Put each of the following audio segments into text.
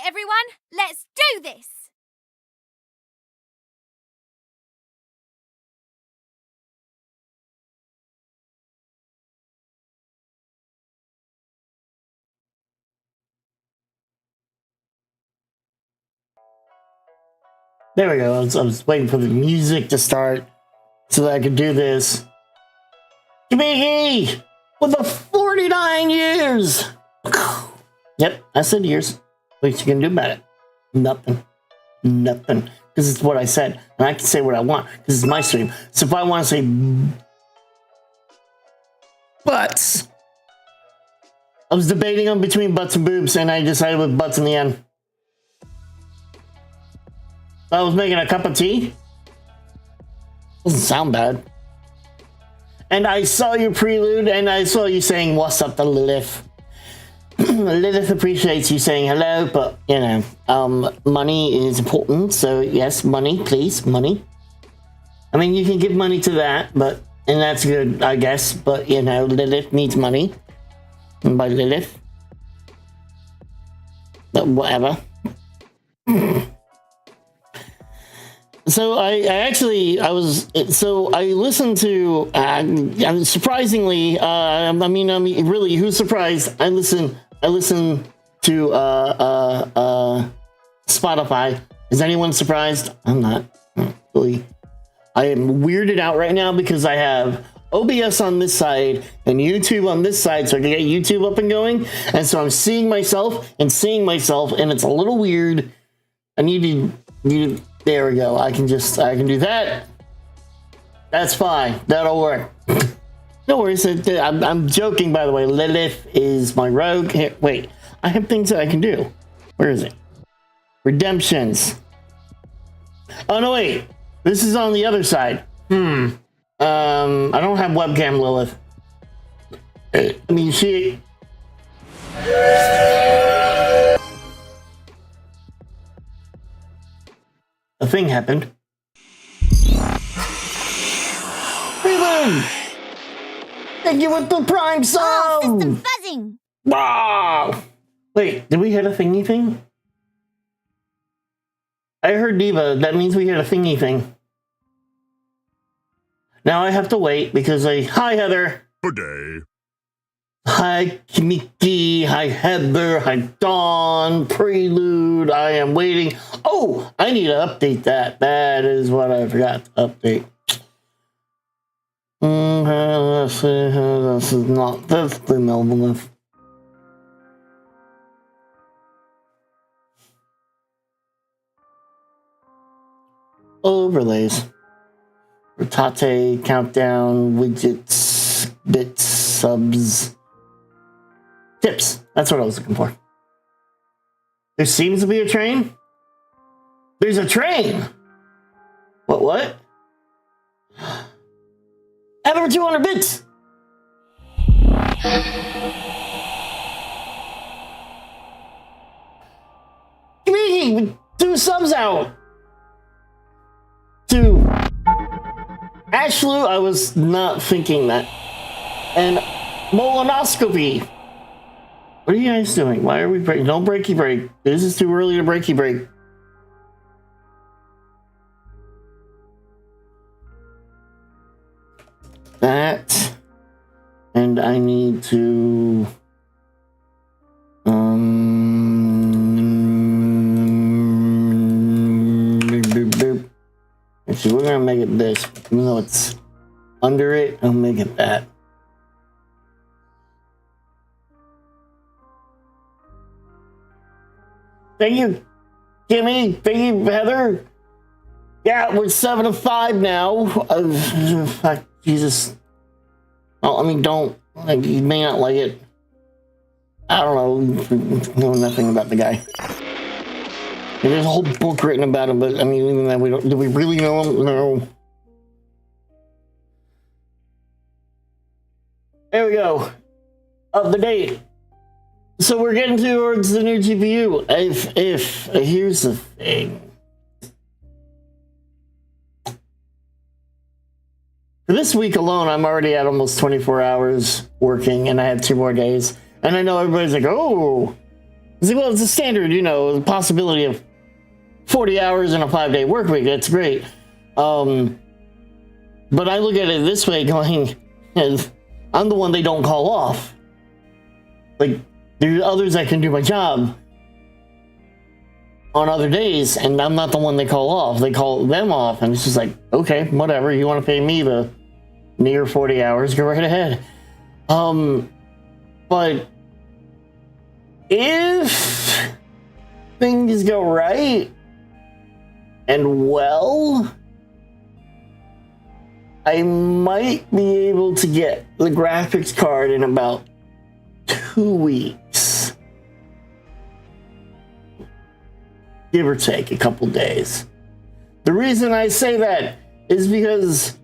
everyone, let's do this! There we go. I was waiting for the music to start so that I could do this. Kimiki! With the 49 years! Yep, I said years. What you can do about it? Nothing. Nothing. Because it's what I said. And I can say what I want. This is my stream. So if I want to say butts, I was debating on between butts and boobs, and I decided with butts in the end. I was making a cup of tea. Doesn't sound bad. And I saw your prelude, and I saw you saying, "What's up to Lilith?" Lilith appreciates you saying hello, but, you know, money is important, so yes, money, please, money. I mean, you can give money to that, but, and that's good, I guess, but, you know, Lilith needs money. And by Lilith. But whatever. So I listened to, surprisingly, I mean, really, who's surprised? I listen to, Spotify. Is anyone surprised? I'm not. Really. I am weirded out right now because I have OBS on this side and YouTube on this side, so I can get YouTube up and going. And so I'm seeing myself, and it's a little weird. I need to, there we go. I can do that. That's fine. That'll work. No worries. I'm joking, by the way. Lilith is my rogue. Here, wait. I have things that I can do. Where is it? Redemptions. Oh, no, wait. This is on the other side. I don't have webcam Lilith. I mean, she... A thing happened. Reload! Thank you with the Prime sub! Oh, system buzzing! Wow! Wait, did we hit a thingy thing? I heard Diva. That means we hit a thingy thing. Now I have to wait because Hi, Heather! Good day. Hi, Kimiki. Hi, Heather. Hi, Dawn. Prelude. I am waiting. Oh, I need to update that. That is what I forgot to update. This is not this the nobleness. Overlays. Rotate, countdown, widgets, bits, subs. Tips. That's what I was looking for. There seems to be a train. There's a train. What? Add over 200 bits. Kimiki with 2 subs out. To Ashlu, I was not thinking that. And Molonoscopy. What are you guys doing? Why are we breaking? Don't breaky break. This is too early to breaky break. That. And I need to... Actually, we're gonna make it this. Even though it's under it, I'll make it that. Thank you, Kimmy. Thank you, Heather. Yeah, we're 7 of 5 now. Jesus. Oh, I mean, don't. Like, you may not like it. I don't know nothing about the guy. There's a whole book written about him, but I mean, even that, do we really know him? No. There we go. Up the date. So we're getting towards the new GPU. Here's the thing. For this week alone, I'm already at almost 24 hours working, and I have 2 more days. And I know everybody's like, oh, Well, it's a standard, you know, the possibility of 40 hours in a 5-day work week. That's great. But I look at it this way, going, I'm the one they don't call off. Like, there are others that can do my job on other days, and I'm not the one they call off. They call them off, and it's just like, okay, whatever. You want to pay me the near 40 hours, go right ahead. But if things go right and well, I might be able to get the graphics card in about 2 weeks. Give or take a couple days. The reason I say that is because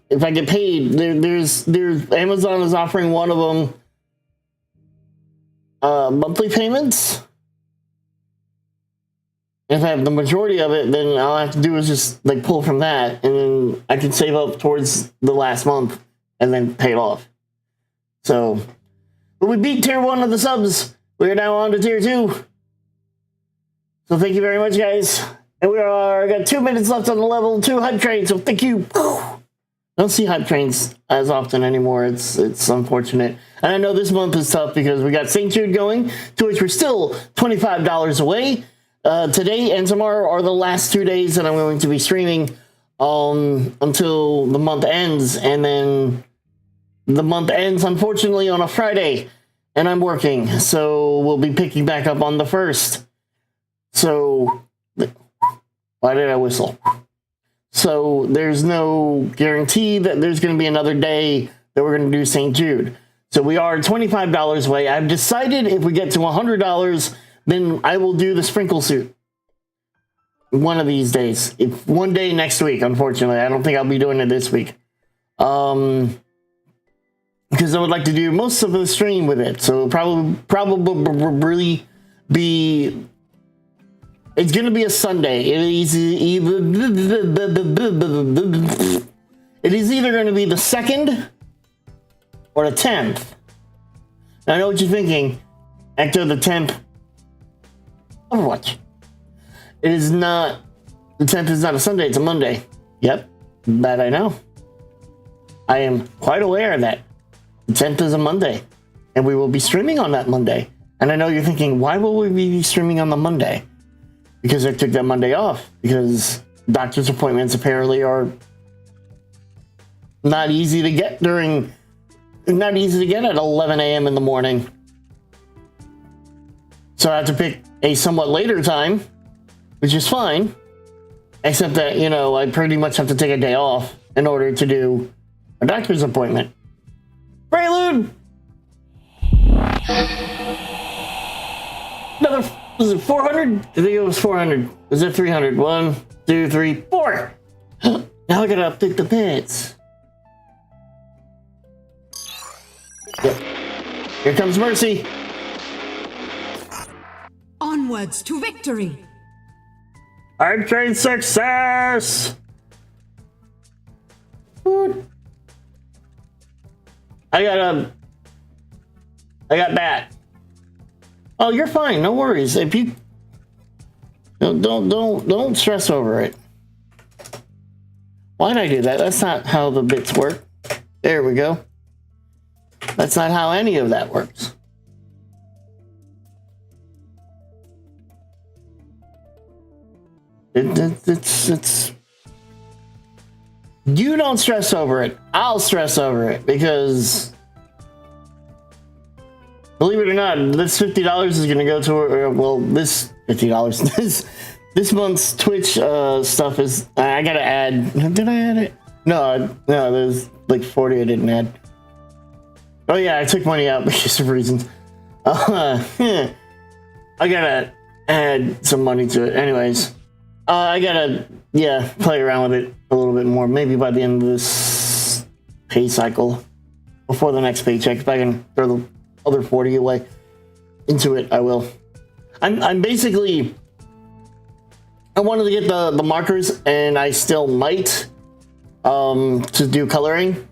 if I get paid, there's Amazon is offering one of them monthly payments. If I have the majority of it, then all I have to do is just like pull from that, and then I can save up towards the last month and then pay it off. So, but we beat tier 1 of the subs. We are now on to tier 2. So thank you very much, guys. And we got 2 minutes left on the level 2 hype train. So thank you. Don't see hype trains as often anymore. It's unfortunate. And I know this month is tough because we got St. Jude going, to which we're still $25 away. Today and tomorrow are the last 2 days that I'm going to be streaming until the month ends. And then the month ends, unfortunately, on a Friday. And I'm working. So we'll be picking back up on the 1st. So, why did I whistle? So there's no guarantee that there's going to be another day that we're going to do St. Jude. So we are $25 away. I've decided if we get to $100, then I will do the sprinkle suit one of these days. One day next week, unfortunately. I don't think I'll be doing it this week. Because I would like to do most of the stream with it. So probably be... It's going to be a Sunday. It is either going to be the 2nd or the 10th. Now, I know what you're thinking. Ecto, the 10th. Overwatch. It is not. The 10th is not a Sunday. It's a Monday. Yep. That I know. I am quite aware of that. The 10th is a Monday. And we will be streaming on that Monday. And I know you're thinking, why will we be streaming on the Monday? Because I took that Monday off. Because doctor's appointments apparently are not easy to get at 11 a.m. in the morning. So I have to pick a somewhat later time, which is fine. Except that, you know, I pretty much have to take a day off in order to do a doctor's appointment. Prelude! Another... Was it 400? I think it was 400. Was it 300? 1, 2, 3, 4. Now I gotta update the pets. Yep. Here comes Mercy. Onwards to victory. Hype train success. I got that. Oh, you're fine. No worries. If you don't stress over it. Why'd I do that? That's not how the bits work. There we go. That's not how any of that works. It's. You don't stress over it. I'll stress over it because. Believe it or not, this $50 is going to go to, well, this $50, this month's Twitch stuff is, I got to add, did I add it? No, there's like 40 I didn't add. Oh yeah, I took money out because of reasons. I got to add some money to it. Anyways, I got to, play around with it a little bit more, maybe by the end of this pay cycle, before the next paycheck, if I can throw the other 40 away into it, I will. I'm basically, I wanted to get the markers, and I still might to do coloring,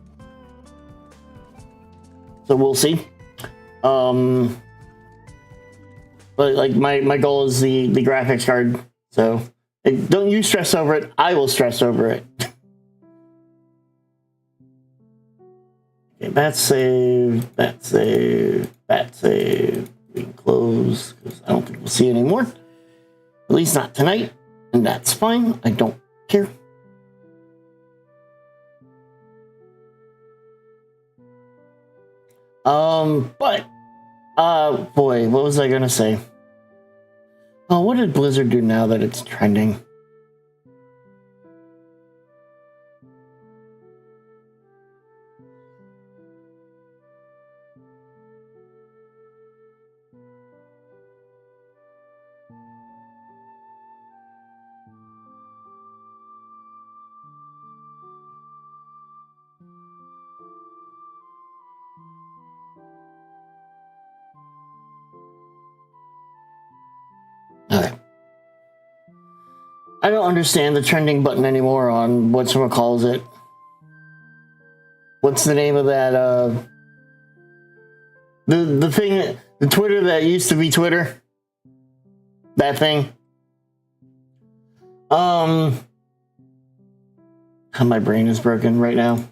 so we'll see. But like my goal is the graphics card. So don't you stress over it. I will stress over it. Okay, that's save. That's save. That's save. We can close because I don't think we'll see it anymore. At least not tonight, and that's fine. I don't care. But boy, what was I gonna say? Oh, what did Blizzard do now that it's trending? Okay. I don't understand the trending button anymore on whatchamacallit. What's the name of that, the thing, the Twitter that used to be Twitter? That thing? My brain is broken right now.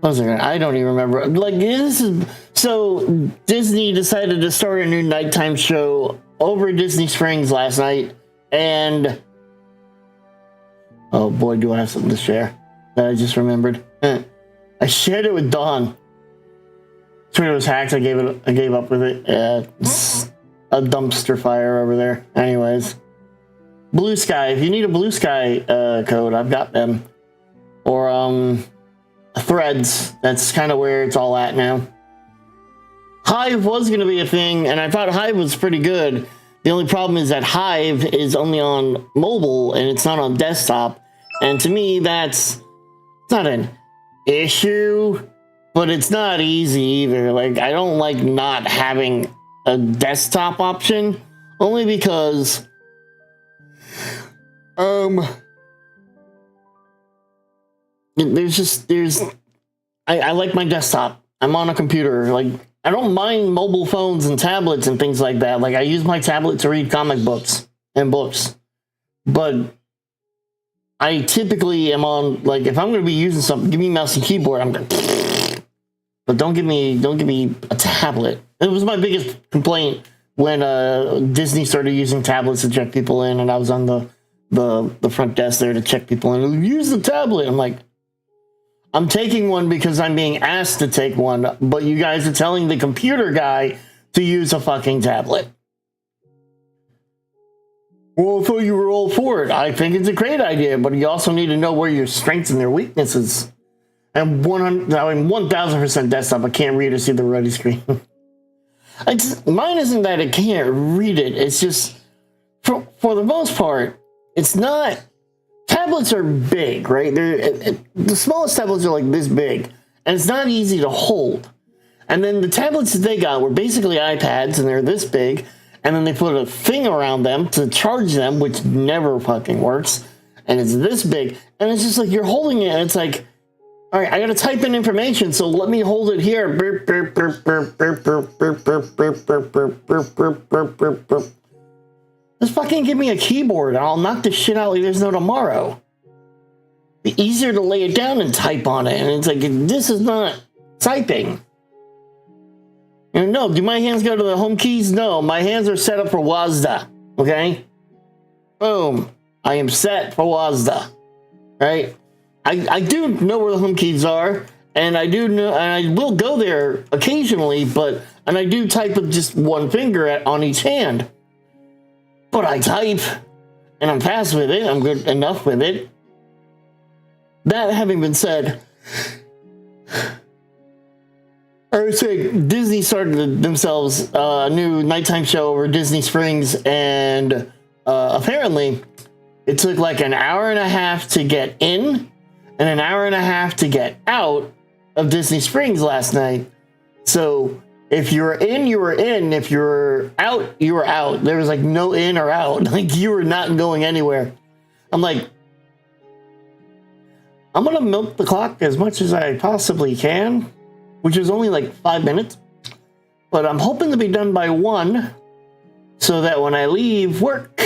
I don't even remember. Like, this is... So, Disney decided to start a new nighttime show over Disney Springs last night, and... Oh boy, do I have something to share that I just remembered. I shared it with Dawn. Twitter was hacked. I gave up with it. It's a dumpster fire over there. Anyways. Blue Sky. If you need a Blue Sky code, I've got them. Or, Threads. That's kind of where it's all at now. Hive was going to be a thing, and I thought Hive was pretty good. The only problem is that Hive is only on mobile, and it's not on desktop. And to me, that's not an issue, but it's not easy either. Like, I don't like not having a desktop option, only because... I like my desktop. I'm on a computer. Like, I don't mind mobile phones and tablets and things like that. Like, I use my tablet to read comic books and books. But I typically am on, like, if I'm going to be using something, give me mouse and keyboard. I'm going to... But don't give me a tablet. It was my biggest complaint when Disney started using tablets to check people in, and I was on the front desk there to check people in. Use the tablet. I'm like, I'm taking one because I'm being asked to take one, but you guys are telling the computer guy to use a fucking tablet. Well, I thought you were all for it. I think it's a great idea, but you also need to know where your strengths and their weaknesses. And 1000% desktop, I can't read or see the ready screen. Mine isn't that it can't read it. It's just, for the most part, it's not... Tablets are big, right? The smallest tablets are like this big, and it's not easy to hold. And then the tablets that they got were basically iPads, and they're this big, and then they put a thing around them to charge them, which never fucking works, and it's this big, and it's just like you're holding it, and it's like, all right, I gotta type in information, so let me hold it here. Just fucking give me a keyboard and I'll knock this shit out like there's no tomorrow. Be easier to lay it down and type on it. And it's like, this is not typing. And no, do my hands go to the home keys? No, my hands are set up for WASD. Okay? Boom. I am set for WASD. Right? I do know where the home keys are. And I do know, and I will go there occasionally, and I do type with just one finger on each hand. But I type, and I'm fast with it. I'm good enough with it. That having been said, I would say Disney started themselves a new nighttime show over Disney Springs, and apparently it took like an hour and a half to get in and an hour and a half to get out of Disney Springs last night. So... if you were in, you were in. If you were out, you were out. There was like no in or out. Like you were not going anywhere. I'm like, I'm going to milk the clock as much as I possibly can, which is only like 5 minutes. but I'm hoping to be done by 1 so that when I leave work,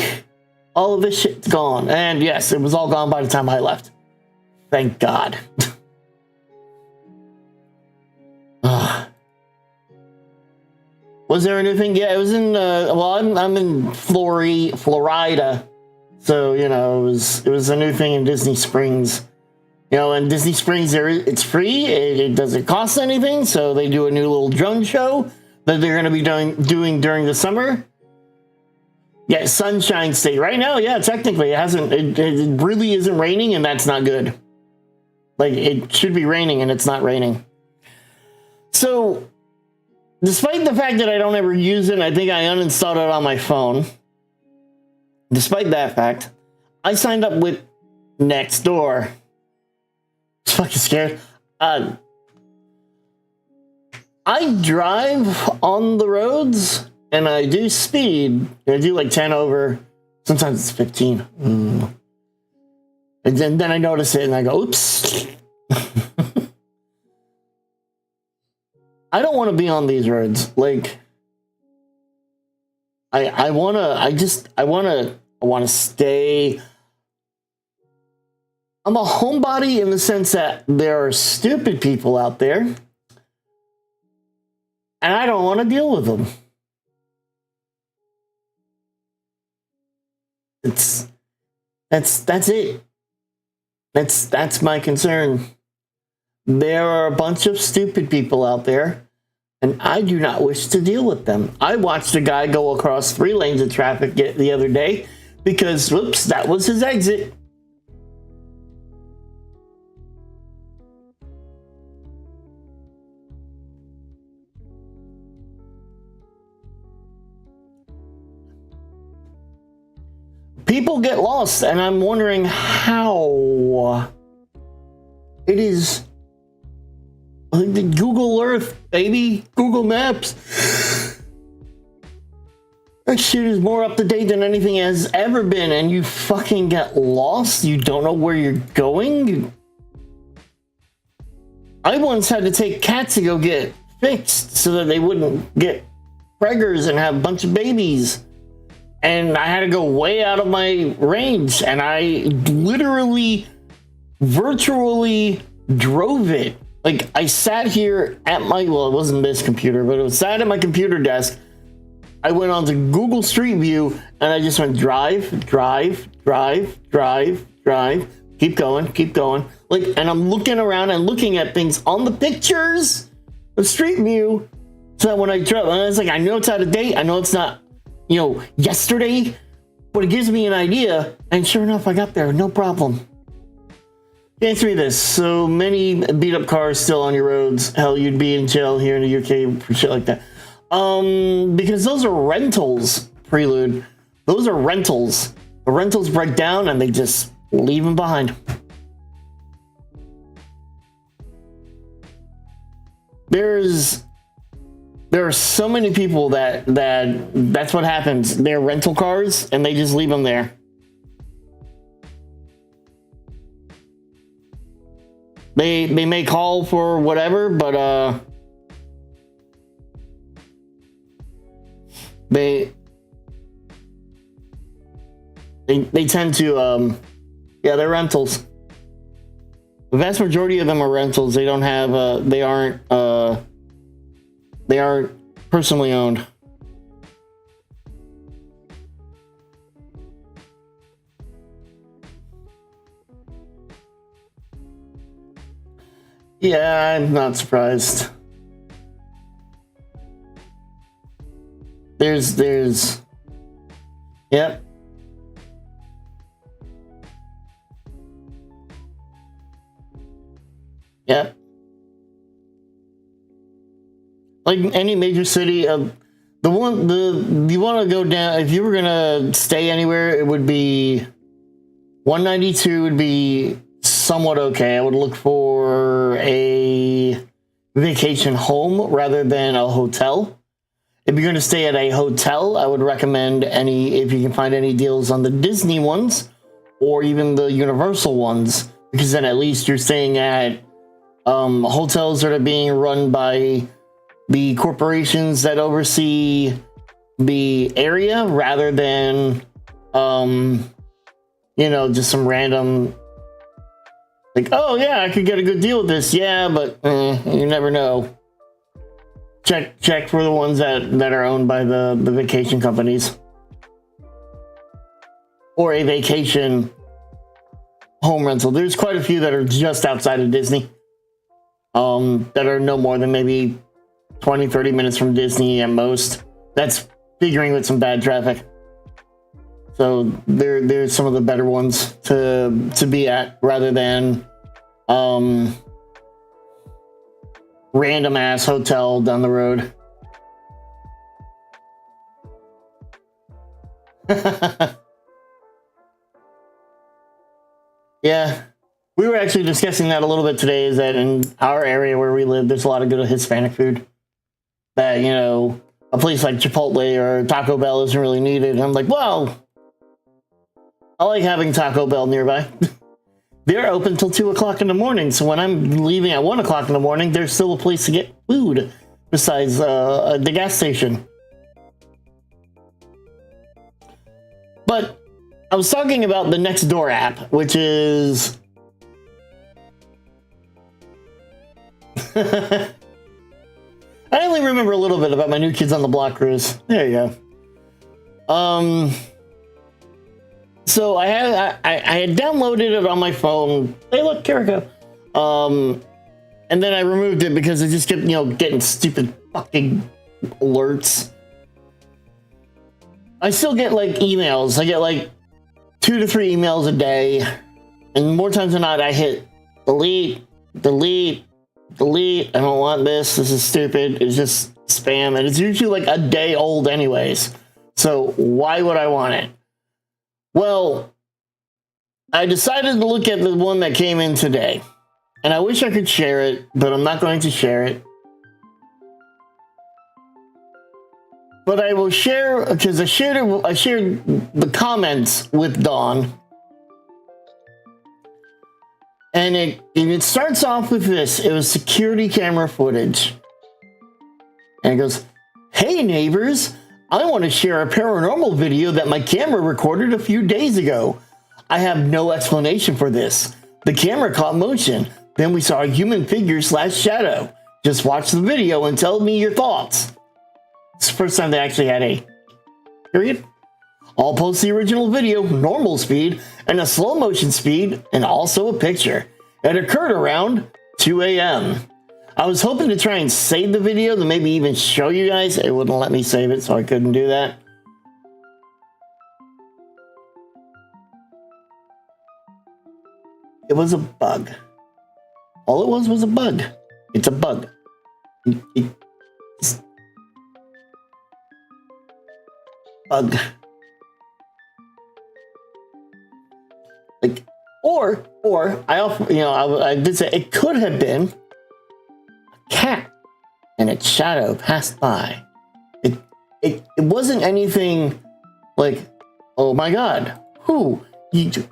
all of this shit's gone. And yes, it was all gone by the time I left. Thank God. Was there anything? Yeah, it was in. Well, I'm in Florida, so you know it was a new thing in Disney Springs. You know, in Disney Springs, it's free. It doesn't cost anything. So they do a new little drone show that they're going to be doing during the summer. Yeah, Sunshine State right now. Yeah, technically it hasn't. It really isn't raining, and that's not good. Like it should be raining, and it's not raining. So, despite the fact that I don't ever use it, I think I uninstalled it on my phone. Despite that fact, I signed up with Nextdoor. I was fucking scared. I drive on the roads and I do speed. I do like 10 over. Sometimes it's 15. And then I notice it and I go, oops. I don't want to be on these roads. Like, I want to stay. I'm a homebody in the sense that there are stupid people out there, and I don't want to deal with them. That's it. That's my concern. There are a bunch of stupid people out there, and I do not wish to deal with them. I watched a guy go across 3 lanes of traffic the other day because, whoops, that was his exit. People get lost, and I'm wondering how. It is Google Earth, baby. Google Maps. That shit is more up to date than anything has ever been, and you fucking get lost. You don't know where you're going. I once had to take cats to go get fixed so that they wouldn't get preggers and have a bunch of babies. And I had to go way out of my range, and I literally, virtually drove it. Like, I sat here at my, well, it wasn't this computer, but it was sat at my computer desk. I went on to Google Street View, and I just went drive, drive, drive, drive, drive, keep going. Like, and I'm looking around and looking at things on the pictures of Street View. So that when I drove, and I was like, I know it's out of date. I know it's not, you know, yesterday, but it gives me an idea. And sure enough, I got there, no problem. Answer me this. So many beat up cars still on your roads. Hell, you'd be in jail here in the UK for shit like that. Because those are rentals, Prelude. Those are rentals. The rentals break down and they just leave them behind. There are so many people that's what happens. They're rental cars and they just leave them there. They may call for whatever, but they tend to yeah, they're rentals. The vast majority of them are rentals. They don't have they aren't personally owned. Yeah, I'm not surprised. There's yep. Yep. Like any major city, you want to go down, if you were gonna stay anywhere, it would be 192 would be somewhat okay. I would look for a vacation home rather than a hotel. If you're going to stay at a hotel, I would recommend if you can find any deals on the Disney ones or even the Universal ones, because then at least you're staying at hotels that are being run by the corporations that oversee the area rather than, you know, just some random, like, oh yeah, I could get a good deal with this. Yeah, but you never know. Check for the ones that are owned by the vacation companies. Or a vacation home rental. There's quite a few that are just outside of Disney. That are no more than maybe 20, 30 minutes from Disney at most. That's figuring with some bad traffic. So there's some of the better ones to be at rather than random ass hotel down the road. Yeah, we were actually discussing that a little bit today, is that in our area where we live, there's a lot of good Hispanic food that, you know, a place like Chipotle or Taco Bell isn't really needed. And I'm like, well, I like having Taco Bell nearby. They're open till 2 o'clock in the morning, so when I'm leaving at 1 o'clock in the morning, there's still a place to get food besides the gas station. But I was talking about the Nextdoor app, which is I only remember a little bit about my New Kids on the Block cruise. There you go. So I had downloaded it on my phone. Hey, look, Kiriko. And then I removed it because it just kept, you know, getting stupid fucking alerts. I still get like emails. I get like 2 to 3 emails a day, and more times than not, I hit delete, delete, delete. I don't want this. This is stupid. It's just spam, and it's usually like a day old anyways. So why would I want it? Well, I decided to look at the one that came in today, and I wish I could share it, but I'm not going to share it. But I will share, because I shared the comments with Dawn. And it starts off with this. It was security camera footage. And it goes, "Hey neighbors, I want to share a paranormal video that my camera recorded a few days ago. I have no explanation for this. The camera caught motion. Then we saw a human figure / shadow. Just watch the video and tell me your thoughts." It's the first time they actually had a period. I'll post the original video, normal speed, and a slow motion speed, and also a picture. It occurred around 2 a.m. I was hoping to try and save the video to maybe even show you guys. It wouldn't let me save it, so I couldn't do that. It was a bug. All it was a bug. It's a bug. Bug. Like, or I also, you know, I did say it could have been a cat and its shadow passed by. It wasn't anything like, oh my god,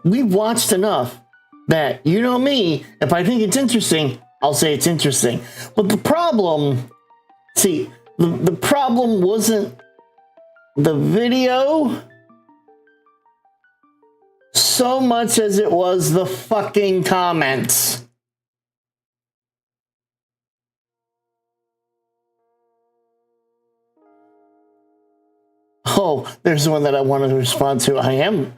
we've watched enough that, you know me, if I think it's interesting, I'll say it's interesting. But the problem, see, the problem wasn't the video so much as it was the fucking comments. Oh, there's one that I wanted to respond to. I am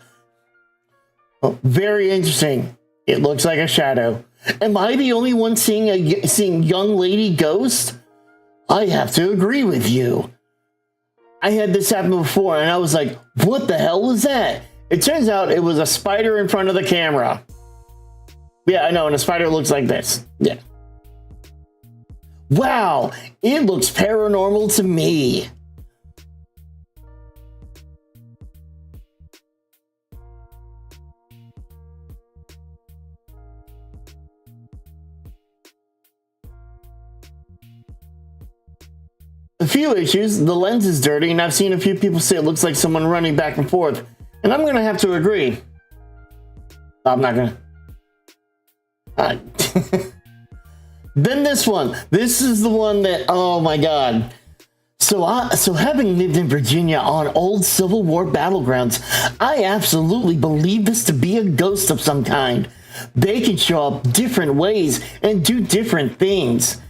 very interesting. It looks like a shadow. Am I the only one seeing young lady ghost? I have to agree with you. I had this happen before, and I was like, what the hell was that? It turns out it was a spider in front of the camera. Yeah, I know, and a spider looks like this. Yeah. Wow, it looks paranormal to me. A few issues. The lens is dirty, and I've seen a few people say it looks like someone running back and forth. And I'm going to have to agree. I'm not going to. Then this one. This is the one that, oh my God. So having lived in Virginia on old Civil War battlegrounds, I absolutely believe this to be a ghost of some kind. They can show up different ways and do different things.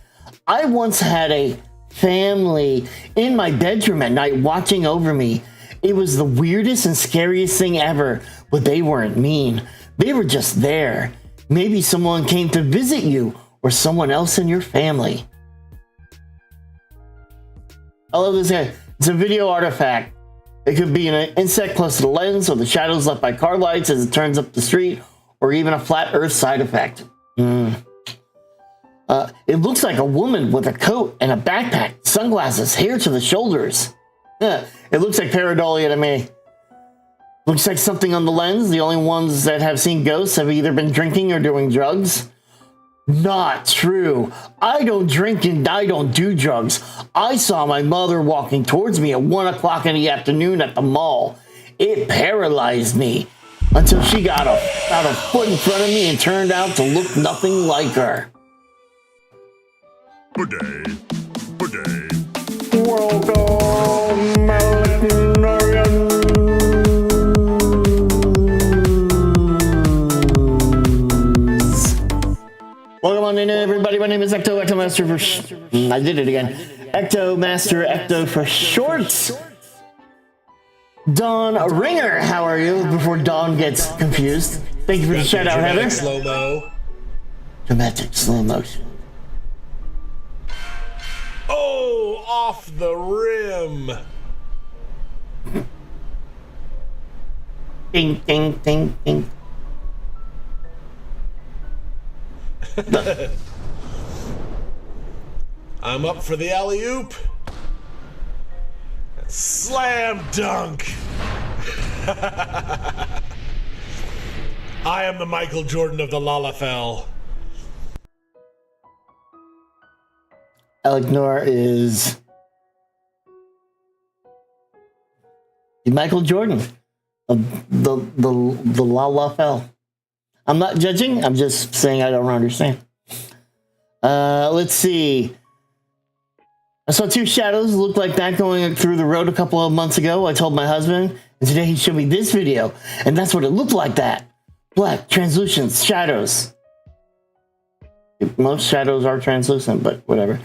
I once had a family in my bedroom at night watching over me. It was the weirdest and scariest thing ever, but they weren't mean. They were just there. Maybe someone came to visit you or someone else in your family. I love this guy. It's a video artifact. It could be an insect close to the lens or the shadows left by car lights as it turns up the street, or even a flat earth side effect. It looks like a woman with a coat and a backpack, sunglasses, hair to the shoulders. It looks like pareidolia to me. Looks like something on the lens. The only ones that have seen ghosts have either been drinking or doing drugs. Not true. I don't drink and I don't do drugs. I saw my mother walking towards me at 1 o'clock in the afternoon at the mall. It paralyzed me until she got about a foot in front of me and turned out to look nothing like her. Good day. Good day. Welcome, welcome on in, everybody. My name is EctoMaster for I did it again. EctoMaster, Ecto for short. Dawn Ringer, how are you? Before Dawn gets confused. Thank you for the shout out, Heather. Slow-mo. Dramatic slow motion. Oh, off the rim. Ding, ding, ding, ding. I'm up for the alley-oop. Slam dunk. I am the Michael Jordan of the Lalafell. Alec Noir is the Michael Jordan of the Lalafell. I'm not judging. I'm just saying I don't understand. Let's see. I saw two shadows look like that going through the road a couple of months ago. I told my husband, and today he showed me this video, and that's what it looked like. That black translucent shadows. Most shadows are translucent, but whatever.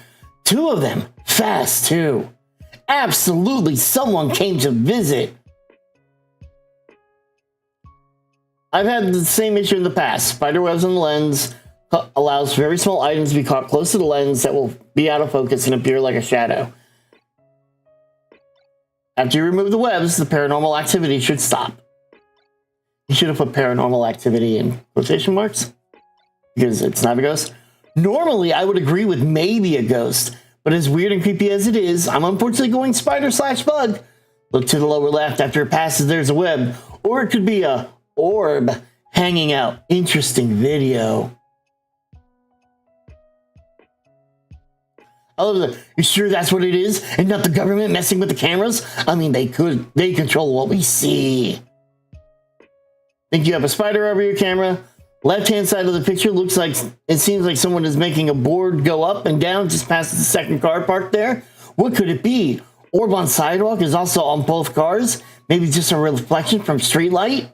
Two of them, fast too. Absolutely, someone came to visit. I've had the same issue in the past. Spiderwebs on the lens allows very small items to be caught close to the lens that will be out of focus and appear like a shadow. After you remove the webs, the paranormal activity should stop. You should have put paranormal activity in quotation marks because it's not a ghost. Normally, I would agree with maybe a ghost, but as weird and creepy as it is, I'm unfortunately going spider/bug. Look to the lower left. After it passes, there's a web, or it could be a orb hanging out. Interesting video. I love that. You sure that's what it is and not the government messing with the cameras? I mean, they control what we see. Think you have a spider over your camera? Left-hand side of the picture looks like, it seems like someone is making a board go up and down just past the second car parked there. What could it be? Orb on sidewalk is also on both cars. Maybe just a reflection from street light?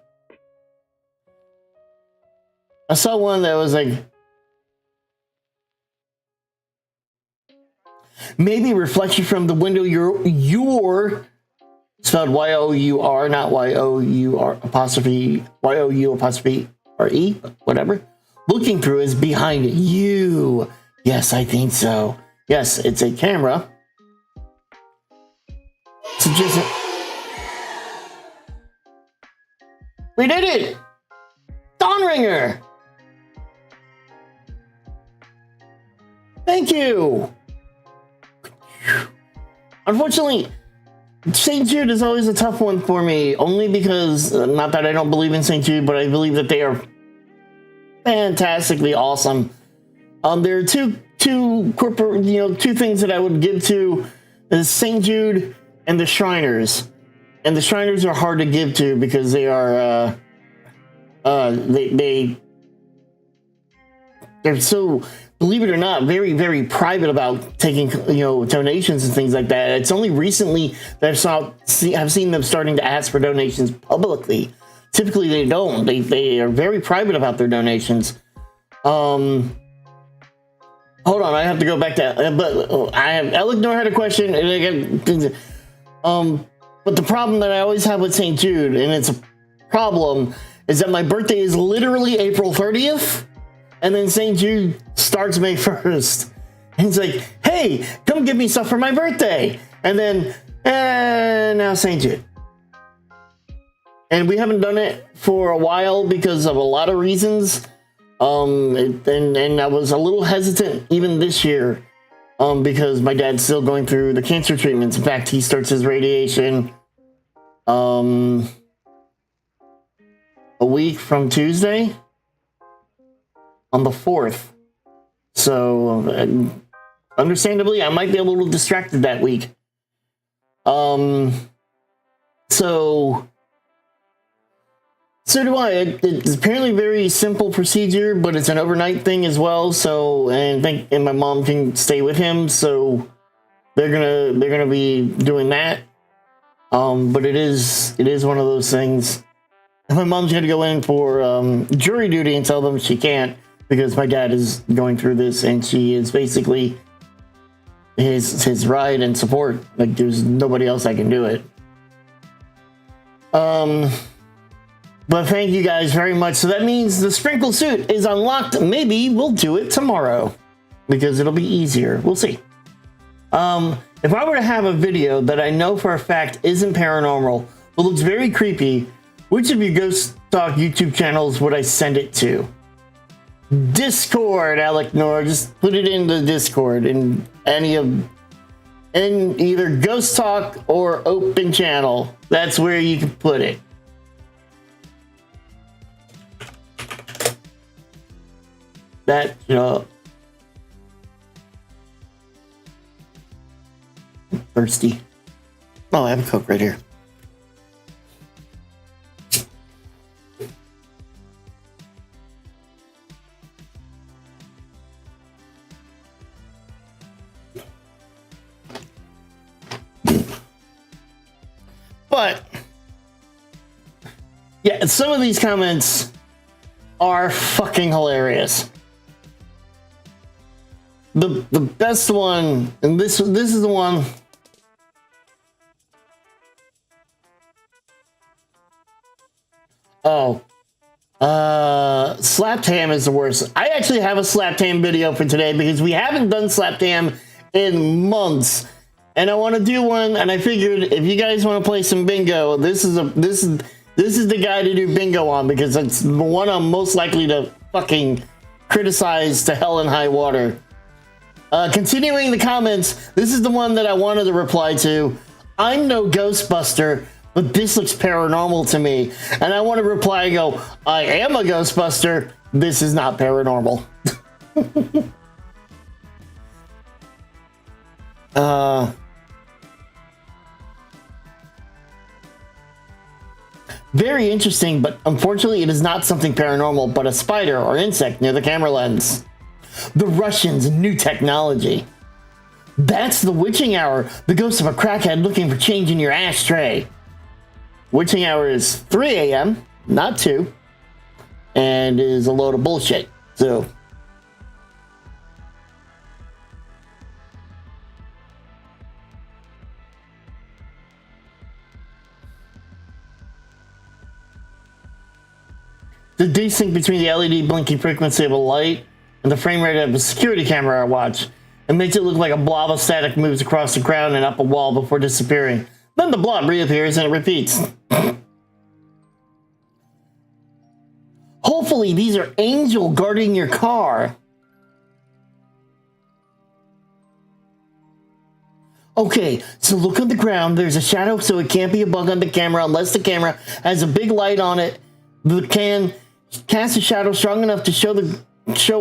I saw one that was like, maybe reflection from the window you're spelled Y-O-U-R, not Y-O-U-R apostrophe, Y-O-U apostrophe R-E, whatever. Looking through is behind you. Yes, I think so. Yes, it's a camera. So just, we did it! Dawn Ringer! Thank you! Unfortunately, St. Jude is always a tough one for me, only because, not that I don't believe in St. Jude, but I believe that they are fantastically awesome. There are two things that I would give to is St. Jude and the Shriners. And the Shriners are hard to give to because they are, they're so believe it or not, very, very private about taking, donations and things like that. It's only recently that I've seen them starting to ask for donations publicly. Typically, they don't. They are very private about their donations. Hold on, I have to go back to. But Eleanor had a question, and but the problem that I always have with St. Jude, and it's a problem, is that my birthday is literally April 30th. And then St. Jude starts May 1st. And he's like, hey, come give me stuff for my birthday. And then, now St. Jude. And we haven't done it for a while because of a lot of reasons. And I was a little hesitant even this year because my dad's still going through the cancer treatments. In fact, he starts his radiation a week from Tuesday. On the 4th. So, understandably, I might be a little distracted that week. So do I. It's apparently a very simple procedure, but it's an overnight thing as well. So, and my mom can stay with him. So, they're gonna be doing that. But it is one of those things. And my mom's gonna go in for jury duty and tell them she can't. Because my dad is going through this, and she is basically his ride and support. Like, there's nobody else that can do it. But thank you guys very much. So that means the sprinkle suit is unlocked. Maybe we'll do it tomorrow because it'll be easier. We'll see. If I were to have a video that I know for a fact isn't paranormal, but looks very creepy, which of your Ghost Talk YouTube channels would I send it to? Discord, Eleanor. Just put it in the Discord in either Ghost Talk or Open Channel. That's where you can put it. That thirsty. Oh, I have a Coke right here. But yeah, some of these comments are fucking hilarious. The best one, and this is the one. Oh, slapped ham is the worst. I actually have a slapped ham video for today because we haven't done slapped ham in months. And I want to do one, and I figured if you guys want to play some bingo, this is the guy to do bingo on because it's the one I'm most likely to fucking criticize to hell and high water. Continuing the comments, this is the one that I wanted to reply to. I'm no Ghostbuster, but this looks paranormal to me. And I want to reply and go, I am a Ghostbuster. This is not paranormal. Very interesting, but unfortunately it is not something paranormal, but a spider or insect near the camera lens. The Russians' new technology. That's the witching hour, the ghost of a crackhead looking for change in your ashtray. Witching hour is 3 a.m., not 2, and is a load of bullshit, so... The desync between the LED blinking frequency of a light and the frame rate of a security camera I watch. It makes it look like a blob of static moves across the ground and up a wall before disappearing. Then the blob reappears and it repeats. Hopefully these are angel guarding your car. Okay, so look on the ground. There's a shadow, so it can't be a bug on the camera unless the camera has a big light on it. The can cast a shadow strong enough to show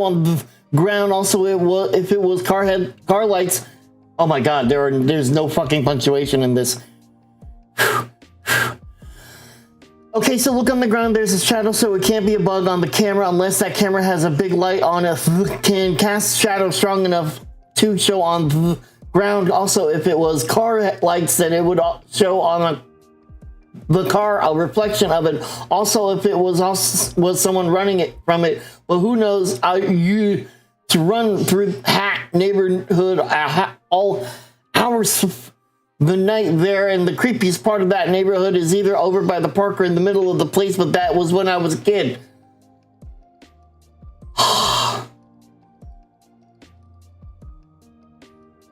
on the ground. Also, if it was car lights. Oh my God, there's no fucking punctuation in this. Okay, so look on the ground. There's a shadow, so it can't be a bug on the camera unless that camera has a big light on it. Can cast shadow strong enough to show on the ground. Also, if it was car lights, then it would show on the car a reflection of it. Also, if it was someone running it from it, but who knows? You to run through neighborhood all hours of the night there, and the creepiest part of that neighborhood is either over by the park or in the middle of the place. But that was when I was a kid.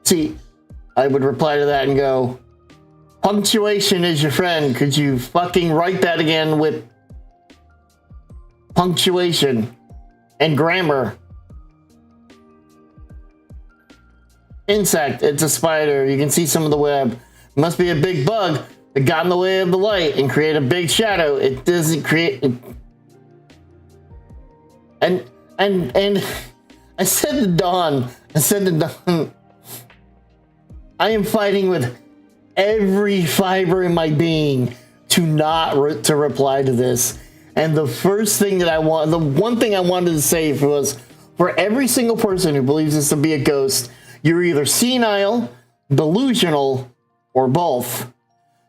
See, I would reply to that and go, punctuation is your friend. Could you fucking write that again with punctuation and grammar? Insect, it's a spider. You can see some of the web. It must be a big bug that got in the way of the light and create a big shadow. It doesn't create it. And I said to Dawn, I am fighting with every fiber in my being to not to reply to this. And the first thing that the one thing I wanted to say was, for every single person who believes this to be a ghost, you're either senile, delusional, or both.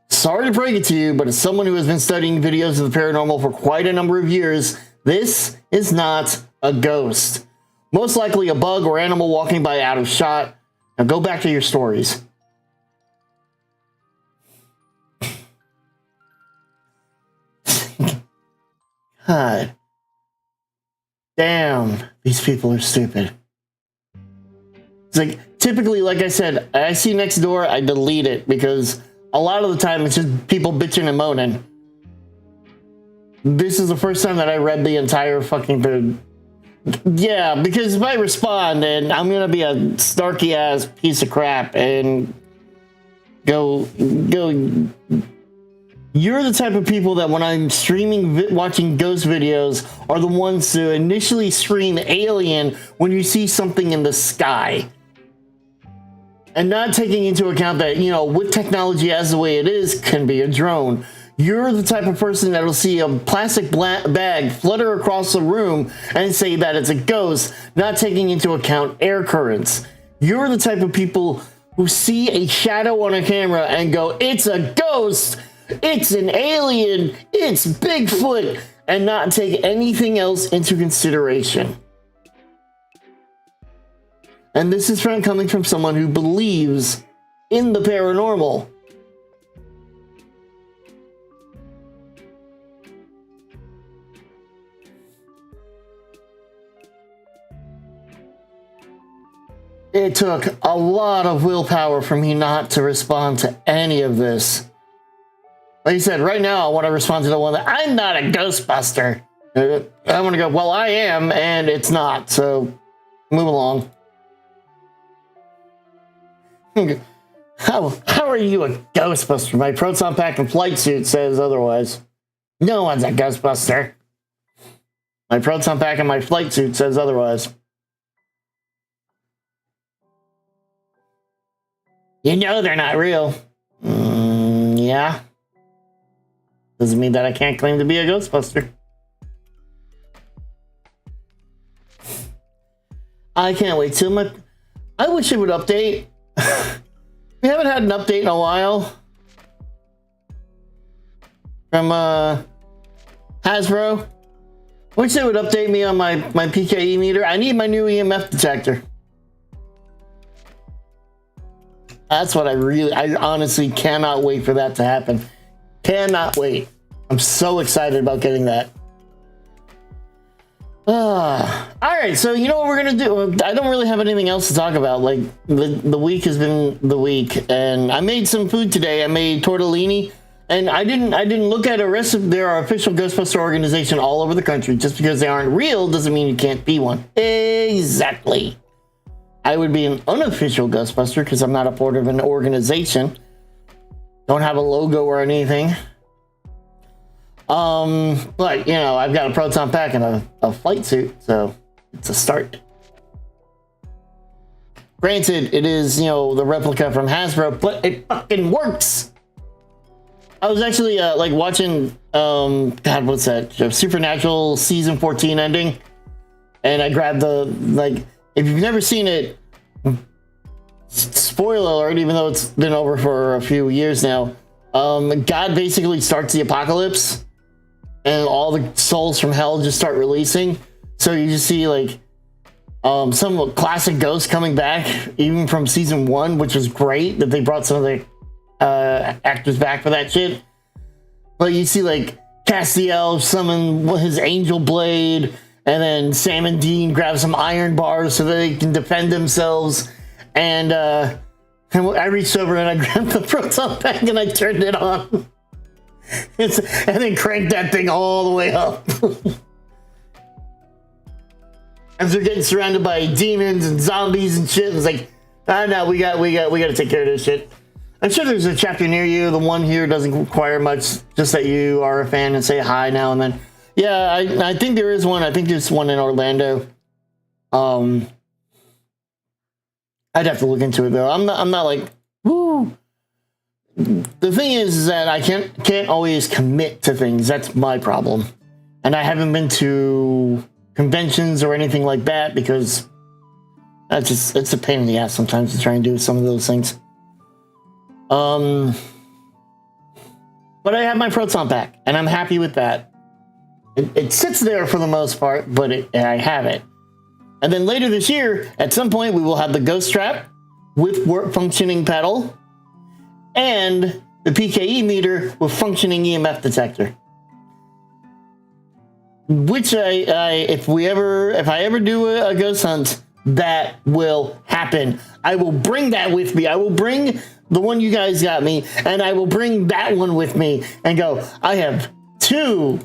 Sorry to break it to you, but as someone who has been studying videos of the paranormal for quite a number of years, this is not a ghost. Most likely a bug or animal walking by out of shot. Now go back to your stories. God. Damn, these people are stupid. It's like, typically, like I said, I see next door, I delete it because a lot of the time it's just people bitching and moaning. This is the first time that I read the entire fucking thing. Yeah, because if I respond, and I'm gonna be a snarky ass piece of crap and go. You're the type of people that when I'm streaming, watching ghost videos, are the ones to initially scream alien when you see something in the sky. And not taking into account that, you know, with technology as the way it is, can be a drone. You're the type of person that'll see a plastic bag flutter across the room and say that it's a ghost, not taking into account air currents. You're the type of people who see a shadow on a camera and go, it's a ghost, it's an alien, it's Bigfoot, and not take anything else into consideration. And this is coming from someone who believes in the paranormal. It took a lot of willpower for me not to respond to any of this. Like I said, right now I want to respond to the one that I'm not a Ghostbuster. I want to go, well, I am, and it's not, so move along. How are you a Ghostbuster? My proton pack and flight suit says otherwise. No one's a Ghostbuster. My proton pack and my flight suit says otherwise. You know they're not real. Yeah. Doesn't mean that I can't claim to be a Ghostbuster. I can't wait till I wish it would update. We haven't had an update in a while. From Hasbro. I wish they would update me on my PKE meter. I need my new EMF detector. That's what I honestly cannot wait for that to happen. Cannot wait. I'm so excited about getting that. Alright, so you know what we're gonna do? I don't really have anything else to talk about. Like, the week has been the week, and I made some food today. I made tortellini, and I didn't look at a recipe. There are official Ghostbuster organizations all over the country. Just because they aren't real doesn't mean you can't be one. Exactly. I would be an unofficial Ghostbuster because I'm not a part of an organization. Don't have a logo or anything. But, you know, I've got a proton pack and a flight suit, so it's a start. Granted, it is, you know, the replica from Hasbro, but it fucking works! I was actually like watching God, what's that? Supernatural season 14 ending, and I grabbed the like. If you've never seen it, spoiler alert, even though it's been over for a few years now, God basically starts the apocalypse, and all the souls from hell just start releasing. So you just see like some classic ghosts coming back, even from season 1, which was great that they brought some of the actors back for that shit. But you see like Castiel summon his angel blade, and then Sam and Dean grab some iron bars so that they can defend themselves. And I reached over and I grabbed the proton pack and I turned it on. And then cranked that thing all the way up. As they're getting surrounded by demons and zombies and shit, it's like, no, we got to take care of this shit. I'm sure there's a chapter near you. The one here doesn't require much, just that you are a fan and say hi now and then. Yeah, I think there is one. I think there's one in Orlando. I'd have to look into it though. I'm not like, woo. The thing is that I can't always commit to things. That's my problem. And I haven't been to conventions or anything like that because it's a pain in the ass sometimes to try and do some of those things. But I have my proton pack, and I'm happy with that. It sits there for the most part, but I have it. And then later this year, at some point, we will have the ghost trap with functioning pedal, and the PKE meter with functioning EMF detector. Which if I ever do a ghost hunt, that will happen. I will bring that with me. I will bring the one you guys got me, and I will bring that one with me and go, I have 2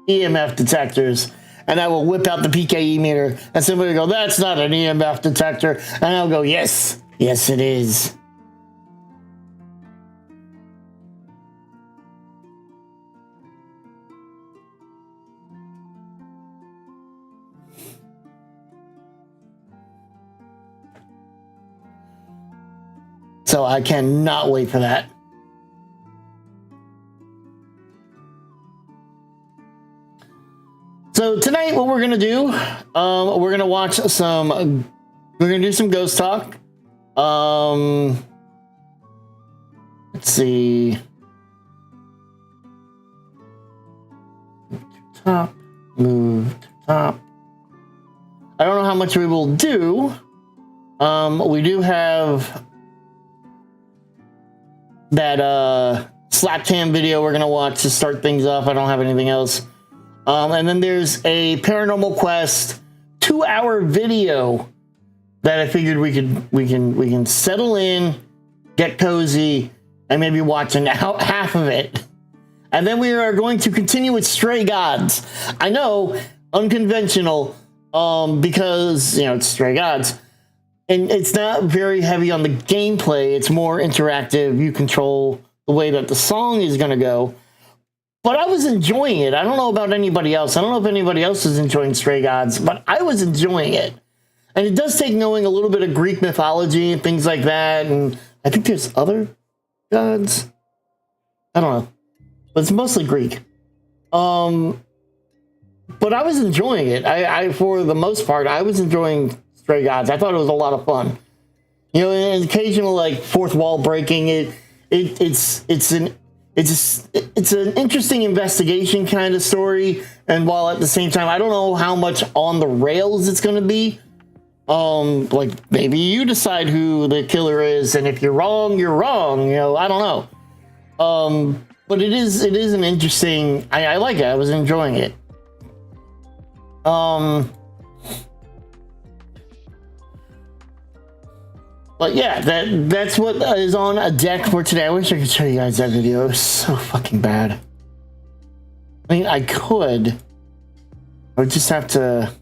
EMF detectors, and I will whip out the PKE meter, and somebody will go, that's not an EMF detector, and I'll go, yes, it is. So I cannot wait for that. So tonight, what we're gonna do, we're gonna watch some. We're gonna do some ghost talk. Let's see. Move to top. I don't know how much we will do. We do have that slap cam video we're gonna watch to start things off. I don't have anything else. And then there's a Paranormal Quest 2-hour video that I figured we can settle in, get cozy, and maybe watch half of it. And then we are going to continue with Stray Gods. I know, unconventional, because it's Stray Gods. And it's not very heavy on the gameplay. It's more interactive. You control the way that the song is going to go. But I was enjoying it. I don't know about anybody else. I don't know if anybody else is enjoying Stray Gods, but I was enjoying it. And it does take knowing a little bit of Greek mythology and things like that. And I think there's other gods. I don't know. But it's mostly Greek. But I was enjoying it. I for the most part, I was enjoying Stray Gods. I thought it was a lot of fun. And occasional like fourth wall breaking. It's an interesting investigation kind of story, and while at the same time I don't know how much on the rails it's going to be. Like maybe you decide who the killer is, and if you're wrong, you're wrong. I don't know. But it is an interesting. I like it. I was enjoying it. But yeah, that's what is on a deck for today. I wish I could show you guys that video. It was so fucking bad. I mean, I could. I would just have to.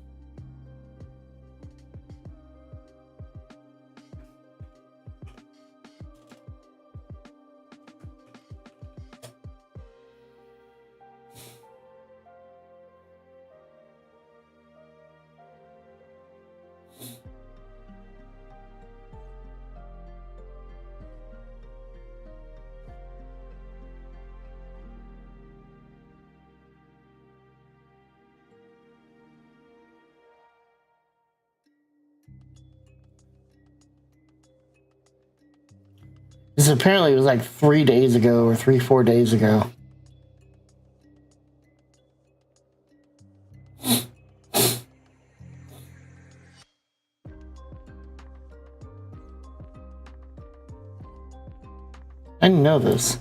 This apparently was like 3 days ago or 4 days ago. I didn't know this.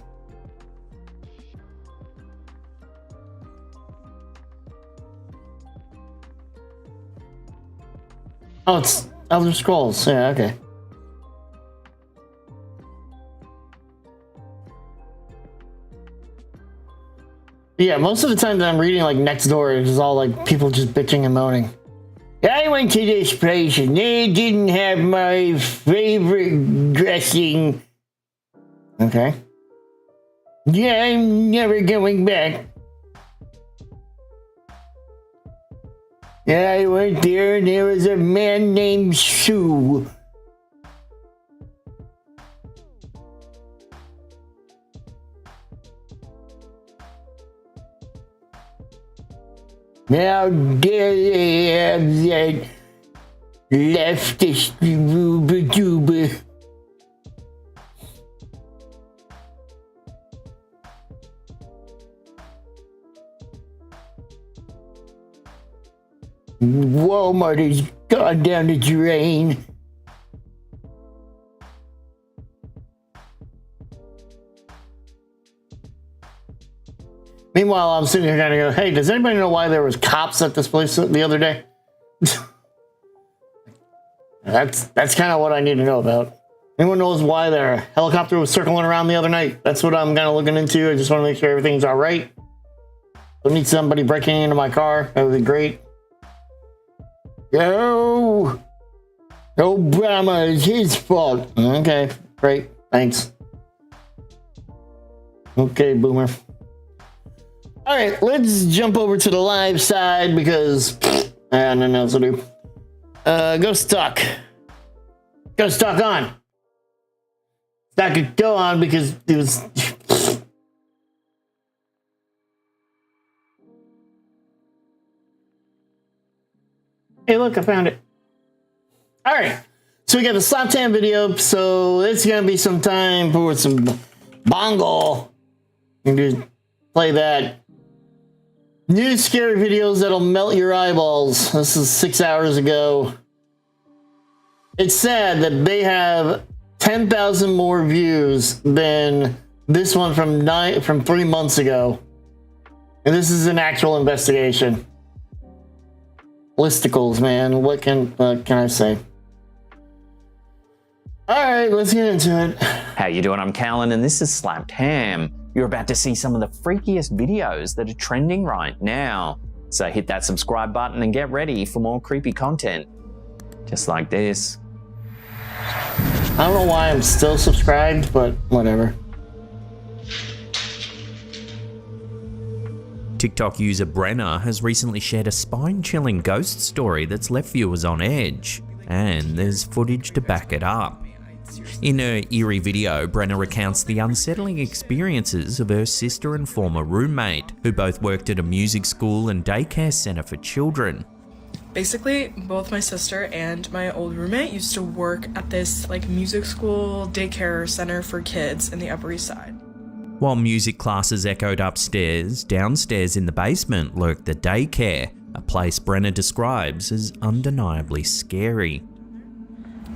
Oh, it's Elder Scrolls. Yeah, okay. Yeah, most of the time that I'm reading like next door, it's all like people just bitching and moaning. I went to this place and they didn't have my favorite dressing. Okay. Yeah, I'm never going back. Yeah, I went there and there was a man named Sue. Now there they have that leftist rooba-dooba. Walmart has gone down the drain. Meanwhile, I'm sitting here kind of go, hey, does anybody know why there was cops at this place the other day? That's kind of what I need to know about. Anyone knows why their helicopter was circling around the other night? That's what I'm kind of looking into. I just want to make sure everything's all right. Don't need somebody breaking into my car. That would be great. Yo! Obama is his fault. Okay, great. Thanks. Okay, boomer. All right, let's jump over to the live side because I have nothing else to do. Ghost Talk. Ghost Talk on. That could go on because it was. Hey, look, I found it. All right, so we got the Slap Tam video, so it's gonna be some time for some bongo. You can just play that. New scary videos that'll melt your eyeballs. This is 6 hours ago. It's sad that they have 10,000 more views than this one from 3 months ago. And this is an actual investigation. Listicles, man. What can I say? All right, let's get into it. How you doing? I'm Callan, and this is Slapped Ham. You're about to see some of the freakiest videos that are trending right now. So hit that subscribe button and get ready for more creepy content. Just like this. I don't know why I'm still subscribed, but whatever. TikTok user Brenner has recently shared a spine-chilling ghost story that's left viewers on edge, and there's footage to back it up. In her eerie video, Brenner recounts the unsettling experiences of her sister and former roommate, who both worked at a music school and daycare center for children. Basically, both my sister and my old roommate used to work at this music school daycare center for kids in the Upper East Side. While music classes echoed upstairs, downstairs in the basement lurked the daycare, a place Brenner describes as undeniably scary.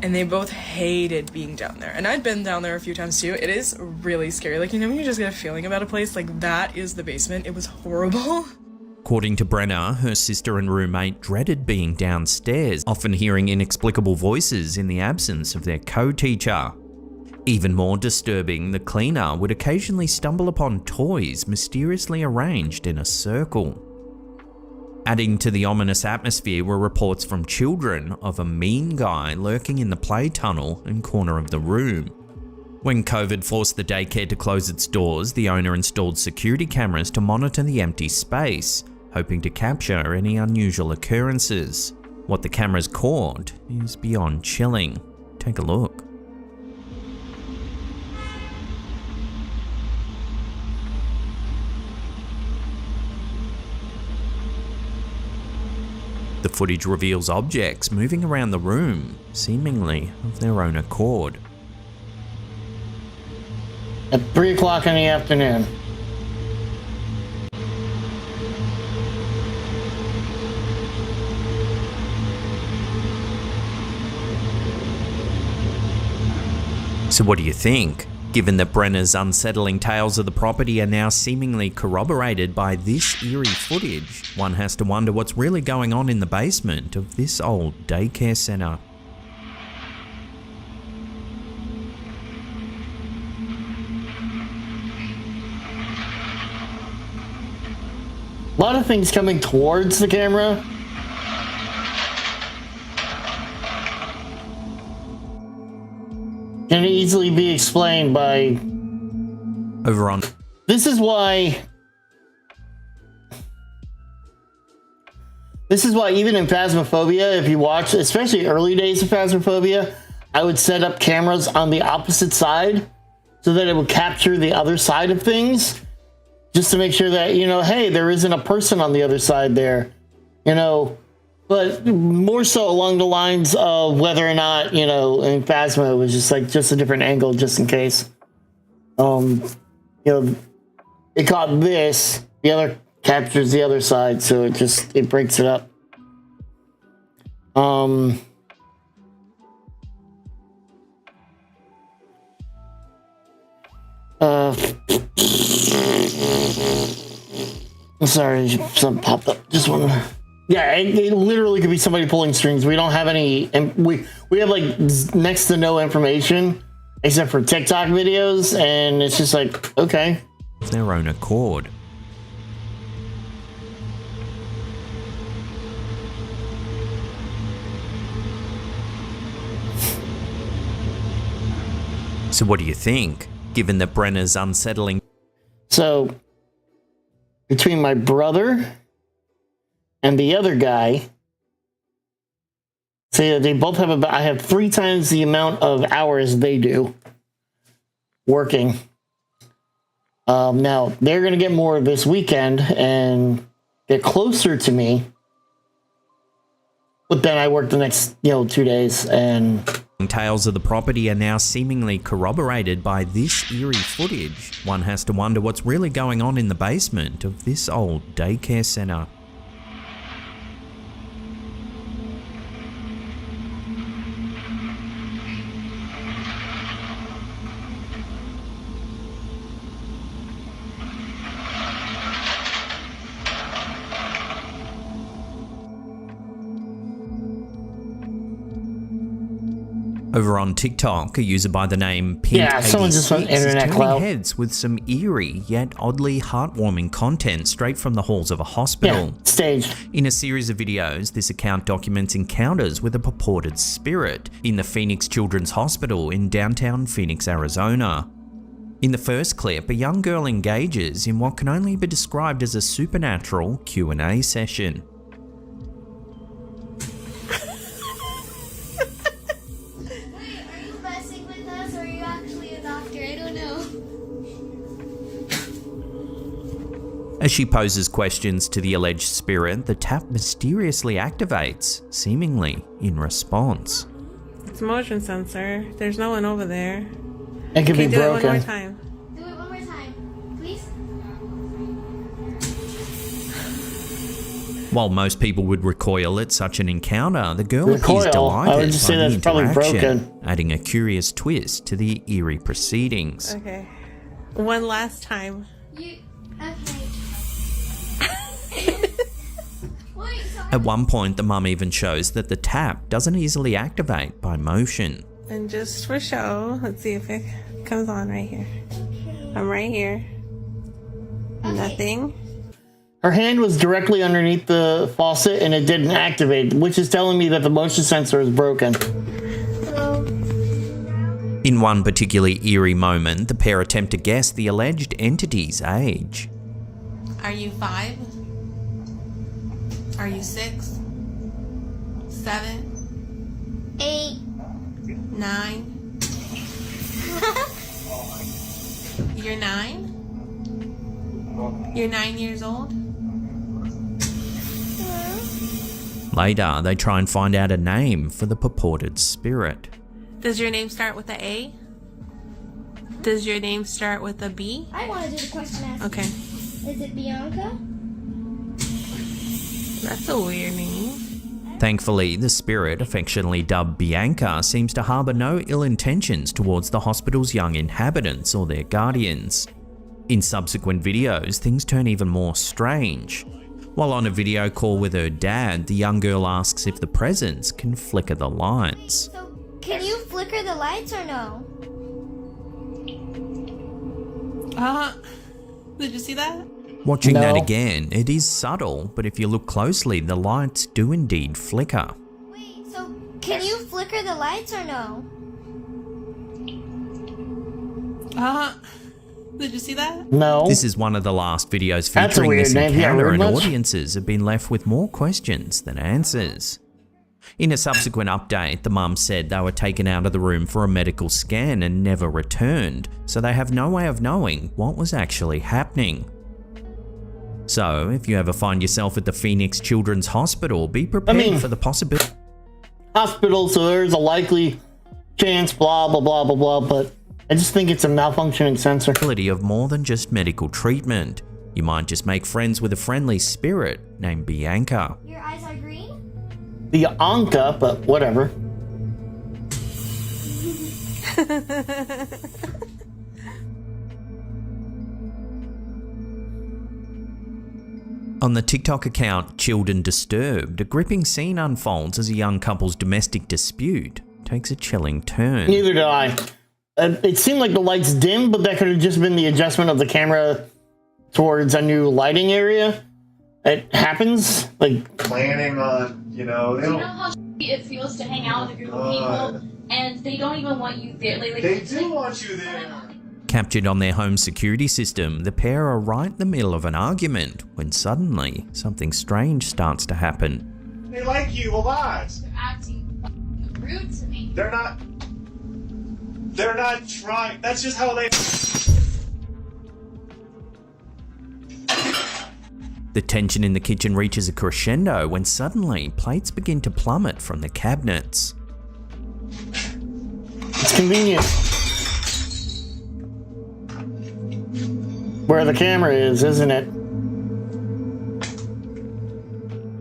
And they both hated being down there. And I'd been down there a few times too. It is really scary. When you just get a feeling about a place, that is the basement. It was horrible. According to Brenner, her sister and roommate dreaded being downstairs, often hearing inexplicable voices in the absence of their co-teacher. Even more disturbing, the cleaner would occasionally stumble upon toys mysteriously arranged in a circle. Adding to the ominous atmosphere were reports from children of a mean guy lurking in the play tunnel and corner of the room. When COVID forced the daycare to close its doors, the owner installed security cameras to monitor the empty space, hoping to capture any unusual occurrences. What the cameras caught is beyond chilling. Take a look. The footage reveals objects moving around the room, seemingly of their own accord. at 3 o'clock in the afternoon. So what do you think? Given that Brenner's unsettling tales of the property are now seemingly corroborated by this eerie footage, one has to wonder what's really going on in the basement of this old daycare centre. A lot of things coming towards the camera. Can easily be explained by Over on this is why even in Phasmophobia, if you watch, especially early days of Phasmophobia, I would set up cameras on the opposite side so that it would capture the other side of things, just to make sure that, you know, hey, there isn't a person on the other side there, you know. But more so along the lines of whether or not, you know, in Phasma it was just like just a different angle just in case. You know, it caught this, the other captures the other side, so it breaks it up. Sorry, something popped up. Just one. Yeah, it literally could be somebody pulling strings. We don't have any, and we have like next to no information except for TikTok videos, and it's just like, okay. their own accord. So what do you think, given that Brenner's unsettling... So, between my brother and the other guy, say they both have about, I have 3 times the amount of hours they do working. Now, they're going to get more this weekend and get closer to me. But then I work the next, 2 days, and... Tales of the property are now seemingly corroborated by this eerie footage. One has to wonder what's really going on in the basement of this old daycare centre. Over on TikTok, a user by the name someone just went Pink86 is internet turning clout. heads with some eerie yet oddly heartwarming content straight from the halls of a hospital. Yeah, staged. In a series of videos, this account documents encounters with a purported spirit in the Phoenix Children's Hospital in downtown Phoenix, Arizona. In the first clip, a young girl engages in what can only be described as a supernatural Q&A session. As she poses questions to the alleged spirit, the tap mysteriously activates, seemingly in response. It's motion sensor. There's no one over there. It could be Do it one broken. more time. Do it one more time, please. While most people would recoil at such an encounter, the girl Recoil? appears delighted I would just by say the that's probably interaction, broken. adding a curious twist to the eerie proceedings. Okay. One last time. Okay. Wait, sorry. At one point, the mum even shows that the tap doesn't easily activate by motion. And just for show, let's see if it comes on right here. I'm right here. Nothing. Her hand was directly underneath the faucet and it didn't activate, which is telling me that the motion sensor is broken. In one particularly eerie moment, the pair attempt to guess the alleged entity's age. Are you 5? Are you 6? 7? 8. 9? You're 9? You're 9 years old? Later, they try and find out a name for the purported spirit. Does your name start with an A? Does your name start with a B? I want to do the question ask. Okay. Is it Bianca? That's a weird name. Thankfully, the spirit, affectionately dubbed Bianca, seems to harbour no ill intentions towards the hospital's young inhabitants or their guardians. In subsequent videos, things turn even more strange. While on a video call with her dad, the young girl asks if the presence can flicker the lights. So, can you flicker the lights or no? Did you see that? Watching that No. again, it is subtle, but if you look closely, the lights do indeed flicker. Wait, so can you flicker the lights or no? Did you see that? No. This is one of the last videos That's a featuring weird this name. Yeah, encounter, weird and much? audiences have been left with more questions than answers. In a subsequent update, the mum said they were taken out of the room for a medical scan and never returned, so they have no way of knowing what was actually happening. So, if you ever find yourself at the Phoenix Children's Hospital, be prepared for the possibility Hospital, so there's a likely chance, blah, blah, blah, blah, blah, but I just think it's a malfunctioning sensor. of more than just medical treatment. You might just make friends with a friendly spirit named Bianca. Your eyes are green? The Anka, but whatever. On the TikTok account Chilled and Disturbed, a gripping scene unfolds as a young couple's domestic dispute takes a chilling turn. Neither did I. It seemed like the lights dimmed, but that could have just been the adjustment of the camera towards a new lighting area. It happens. Like, planning on, they Do you know don't. how it feels to hang out with a group of people and they don't even want you there? They do want you there. Captured on their home security system, the pair are right in the middle of an argument when suddenly something strange starts to happen. They like you a lot. They're acting rude to me. They're not trying. That's just how they. The tension in the kitchen reaches a crescendo when suddenly plates begin to plummet from the cabinets. it's convenient. Where the camera is, isn't it?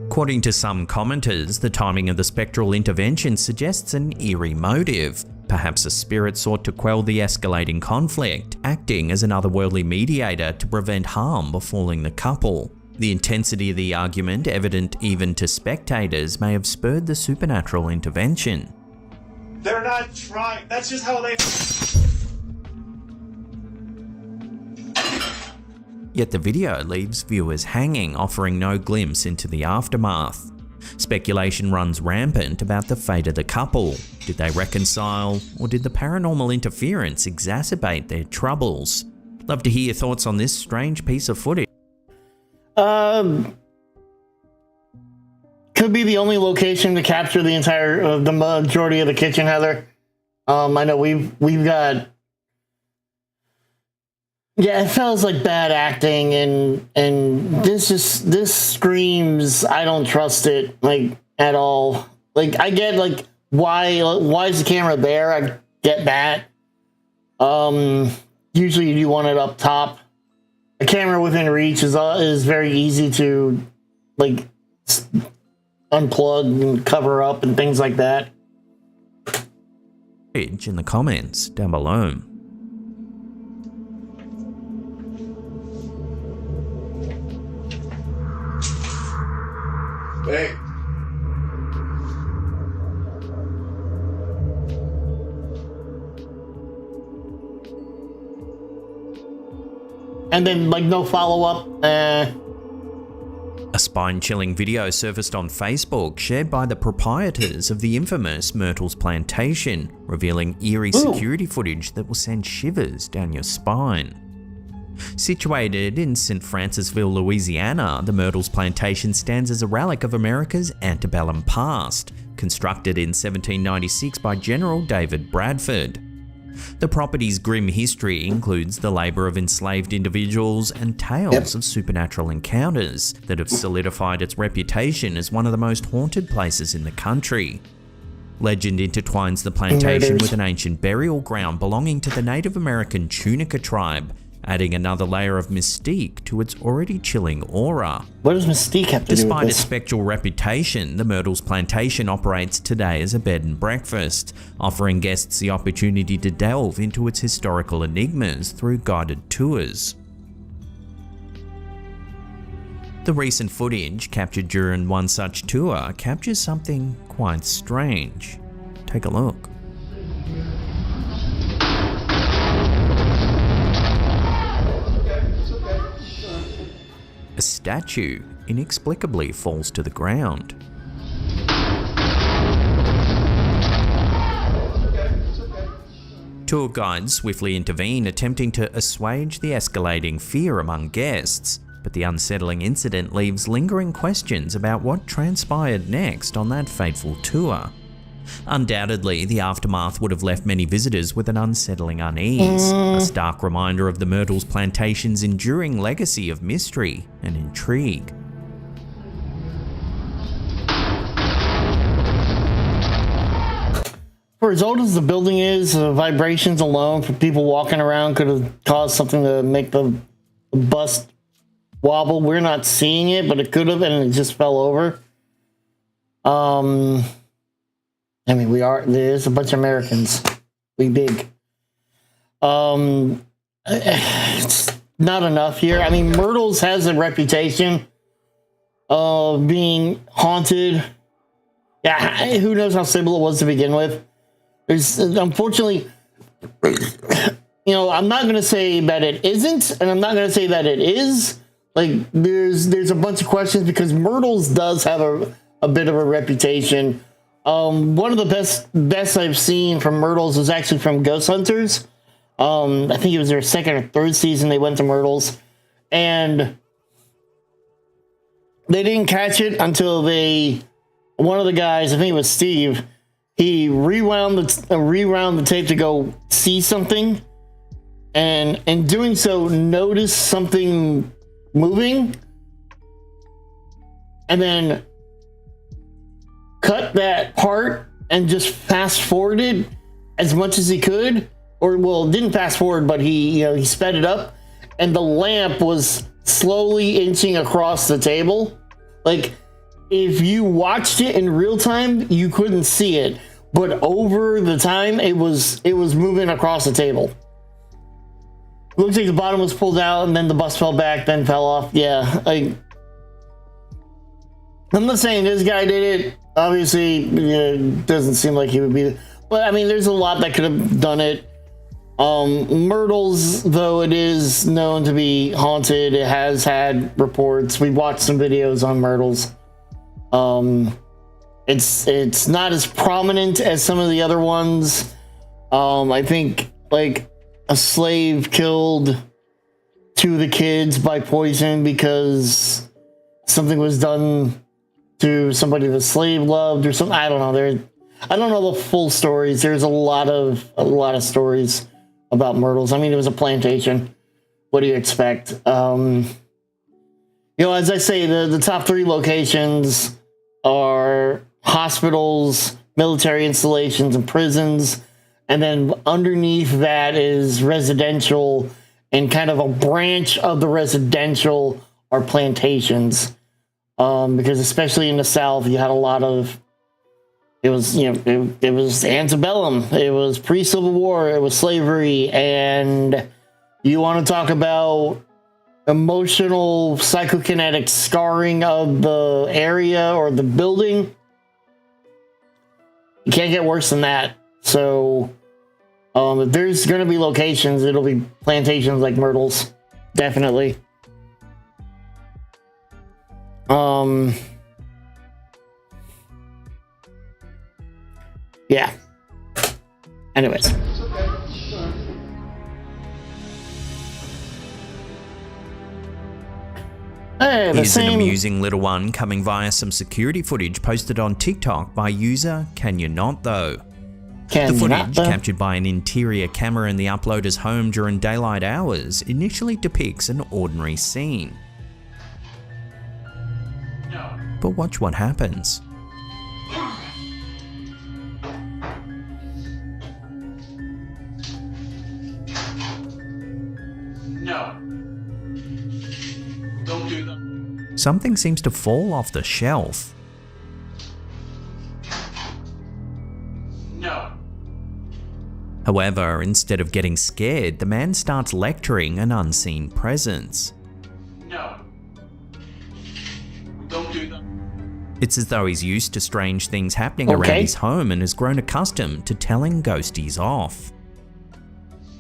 According to some commenters, the timing of the spectral intervention suggests an eerie motive. Perhaps a spirit sought to quell the escalating conflict, acting as an otherworldly mediator to prevent harm befalling the couple. The intensity of the argument, evident even to spectators, may have spurred the supernatural intervention. They're not trying. That's just how they. Yet the video leaves viewers hanging, offering no glimpse into the aftermath. Speculation runs rampant about the fate of the couple. Did they reconcile, or did the paranormal interference exacerbate their troubles? Love to hear your thoughts on this strange piece of footage. Could be the only location to capture the entire, the majority of the kitchen, Heather. I know we've got. Yeah, it feels like bad acting, and this screams I don't trust it, like, at all. Like, I get, like, why is the camera there? I get that. Usually you want it up top. A camera within reach is very easy to, like, unplug and cover up and things like that. In the comments down below. Hey. And then, like, no follow-up. A spine-chilling video surfaced on Facebook, shared by the proprietors of the infamous Myrtle's Plantation, revealing eerie security footage that will send shivers down your spine. Situated in St. Francisville, Louisiana, the Myrtle's Plantation stands as a relic of America's antebellum past, constructed in 1796 by General David Bradford. The property's grim history includes the labour of enslaved individuals and tales of supernatural encounters that have solidified its reputation as one of the most haunted places in the country. Legend intertwines the plantation Murders. with an ancient burial ground belonging to the Native American Tunica tribe, adding another layer of mystique to its already chilling aura. What does Mystique have to do Despite with its this? spectral reputation, the Myrtles Plantation operates today as a bed and breakfast, offering guests the opportunity to delve into its historical enigmas through guided tours. The recent footage captured during one such tour captures something quite strange. Take a look. A statue inexplicably falls to the ground. Tour guides swiftly intervene, attempting to assuage the escalating fear among guests, but the unsettling incident leaves lingering questions about what transpired next on that fateful tour. Undoubtedly, the aftermath would have left many visitors with an unsettling unease, a stark reminder of the Myrtles Plantation's enduring legacy of mystery and intrigue. For as old as the building is, the vibrations alone from people walking around could have caused something to make the bust wobble. We're not seeing it, but it could have, and it just fell over. I mean, there's a bunch of Americans. We big. It's not enough here. I mean, Myrtles has a reputation of being haunted. Yeah, who knows how stable it was to begin with. There's, unfortunately, I'm not going to say that it isn't, and I'm not going to say that it is. Like, there's a bunch of questions because Myrtles does have a bit of a reputation. One of the best I've seen from Myrtles was actually from Ghost Hunters. I think it was their second or third season they went to Myrtles, and they didn't catch it until one of the guys, I think it was Steve, he rewound the tape to go see something, and in doing so noticed something moving, and then cut that part and just fast forwarded as much as he could, didn't fast forward, but he sped it up, and the lamp was slowly inching across the table. Like, if you watched it in real time, you couldn't see it, but over the time, it was moving across the table. Looks like the bottom was pulled out, and then the bus fell back, then fell off. Yeah, I'm not saying this guy did it. Obviously, it doesn't seem like he would be. But I mean, there's a lot that could have done it. Myrtles, though it is known to be haunted, it has had reports. We watched some videos on Myrtles. It's not as prominent as some of the other ones. I think like a slave killed 2 of the kids by poison because something was done to somebody the slave loved or something. I don't know. I don't know the full stories. There's a lot of stories about Myrtles. I mean, it was a plantation. What do you expect? As I say, the top 3 locations are hospitals, military installations, and prisons. And then underneath that is residential, and kind of a branch of the residential are plantations. Because especially in the South, you had a lot of, it was antebellum, it was pre-Civil War, it was slavery, and you want to talk about emotional, psychokinetic scarring of the area or the building, you can't get worse than that. So, if there's going to be locations, it'll be plantations like Myrtles, definitely. Yeah. Anyways. Hey, Here's an amusing little one coming via some security footage posted on TikTok by user Can You Not Though. The footage, captured by an interior camera in the uploader's home during daylight hours, initially depicts an ordinary scene. But watch what happens. something seems to fall off the shelf. No. However, instead of getting scared, the man starts lecturing an unseen presence. No. Don't do that. It's as though he's used to strange things happening around his home and has grown accustomed to telling ghosties off.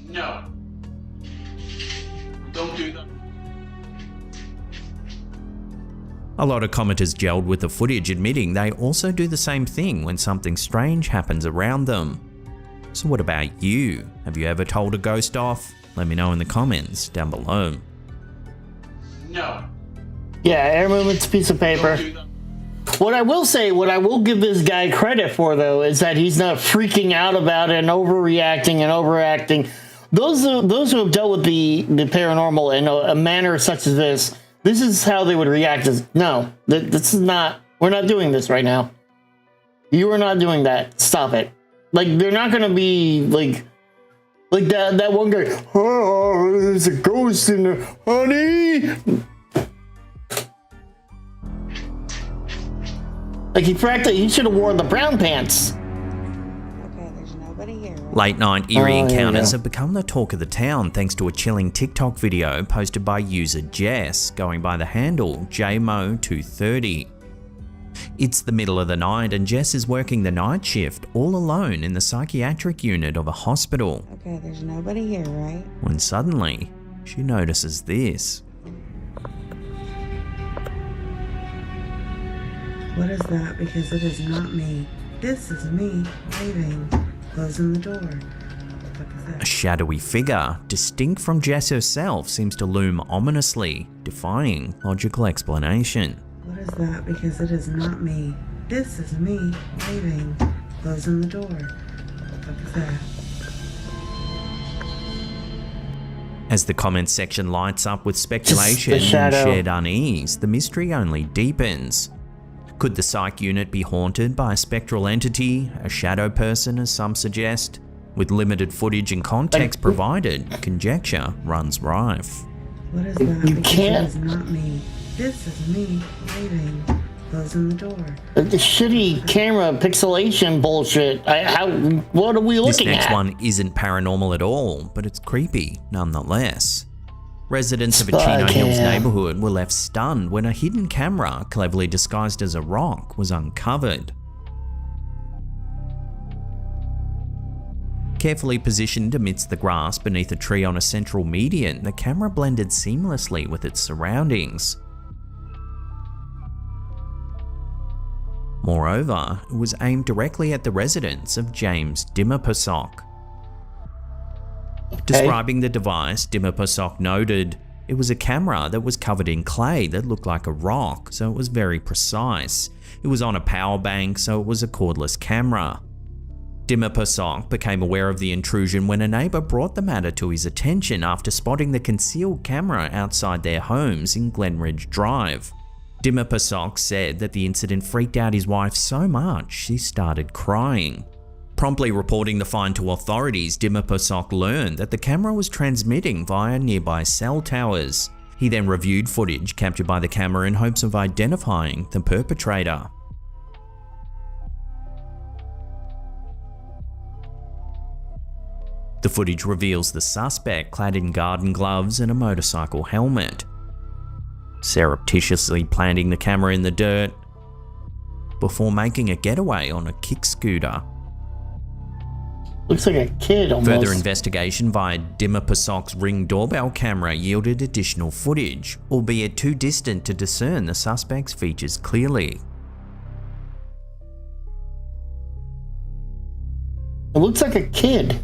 No. Don't do that. A lot of commenters gelled with the footage, admitting they also do the same thing when something strange happens around them. So what about you? Have you ever told a ghost off? Let me know in the comments down below. No. Yeah, air movement's a piece of paper. Don't do that. What I will say, what I will give this guy credit for, though, is that he's not freaking out about it and overreacting and overacting. Those who have dealt with the paranormal in a manner such as this is how they would react. No, this is not, we're not doing this right now. You are not doing that. Stop it. Like, they're not going to be like that one guy, oh, there's a ghost in there, honey. Like, he should have worn the brown pants. Okay, there's nobody here. Right? Late night eerie encounters yeah. have become the talk of the town thanks to a chilling TikTok video posted by user Jess, going by the handle JMO230. It's the middle of the night and Jess is working the night shift all alone in the psychiatric unit of a hospital. Okay, there's nobody here, right? When suddenly, she notices this. What is that? Because it is not me. This is me leaving, closing the door. What the fuck is A that? shadowy figure, distinct from Jess herself, seems to loom ominously, defying logical explanation. What is that? Because it is not me. This is me leaving, closing the door. What the fuck is that? As the comments section lights up with speculation and shadow. shared unease, the mystery only deepens. Could the psych unit be haunted by a spectral entity, a shadow person as some suggest? With limited footage and context provided, conjecture runs rife. What is that? You Because can't- it is not me. This is me leaving, closing the door. The shitty camera pixelation bullshit. What are we This looking next at? one isn't paranormal at all, but it's creepy nonetheless. Residents of a Chino Hills neighborhood were left stunned when a hidden camera, cleverly disguised as a rock, was uncovered. Carefully positioned amidst the grass beneath a tree on a central median, the camera blended seamlessly with its surroundings. Moreover, it was aimed directly at the residence of James Dimmerpersok. Describing the device, Dimmerpersok noted, it was a camera that was covered in clay that looked like a rock, so it was very precise. It was on a power bank, so it was a cordless camera. Dimmerpersok became aware of the intrusion when a neighbour brought the matter to his attention after spotting the concealed camera outside their homes in Glenridge Drive. Dimmerpersok said that the incident freaked out his wife so much she started crying. Promptly reporting the find to authorities, Dimmerpersok learned that the camera was transmitting via nearby cell towers. He then reviewed footage captured by the camera in hopes of identifying the perpetrator. The footage reveals the suspect clad in garden gloves and a motorcycle helmet, surreptitiously planting the camera in the dirt before making a getaway on a kick scooter. Looks like a kid almost. Further investigation via Dimmerpersok's Ring doorbell camera yielded additional footage, albeit too distant to discern the suspect's features clearly. It looks like a kid.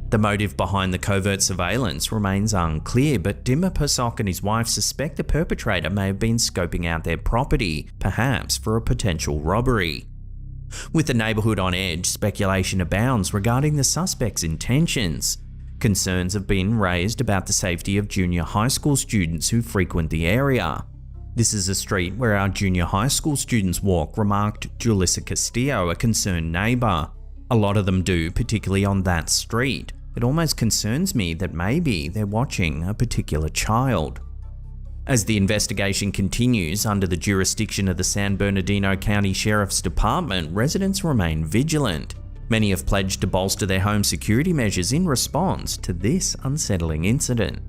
The motive behind the covert surveillance remains unclear, but Dimmerpersok and his wife suspect the perpetrator may have been scoping out their property, perhaps for a potential robbery. With the neighbourhood on edge, speculation abounds regarding the suspect's intentions. Concerns have been raised about the safety of junior high school students who frequent the area. This is a street where our junior high school students walk, remarked Julissa Castillo, a concerned neighbour. A lot of them do, particularly on that street. It almost concerns me that maybe they're watching a particular child. As the investigation continues under the jurisdiction of the San Bernardino County Sheriff's Department, residents remain vigilant. Many have pledged to bolster their home security measures in response to this unsettling incident.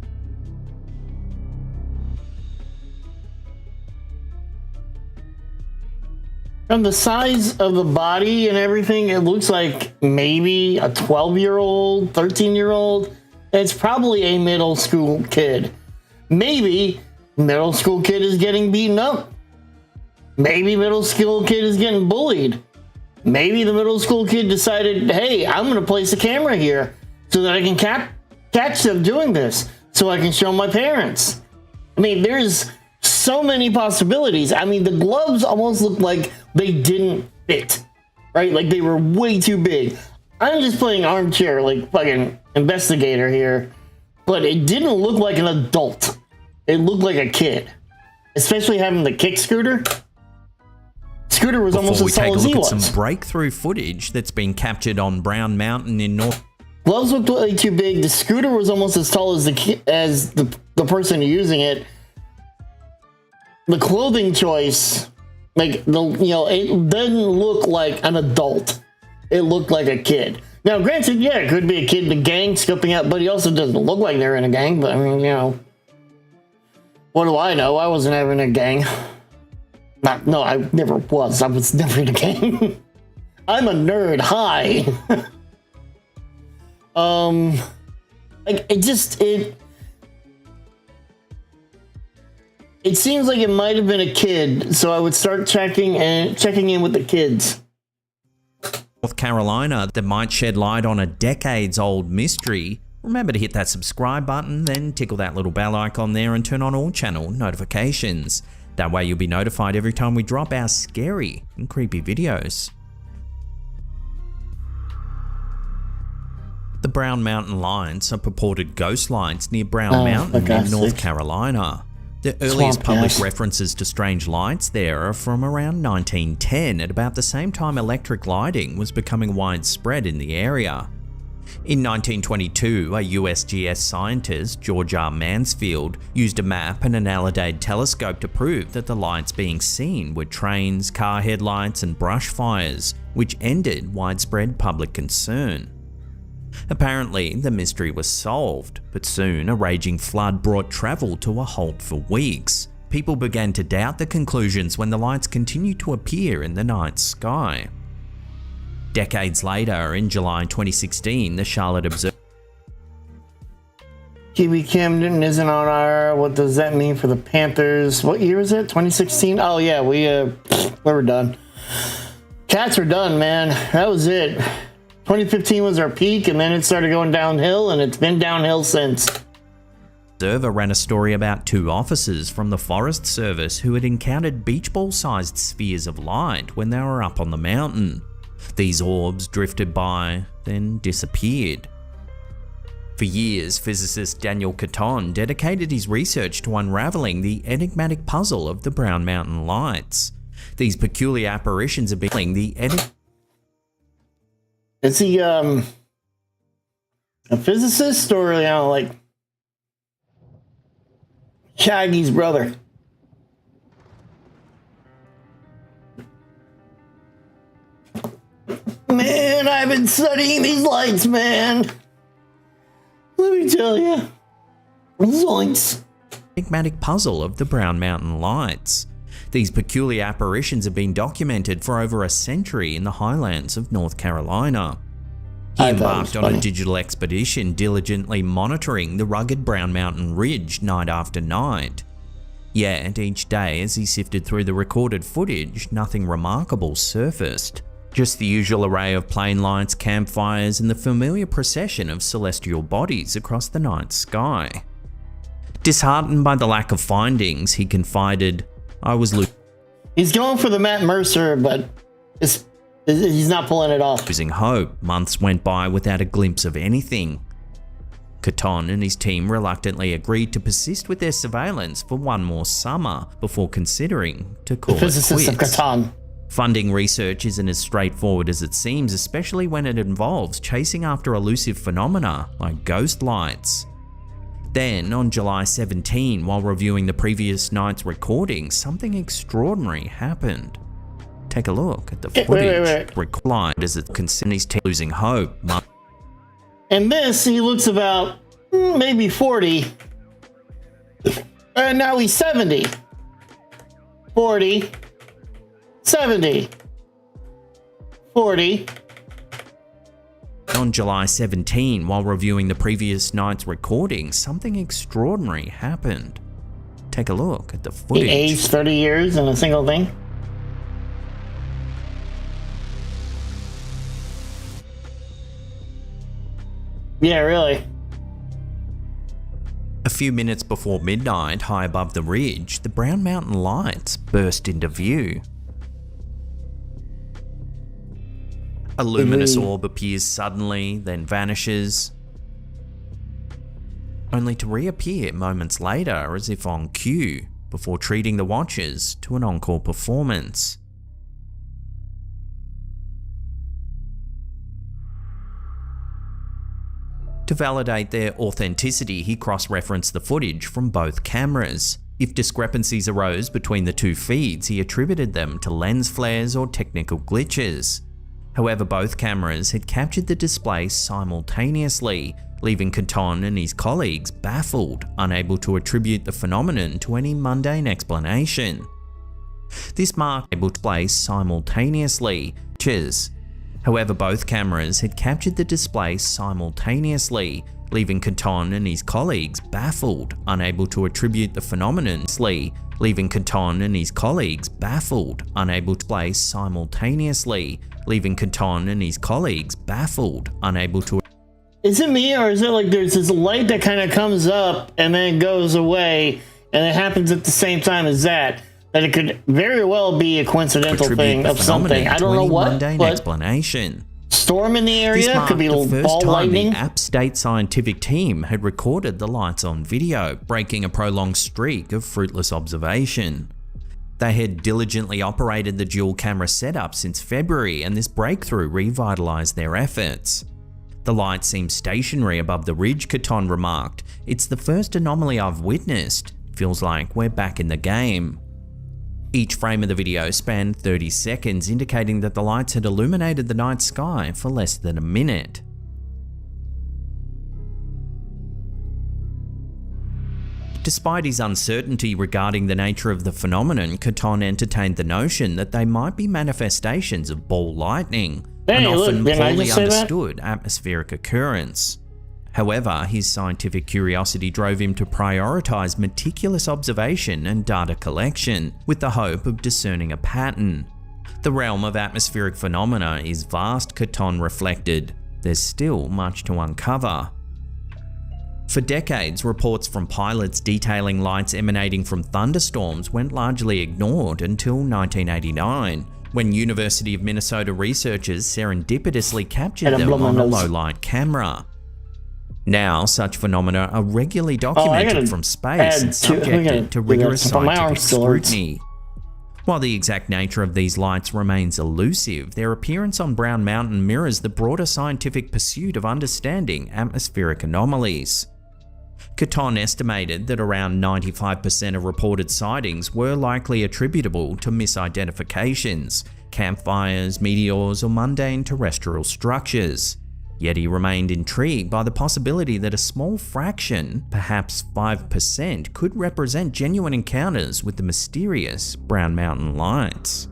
From the size of the body and everything, it looks like maybe a 12-year-old, 13-year-old. It's probably a middle school kid. Maybe middle school kid is getting beaten up. Maybe middle school kid is getting bullied. Maybe the middle school kid decided, hey, I'm going to place a camera here so that I can catch them doing this, so I can show my parents. I mean, there's so many possibilities. I mean, the gloves almost look like they didn't fit, right? Like they were way too big. I'm just playing armchair, like fucking investigator here, but it didn't look like an adult. It looked like a kid, especially having the kick scooter. Scooter was almost as tall as he was. Before we take a look at some breakthrough footage that's been captured on Brown Mountain in North. Gloves looked way too big. The scooter was almost as tall as the person using it. The clothing choice, like it doesn't look like an adult. It looked like a kid. Now, granted, yeah, it could be a kid in a gang scoping out, but he also doesn't look like they're in a gang. But I mean, what do I know? I wasn't ever in a gang. No, I never was. I was never in a gang. I'm a nerd. Hi. It seems like it might have been a kid, so I would start checking in with the kids. North Carolina that might shed light on a decades-old mystery. Remember to hit that subscribe button, then tickle that little bell icon there and turn on all channel notifications. That way you'll be notified every time we drop our scary and creepy videos. The Brown Mountain Lights are purported ghost lights near Brown Mountain in North Carolina. The earliest public references to strange lights there are from around 1910, at about the same time electric lighting was becoming widespread in the area. In 1922, a USGS scientist, George R. Mansfield, used a map and an Alidade telescope to prove that the lights being seen were trains, car headlights, and brush fires, which ended widespread public concern. Apparently, the mystery was solved, but soon a raging flood brought travel to a halt for weeks. People began to doubt the conclusions when the lights continued to appear in the night sky. Decades later, in July 2016, the Charlotte Observer. Kiwi Camden isn't on our. What does that mean for the Panthers? What year is it? 2016? Oh yeah, we were done. Cats are done, man. That was it. 2015 was our peak, and then it started going downhill, and it's been downhill since. Observer ran a story about two officers from the Forest Service who had encountered beach ball-sized spheres of light when they were up on the mountain. These orbs drifted by, then disappeared. For years, physicist Daniel Caton dedicated his research to unraveling the enigmatic puzzle of the Brown Mountain Lights. These peculiar apparitions have been Is he a physicist or like Shaggy's brother? Man, I've been studying these lights, man. Let me tell you. Zoinks. Enigmatic puzzle of the Brown Mountain Lights. These peculiar apparitions have been documented for over a century in the highlands of North Carolina. He embarked on a digital expedition diligently monitoring the rugged Brown Mountain Ridge night after night. Yet each day as he sifted through the recorded footage, nothing remarkable surfaced. Just the usual array of plane lights, campfires, and the familiar procession of celestial bodies across the night sky. Disheartened by the lack of findings, he confided, He's going for the Matt Mercer, but he's not pulling it off. Losing hope, months went by without a glimpse of anything. Caton and his team reluctantly agreed to persist with their surveillance for one more summer before considering to call it quits. Of Caton. Funding research isn't as straightforward as it seems, especially when it involves chasing after elusive phenomena like ghost lights. Then, on July 17, while reviewing the previous night's recording, something extraordinary happened. Take a look at the footage. Reclined as it concerns losing hope. And this, he looks about maybe 40. And now he's 70. 40. 70. 40. On July 17, while reviewing the previous night's recording, something extraordinary happened. Take a look at the footage. He aged 30 years in a single thing. Yeah, really. A few minutes before midnight, high above the ridge, the Brown Mountain lights burst into view. A luminous orb appears suddenly, then vanishes, only to reappear moments later as if on cue, before treating the watchers to an encore performance. To validate their authenticity, he cross-referenced the footage from both cameras. If discrepancies arose between the two feeds, he attributed them to lens flares or technical glitches. However, both cameras had captured the display simultaneously, leaving Caton and his colleagues baffled, unable to attribute the phenomenon to any mundane explanation. This marked able to play simultaneously. However, both cameras had captured the display simultaneously, leaving Caton and his colleagues baffled, unable to attribute the phenomenon. Leaving Caton and his colleagues baffled, unable to play simultaneously, leaving Caton and his colleagues baffled, unable to. Is it me, or is it like there's this light that kind of comes up and then goes away, and it happens at the same time as that? That it could very well be a coincidental thing of something. I don't know what, but explanation. Storm in the area, could be ball lightning. The App State scientific team had recorded the lights on video, breaking a prolonged streak of fruitless observation. They had diligently operated the dual camera setup since February, and this breakthrough revitalized their efforts. The light seems stationary above the ridge, Caton remarked. It's the first anomaly I've witnessed. Feels like we're back in the game. Each frame of the video spanned 30 seconds, indicating that the lights had illuminated the night sky for less than a minute. Despite his uncertainty regarding the nature of the phenomenon, Caton entertained the notion that they might be manifestations of ball lightning, an often poorly understood atmospheric occurrence. However, his scientific curiosity drove him to prioritize meticulous observation and data collection, with the hope of discerning a pattern. The realm of atmospheric phenomena is vast, Caton reflected. There's still much to uncover. For decades, reports from pilots detailing lights emanating from thunderstorms went largely ignored until 1989, when University of Minnesota researchers serendipitously captured them on a low-light camera. Now, such phenomena are regularly documented from space and subjected to rigorous scientific scrutiny. While the exact nature of these lights remains elusive, their appearance on Brown Mountain mirrors the broader scientific pursuit of understanding atmospheric anomalies. Caton estimated that around 95% of reported sightings were likely attributable to misidentifications, campfires, meteors, or mundane terrestrial structures. Yet he remained intrigued by the possibility that a small fraction, perhaps 5%, could represent genuine encounters with the mysterious Brown Mountain lights.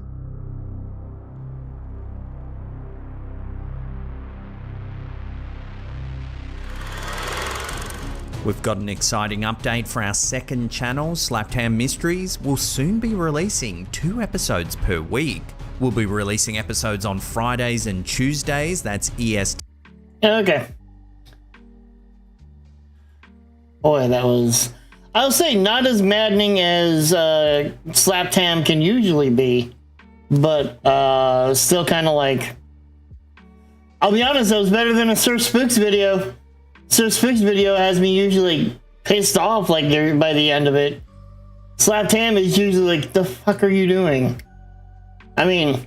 We've got an exciting update for our second channel, Slapped Ham Mysteries. We'll soon be releasing 2 episodes per week. We'll be releasing episodes on Fridays and Tuesdays, that's EST. Okay. Boy, that was, I'll say, not as maddening as Slapped Ham can usually be, but still kind of like, I'll be honest, that was better than a Sir Spooks video. Sir Spooks video has me usually pissed off like by the end of it. Slapped Ham is usually like, the fuck are you doing? I mean,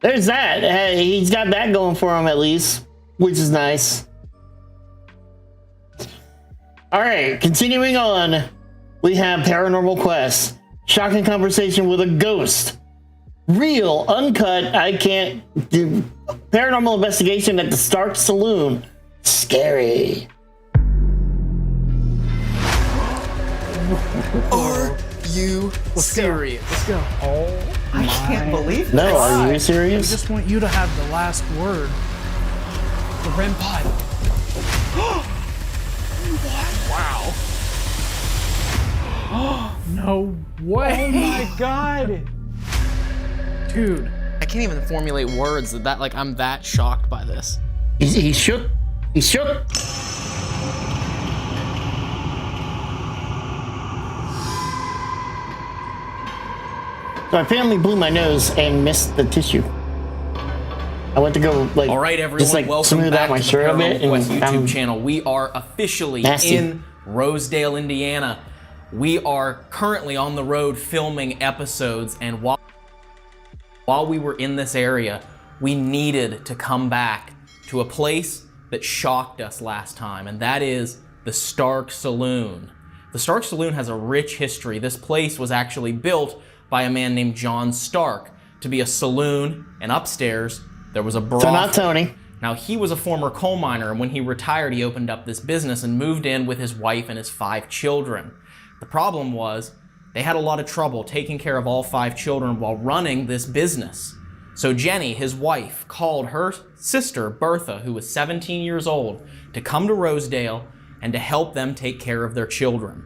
there's that. He's got that going for him at least, which is nice. All right, continuing on, we have Paranormal Quest. Shocking conversation with a ghost. Real, uncut, I can't do. Paranormal investigation at the Stark Saloon. Scary. Are you serious? Let's go. Oh, I can't believe No, this. are you I serious? just want you to have the last word. The REM pod. Wow. No way. Oh my god. Dude. I can't even formulate words that like I'm that shocked by this. He shook. He shook. So I apparently blew my nose and missed the tissue. I went to go like, all right, everyone, just like welcome smooth back out my to the shirt a bit, Paranormal Quest and YouTube channel. We are officially nasty. in Rosedale, Indiana. We are currently on the road filming episodes, and while we were in this area, we needed to come back to a place that shocked us last time, and that is the Stark Saloon. The Stark Saloon has a rich history. This place was actually built by a man named John Stark to be a saloon, and upstairs there was a brothel. So not Tony. Now, he was a former coal miner, and when he retired, he opened up this business and moved in with his wife and his 5 children. The problem was they had a lot of trouble taking care of all 5 children while running this business. So Jenny, his wife, called her sister, Bertha, who was 17 years old, to come to Rosedale and to help them take care of their children.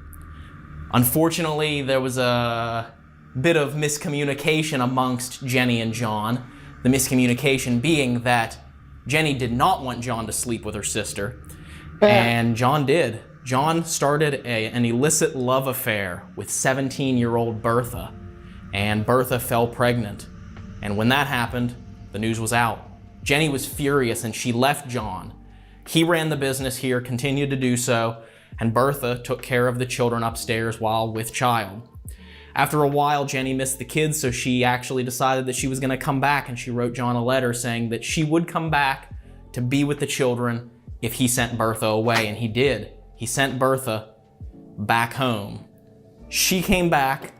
Unfortunately, there was a bit of miscommunication amongst Jenny and John. The miscommunication being that Jenny did not want John to sleep with her sister, and John did. John started an illicit love affair with 17-year-old Bertha, and Bertha fell pregnant. And when that happened, the news was out. Jenny was furious and she left John. He ran the business here, continued to do so, and Bertha took care of the children upstairs while with child. After a while, Jenny missed the kids, so she actually decided that she was going to come back, and she wrote John a letter saying that she would come back to be with the children if he sent Bertha away, and he did. He sent Bertha back home. She came back,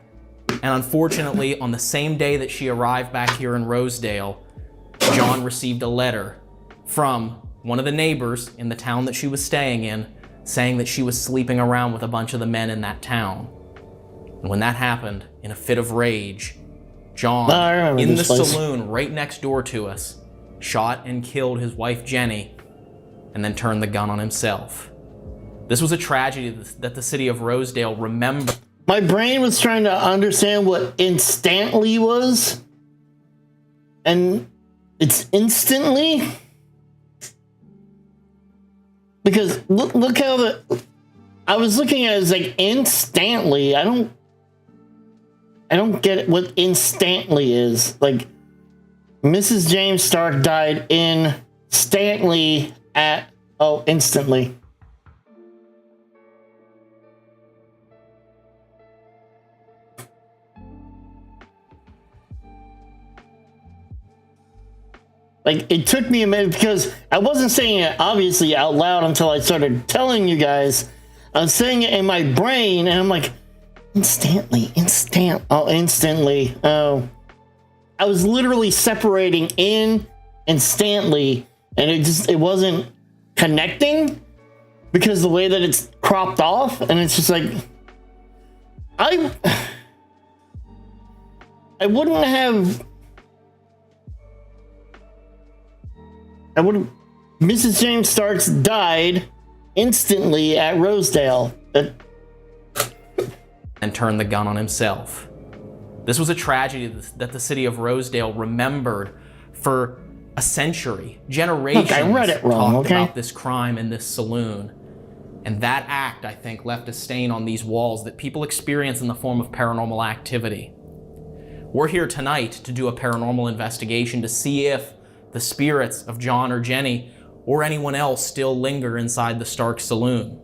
and unfortunately, on the same day that she arrived back here in Rosedale, John received a letter from one of the neighbors in the town that she was staying in, saying that she was sleeping around with a bunch of the men in that town. And when that happened, in a fit of rage, John, in the saloon right next door to us, shot and killed his wife Jenny, and then turned the gun on himself. This was a tragedy that the city of Rosedale remembered. My brain was trying to understand what instantly was, and it's instantly, because look how I was looking at it as like instantly. I don't get it, what instantly is. Like, Mrs. James Stark died instantly at, oh, instantly. Like, it took me a minute because I wasn't saying it obviously out loud until I started telling you guys. I was saying it in my brain, and I'm like, instantly. Oh, I was literally separating in and Stanley, and it wasn't connecting because the way that it's cropped off, and it's just like, I wouldn't have. Mrs. James Starks died instantly at Rosedale. And turned the gun on himself. This was a tragedy that the city of Rosedale remembered for a century. Generations Look, I read it wrong, talked okay? about this crime in this saloon. And that act, I think, left a stain on these walls that people experience in the form of paranormal activity. We're here tonight to do a paranormal investigation to see if the spirits of John or Jenny or anyone else still linger inside the Stark Saloon.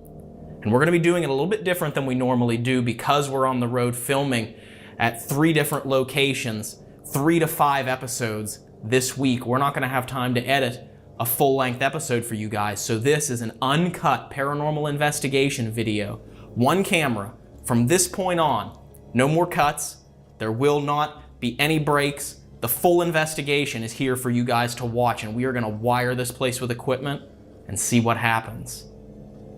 And we're going to be doing it a little bit different than we normally do because we're on the road filming at 3 different locations, 3 to 5 episodes this week. We're not going to have time to edit a full-length episode for you guys. So this is an uncut paranormal investigation video. One camera from this point on. No more cuts. There will not be any breaks. The full investigation is here for you guys to watch, and we are gonna wire this place with equipment and see what happens.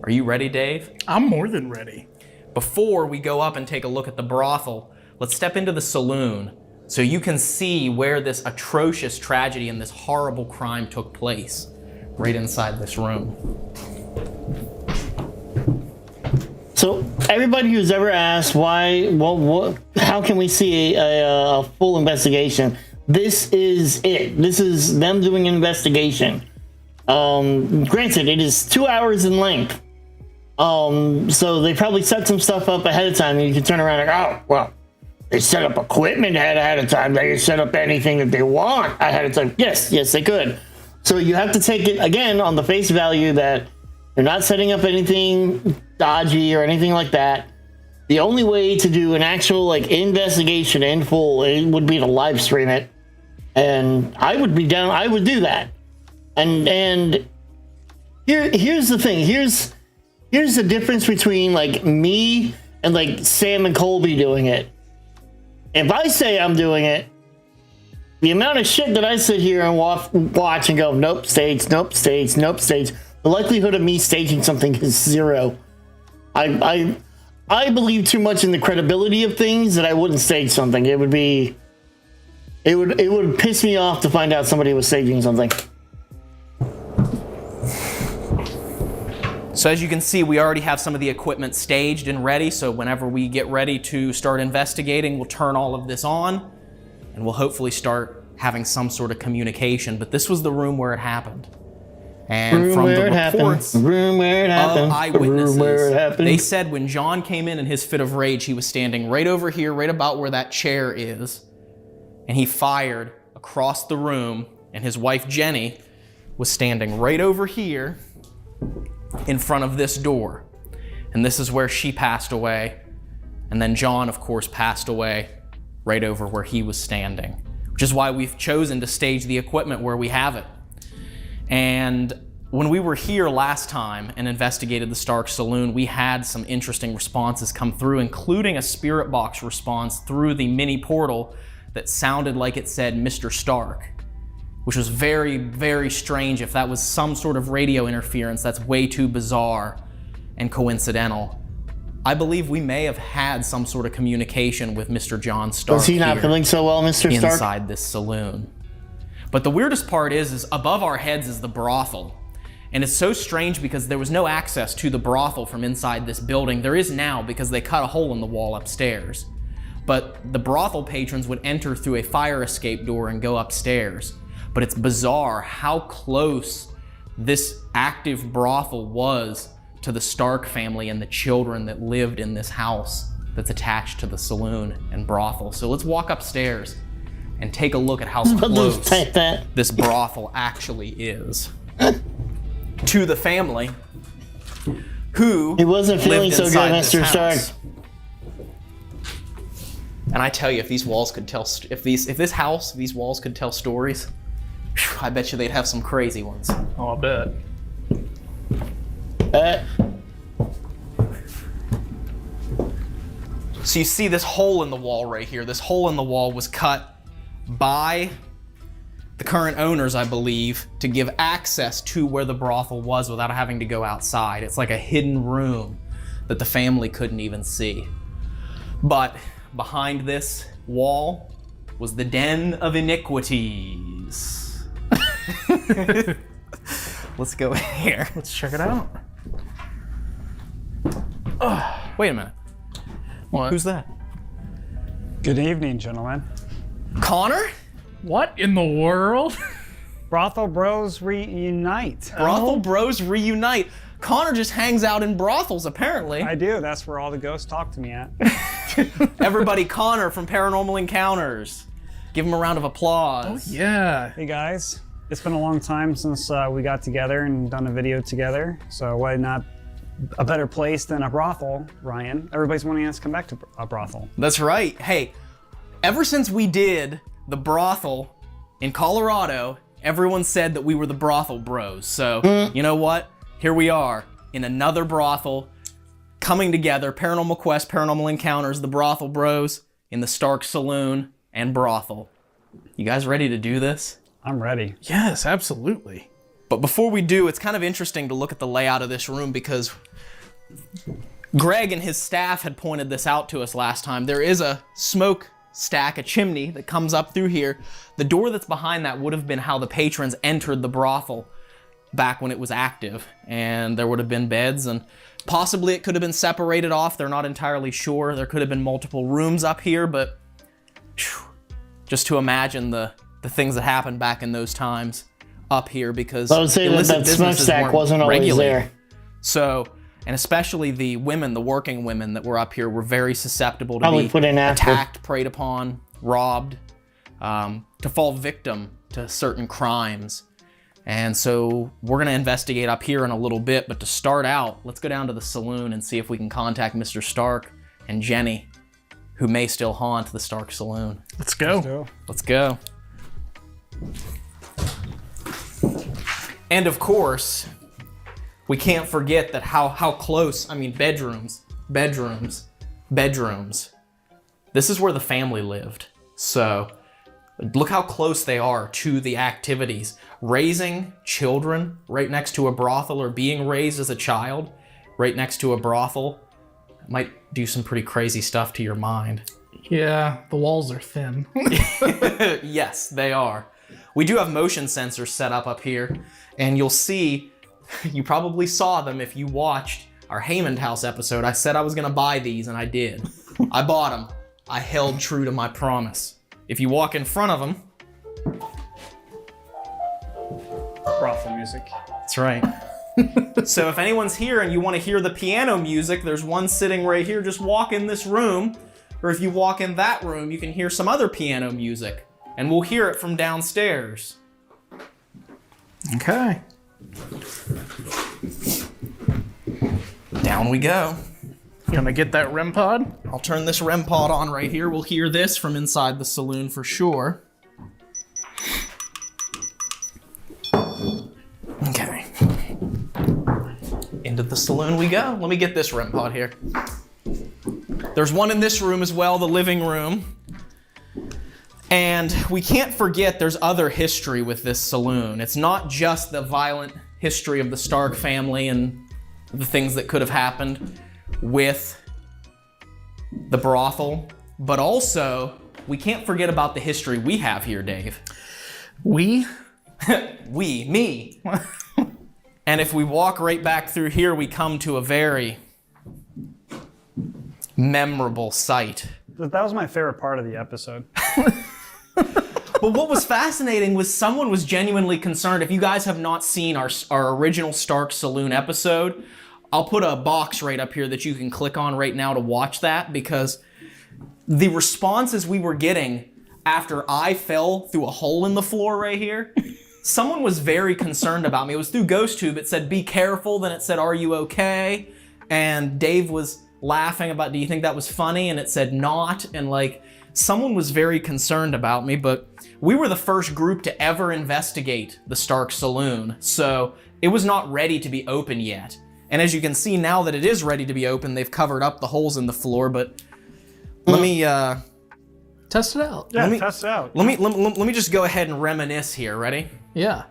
Are you ready, Dave? I'm more than ready. Before we go up and take a look at the brothel, let's step into the saloon so you can see where this atrocious tragedy and this horrible crime took place, right inside this room. So everybody who's ever asked why, how can we see a full investigation? This is it. This is them doing an investigation. Granted, it is 2 hours in length. So they probably set some stuff up ahead of time, and you can turn around and oh, well, they set up equipment ahead of time. They can set up anything that they want ahead of time. Yes, they could. So you have to take it again on the face value that they're not setting up anything dodgy or anything like that. The only way to do an actual investigation in full, it would be to live stream it, and I would be down. I would do that. And here's the thing. Here's the difference between me and Sam and Colby doing it. If I say I'm doing it, the amount of shit that I sit here and watch and go, nope, stage, nope, stage, nope, stage. The likelihood of me staging something is zero. I believe too much in the credibility of things that I wouldn't stage something. It would piss me off to find out somebody was staging something. So as you can see, we already have some of the equipment staged and ready. So whenever we get ready to start investigating, we'll turn all of this on and we'll hopefully start having some sort of communication. But this was the room where it happened. And from the reports of eyewitnesses, they said when John came in his fit of rage, he was standing right over here, right about where that chair is. And he fired across the room, and his wife Jenny was standing right over here in front of this door. And this is where she passed away. And then John, of course, passed away right over where he was standing, which is why we've chosen to stage the equipment where we have it. And when we were here last time and investigated the Stark Saloon, we had some interesting responses come through, including a spirit box response through the mini portal that sounded like it said Mr. Stark, which was very, very strange. If that was some sort of radio interference, that's way too bizarre and coincidental. I believe we may have had some sort of communication with Mr. John Stark. Was he not feeling so well, Mr. Stark? Inside this saloon. But the weirdest part is above our heads is the brothel. And it's so strange because there was no access to the brothel from inside this building. There is now because they cut a hole in the wall upstairs. But the brothel patrons would enter through a fire escape door and go upstairs. But it's bizarre how close this active brothel was to the Stark family and the children that lived in this house that's attached to the saloon and brothel. So let's walk upstairs and take a look at how close this brothel actually is to the family who he wasn't feeling so good, Mr. Stark. And I tell you, if these walls could tell, if this house, these walls could tell stories, I bet you they'd have some crazy ones. Oh, I bet. So you see this hole in the wall right here. This hole in the wall was cut by the current owners, I believe, to give access to where the brothel was without having to go outside. It's like a hidden room that the family couldn't even see. But behind this wall was the den of iniquities. Let's go in here. Let's check it out. Wait a minute. What? Who's that? Good evening, gentlemen. Connor? What in the world? Brothel Bros reunite. Brothel Bros reunite. Connor just hangs out in brothels, apparently. I do. That's where all the ghosts talk to me at. Everybody, Connor from Paranormal Encounters. Give him a round of applause. Oh, yeah. Hey, guys. It's been a long time since we got together and done a video together. So why not a better place than a brothel, Ryan? Everybody's wanting us to come back to a brothel. That's right. Hey, ever since we did the brothel in Colorado everyone said that we were the brothel bros. So, you know what? Here we are in another brothel, coming together, Paranormal Quest, Paranormal Encounters, the brothel bros in the Stark Saloon and brothel. You guys ready to do this? I'm ready. Yes, absolutely. But before we do, it's kind of interesting to look at the layout of this room because Greg and his staff had pointed this out to us last time. There is a smoke stack, a chimney that comes up through here. The door that's behind that would have been how the patrons entered the brothel back when it was active. And there would have been beds, and possibly it could have been separated off. They're not entirely sure. There could have been multiple rooms up here, but just to imagine the things that happened back in those times up here, because I would say that smokestack wasn't always regulated. there. So, and especially the women, the working women that were up here were very susceptible to Probably be put in after. attacked, preyed upon, robbed, to fall victim to certain crimes. And so we're gonna investigate up here in a little bit, but to start out, let's go down to the saloon and see if we can contact Mr. Stark and Jenny, who may still haunt the Stark Saloon. Let's go. Let's go. And of course, we can't forget that how close, I mean, bedrooms. This is where the family lived. So look how close they are to the activities. Raising children right next to a brothel, or being raised as a child right next to a brothel, might do some pretty crazy stuff to your mind. Yeah, the walls are thin. Yes, they are. We do have motion sensors set up here, and you'll see, you probably saw them if you watched our Haymond House episode. I said I was gonna buy these, and I did. I bought them. I held true to my promise. If you walk in front of them... Brothel music. That's right. So if anyone's here and you want to hear the piano music, there's one sitting right here. Just walk in this room, or if you walk in that room, you can hear some other piano music, and we'll hear it from downstairs. Okay. Down we go. You gonna get that REM pod? I'll turn this REM pod on right here. We'll hear this from inside the saloon for sure. Okay. Into the saloon we go. Let me get this REM pod here. There's one in this room as well, the living room. And we can't forget there's other history with this saloon. It's not just the violent history of the Stark family and the things that could have happened with the brothel, but also we can't forget about the history we have here, Dave. We? Me. And if we walk right back through here, we come to a very memorable sight. That was my favorite part of the episode. But what was fascinating was someone was genuinely concerned. If you guys have not seen our original Stark Saloon episode, I'll put a box right up here that you can click on right now to watch that, because the responses we were getting after I fell through a hole in the floor right here, someone was very concerned about me. It was through GhostTube. It said, be careful. Then it said, are you okay? And Dave was laughing about, do you think that was funny? And it said not. And like, someone was very concerned about me, but we were the first group to ever investigate the Stark Saloon. So it was not ready to be open yet. And as you can see now that it is ready to be open, they've covered up the holes in the floor, but let me, test it out. Yeah, test it out. Let me just go ahead and reminisce here. Ready? Yeah.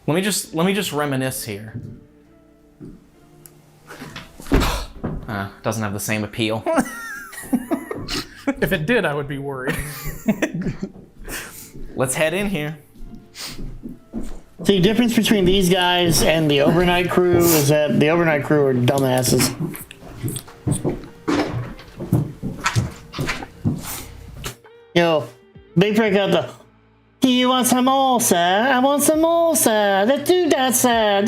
Let me just reminisce here. Doesn't have the same appeal. If it did, I would be worried. Let's head in here. The difference between these guys and the overnight crew is that the overnight crew are dumbasses. You know, they break out the, do you want some more, sir? I want some more, sir. Let's do that, sir.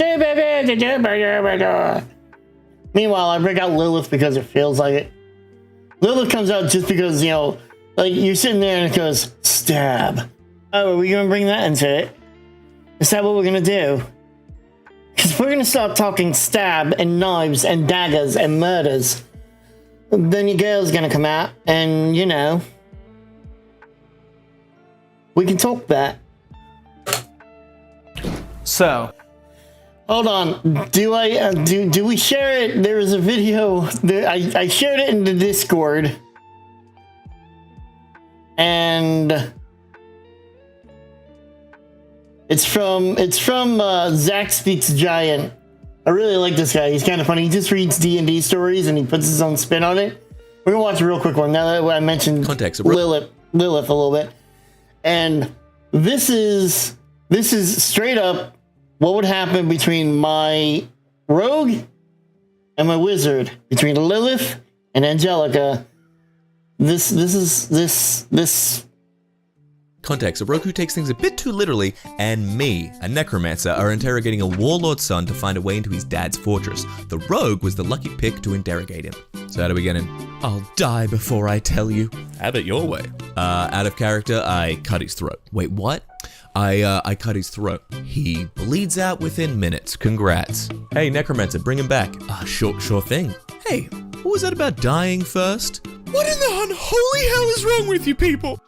Meanwhile, I break out Lilith because it feels like it. Lilith comes out just because, you know, like you're sitting there and it goes, stab. Oh, are we going to bring that into it? Is that what we're going to do? Because we're going to start talking stab and knives and daggers and murders. Then your girl's going to come out and, you know. We can talk that. So, hold on. Do I do we share it? There is a video that I shared it in the Discord, and it's from Zach Speaks Giant. I really like this guy. He's kind of funny. He just reads D&D stories and he puts his own spin on it. We're gonna watch a real quick one now that I mentioned Lilith a little bit, and this is straight up what would happen between my rogue and my wizard, between Lilith and Angelica. This Context, a rogue who takes things a bit too literally, and me, a necromancer, are interrogating a warlord's son to find a way into his dad's fortress. The rogue was the lucky pick to interrogate him. So how do we get in? I'll die before I tell you. Have it your way. Out of character, I cut his throat. Wait, what? I cut his throat. He bleeds out within minutes. Congrats. Hey, necromancer, bring him back. Sure thing. Hey, what was that about dying first? What in the unholy hell is wrong with you people?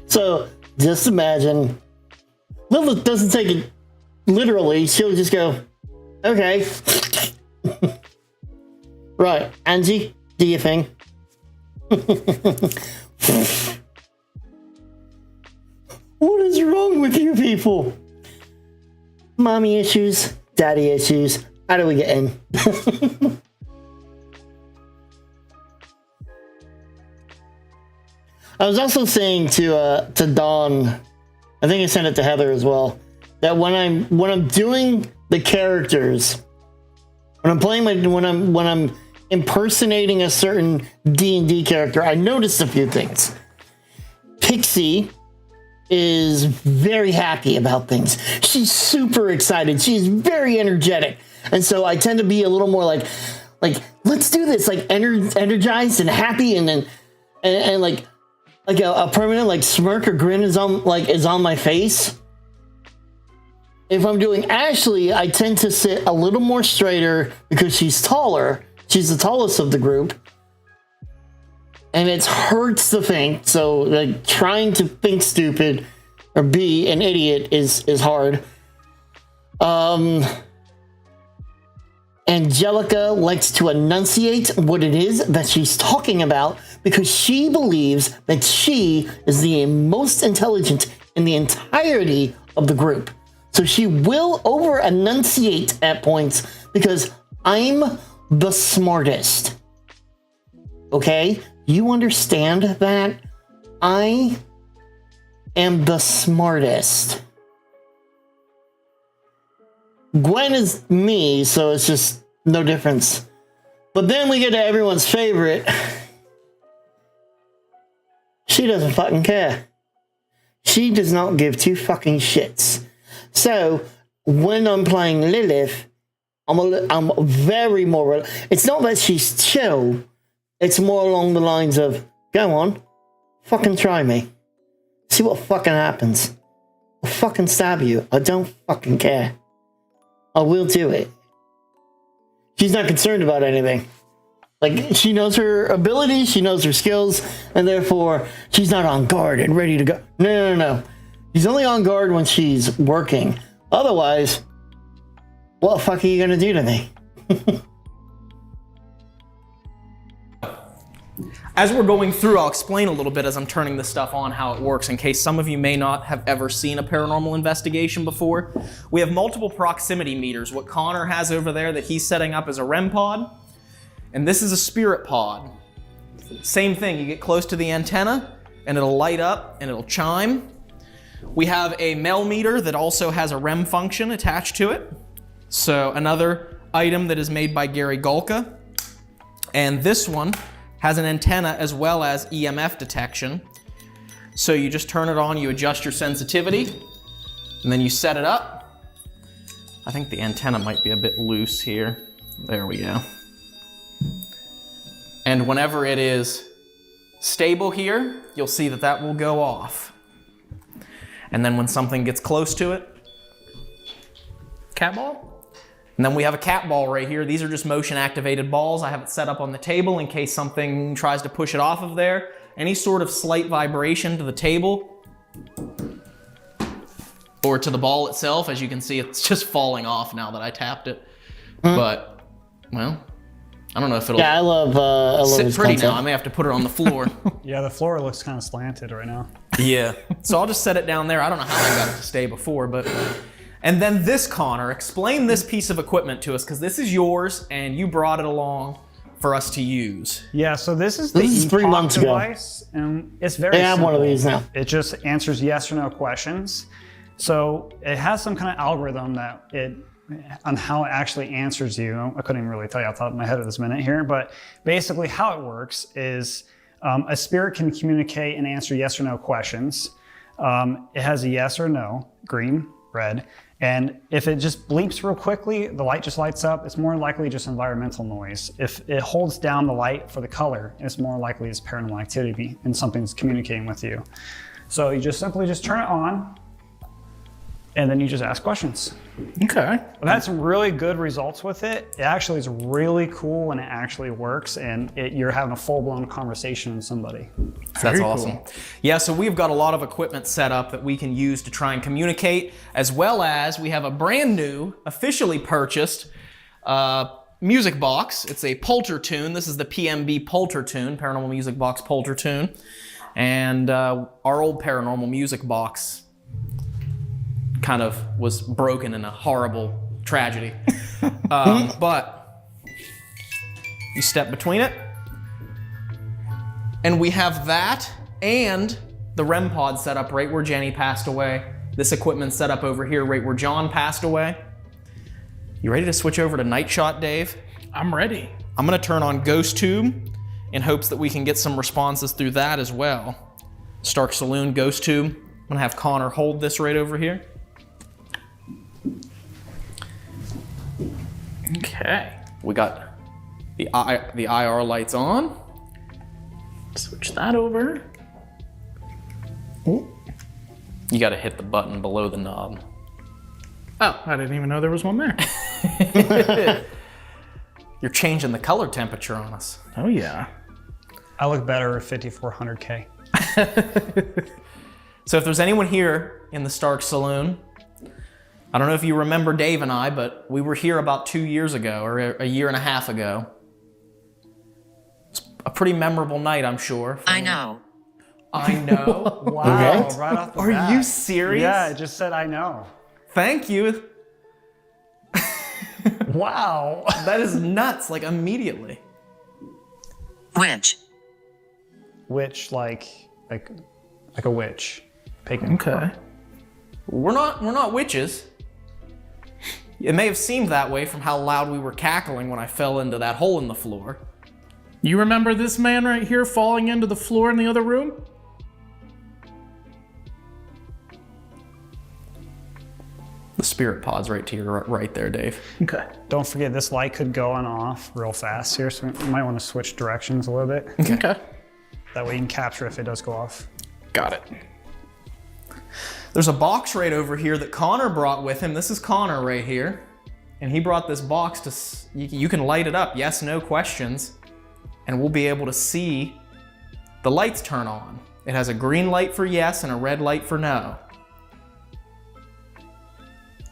So, just imagine, Lilith doesn't take it literally. She'll just go, okay. Right, Angie, do your thing. What is wrong with you people? Mommy issues, daddy issues. How do we get in? I was also saying to Dawn, I think I sent it to Heather as well, that when I'm doing the characters, when I'm playing when I'm impersonating a certain D&D character, I noticed a few things. Pixie is very happy about things. She's super excited. She's very energetic, and so I tend to be a little more like let's do this, like energized and happy, and then and like a permanent like smirk or grin is on my face. If I'm doing Ashley, I tend to sit a little more straighter because she's taller. She's the tallest of the group, and it hurts to think. So like trying to think stupid or be an idiot is hard. Angelica likes to enunciate what it is that she's talking about because she believes that she is the most intelligent in the entirety of the group. So she will over enunciate at points because I'm the smartest. Okay? You understand that? I am the smartest. Gwen is me, so it's just no difference. But then we get to everyone's favorite. She doesn't fucking care. She does not give two fucking shits. So when I'm playing Lilith, I'm very more. It's not that she's chill. It's more along the lines of, go on, fucking try me. See what fucking happens. I'll fucking stab you. I don't fucking care. I will do it. She's not concerned about anything. Like, she knows her abilities, she knows her skills, and therefore, she's not on guard and ready to go. No. She's only on guard when she's working. Otherwise, what the fuck are you gonna do to me? As we're going through, I'll explain a little bit as I'm turning this stuff on how it works in case some of you may not have ever seen a paranormal investigation before. We have multiple proximity meters. What Connor has over there that he's setting up is a REM pod, and this is a spirit pod. Same thing, you get close to the antenna and it'll light up and it'll chime. We have a Mel meter that also has a REM function attached to it. So another item that is made by Gary Golka. And this one has an antenna as well as EMF detection. So you just turn it on, you adjust your sensitivity, and then you set it up. I think the antenna might be a bit loose here. There we go. And whenever it is stable here, you'll see that that will go off. And then when something gets close to it, cat ball? And then we have a cat ball right here. These are just motion activated balls. I have it set up on the table in case something tries to push it off of there. any sort of slight vibration to the table or to the ball itself, as you can see, it's just falling off now that I tapped it. But, well, I don't know if it'll I love sit this pretty concept. now. I may have to put it on the floor. Yeah, the floor looks kind of slanted right now. Yeah. So I'll just set it down there. I don't know how I got it to stay before, but... And then this, Connor, explain this piece of equipment to us, because this is yours, and you brought it along for us to use. Yeah, so this is the This is 3 EctoMaster months ago. device, and it's very They have one of simple. these now. It just answers yes or no questions. So it has some kind of algorithm that on how it actually answers you. I couldn't even really tell you off the top of my head at this minute here, but basically how it works is a spirit can communicate and answer yes or no questions. It has a yes or no, green, red, and if it just bleeps real quickly, the light just lights up, it's more likely just environmental noise. If it holds down the light for the color, it's more likely it's paranormal activity and something's communicating with you. So you just simply just turn it on, and then you just ask questions. Okay. I've had some really good results with it. It actually is really cool and it actually works, and you're having a full-blown conversation with somebody. That's awesome. Yeah, so we've got a lot of equipment set up that we can use to try and communicate, as well as we have a brand new, officially purchased music box. It's a Polter Tune. This is the PMB Polter Tune, Paranormal Music Box Polter Tune. And our old Paranormal Music Box kind of was broken in a horrible tragedy. But you step between it, and we have that and the REM pod set up right where Jenny passed away. This equipment set up over here right where John passed away. You ready to switch over to Night Shot, Dave? I'm ready. I'm gonna turn on Ghost Tube in hopes that we can get some responses through that as well. Stark Saloon, Ghost Tube. I'm gonna have Connor hold this right over here. Okay, we got the IR lights on. Switch that over. Ooh. You got to hit the button below the knob. Oh, I didn't even know there was one there. You're changing the color temperature on us. Oh yeah. I look better at 5400K. So if there's anyone here in the Stark Saloon, I don't know if you remember Dave and I, but we were here about 2 years ago, or a year and a half ago. It's a pretty memorable night, I'm sure. I know. I know? Wow, Okay. right off the Are bat. you serious? Yeah, it just said I know. Thank you. Wow. That is nuts, like immediately. Witch. Witch, like a witch. Pagan. Okay. We're not witches. It may have seemed that way from how loud we were cackling when I fell into that hole in the floor. You remember this man right here falling into the floor in the other room? The spirit pod's right to your right there, Dave. Okay. Don't forget, this light could go on and off real fast here, so you might want to switch directions a little bit. Okay. That way you can capture if it does go off. Got it. There's a box right over here that Connor brought with him. This is Connor right here. And he brought this box to, you can light it up, yes, no questions, and we'll be able to see the lights turn on. It has a green light for yes and a red light for no.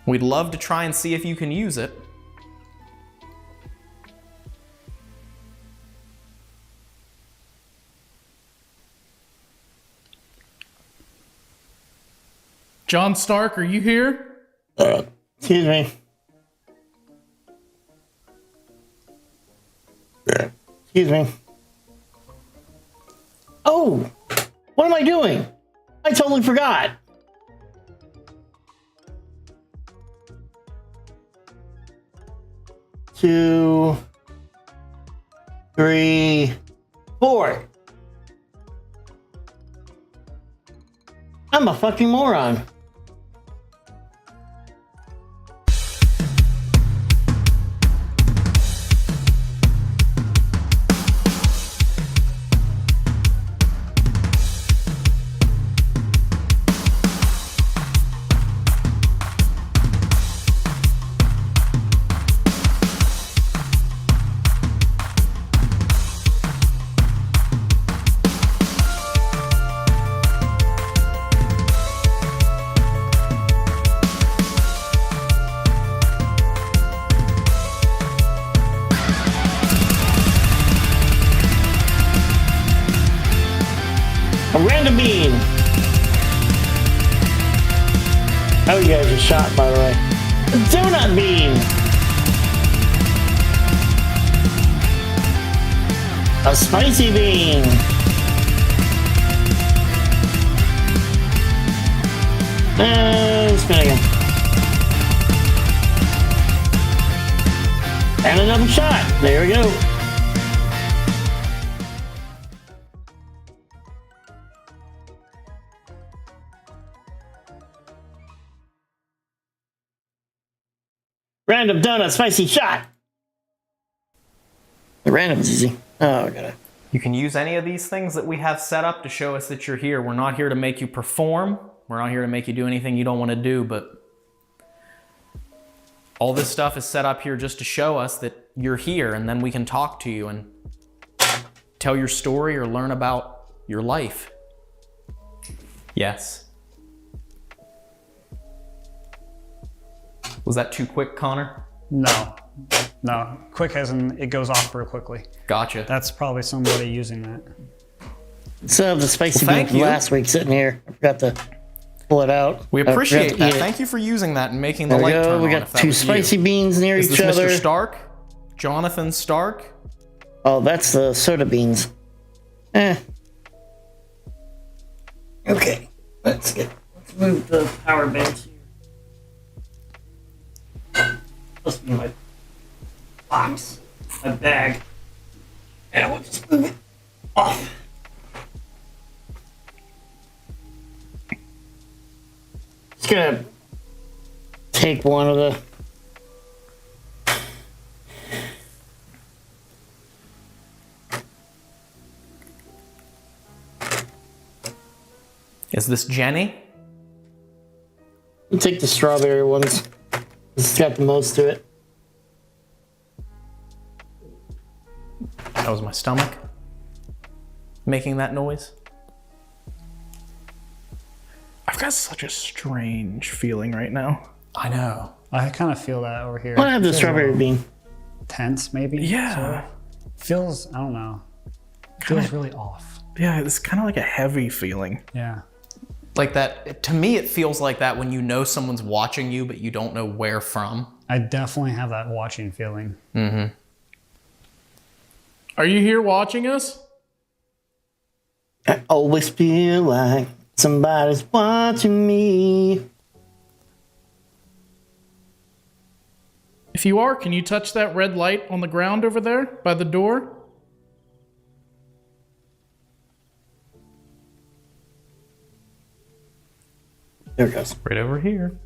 We'd love to try and see if you can use it. John Stark, are you here? Excuse me. Excuse me. Oh, what am I doing? I totally forgot. Two, three, four. I'm a fucking moron. A random bean. Oh, you guys are shot, by the way. A donut bean. A spicy bean. And spin again. And another shot. There we go. Random donut spicy shot. The random is easy. Oh, I gotta. You can use any of these things that we have set up to show us that you're here. We're not here to make you perform. We're not here to make you do anything you don't want to do, but all this stuff is set up here just to show us that you're here, and then we can talk to you and tell your story or learn about your life. Yes. Was that too quick, Connor? No. No. Quick as in it goes off real quickly. Gotcha. That's probably somebody using that. So the spicy bean from last week sitting here. I forgot to pull it out. We appreciate that. Thank you for using that and making the There we light go. turn on. We got if that two was you. spicy beans near Is each this other. Mr. Stark? Jonathan Stark? Oh, that's the soda beans. Okay. Let's move the power banks here. Must be my box. My bag. And we'll just move it off. Just gonna take one of the Is this Jenny? I'll take the strawberry ones. It's got the most to it. That was my stomach making that noise. I've got such a strange feeling right now. I know. I kind of feel that over here. Why have the strawberry bean? Tense, maybe? Yeah. Sort of. Feels, I don't know. Feels really off. Yeah, it's kind of like a heavy feeling. Yeah. Like that, to me, it feels like that when you know someone's watching you, but you don't know where from. I definitely have that watching feeling. Mm-hmm. Are you here watching us? I always feel like somebody's watching me. If you are, can you touch that red light on the ground over there by the door? There it goes. Right over here.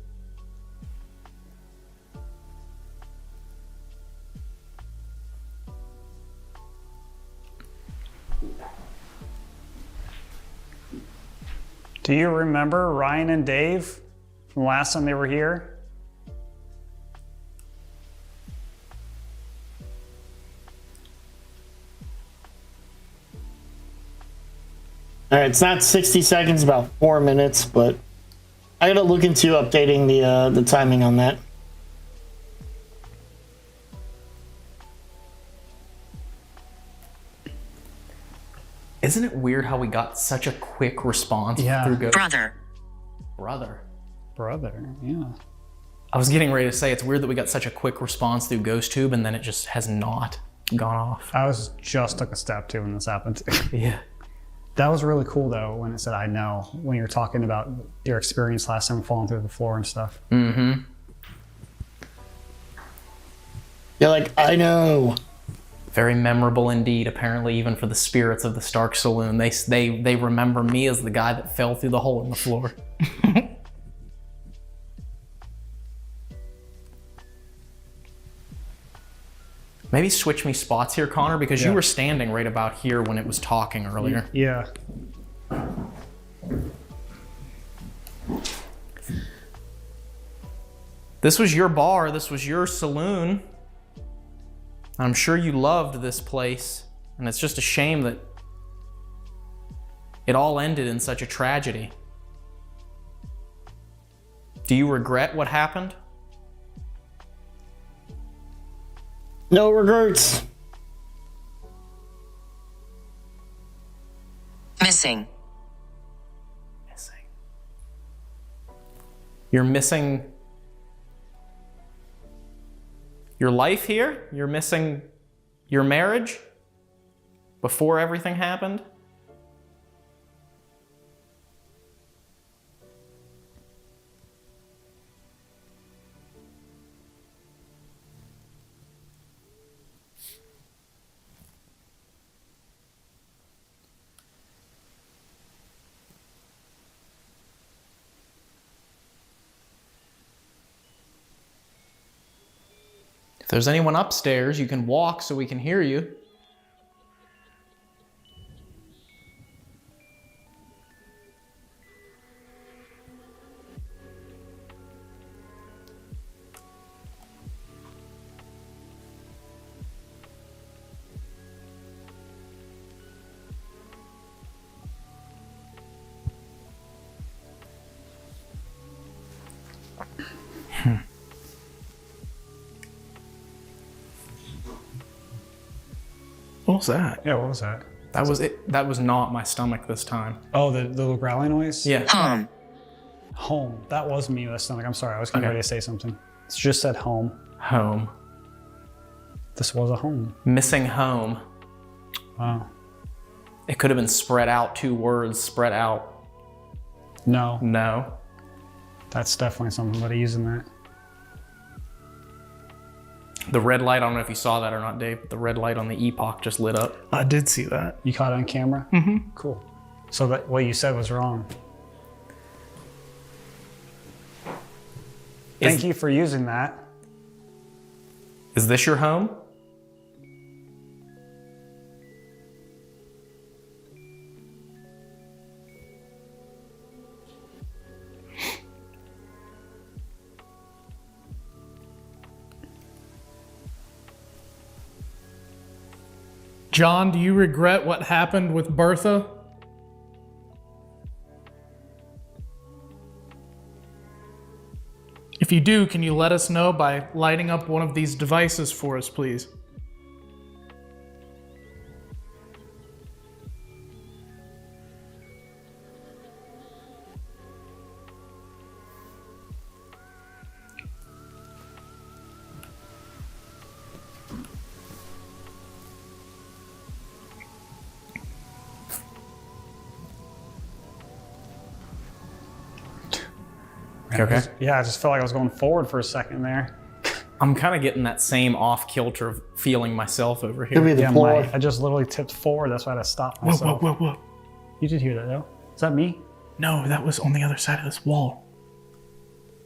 Do you remember Ryan and Dave from last time they were here? All right, it's not 60 seconds, about 4 minutes, but I gotta look into updating the timing on that. Isn't it weird how we got such a quick response through Ghost? Brother. Brother, yeah. I was getting ready to say it's weird that we got such a quick response through GhostTube and then it just has not gone off. I was just took a step too when this happened. Yeah. That was really cool though when it said I know, when you're talking about your experience last time falling through the floor and stuff. Mm-hmm. You're like, I know. Very memorable indeed, apparently, even for the spirits of the Stark Saloon. They remember me as the guy that fell through the hole in the floor. Maybe switch me spots here, Connor, because you were standing right about here when it was talking earlier. Yeah. This was your bar, this was your saloon. I'm sure you loved this place, and it's just a shame that it all ended in such a tragedy. Do you regret what happened? No regrets. Missing. You're missing your life here? You're missing your marriage before everything happened? If there's anyone upstairs, you can walk so we can hear you. What was that? Yeah, what was that? That was it. That was not my stomach this time. Oh, the little growling noise? Yeah. Home. Home. That was me with the stomach. I'm sorry. I was getting ready to say something. It just said home. Home. This was a home. Missing home. Wow. It could have been spread out, 2 words, spread out. No. No. That's definitely somebody using that. The red light, I don't know if you saw that or not, Dave, but the red light on the epoch just lit up. I did see that. You caught it on camera? Mm-hmm. Cool. So that what you said was wrong. Thank you for using that. Is this your home? John, do you regret what happened with Bertha? If you do, can you let us know by lighting up one of these devices for us, please? Okay. Yeah, I just felt like I was going forward for a second there. I'm kind of getting that same off-kilter feeling myself over here. I just literally tipped forward. That's why I had to stop myself. Whoa. You did hear that, though? Is that me? No, that was on the other side of this wall.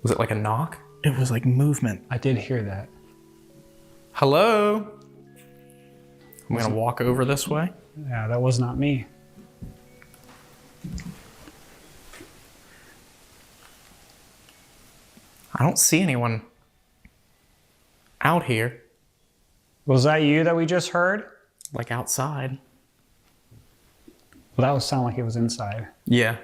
Was it like a knock? It was like movement. I did hear that. Hello? I'm gonna walk over this way. Yeah, that was not me. I don't see anyone out here. Was that you that we just heard? Like outside. Well, that would sound like it was inside. Yeah.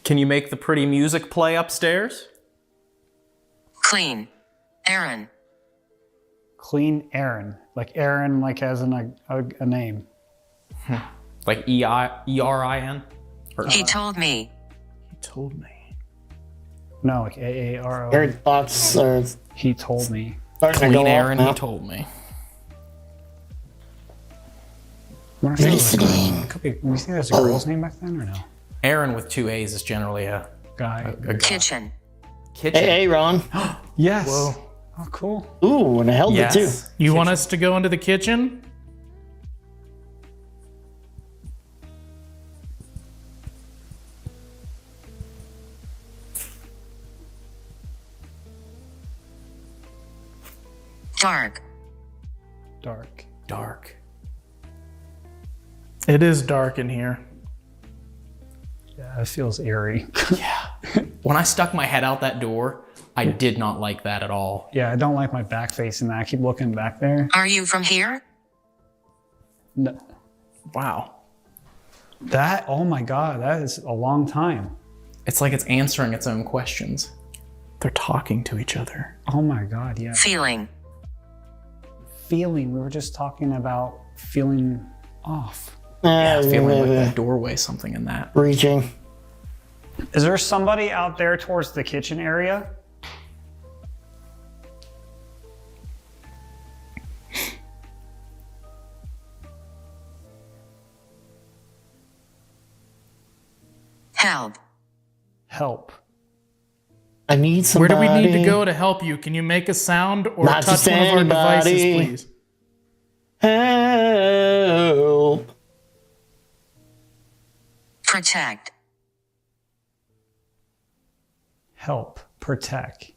Can you make the pretty music play upstairs? Clean. Aaron. Clean Aaron. Like Aaron, like as in a name. Like E-R-I-N? He told me. He told me. No, like A-A-R-O. Aaron thoughts are He told me. Clean Aaron, he told me. listening. Could be, you think that's a girl's name back then or no? Aaron with 2 A's is generally a Guy. guy. Kitchen. Kitchen. Hey, Ron. Yes. Whoa. Oh, cool. Ooh, and I held it too. Yes. You want us to go into the kitchen? Dark. Dark. Dark. It is dark in here. Yeah, it feels eerie. Yeah. When I stuck my head out that door, I did not like that at all. Yeah, I don't like my back facing that. I keep looking back there. Are you from here? No. Wow. That, oh my God, that is a long time. It's like it's answering its own questions. They're talking to each other. Oh my God, yeah. Feeling. feeling. We were just talking about feeling off. Yeah, feeling like that doorway, something in that. Reaching. Is there somebody out there towards the kitchen area? Help. Help. I need Where somebody. do we need to go to help you? Can you make a sound or Not touch just one of our devices, anybody. please? Help. Protect. Help. Protect.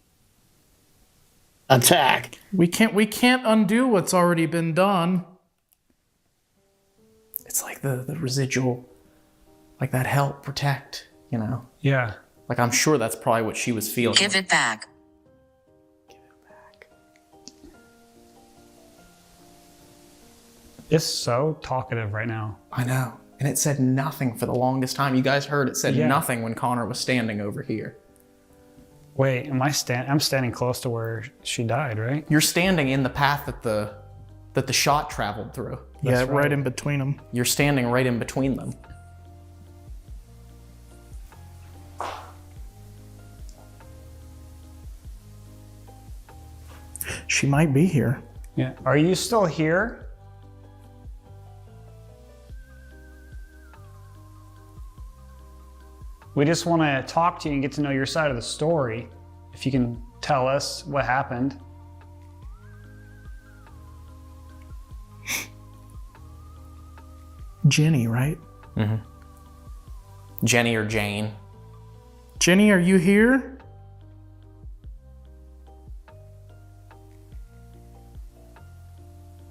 Attack. We can't undo what's already been done. It's like the residual, like that help, protect, you know? Yeah. Like, I'm sure that's probably what she was feeling. Give it back. It's so talkative right now. I know. And it said nothing for the longest time. You guys heard it said Yeah. nothing when Connor was standing over here. Wait, I'm standing close to where she died, right? You're standing in the path that the shot traveled through. Yeah, right in between them. You're standing right in between them. She might be here. Yeah. Are you still here? We just want to talk to you and get to know your side of the story. If you can tell us what happened. Jenny, right? Mm-hmm. Jenny or Jane. Jenny, are you here?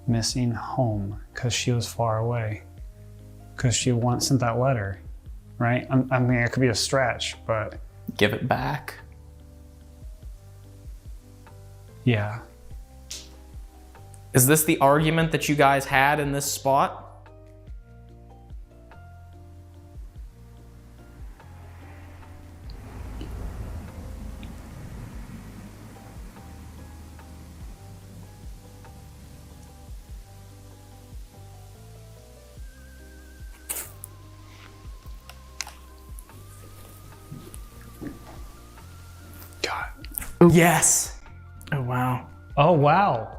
Missing home because she was far away. Because she once sent that letter, right? I mean, it could be a stretch, but... Give it back. Yeah. Is this the argument that you guys had in this spot? Yes. Oh, wow. Oh, wow.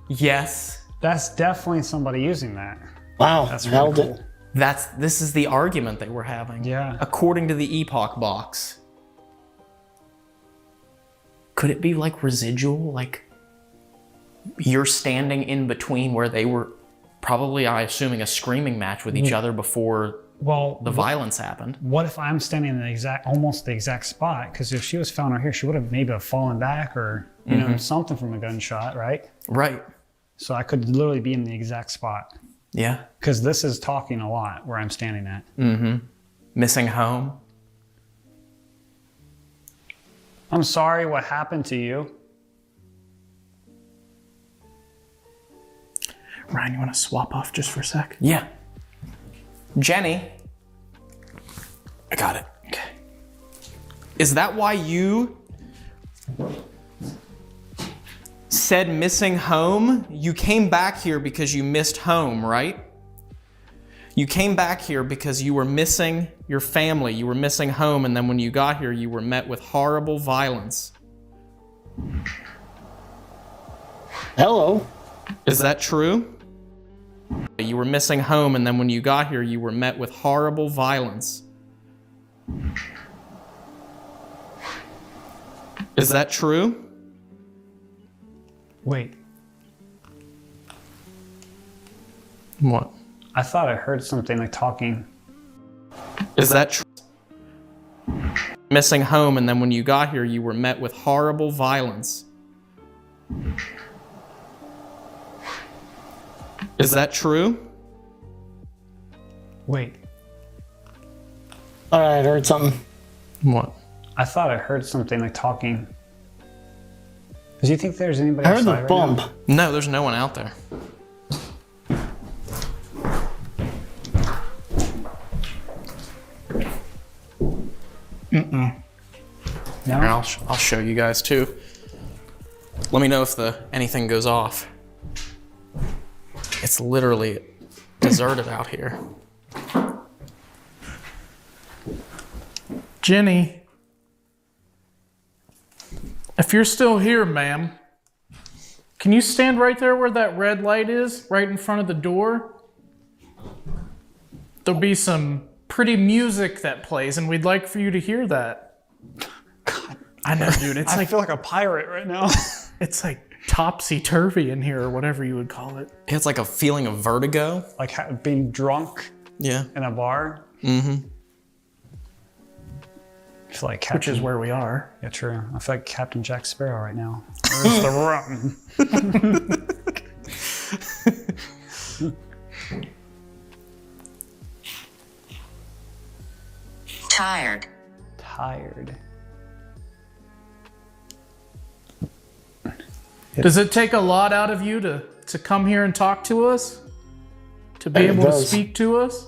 Yes. That's definitely somebody using that. Wow, That's held really it. cool. This is the argument they were having. Yeah. According to the epoch box. Could it be like residual? Like you're standing in between where they were probably, I assuming, a screaming match with each other before the violence happened. What if I'm standing in almost the exact spot? Because if she was found right here, she would have maybe fallen back or you know something from a gunshot, right? Right. So I could literally be in the exact spot. Yeah. Because this is talking a lot where I'm standing at. Mm-hmm. Missing home. I'm sorry what happened to you. Ryan, you want to swap off just for a sec? Yeah. Jenny. I got it. Okay. Is that why you said missing home? You came back here because you missed home, right? You came back here because you were missing your family. You were missing home, and then when you got here, you were met with horrible violence. Hello. Is that true? You were missing home, and then when you got here, you were met with horrible violence. Is that true? Wait. What? I thought I heard something like talking. Is that true? Missing home, and then when you got here, you were met with horrible violence. Is that true? Wait. All right, I heard something. What? I thought I heard something like talking. Do you think there's anybody I heard outside the right bump. now? No, there's no one out there. No? Here, I'll show you guys too. Let me know if anything goes off. It's literally deserted out here. Jenny, if you're still here, ma'am, can you stand right there where that red light is, right in front of the door? There'll be some pretty music that plays, and we'd like for you to hear that. God. I know, dude. It's I feel like a pirate right now. It's like topsy-turvy in here, or whatever you would call it. It's like a feeling of vertigo. Like being drunk in a bar. Mm-hmm. I feel like Which is where we are. Yeah, true. I feel like Captain Jack Sparrow right now. Where's the rum? Tired. Tired. Does it take a lot out of you to come here and talk to us? To be It able to does. speak to us?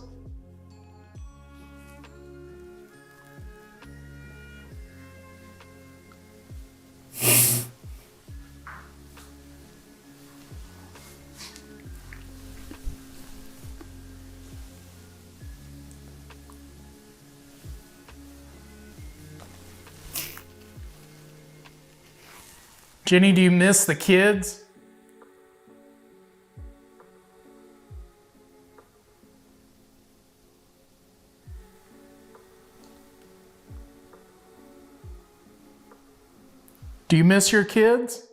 Jenny, do you miss the kids? Do you miss your kids?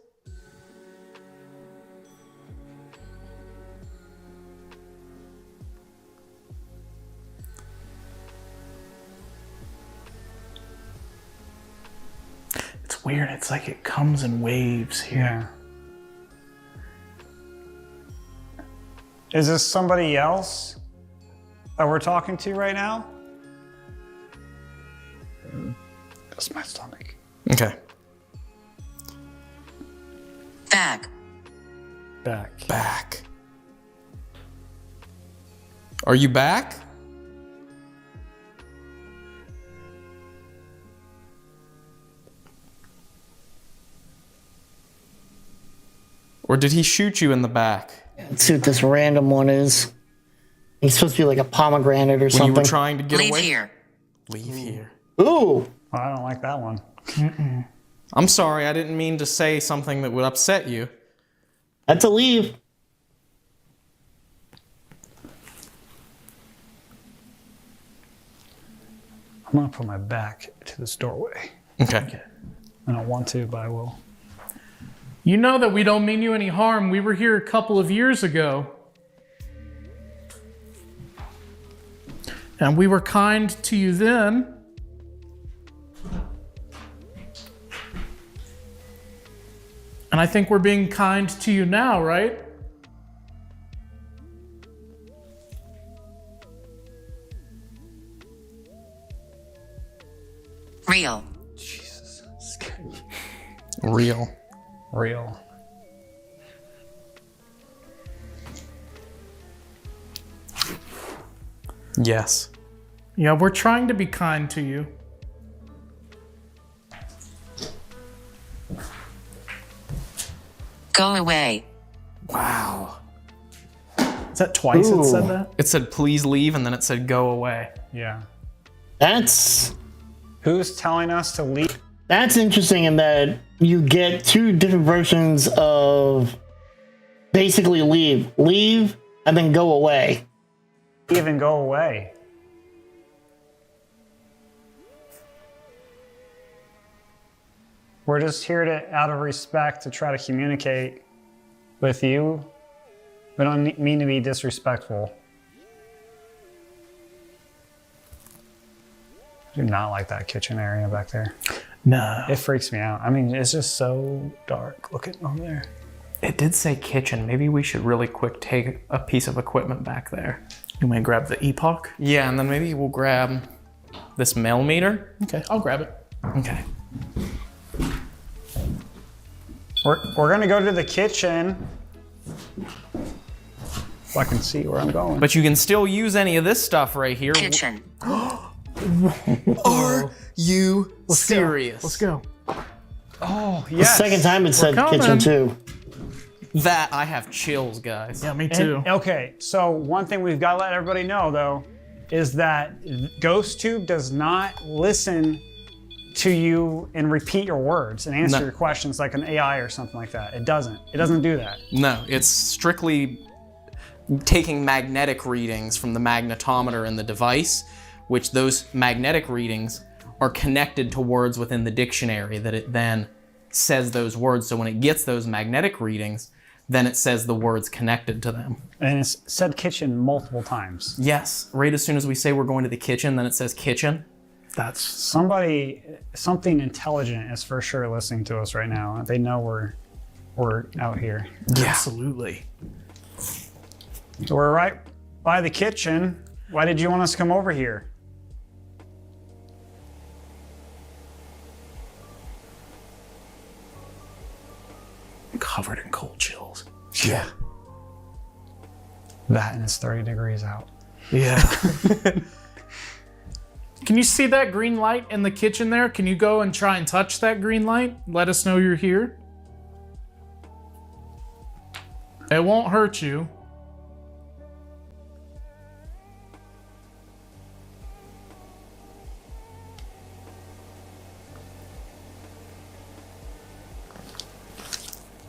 It's weird. It's like it comes in waves here. Is this somebody else that we're talking to right now? That's my stomach. Okay. Back. Back. Are you back? Or did he shoot you in the back? Let's see what this random one is. He's supposed to be like a pomegranate or When something. you were trying to get Leave away? here. Leave here. Ooh. I don't like that one. I'm sorry, I didn't mean to say something that would upset you. That's a leave. I'm gonna put my back to this doorway. Okay. I don't want to, but I will. You know that we don't mean you any harm. We were here a couple of years ago. And we were kind to you then. And I think we're being kind to you now, right? Real. Jesus. Real. Yes. Yeah, we're trying to be kind to you. Go away. Wow. Is that twice it said that? It said please leave and then it said go away. Yeah. That's Who's telling us to leave? That's interesting in that you get two different versions of basically leave, and then go away. Even go away. We're just here to, out of respect, to try to communicate with you. We don't mean to be disrespectful. I do not like that kitchen area back there. No. It freaks me out. I mean, it's just so dark. Look at over there. It did say kitchen. Maybe we should really quick take a piece of equipment back there. You may grab the epoch? Yeah, and then maybe we'll grab this mail meter. Okay, I'll grab it. Okay. We're gonna go to the kitchen. So I can see where I'm going. But you can still use any of this stuff right here. Kitchen. Are you serious? Let's go. Oh, The yes. second time it said coming. kitchen too. That I have chills, guys. Yeah, me too. Okay, so one thing we've got to let everybody know, though, is that GhostTube does not listen to you and repeat your words and answer your questions like an AI or something like that. It doesn't. It doesn't do that. No, it's strictly taking magnetic readings from the magnetometer in the device, which those magnetic readings are connected to words within the dictionary that it then says those words. So when it gets those magnetic readings, then it says the words connected to them. And it's said kitchen multiple times. Yes, right as soon as we say we're going to the kitchen, then it says kitchen. That's something intelligent is for sure listening to us right now. They know we're out here. Yeah. Absolutely. So we're right by the kitchen. Why did you want us to come over here? Covered in cold chills. Yeah. That and it's 30 degrees out. Yeah. Can you see that green light in the kitchen there? Can you go and try and touch that green light? Let us know you're here. It won't hurt you.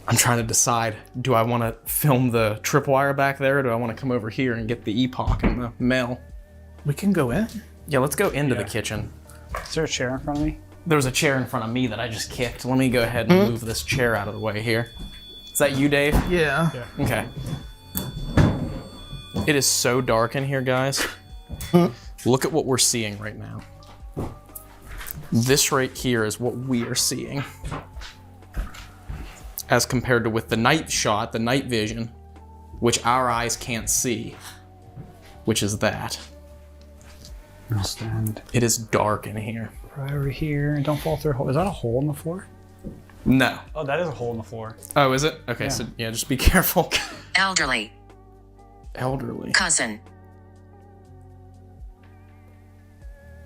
I'm trying to decide, do I want to film the tripwire back there, or do I want to come over here and get the epoch and the mail? We can go in. Yeah, let's go into the kitchen. Is there a chair in front of me? There was a chair in front of me that I just kicked. Let me go ahead and move this chair out of the way here. Is that you, Dave? Yeah. Okay. It is so dark in here, guys. Look at what we're seeing right now. This right here is what we are seeing. As compared to with the night shot, the night vision, which our eyes can't see, which is that. I'll stand. It is dark in here. Right over here. Don't fall through a hole. Is that a hole in the floor? No. Oh, that is a hole in the floor. Oh, is it? Okay, Yeah. so yeah, just be careful. Elderly. Elderly. Cousin.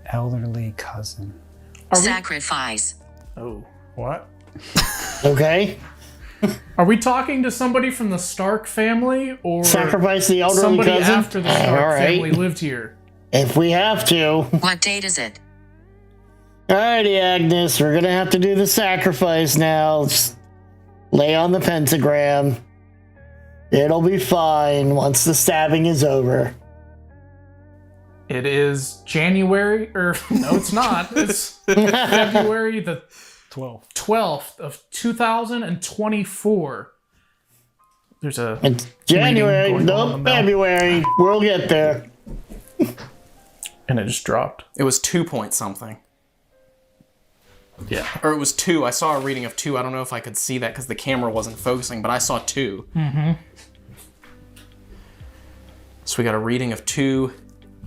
Elderly cousin. Sacrifice. Oh. What? Okay. Are we talking to somebody from the Stark family, or Sacrifice the elderly somebody cousin? after the Stark All right. family lived here? If we have to. What date is it? Alrighty, Agnes, we're gonna have to do the sacrifice now. Just lay on the pentagram. It'll be fine once the stabbing is over. It is January, or no, it's not. It's February the 12th of 2024. There's a It's January, reading going on no, in the mail. February. We'll get there. And it just dropped. It was 2 point something. Yeah. Or it was 2. I saw a reading of 2. I don't know if I could see that because the camera wasn't focusing, but I saw 2. Mm-hmm. So we got a reading of 2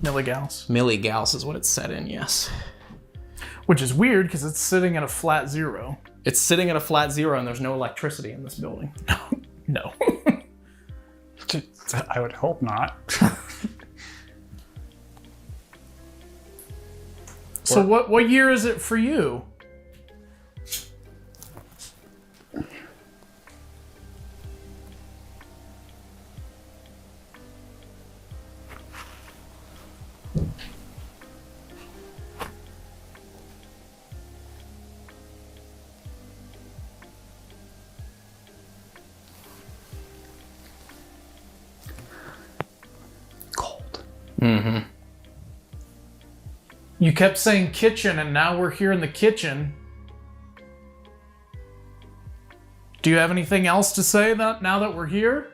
Milligauss. milligauss is what it's set in, yes. Which is weird because it's sitting at a flat 0. It's sitting at a flat 0 and there's no electricity in this building. No. I would hope not. So what year is it for you? Mm-hmm. You kept saying kitchen, and now we're here in the kitchen. Do you have anything else to say that now that we're here?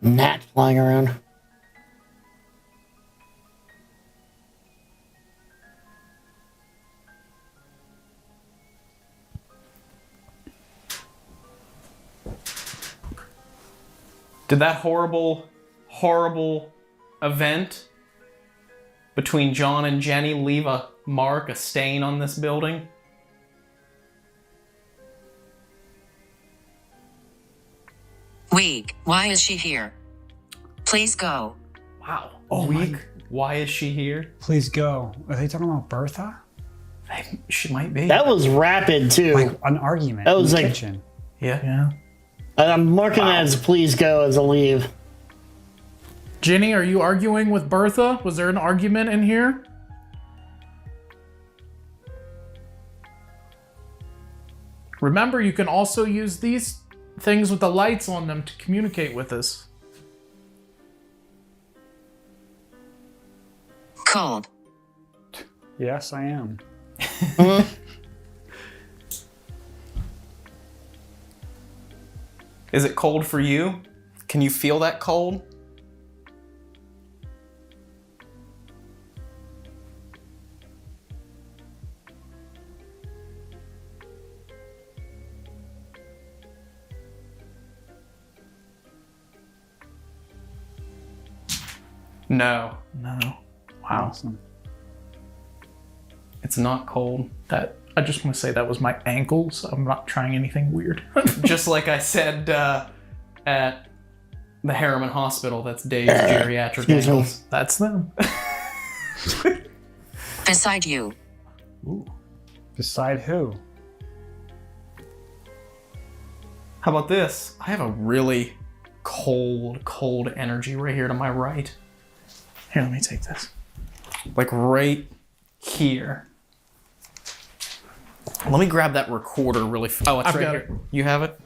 Gnat flying around. Did that horrible event between John and Jenny leave a mark, a stain on this building? Weak. Why is she here? Please go. Wow. Oh Weak. Why is she here? Please go. Are they talking about Bertha? She might be. That was rapid too. Like an argument That was in the like kitchen. Yeah. Yeah. I'm marking that as please go as a leave. Jenny, are you arguing with Bertha? Was there an argument in here? Remember, you can also use these things with the lights on them to communicate with us. Cold. Yes, I am. Is it cold for you? Can you feel that cold? No. No. Wow. Awesome. It's not cold. That I just want to say that was my ankles. I'm not trying anything weird. Just like I said at the Harriman Hospital, that's Dave's geriatric ankles. That's them. Beside you. Ooh. Beside who? How about this? I have a really cold energy right here to my right. Here, let me take this. Like right here. Let me grab that recorder really fast. Oh, it's I've right got here. it. You have it?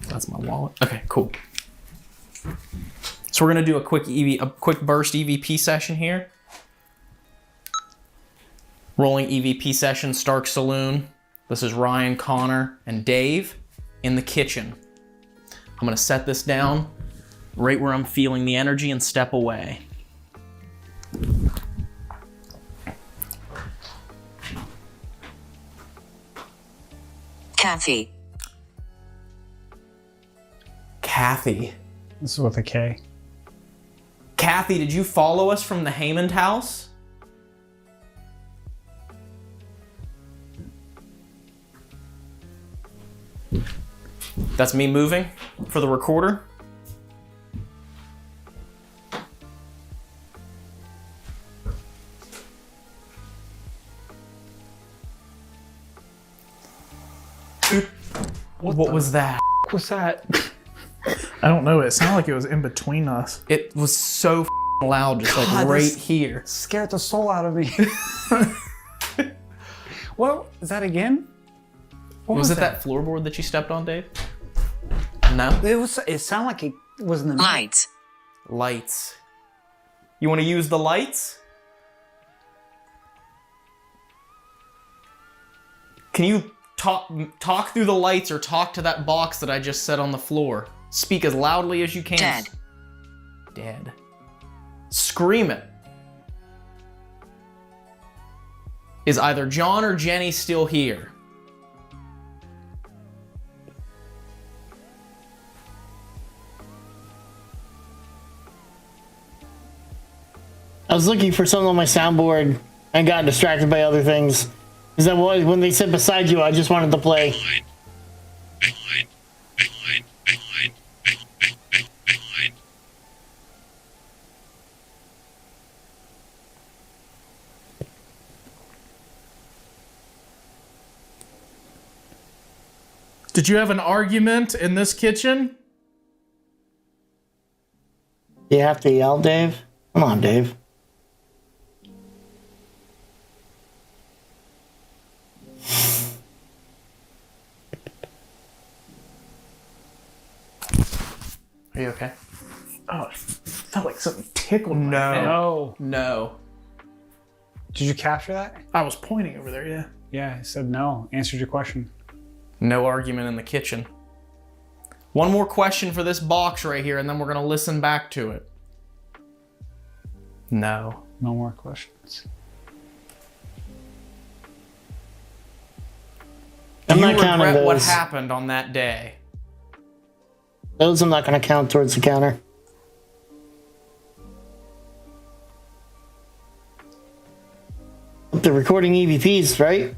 That's my wallet. Okay, cool. So we're gonna do a quick burst EVP session here. Rolling EVP session, Stark Saloon. This is Ryan, Connor, and Dave in the kitchen. I'm gonna set this down right where I'm feeling the energy and step away. Kathy. Kathy. This is with a K. Kathy, did you follow us from the Haymond house? That's me moving for the recorder. What was that? What's that? I don't know. It sounded like it was in between us. It was so loud, just like God, right this here. Scared the soul out of me. What? Is that again? What was it that floorboard that you stepped on, Dave? No? It sounded like it was in the Lights. Lights. You want to use the lights? Can you talk through the lights or talk to that box that I just set on the floor? Speak as loudly as you can. Dead. Dead. Scream it. Is either John or Jenny still here? I was looking for something on my soundboard and got distracted by other things. Is that what, when they said beside you, I just wanted to play. Did you have an argument in this kitchen? You have to yell, Dave? Come on, Dave. Are you okay? Oh, it felt like something tickled my No. head. No. Did you capture that? I was pointing over there, yeah. Yeah, I said no. Answered your question. No argument in the kitchen. One more question for this box right here, and then we're going to listen back to it. No. No more questions. Do I'm you not counting regret what those. happened on that day? Those I'm not going to count towards the counter. They're recording EVPs, right?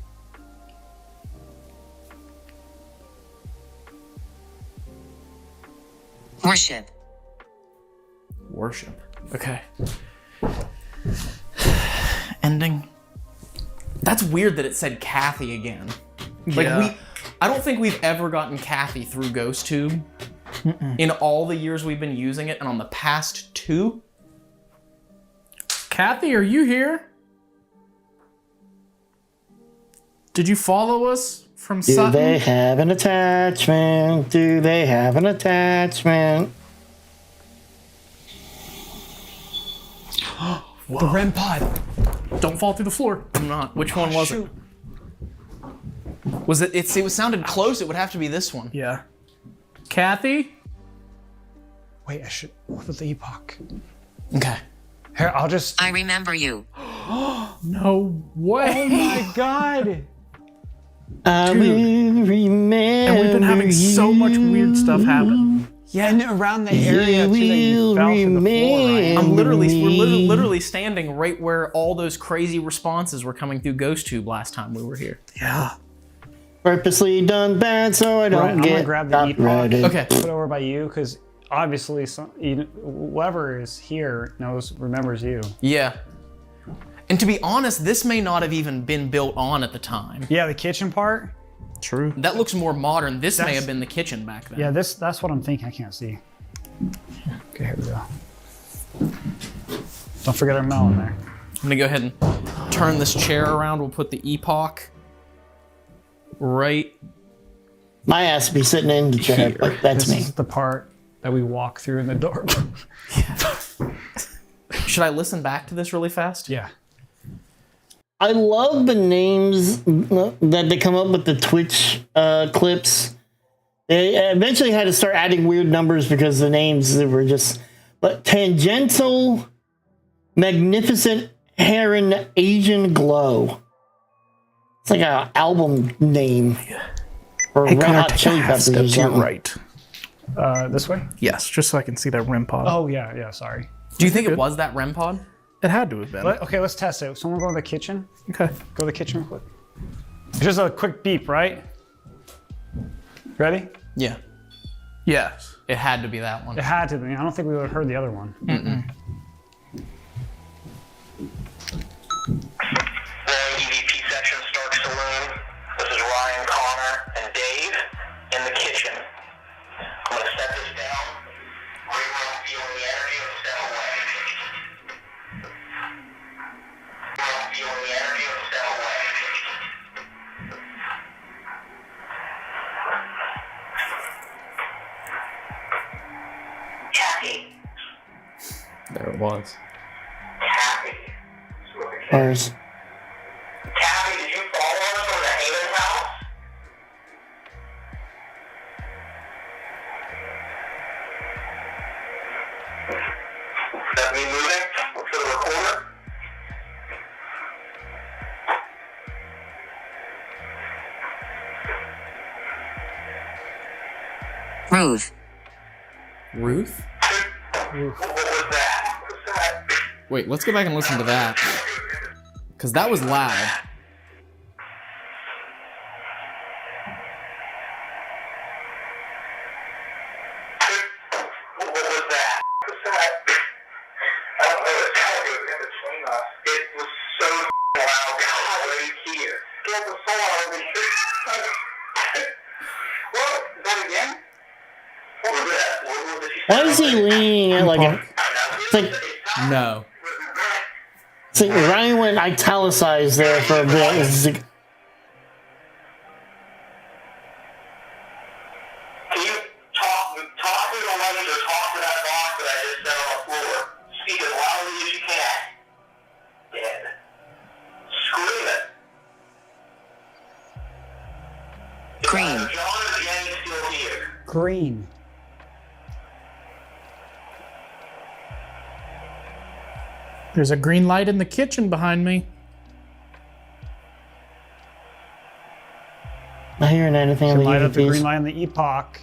Worship. Worship. Okay. Ending. That's weird that it said Kathy again. Like Yeah. I don't think we've ever gotten Kathy through GhostTube. in all the years we've been using it and on the past 2. Kathy, are you here? Did you follow us from Do Sutton? they have an attachment? Do they have an attachment? The REM pod. Don't fall through the floor. I'm not. Which one was it? Was it? It sounded close. It would have to be this one. Yeah. Kathy? Wait, I should. What was the epoch? Okay. Here, I'll just. I remember you. No way. Oh my god. I will remember. And we've been having so much weird stuff happen. Yeah, and around the area too that you fell through the floor, right? We're literally standing right where all those crazy responses were coming through GhostTube last time we were here. Yeah. Purposely done bad so I don't I'm get gonna grab the epoch. copyrighted. Okay. Put it over by you, because obviously whoever is here remembers you. Yeah. And to be honest, this may not have even been built on at the time. Yeah, the kitchen part. True. That looks more modern. This may have been the kitchen back then. Yeah, that's what I'm thinking. I can't see. Okay, here we go. Don't forget our melon there. I'm gonna go ahead and turn this chair around. We'll put the epoch right. My ass would be sitting in the chair, Here. but that's This me. is the part that we walk through in the door. Should I listen back to this really fast? Yeah. I love the names that they come up with the Twitch clips. They eventually had to start adding weird numbers because the names were just. But Tangential, Magnificent Heron, Asian Glow. It's like an album name. Or Hey, Red Connor, Hot take Chili a half Peppers step or to your something. right. This way? Yes, just so I can see that REM pod. Oh, yeah, sorry. Do you think it was that REM pod? It had to have been. Okay, let's test it. Someone go to the kitchen. Okay. Go to the kitchen real quick. Just a quick beep, right? Ready? Yeah. Yes. It had to be that one. It had to be. I don't think we would have heard the other one. EVP section, Stark Saloon. This is Ryan, Connor, and Dave in the kitchen. I'm gonna set this down. Right where I'm feeling the energy and step away. Where I'm feeling the energy and step away. Kathy. There it was. Kathy. Ours. Kathy, did you follow us from the Haven house? That me moving for the recorder? Ruth. Ruth? What was that? What was that? Wait, let's go back and listen to that. Because that was loud. What was that? What was that? I don't know. It sounded like it was in between us. It was so loud. God, right here. It was so loud over here. What? Is that again? What was that? What was it? Why is he leaning at like a. It's like, No. it's like Ryan went italicized there for a bit. It's like, Can you talk to the light or talk to that box that I just set on the floor? Speak as loudly as you can. Dead. Scream it. Green. John or Jenny still here? Green. There's a green light in the kitchen behind me. not hearing anything on Can the light up the EVPs. green light on the epoch.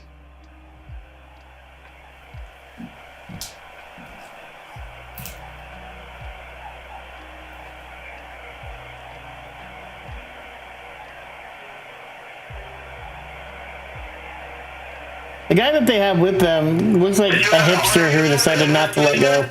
The guy that they have with them looks like a hipster who decided not to let go.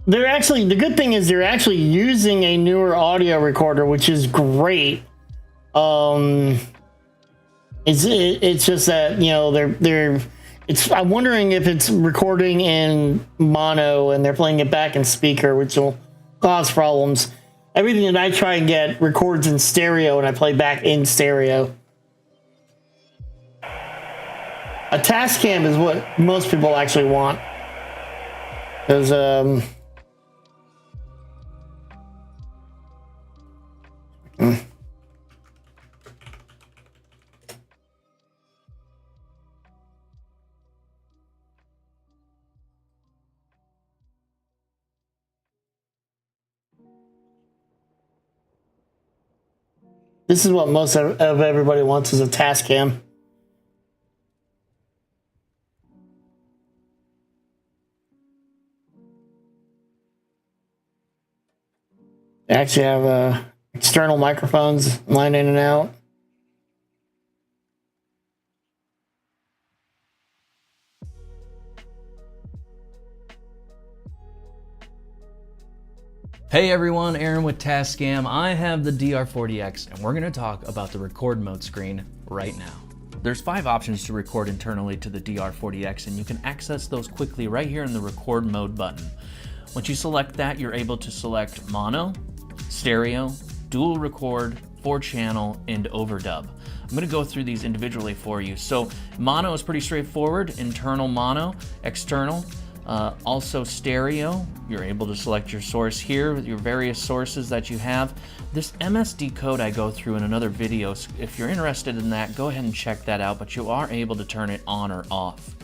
they're actually, the good thing is they're actually using a newer audio recorder, which is great. It's just that, you know, I'm wondering if it's recording in mono and they're playing it back in speaker, which will cause problems. Everything that I try and get records in stereo and I play back in stereo. A task cam is what most people actually want. Because, this is what most of everybody wants, is a task cam. They actually have external microphones line in and out. Hey everyone, Aaron with Tascam. I have the DR40X and we're going to talk about the record mode screen right now. There's 5 options to record internally to the DR40X and you can access those quickly right here in the record mode button. Once you select that, you're able to select mono, stereo, dual record, 4-channel, and overdub. I'm going to go through these individually for you. So mono is pretty straightforward, internal mono, external. Also stereo, you're able to select your source here with your various sources that you have. This MSD code I go through in another video, so if you're interested in that, go ahead and check that out, but you are able to turn it on or off.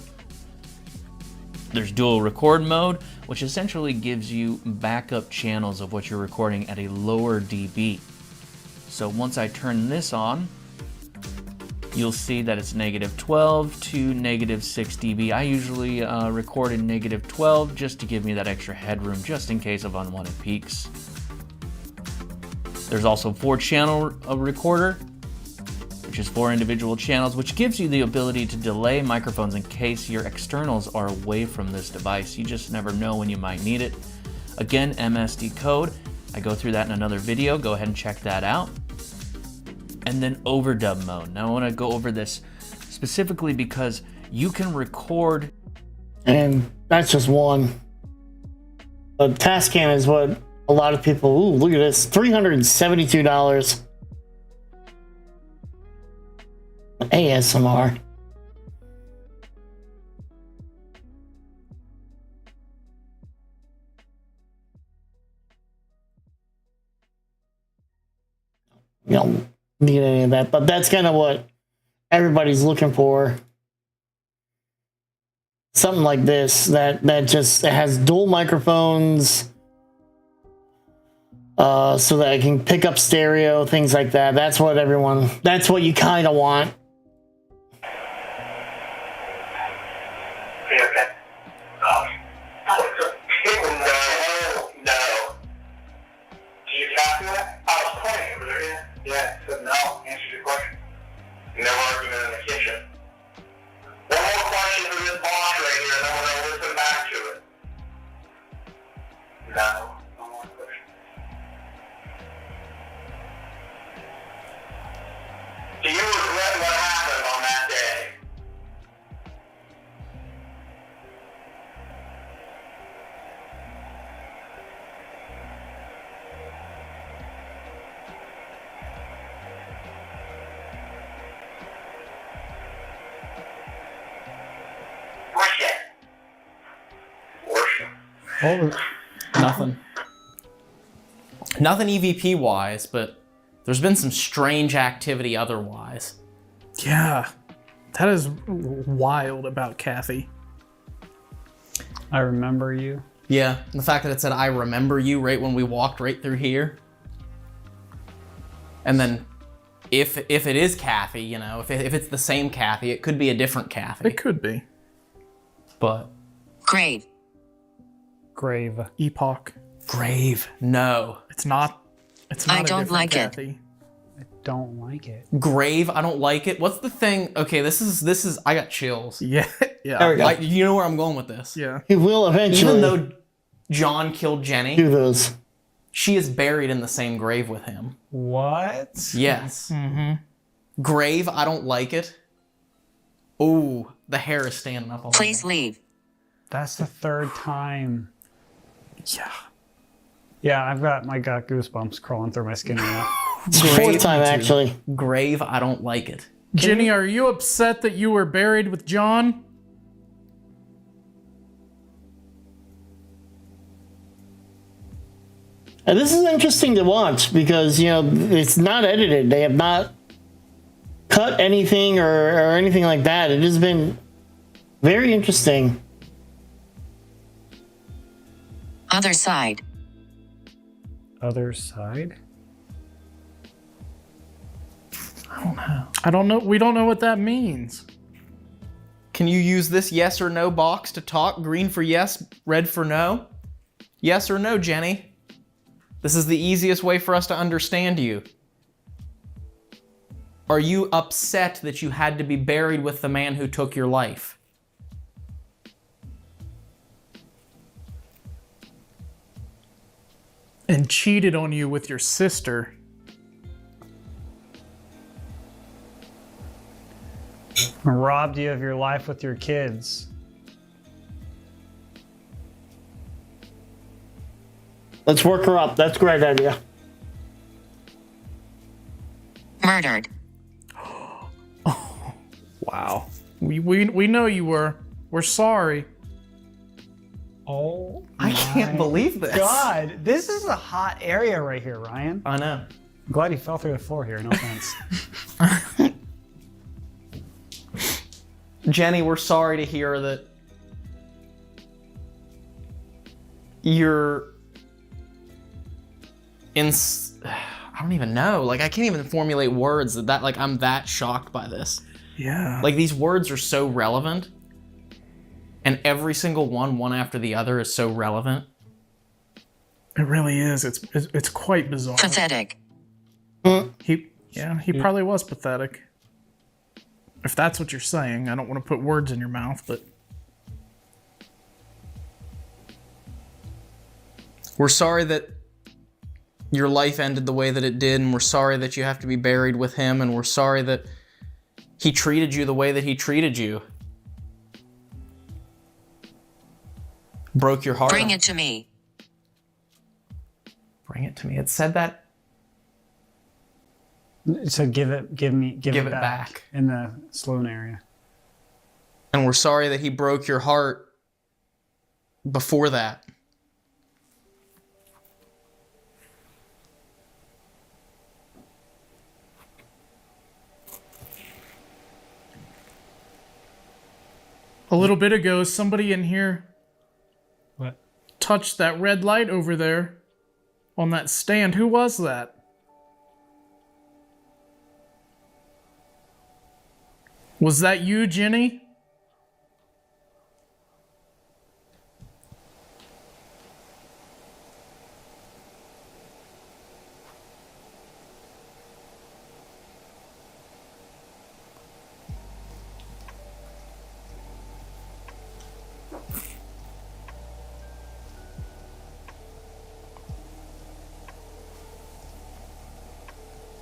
There's dual record mode, which essentially gives you backup channels of what you're recording at a lower dB. So once I turn this on, you'll see that it's -12 to -6 dB. I usually record in -12 just to give me that extra headroom just in case of unwanted peaks. There's also 4-channel recorder, which is 4 individual channels, which gives you the ability to delay microphones in case your externals are away from this device. You just never know when you might need it. Again, MSD code. I go through that in another video. Go ahead and check that out. And then overdub mode. Now I want to go over this specifically because you can record. And that's just one. The Tascam is what a lot of people, ooh, look at this, $372. ASMR. You don't need any of that, but that's kind of what everybody's looking for. Something like this that just has dual microphones, so that I can pick up stereo, things like that. That's what you kind of want. Do you regret what happened on that day? Nothing. Nothing EVP wise, but there's been some strange activity otherwise. Yeah, that is wild about Kathy. I remember you. Yeah, and the fact that it said, I remember you right when we walked right through here. And then if it is Kathy, you know, if it's the same Kathy, it could be a different Kathy. It could be. But. Grave. Grave. Epoch. Grave. No. It's not. It's not. I don't like Kathy. I don't like it. Grave. I don't like it. What's the thing? Okay, this is. I got chills. Yeah. Yeah. There we go. You know where I'm going with this. Yeah. He will eventually. Even though John killed Jenny. Do those. She is buried in the same grave with him. What? Yes. Grave, I don't like it. Ooh, the hair is standing up. Please leave. That's the third time. Yeah. Yeah, I got goosebumps crawling through my skin right now. It's the fourth time, actually. Grave, I don't like it. Jenny, are you upset that you were buried with John? And this is interesting to watch because, you know, it's not edited. They have not cut anything or anything like that. It has been very interesting. Other side. Other side? I don't know. We don't know what that means. Can you use this yes or no box to talk? Green for yes, red for no? Yes or no, Jenny? This is the easiest way for us to understand you. Are you upset that you had to be buried with the man who took your life? And cheated on you with your sister. Robbed you of your life with your kids. Let's work her up. That's a great idea. Murdered. Wow. We know you were. We're sorry. Oh, I can't believe this. God, this is a hot area right here, Ryan. I know. I'm glad he fell through the floor here, no offense. Jenny, we're sorry to hear that you're in... I don't even know. Like, I can't even formulate words that like, I'm that shocked by this. Yeah. Like, these words are so relevant. And every single one after the other, is so relevant. It really is. It's quite bizarre. Pathetic. He probably was pathetic. If that's what you're saying, I don't want to put words in your mouth, but we're sorry that your life ended the way that it did, and we're sorry that you have to be buried with him, and we're sorry that he treated you the way that he treated you. Broke your heart. Bring it to me. Bring it to me. It said that. So give it back in the Sloan area. And we're sorry that he broke your heart before that. a little bit ago, somebody in here touched that red light over there on that stand. Who was that? Was that you, Jenny?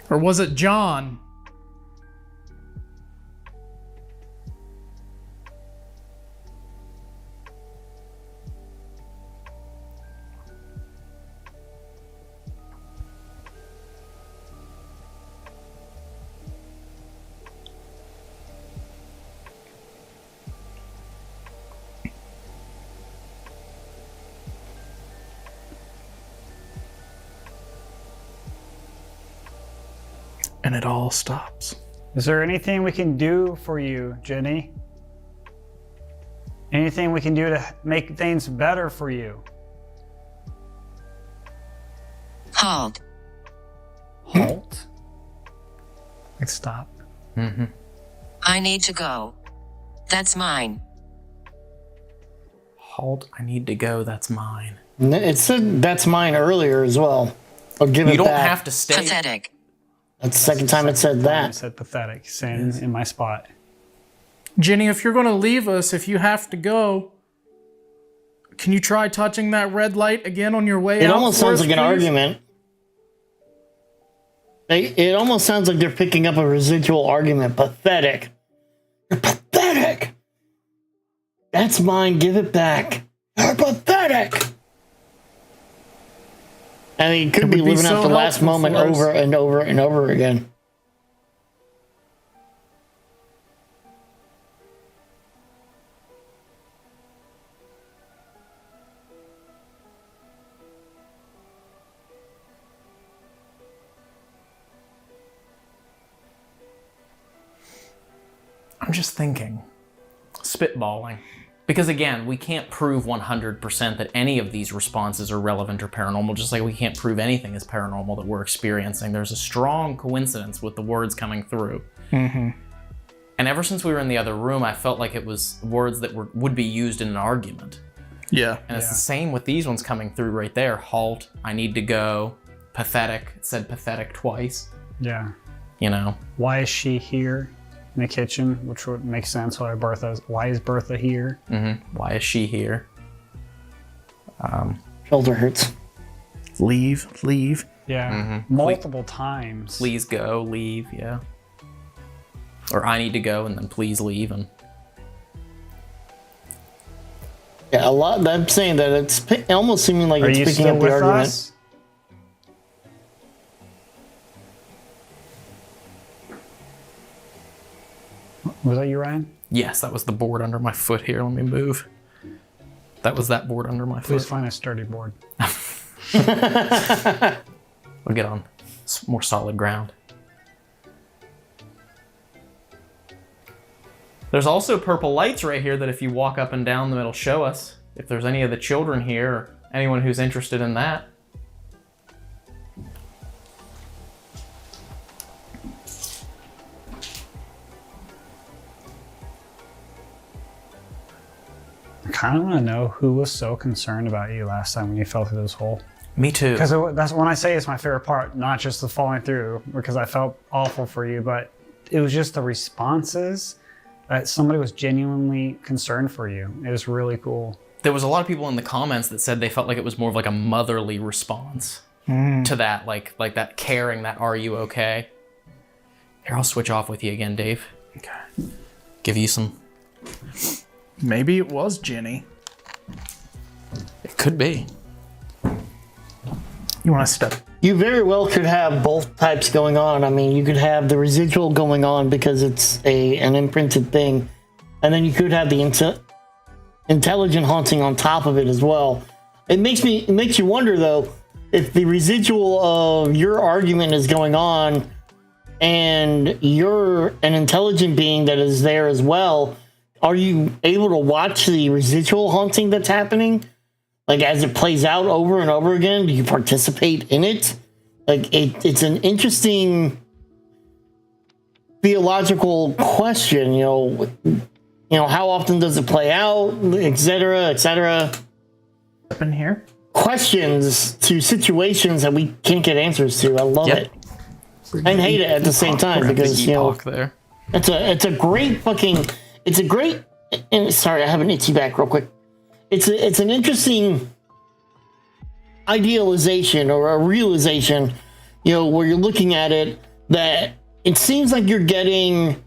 Or was it John? And it all stops. Is there anything we can do for you, Jenny? Anything we can do to make things better for you? Halt. Halt? Like stop. Mm-hmm. I need to go. That's mine. Halt, I need to go, that's mine. It said that's mine earlier as well. I'll give it back. You don't have to stay. Pathetic. That's the second time it said that. It said pathetic, saying in my spot. Jenny, if you're going to leave us, if you have to go, Can you try touching that red light again on your way out? It almost sounds like an please? argument. It almost sounds like they're picking up a residual argument. Pathetic. You're pathetic. That's mine. Give it back. You're pathetic. I mean, could be living out the last moment over and over and over again. I'm just thinking, spitballing. Because again, we can't prove 100% that any of these responses are relevant or paranormal, just like we can't prove anything is paranormal that we're experiencing. There's a strong coincidence with the words coming through. Mm-hmm. And ever since we were in the other room, I felt like it was words that would be used in an argument. Yeah. And it's the same with these ones coming through right there. Halt, I need to go, pathetic. It said pathetic twice. Yeah. You know? Why is she here in the kitchen? Which would make sense why why is Bertha here? Mm-hmm. Why is she here? Shoulder hurts. Leave. Yeah. Mm-hmm. Multiple times. Please go, leave, yeah. Or I need to go and then please leave. And yeah, a lot. I'm saying that it's almost seeming like it's picking up the argument. Us? Was that you, Ryan? yes, that was the board under my foot here. Let me move. That was that board under my foot. Please find a sturdy board. We'll get on more solid ground. There's also purple lights right here that if you walk up and down them, it'll show us if there's any of the children here or anyone who's interested in that. I kind of want to know who was so concerned about you last time when you fell through this hole. Me too. Because that's when I say it's my favorite part, not just the falling through, because I felt awful for you, but it was just the responses that somebody was genuinely concerned for you. It was really cool. There was a lot of people in the comments that said they felt like it was more of like a motherly response to that, like that caring, that are you okay? Here, I'll switch off with you again, Dave. Okay. Give you some. Maybe it was Jenny. It could be. You want to step? You very well could have both types going on. I mean, you could have the residual going on because it's an imprinted thing, and then you could have the intelligent haunting on top of it as well. It makes you wonder though, if the residual of your argument is going on, and you're an intelligent being that is there as well. Are you able to watch the residual haunting that's happening? Like, as it plays out over and over again, do you participate in it? Like, it's an interesting theological question, you know, how often does it play out, etc., etc. Up in here? Questions to situations that we can't get answers to. I love it. And hate it at the same time because, you know, there. it's a great fucking... It's a great, and sorry, I have an itchy back real quick. It's an interesting idealization or a realization, you know, where you're looking at it that it seems like you're getting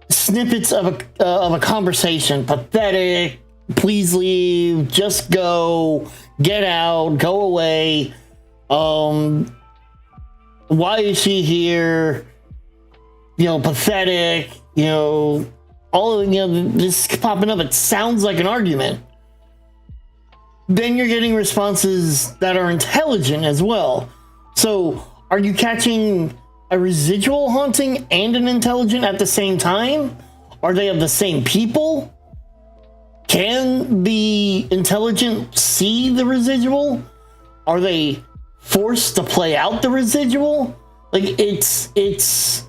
snippets of a conversation. Pathetic, please leave, just go, get out, go away. Why is she here? You know, pathetic, you know, all of, you know, this popping up, it sounds like an argument. Then you're getting responses that are intelligent as well. So are you catching a residual haunting and an intelligent at the same time? Are they of the same people? Can the intelligent see the residual? Are they forced to play out the residual? Like, it's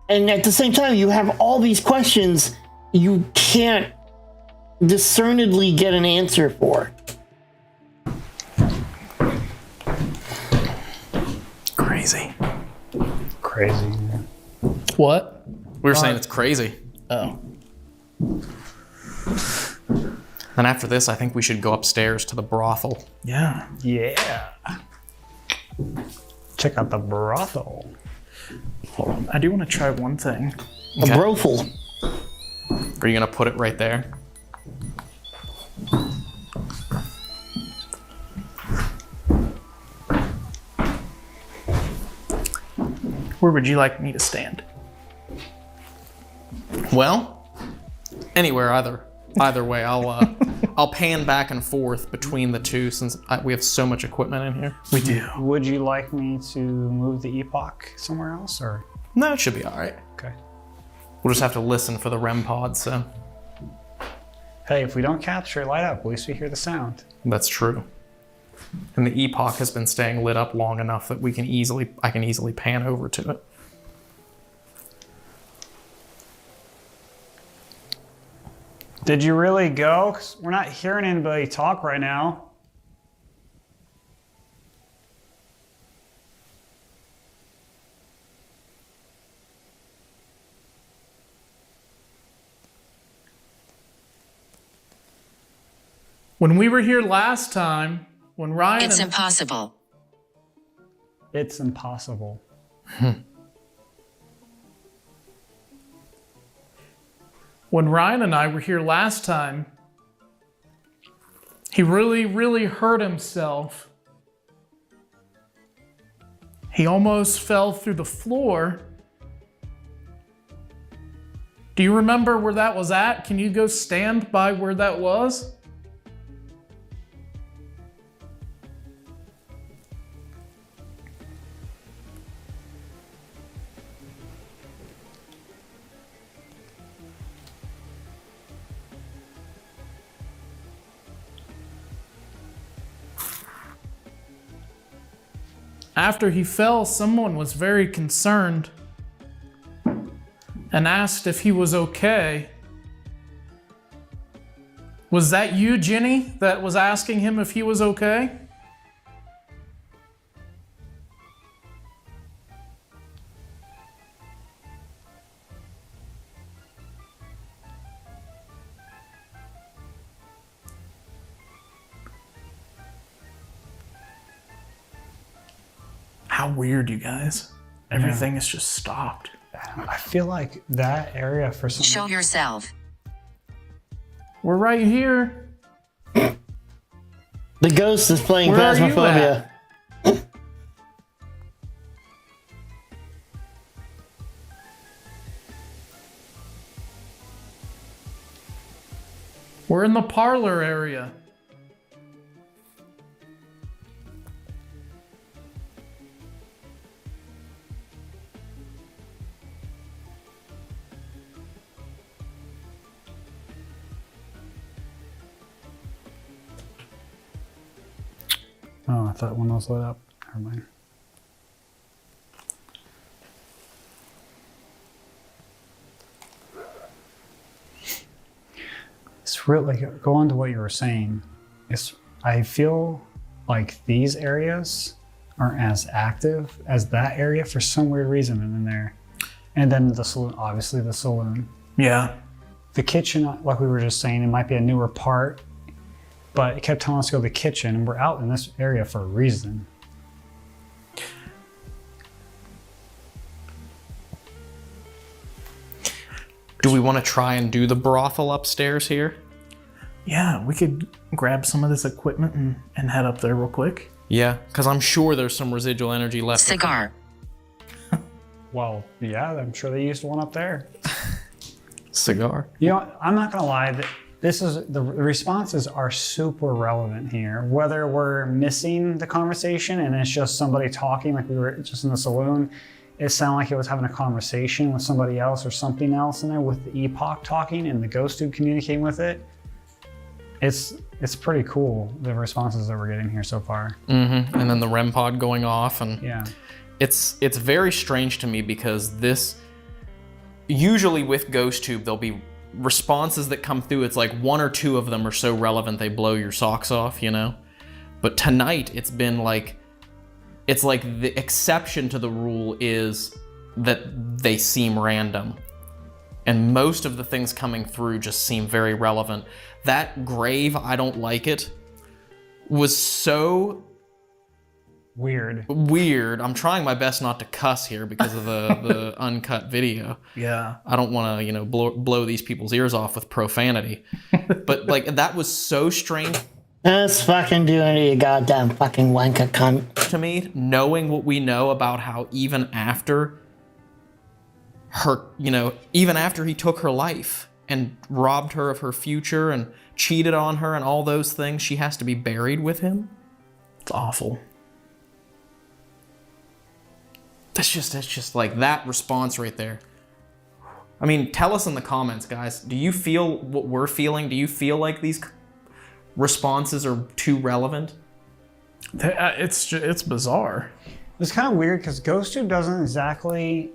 and at the same time, you have all these questions you can't discernibly get an answer for. Crazy. Crazy. What? We were saying it's crazy. Oh. And after this, I think we should go upstairs to the brothel. Yeah. Yeah. Check out the brothel. Hold on. I do want to try one thing. Okay. A brothel. Are you gonna put it right there? Where would you like me to stand? Well, anywhere, either way. I'll pan back and forth between the two since we have so much equipment in here. We do. Would you like me to move the epoch somewhere else, or? No, it should be all right. Okay. We'll just have to listen for the REM pod, so. Hey, if we don't capture it light up, at least we hear the sound. That's true. And the epoch has been staying lit up long enough that I can easily pan over to it. Did you really go? 'Cause we're not hearing anybody talk right now. When we were here last time, when Ryan... It's impossible. It's impossible. When Ryan and I were here last time, he really, really hurt himself. He almost fell through the floor. Do you remember where that was at? Can you go stand by where that was? After he fell, someone was very concerned and asked if he was okay. Was that you, Jenny, that was asking him if he was okay? How weird, you guys. Everything is just stopped. I feel like that area for some... Show yourself. We're right here. The ghost is playing Where are you Phasmophobia. We're in the parlor area. Oh, I thought one was lit up. Never mind. It's really, go on to what you were saying. I feel like these areas aren't as active as that area for some weird reason in there. And then the saloon, obviously the saloon. Yeah. The kitchen, like we were just saying, it might be a newer part, but it kept telling us to go to the kitchen, and we're out in this area for a reason. Do we want to try and do the brothel upstairs here? Yeah, we could grab some of this equipment and head up there real quick. Yeah, because I'm sure there's some residual energy left. Cigar. Well, yeah, I'm sure they used one up there. Cigar. You know, I'm not gonna lie. The responses are super relevant here. Whether we're missing the conversation and it's just somebody talking, like we were just in the saloon, it sounded like it was having a conversation with somebody else or something else in there with the epoch talking and the ghost dude communicating with it. It's pretty cool, the responses that we're getting here so far. Mm-hmm. And then the REM pod going off, and yeah, it's very strange to me because this usually with GhostTube there'll be responses that come through. It's like one or two of them are so relevant they blow your socks off, you know. But tonight it's been like, it's like the exception to the rule is that they seem random. and most of the things coming through just seem very relevant. That grave, I don't like it, was so weird. I'm trying my best not to cuss here because of the uncut video. Yeah. I don't want to, blow these people's ears off with profanity. But like that was so strange. Let's fucking do it, you goddamn fucking wanker cunt. To me, knowing what we know about how even after her, even after he took her life and robbed her of her future and cheated on her and all those things, she has to be buried with him. It's awful. That's just like that response right there. I mean, tell us in the comments, guys. Do you feel what we're feeling? Do you feel like these responses are too relevant? It's bizarre. It's kind of weird because GhostTube doesn't exactly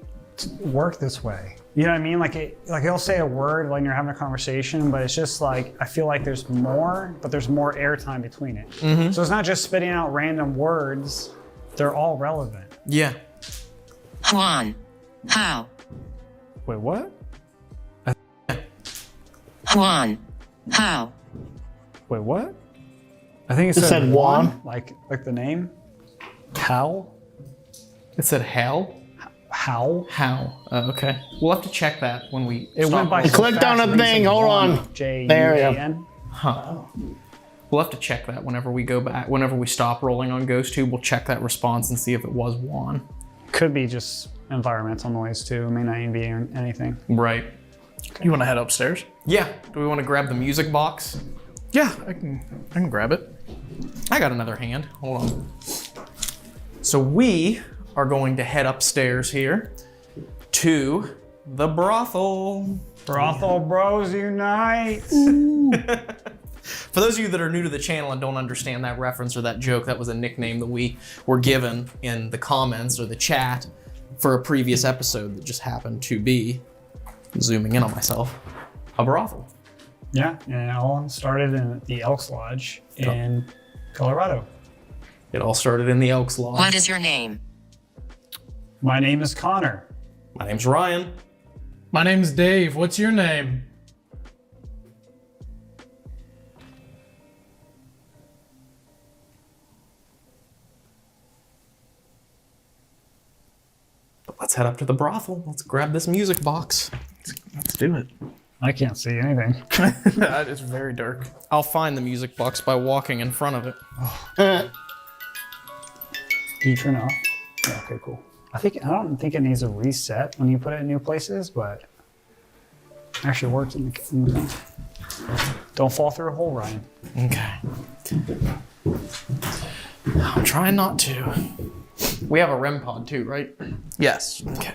work this way. You know what I mean? Like he'll say a word when you're having a conversation, but it's just like I feel like there's more, but there's more airtime between it. Mm-hmm. So it's not just spitting out random words; they're all relevant. Yeah. Juan. How? Wait, what? Juan. How? Wait, what? I think it said Juan, like the name. How? It said hell? How? How? Okay. We'll have to check that when we. It went by. I clicked on a thing. Hold on. There we go. Huh. We'll have to check that whenever we go back. Whenever we stop rolling on GhostTube, we'll check that response and see if it was Juan. Could be just environmental noise too. It may not even be anything. Right. You want to head upstairs? Yeah. Do we want to grab the music box? Yeah, I can grab it. I got another hand. Hold on. So we are going to head upstairs here to the brothel. Brothel Bros Unite. For those of you that are new to the channel and don't understand that reference or that joke, that was a nickname that we were given in the comments or the chat for a previous episode that just happened to be, zooming in on myself, a brothel. Yeah, and it all started in the Elks Lodge in Colorado. It all started in the Elks Lodge. What is your name? My name is Connor. My name's Ryan. My name's Dave. What's your name? But let's head up to the brothel. Let's grab this music box. Let's do it. I can't see anything. That is very dark. I'll find the music box by walking in front of it. Do you turn it off? Yeah, okay, cool. I don't think it needs a reset when you put it in new places, but it actually works in the Don't fall through a hole, Ryan. Okay. I'm trying not to. We have a REM pod too, right? Yes. Okay.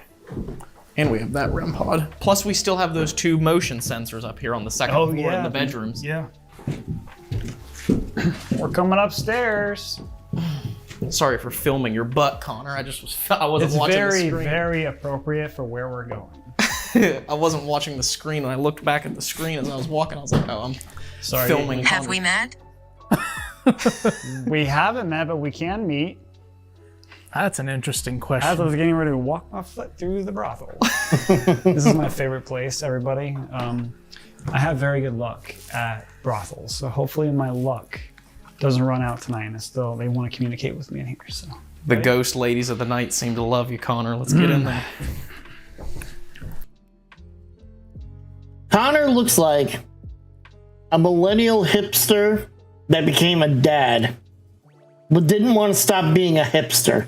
And we have that REM pod. Plus we still have those 2 motion sensors up here on the second floor in the bedrooms. Yeah. We're coming upstairs. Sorry for filming your butt, Connor. I wasn't watching the screen. It's very appropriate for where we're going. I wasn't watching the screen, and I looked back at the screen as I was walking. I was like, oh, I'm sorry. Filming. Have we met? We haven't met, but we can meet. That's an interesting question. As I was getting ready to walk my foot through the brothel. This is my favorite place, everybody. I have very good luck at brothels, so hopefully my luck doesn't run out tonight, and still they want to communicate with me in here. So the ghost ladies of the night seem to love you, Connor. Let's get in there. Connor looks like a millennial hipster that became a dad, but didn't want to stop being a hipster.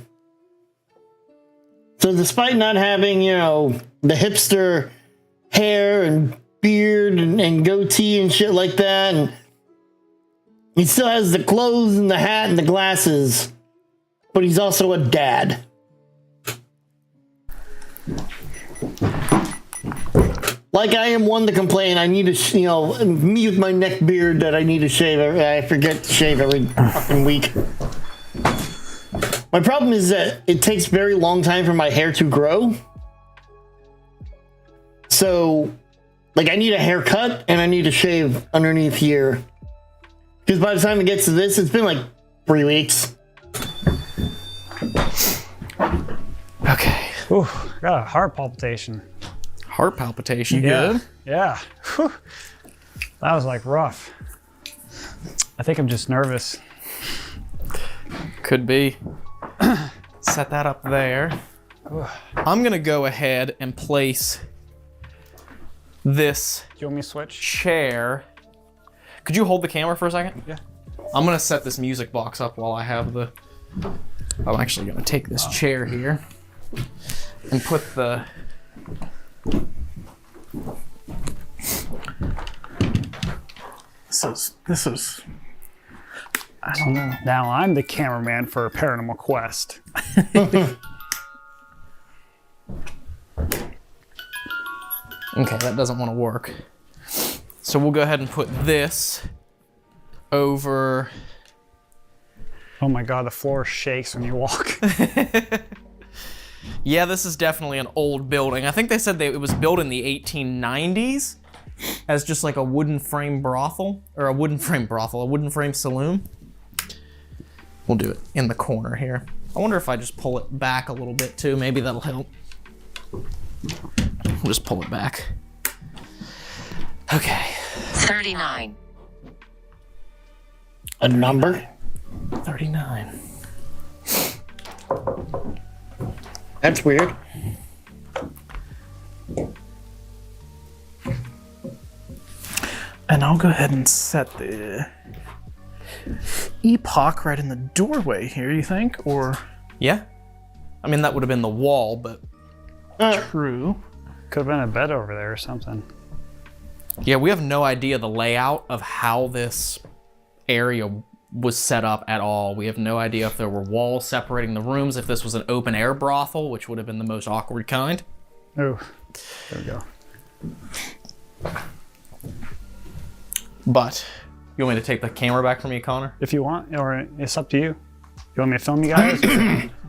So despite not having, the hipster hair and beard and goatee and shit like that, and he still has the clothes and the hat and the glasses, but he's also a dad. Like I am one to complain, I need to, me with my neck beard that I need to shave. I forget to shave every fucking week. My problem is that it takes very long time for my hair to grow. So, like, I need a haircut and I need to shave underneath here. Because by the time it gets to this, it's been like 3 weeks. Okay. Ooh, got a heart palpitation. Heart palpitation. Yeah. Good. Yeah. Whew. That was like rough. I think I'm just nervous. Could be. Set that up there. I'm gonna go ahead and place this you want me to switch? Chair. Could you hold the camera for a second? Yeah. I'm gonna set this music box up while I have the... I'm actually gonna take this chair here and put the... This is I don't know. Now I'm the cameraman for Paranormal Quest. Okay, that doesn't want to work. So we'll go ahead and put this over... Oh my god, the floor shakes when you walk. Yeah, this is definitely an old building. I think they said it was built in the 1890s as just like a wooden frame brothel, or a wooden frame saloon. We'll do it in the corner here. I wonder if I just pull it back a little bit too, maybe that'll help. We'll just pull it back. Okay. 39. A number? 39. That's weird. And I'll go ahead and set the epoch right in the doorway here, you think? Or Yeah. I mean, that would have been the wall, but... True. Could have been a bed over there or something. Yeah, we have no idea the layout of how this area was set up at all. We have no idea if there were walls separating the rooms, if this was an open air brothel, which would have been the most awkward kind. Oh, there we go. But, you want me to take the camera back from you, Connor? If you want, or it's up to you. You want me to film you guys?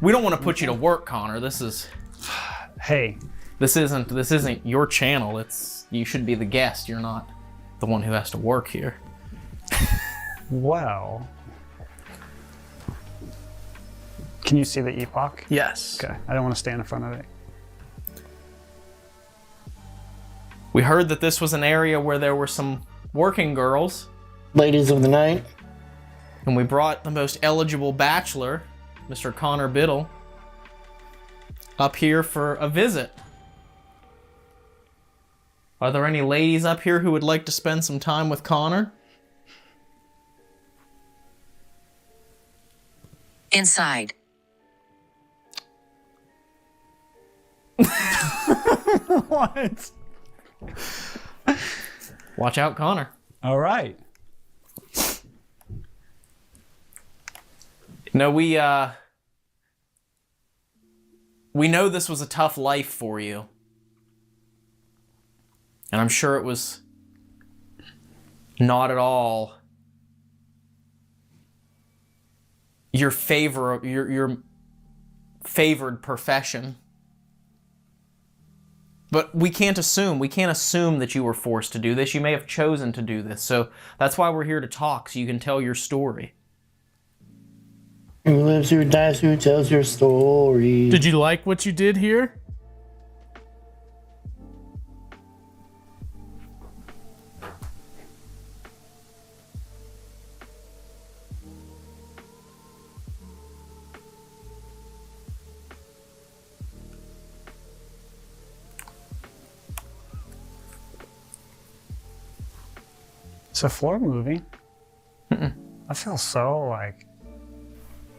We don't want to put you to work, Connor. This is... Hey. This isn't your channel. You should be the guest. You're not the one who has to work here. Well. Can you see the epoch? Yes. Okay, I don't want to stand in front of it. We heard that this was an area where there were some working girls. Ladies of the night. And we brought the most eligible bachelor, Mr. Connor Biddle, up here for a visit. Are there any ladies up here who would like to spend some time with Connor? Inside. What? Watch out, Connor. All right. No, we know this was a tough life for you. And I'm sure it was not at all your favored profession. But we can't assume that you were forced to do this. You may have chosen to do this. So that's why we're here to talk, so you can tell your story. Who lives, who dies, who tells your story? Did you like what you did here? Is the floor moving? I feel so like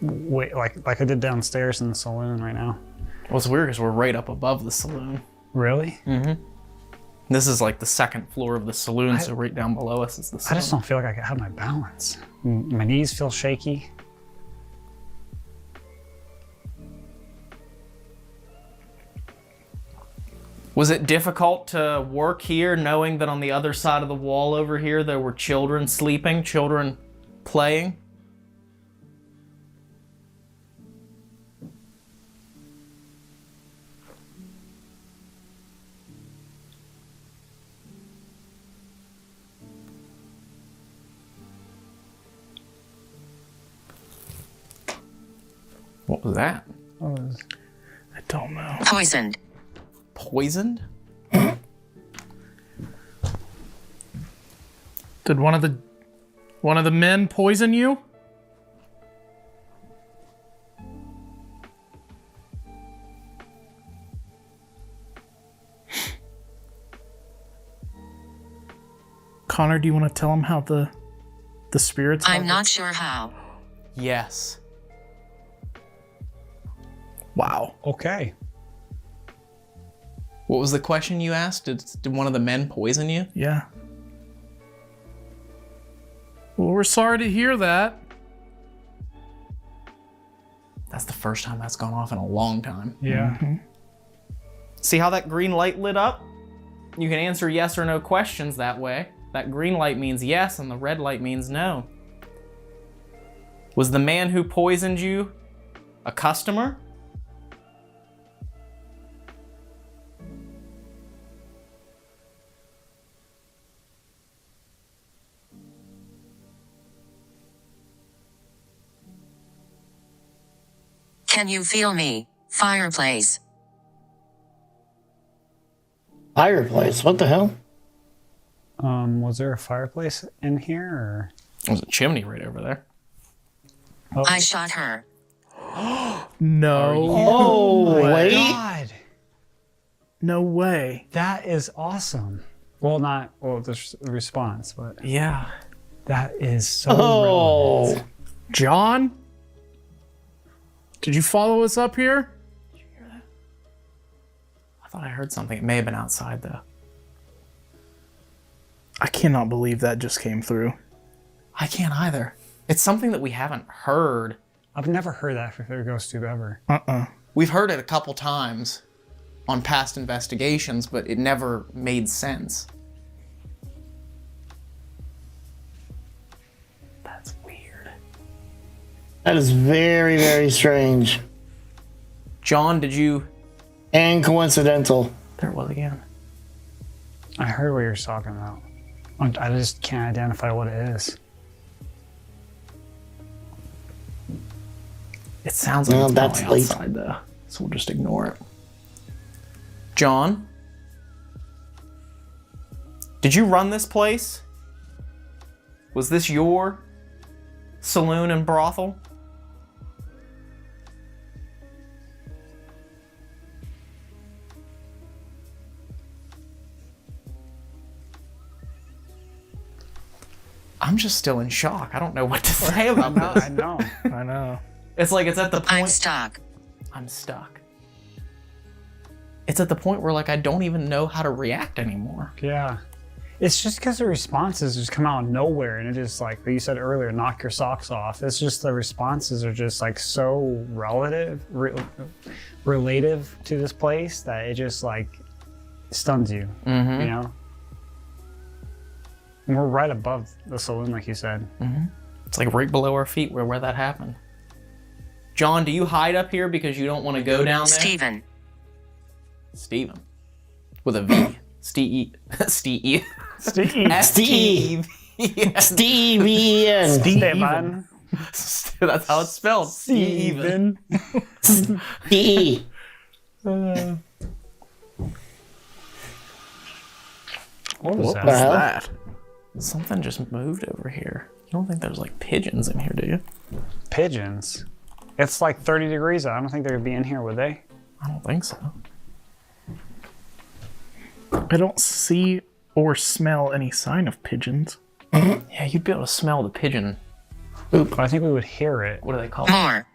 I did downstairs in the saloon right now. Well, it's weird because we're right up above the saloon. Really? Mm-hmm. This is like the second floor of the saloon, so right down below us is the saloon. I just don't feel like I have my balance. My knees feel shaky. Was it difficult to work here knowing that on the other side of the wall over here there were children sleeping, children playing? What was that? I don't know. Poisoned. Poisoned? Did one of the men poison you? Connor, do you want to tell him how the spirits? I'm not sure how. Yes. Wow. Okay. What was the question you asked? Did one of the men poison you? Yeah. Well, we're sorry to hear that. That's the first time that's gone off in a long time. Yeah. Mm-hmm. See how that green light lit up? You can answer yes or no questions that way. That green light means yes, and the red light means no. Was the man who poisoned you a customer? Can you feel me? Fireplace. Fireplace? What the hell? Was there a fireplace in here? Or? There's a chimney right over there. Oh. I shot her. No. Oh my way. God. No way. That is awesome. Well, there's a response, but yeah, that is so. Oh, relevant. John, did you follow us up here? Did you hear that? I thought I heard something. It may have been outside though. I cannot believe that just came through. I can't either. It's something that we haven't heard. I've never heard that for Ghost Tube ever. We've heard it a couple times on past investigations, but it never made sense. That's weird. That is very, very strange. John, did you... And coincidental. There it was again. I heard what you're talking about. I just can't identify what it is. It sounds like Well, it's that's probably late. outside though, so we'll just ignore it. John, did you run this place? Was this your saloon and brothel? I'm just still in shock. I don't know what to say about this. I know. I know. It's like it's at the point. I'm stuck. I'm stuck. It's at the point where like I don't even know how to react anymore. Yeah. It's just because the responses just come out of nowhere and it just like you said earlier, knock your socks off. It's just the responses are just like so relative to this place that it just like stuns you, Mm-hmm. you know? And we're right above the saloon, like you said. Mm-hmm. It's like right below our feet where that happened. John, do you hide up here because you don't want to go down there? Steven. Steven. With a V. Steve. Steve. Steve. Steven. Steven. That's how it's spelled. Steven. E. What was What that? was that? Something just moved over here. You don't think there's like pigeons in here, do you? Pigeons? It's like 30 degrees out. I don't think they would be in here, would they? I don't think so. I don't see or smell any sign of pigeons. Yeah, you'd be able to smell the pigeon. But I think we would hear it. What do they call More. it?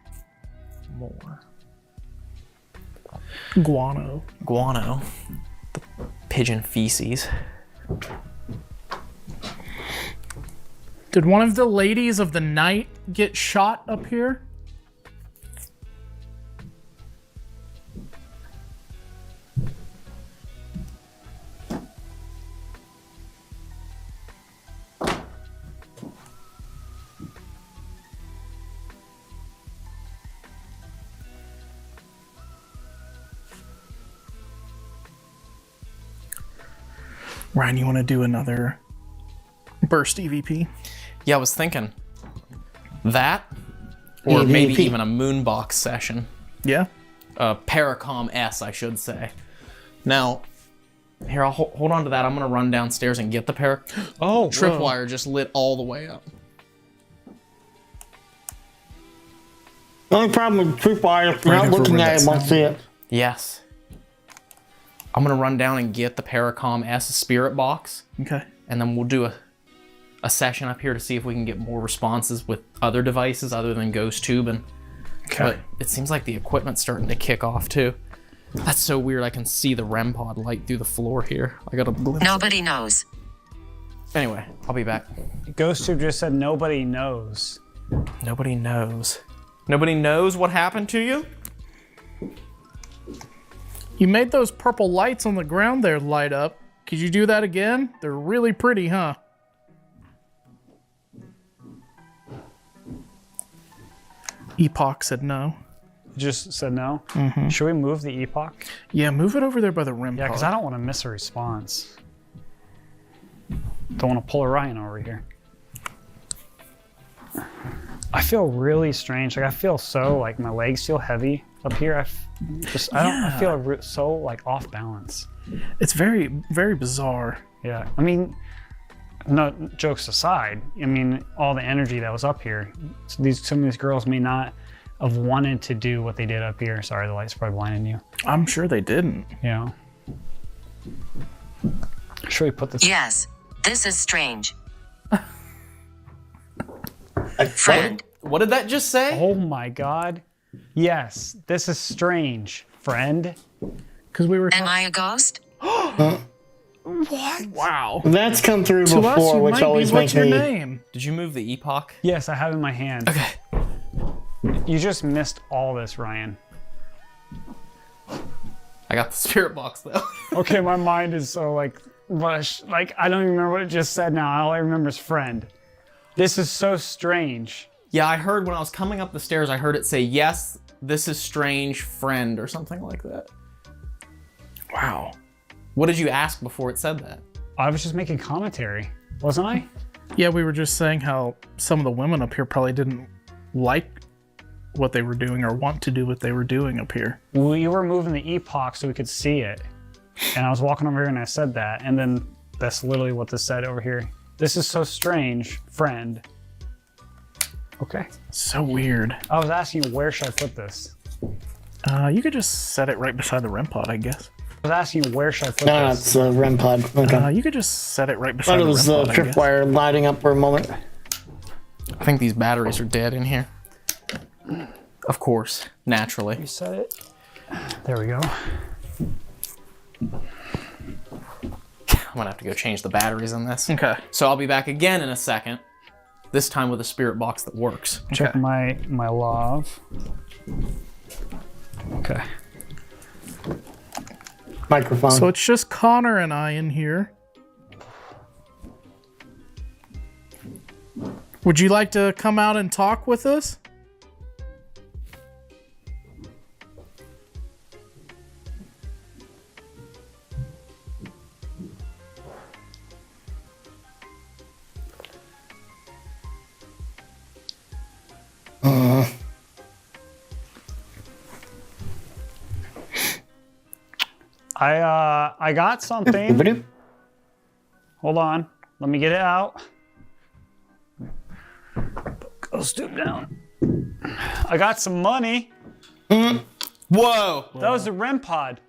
More. Guano. Guano. The pigeon feces. Did one of the ladies of the night get shot up here? Ryan, you want to do another burst EVP? Yeah, I was thinking that, or EVP. maybe even a Moonbox session. Yeah. Paracom S, I should say. Now, Here, I'll hold on to that. I'm gonna run downstairs and get the pair. Oh, tripwire just lit all the way up. The only problem with tripwire is you're not looking at it once see it. Yes. I'm gonna run down and get the Paracom S spirit box. Okay. And then we'll do a session up here to see if we can get more responses with other devices other than Ghost Tube. And but it seems like the equipment's starting to kick off too. That's so weird. I can see the REM pod light through the floor here. I got a glimpse. Nobody knows. Anyway, I'll be back. Ghost Tube just said nobody knows. Nobody knows. Nobody knows what happened to you? You made those purple lights on the ground there light up. Could you do that again? They're really pretty, huh? Epoch said no. Just said no? Mm-hmm. Should we move the Epoch? Yeah, move it over there by the REM Yeah, because I don't want to miss a response. Don't want to pull a Ryan over here. I feel really strange. Like I feel so like my legs feel heavy up here. I feel so like off balance. It's very, very bizarre. Yeah. I mean, no jokes aside. I mean, all the energy that was up here. Some of these girls may not have wanted to do what they did up here. Sorry, the light's probably blinding you. I'm sure they didn't. Yeah. Should we put this? Yes, this is strange. Friend. What did that just say? Oh my God. Yes, this is strange, friend. Because we were. Am I a ghost? What? Wow. That's come through To before, us, you which might always be. What's makes your me. name? Did you move the Epoch? Yes, I have it in my hand. Okay. You just missed all this, Ryan. I got the spirit box though. Okay, my mind is so like mush. Like I don't even remember what it just said now. All I remember is friend. This is so strange. Yeah, I heard when I was coming up the stairs, I heard it say, yes, this is strange, friend, or something like that. Wow. What did you ask before it said that? I was just making commentary, wasn't I? Yeah, we were just saying how some of the women up here probably didn't like what they were doing or want to do what they were doing up here. Well, you were moving the Epoch so we could see it. And I was walking over here and I said that. And then that's literally what this said over here. This is so strange, friend. Okay. So weird. I was asking you, where should I put this? You could just set it right beside the REM pod, I guess. I was asking you, where should I put No, this? it's a REM pod. Okay. You could just set it right beside Thought the it was REM the pod, I guess. tripwire lighting up for a moment. I think these batteries are dead in here. Of course, naturally. You set it. There we go. I'm gonna have to go change the batteries in this. Okay. So I'll be back again in a second. This time with a spirit box that works. Check my love. Okay. Microphone. So it's just Connor and I in here. Would you like to come out and talk with us? I got something. Hold on. Let me get it out. Go stoop down. I got some money. Whoa! That was the REM pod.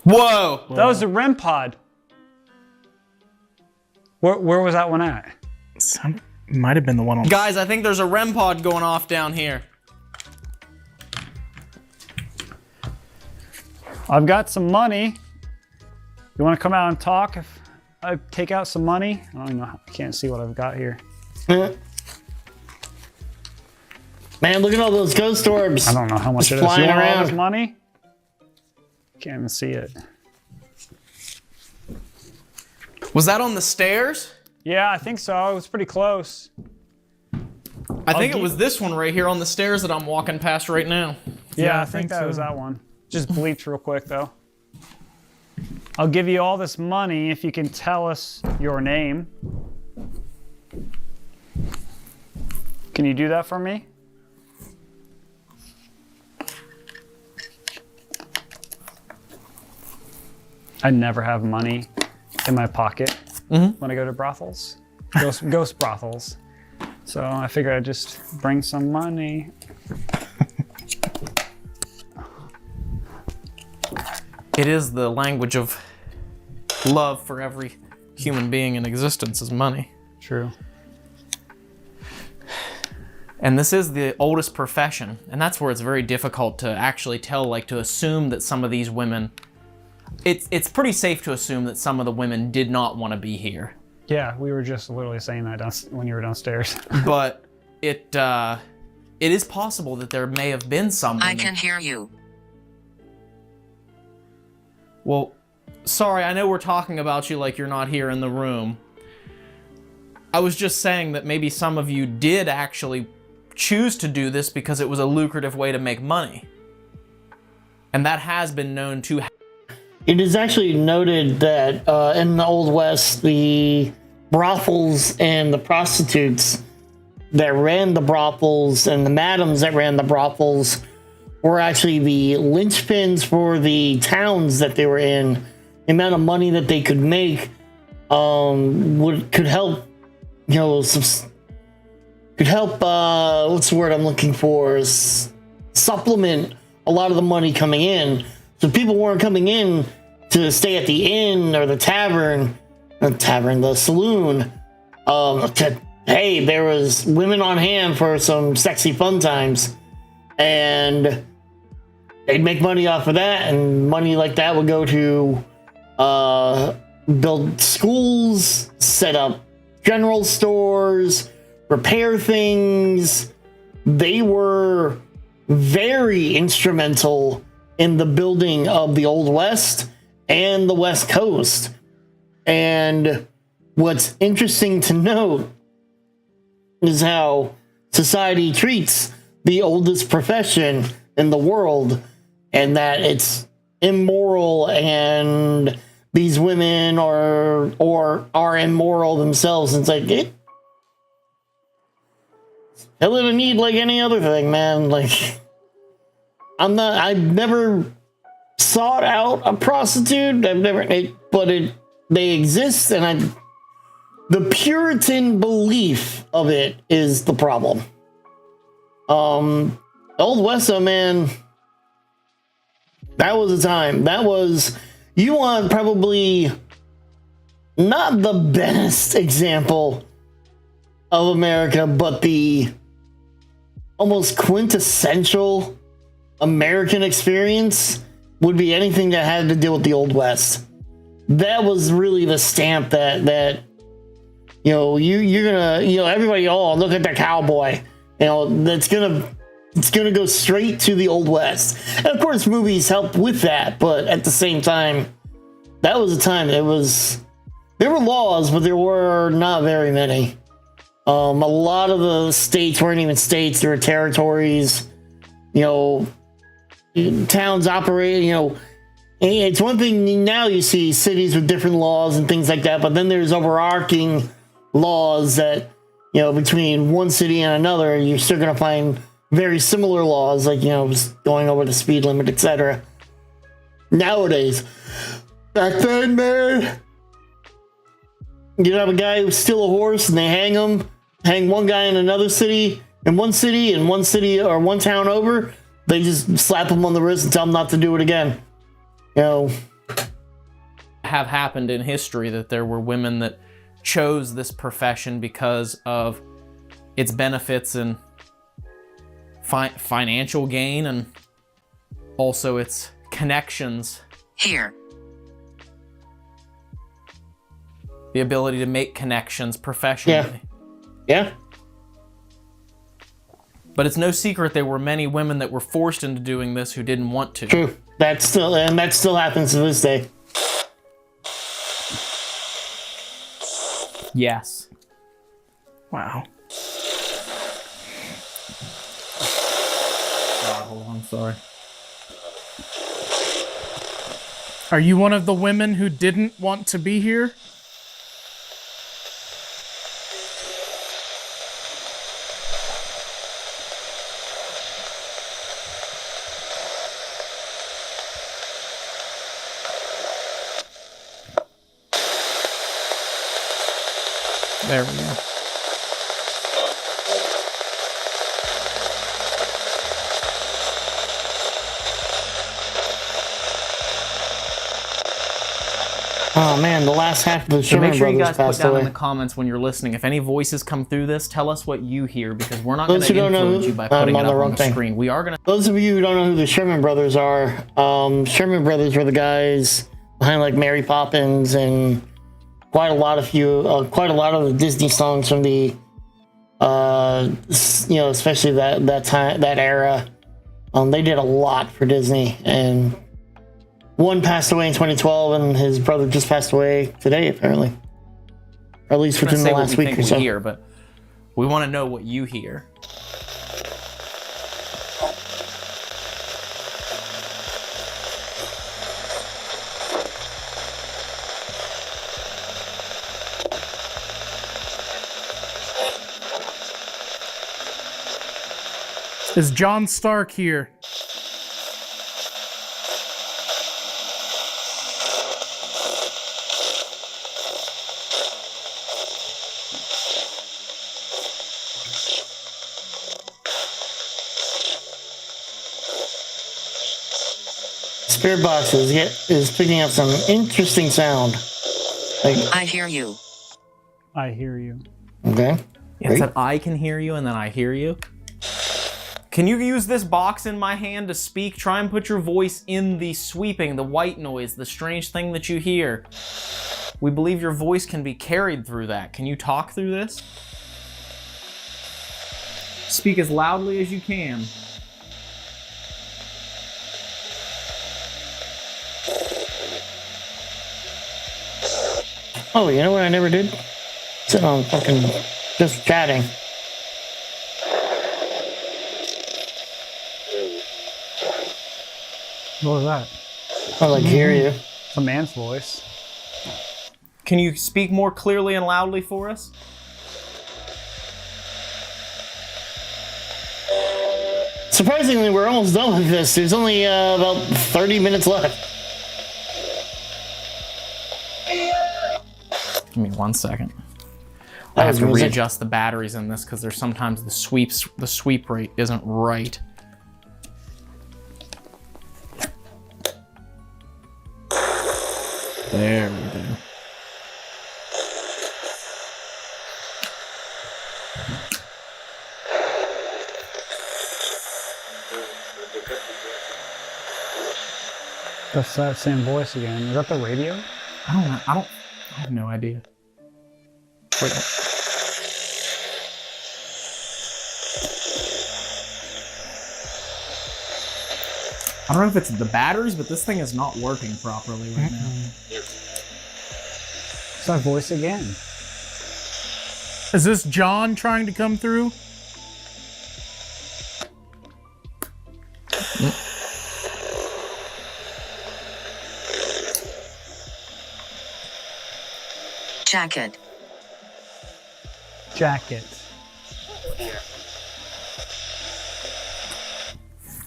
Whoa! That was the REM pod. Where was that one at? Might have been the one on. Guys, I think there's a REM pod going off down here. I've got some money. You want to come out and talk if I take out some money? I don't even know. I can't see what I've got here. Man, look at all those ghost orbs. I don't know how much Just it is. You flying want all around. this money? Can't even see it. Was that on the stairs? Yeah, I think so. It was pretty close. I think it was this one right here on the stairs that I'm walking past right now. Yeah, I think that was that one. Just bleeped real quick though. I'll give you all this money if you can tell us your name. Can you do that for me? I never have money in my pocket when I go to brothels, ghost brothels. So I figured I'd just bring some money. It is the language of love for every human being in existence is money. True. And this is the oldest profession, and that's where it's very difficult to actually tell, like to assume that some of these women, it's pretty safe to assume that some of the women did not want to be here. Yeah, we were just literally saying that when you were downstairs. But it is possible that there may have been some women. I can hear you. Well, sorry, I know we're talking about you like you're not here in the room. I was just saying that maybe some of you did actually choose to do this because it was a lucrative way to make money. And that has been known to happen. It is actually noted that in the Old West, the brothels and the prostitutes that ran the brothels and the madams that ran the brothels were actually the linchpins for the towns that they were in. The amount of money that they could make could help, could help, what's the word I'm looking for, supplement a lot of the money coming in. So people weren't coming in to stay at the inn or the saloon. Hey, there was women on hand for some sexy fun times. And they'd make money off of that, and money like that would go to build schools, set up general stores, repair things. They were very instrumental in the building of the Old West and the West Coast. And what's interesting to note is how society treats the oldest profession in the world, and that it's immoral, and these women are immoral themselves. It's like they live a need like any other thing, man. Like, I've never sought out a prostitute. They exist, and the Puritan belief of it is the problem. Old West, though, man, that was a time. That was, you want probably not the best example of America, but the almost quintessential American experience would be anything that had to do with the Old West. That was really the stamp that you're gonna, everybody, oh, look at the cowboy. It's gonna go straight to the Old West. And of course, movies help with that, but at the same time, that was a time there were laws, but there were not very many. A lot of the states weren't even states; they were territories. Towns operating. It's one thing now you see cities with different laws and things like that, but then there's overarching laws that, between one city and another, you're still going to find very similar laws, like, just going over the speed limit, etc. Nowadays, back then, man, you'd have a guy who steal a horse and they hang one guy in another city, in one city or one town over, they just slap him on the wrist and tell him not to do it again. Have happened in history that there were women that chose this profession because of its benefits and financial gain, and also its connections. Here. The ability to make connections professionally. Yeah. But it's no secret there were many women that were forced into doing this who didn't want to. True. That still happens to this day. Yes. Wow. Hold on, sorry. Are you one of the women who didn't want to be here? There we go. Oh man, the last half of the So Sherman make sure you Brothers guys put passed down away. in the comments when you're listening. If any voices come through this, tell us what you hear because we're not going Those to who don't know influence who- you by I'm putting it on up the on wrong the thing. screen. We are going to. Those of you who don't know who the Sherman Brothers are, Sherman Brothers were the guys behind like Mary Poppins and quite a lot of the Disney songs from the, especially that time, that era. They did a lot for Disney, and one passed away in 2012, and his brother just passed away today, apparently, or at least within the last week or so. Hear, but we want to know what you hear. Is John Stark here? Spirit Box is picking up some interesting sound. I hear you. I hear you. Okay. It said I can hear you and then I hear you. Can you use this box in my hand to speak? Try and put your voice in the sweeping, the white noise, the strange thing that you hear. We believe your voice can be carried through that. Can you talk through this? Speak as loudly as you can. Oh, you know what I never did? Sit on fucking just chatting. What was that? I like hear you. It's a man's voice. Can you speak more clearly and loudly for us? Surprisingly, we're almost done with this. There's only about 30 minutes left. Give me 1 second. I have to readjust the batteries in this because there's sometimes the sweep rate isn't right. There we go. That's that same voice again. Is that the radio? I don't know. I have no idea. Wait. I don't know if it's the batteries, but this thing is not working properly right now. It's that voice again. Is this John trying to come through? Jacket. Jacket.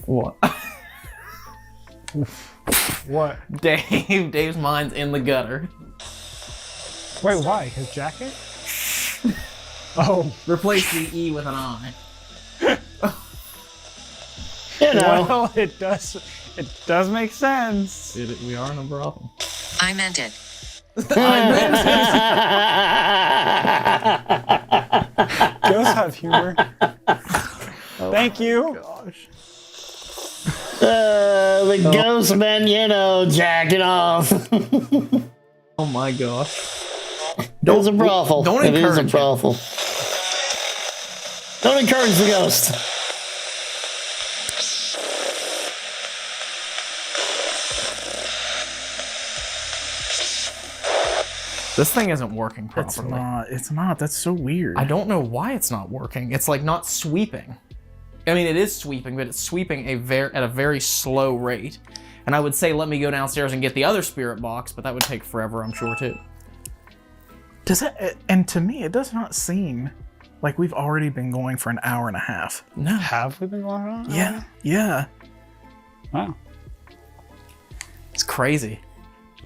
What? What? Dave's mind's in the gutter. Wait, why? His jacket? Oh. Replace the E with an I. You know. Well, it does make sense. We are in a problem. I meant it. Ghosts have humor. Thank you. Gosh. The ghost men, jacking off. Oh my gosh. It's a brothel. Don't It is a encourage it. brothel. Don't encourage the ghost. This thing isn't working properly. It's not. That's so weird. I don't know why it's not working. It's like not sweeping. I mean, it is sweeping, but it's sweeping at a very slow rate. And I would say, let me go downstairs and get the other spirit box, but that would take forever, I'm sure, too. Does it? And to me, it does not seem like we've already been going for an hour and a half. No. Have we been going on? Yeah. Yeah. Wow. It's crazy.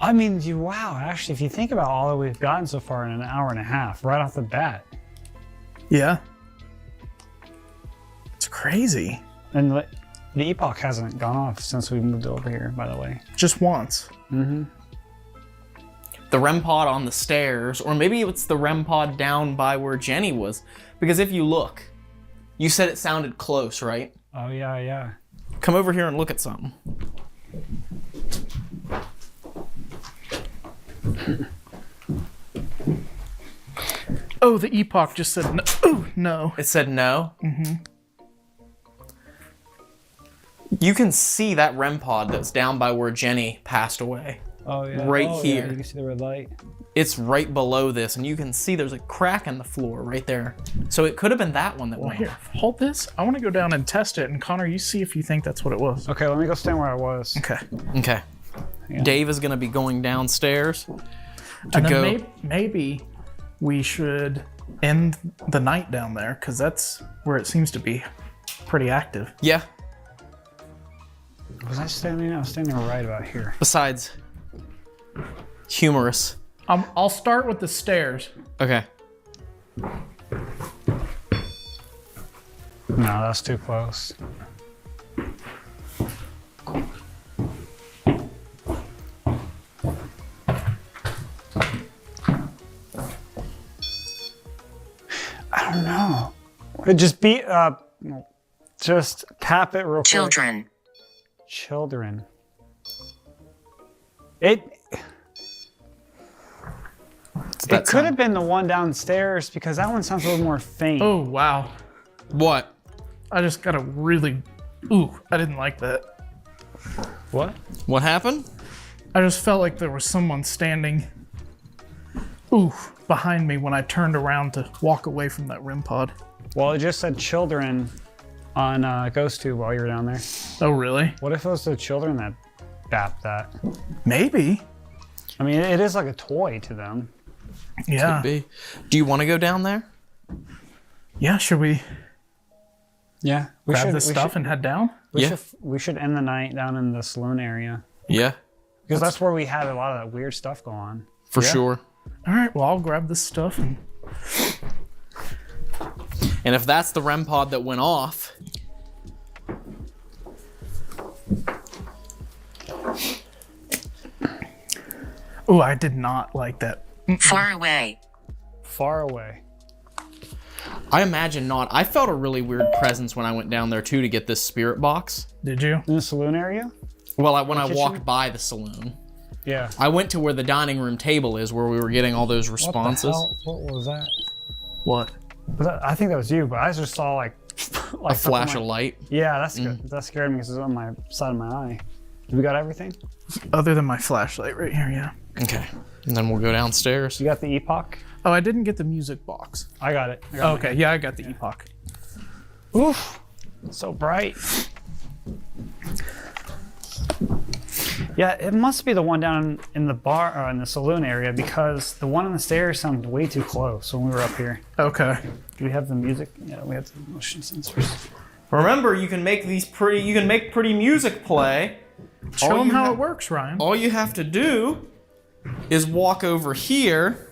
I mean, wow, actually, if you think about all that we've gotten so far in an hour and a half, right off the bat. Yeah. It's crazy. And the epoch hasn't gone off since we moved over here, by the way. Just once. Mm-hmm. The REM pod on the stairs, or maybe it's the REM pod down by where Jenny was. Because if you look, you said it sounded close, right? Oh, yeah, yeah. Come over here and look at something. Oh, the epoch just said no. Ooh, no. It said no? Mm-hmm. You can see that REM pod that's down by where Jenny passed away. Oh, yeah. Right oh, here. Yeah, you can see the red light. It's right below this, and you can see there's a crack in the floor right there. So it could have been that one that went Here, off. hold this. I want to go down and test it. And Connor, you see if you think that's what it was. Okay, let me go stand where I was. Okay. Okay. Yeah. Dave is going to be going downstairs to And go. then maybe we should end the night down there, because that's where it seems to be pretty active. Yeah. Was I standing? I was standing right about here. Besides, humorous. I'll start with the stairs. Okay. No, that's too close. I don't know. Just just tap it real quick. Children. It could have been the one downstairs because that one sounds a little more faint. Oh, wow. What? I just got a really... Ooh, I didn't like that. What? What happened? I just felt like there was someone standing behind me when I turned around to walk away from that REM pod. Well, it just said children on GhostTube while you were down there. Oh, really? What if it was the children that bapped that? Maybe. I mean, it is like a toy to them. Yeah. Could be. Do you want to go down there? Yeah, should we Yeah. grab this stuff and head down? We should end the night down in the saloon area. Yeah. Because that's where we had a lot of that weird stuff going on. For sure. All right, well, I'll grab this stuff and... And if that's the REM pod that went off... Oh, I did not like that. Far away. Far away. I imagine not. I felt a really weird presence when I went down there too to get this spirit box. Did you? In the saloon area? Well, when I walked by the saloon. Yeah. I went to where the dining room table is, where we were getting all those responses. What was that? What? I think that was you, but I just saw like a flash of light. Yeah, that's good. That scared me because it was on my side of my eye. We got everything? Other than my flashlight right here, yeah. Okay. And then we'll go downstairs. You got the epoch? Oh, I didn't get the music box. I got it. Okay, yeah, I got the epoch. Oof. So bright. Yeah, it must be the one down in the bar or in the saloon area because the one on the stairs sounded way too close when we were up here. Okay. Do we have the music? Yeah, we have the motion sensors. Remember, you can make pretty music play. Show them how it works, Ryan. All you have to do is walk over here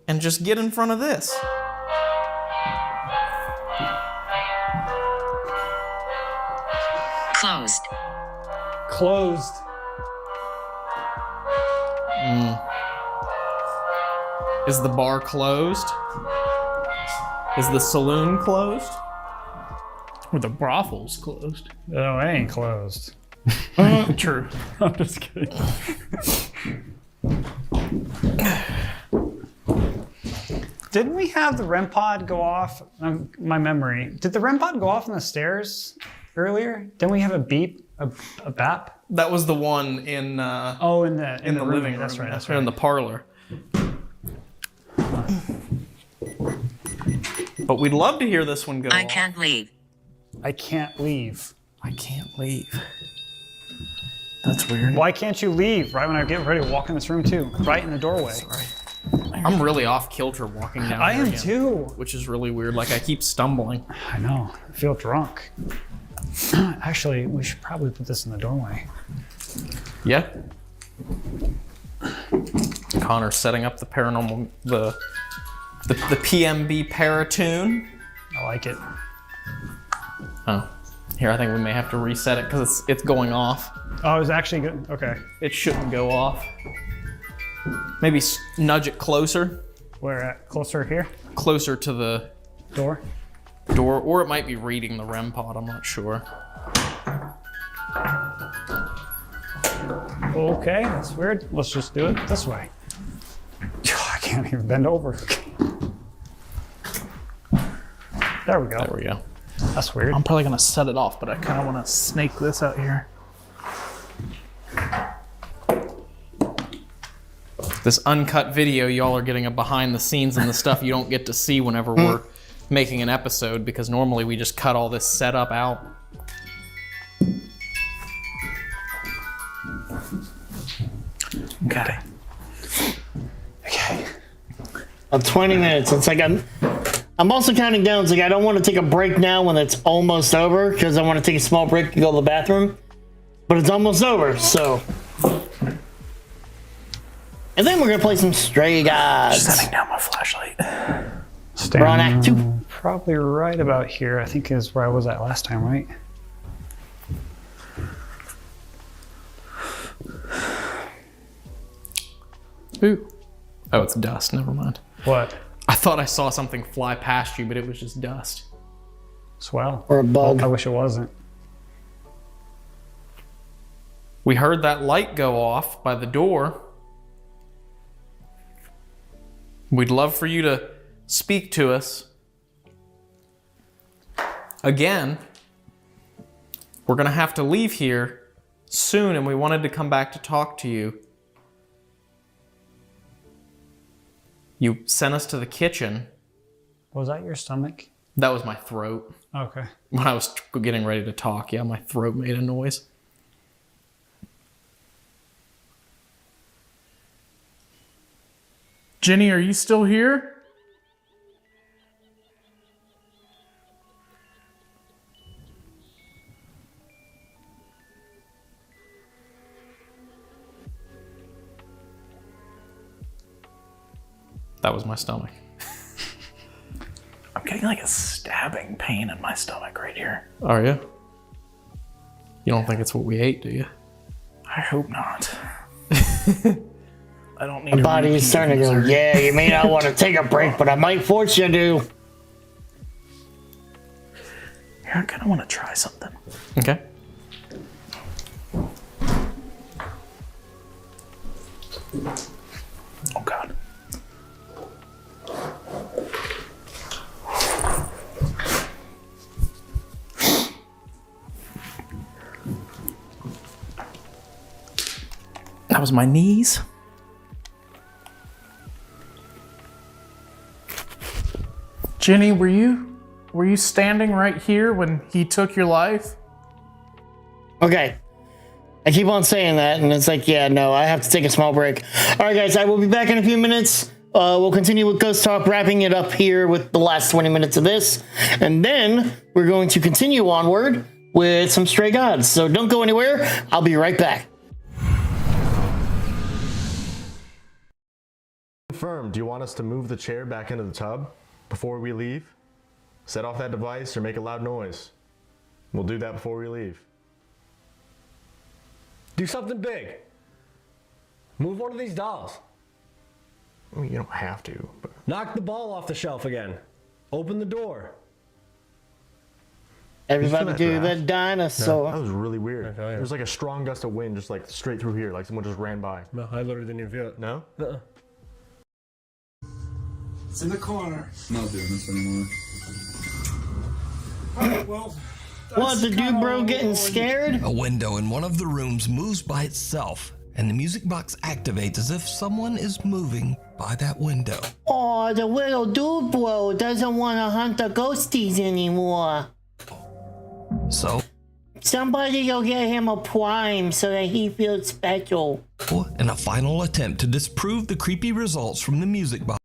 and just get in front of this. Closed. Closed. Is the bar closed? Is the saloon closed? Or the brothel's closed. No, it ain't closed. True. I'm just kidding. Didn't we have the REM pod go off? My memory. Did the REM pod go off on the stairs earlier? Didn't we have a beep, a bap? That was the one in in the living room. That's right. That's Or right. in the parlor. But we'd love to hear this one go I off. can't leave. I can't leave. I can't leave. That's weird. Why can't you leave right when I get ready to walk in this room too? Right in the doorway. Sorry. I'm really off kilter walking down I here am again, too. which is really weird. Like I keep stumbling. I know. I feel drunk. Actually, we should probably put this in the doorway. Yeah. Connor's setting up the paranormal, the PMB Paratune. I like it. Oh, here I think we may have to reset it because it's going off. Oh, it's actually good. Okay. It shouldn't go off. Maybe nudge it closer. Where at? Closer here? Closer to the door, or it might be reading the REM pod. I'm not sure. Okay, that's weird. Let's just do it this way. I can't even bend over. There we go. There we go. That's weird. I'm probably gonna set it off, but I kind of want to snake this out here. This uncut video, y'all are getting a behind the scenes and the stuff you don't get to see whenever we're making an episode, because normally we just cut all this setup out. Okay. Okay. 20 minutes. It's like I'm also counting down. It's like I don't want to take a break now when it's almost over, because I want to take a small break to go to the bathroom. But it's almost over, so. And then we're gonna play some Stray Gods. Setting down my flashlight. We're on Act 2. Probably right about here, I think is where I was at last time, right? Ooh. Oh, it's dust. Never mind. What? I thought I saw something fly past you, but it was just dust. Swell. Or a bug. I wish it wasn't. We heard that light go off by the door. We'd love for you to speak to us. Again, we're gonna have to leave here soon, and we wanted to come back to talk to you. You sent us to the kitchen. Was that your stomach? That was my throat. Okay. When I was getting ready to talk, yeah, my throat made a noise. Jenny, are you still here? That was my stomach. I'm getting like a stabbing pain in my stomach right here. Are you? You don't think it's what we ate, do you? I hope not. I don't need My body is starting to go, yeah, you may not want to take a break, but I might force you to. Here, I kind of want to try something. Okay. Oh, God. That was my knees. Jenny, were you standing right here when he took your life? Okay. I keep on saying that, and it's like, yeah, no, I have to take a small break. All right, guys, I will be back in a few minutes. We'll continue with Ghost Talk, wrapping it up here with the last 20 minutes of this. And then we're going to continue onward with some Stray Gods. So don't go anywhere. I'll be right back. Confirm, do you want us to move the chair back into the tub before we leave? Set off that device or make a loud noise. We'll do that before we leave. Do something big. Move one of these dolls. I mean, you don't have to, but... Knock the ball off the shelf again. Open the door. Everybody do the dinosaur. No, that was really weird. There's like a strong gust of wind just like straight through here, like someone just ran by. No, I literally didn't even feel it. No? Uh-uh. It's in the corner. I'm not doing this anymore. Alright, well... What, the dude bro getting scared? A window in one of the rooms moves by itself, and the music box activates as if someone is moving by that window. Oh, the little dude bro doesn't want to hunt the ghosties anymore. So? Somebody go get him a prime so that he feels special. In a final attempt to disprove the creepy results from the music box.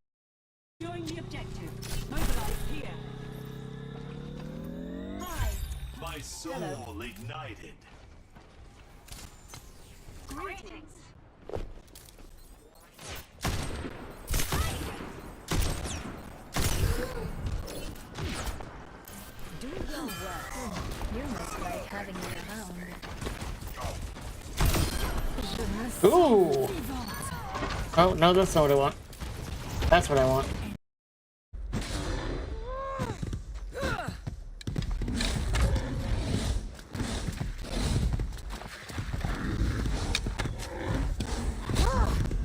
My soul ignited. You must like having me around. Ooh! Oh, no, that's not what I want. That's what I want.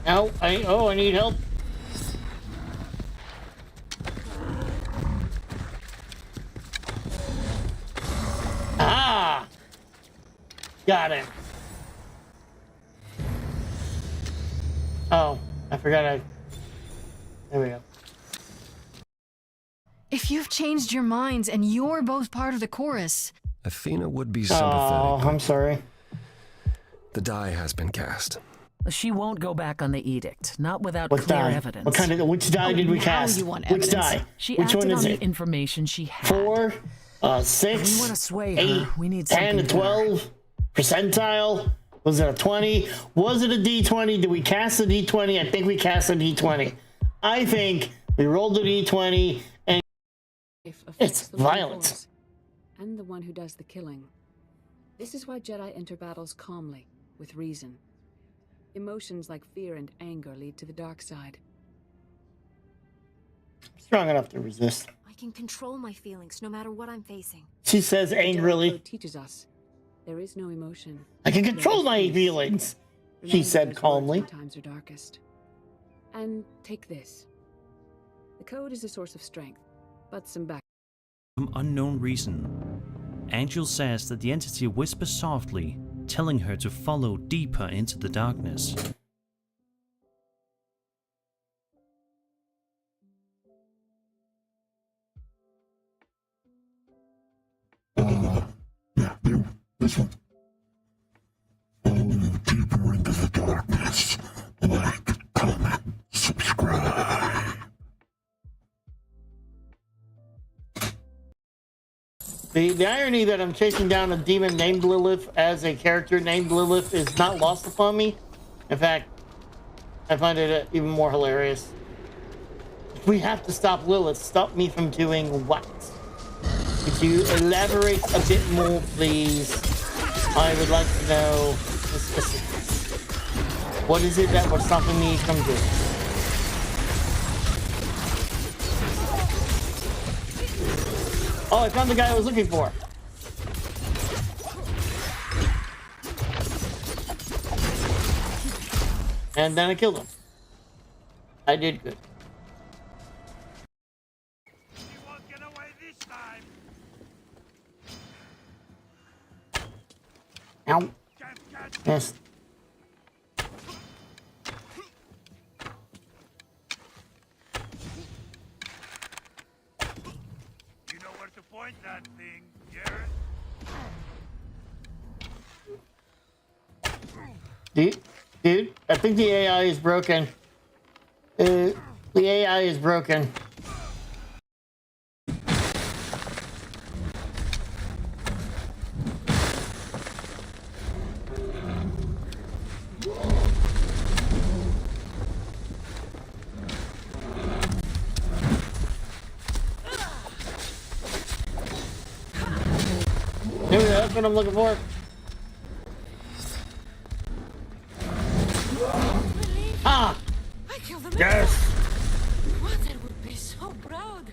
Ow, I need help. Ah! Got him. Oh, I forgot there we go. If you've changed your minds and you're both part of the chorus. Athena would be Oh, sympathetic. I'm sorry. The die has been cast. She won't go back on the edict, not without What clear die? evidence. What kind of which die did we now cast? You want Which evidence. die? She Which acted one is on it? the information she had. 4, 6, We want to sway 8, her. We need 10, something 12 percentile. Was it a 20? Was it a D20? Did we cast a D20? I think we cast a D20. I think we rolled a D20 and it's violence. And the one who does the killing. This is why Jedi enter battles calmly, with reason. Emotions like fear and anger lead to the dark side. Strong enough to resist. I can control my feelings no matter what I'm facing. She says The Jedi angrily. Code teaches us there is no emotion. I can control my feelings, she said calmly. Times are darkest. And take this. The code is a source of strength, but some back. Some unknown reason, Angel says that the entity whispers softly, telling her to follow deeper into the darkness. This one. Follow deeper into the darkness. Like, comment, subscribe. The irony that I'm chasing down a demon named Lilith as a character named Lilith is not lost upon me. In fact, I find it even more hilarious. We have to stop Lilith. Stop me from doing what? Could you elaborate a bit more, please? I would like to know the specifics. What is it that was stopping me from doing? Oh, I found the guy I was looking for. And then I killed him. I did good. Ow. Yes. You know where to point that thing, Garrett? Dude, I think the AI is broken. The AI is broken. There we go, that's what I'm looking for. Ah! I killed them. Yes! Mother would be so proud.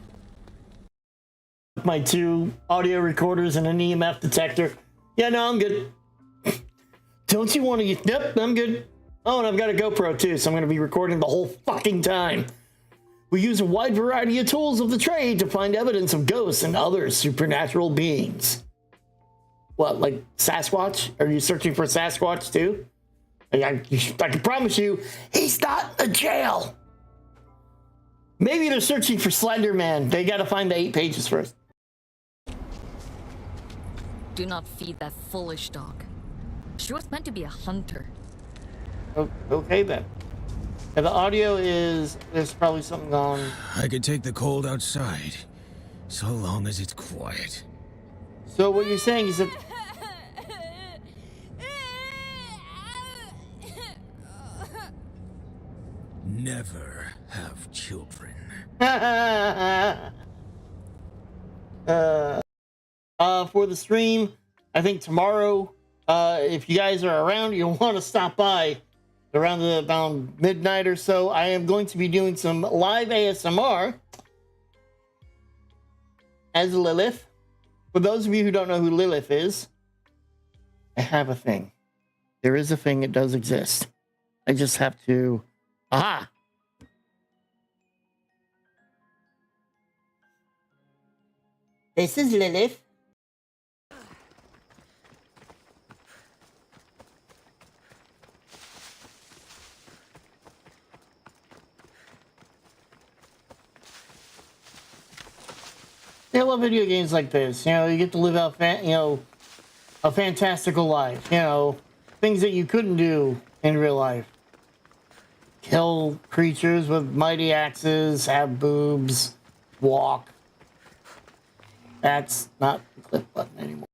My 2 audio recorders and an EMF detector. Yeah, no, I'm good. Don't you want to... Yep, I'm good. Oh, and I've got a GoPro too, so I'm going to be recording the whole fucking time. We use a wide variety of tools of the trade to find evidence of ghosts and other supernatural beings. What, like Sasquatch? Are you searching for Sasquatch too? I can promise you, he's not in jail. Maybe they're searching for Slender Man. They got to find the 8 pages first. Do not feed that foolish dog. She was meant to be a hunter. Oh, okay then. Yeah, the audio is... There's probably something on... I could take the cold outside, so long as it's quiet. So what you're saying is that... Never have children. for the stream. I think tomorrow, if you guys are around, you'll want to stop by around about midnight or so. I am going to be doing some live ASMR as Lilith. For those of you who don't know who Lilith is, I have a thing. There is a thing. It does exist. I just have to... Aha! This is Lilith. I love video games like this. You know, you get to live out, a fantastical life. You know, things that you couldn't do in real life. Kill creatures with mighty axes, have boobs, walk. That's not the click button anymore.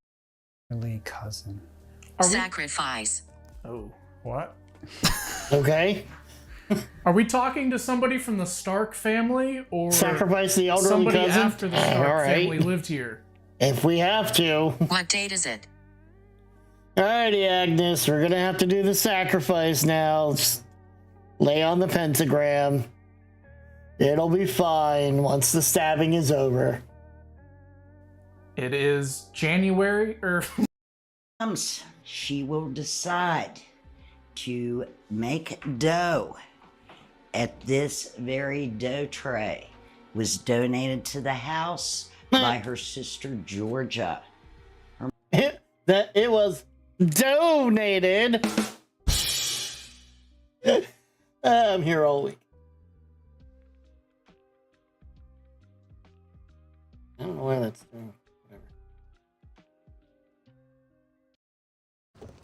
Really, cousin. Sacrifice. Oh. What? Okay. Are we talking to somebody from the Stark family, or sacrifice the elderly somebody cousin? after the Stark All right. family lived here? If we have to. What date is it? Alrighty, Agnes, we're gonna have to do the sacrifice now. Just lay on the pentagram. It'll be fine once the stabbing is over. It is January, or she will decide to make dough. At this very dough tray was donated to the house by her sister Georgia. It was donated. I'm here all week. I don't know why that's doing.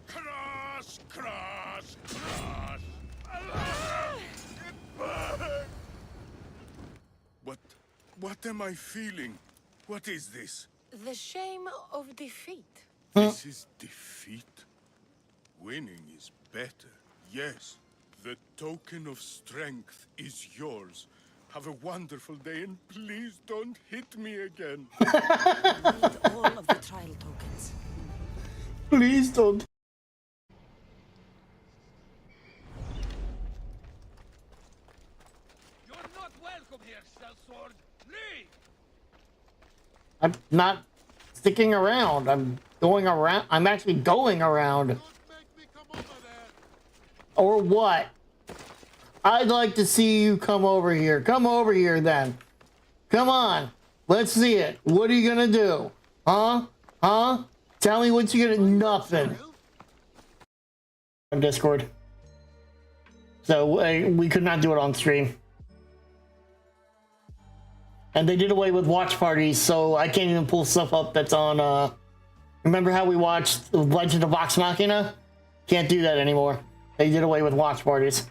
Cross, cross, cross. What am I feeling? What is this? The shame of defeat. This is defeat. Winning is better. Yes, the token of strength is yours. Have a wonderful day and please don't hit me again. All of the trial tokens. Please don't. You're not welcome here, sellsword. Leave! I'm not sticking around. I'm going around. I'm actually going around. Or what? I'd like to see you come over here. Come over here then. Come on. Let's see it. What are you gonna do? Huh? Huh? Tell me what you're gonna... Nothing. On Discord. So we could not do it on stream. And they did away with watch parties, so I can't even pull stuff up that's on, remember how we watched Legend of Vox Machina? Can't do that anymore. They did away with watch parties.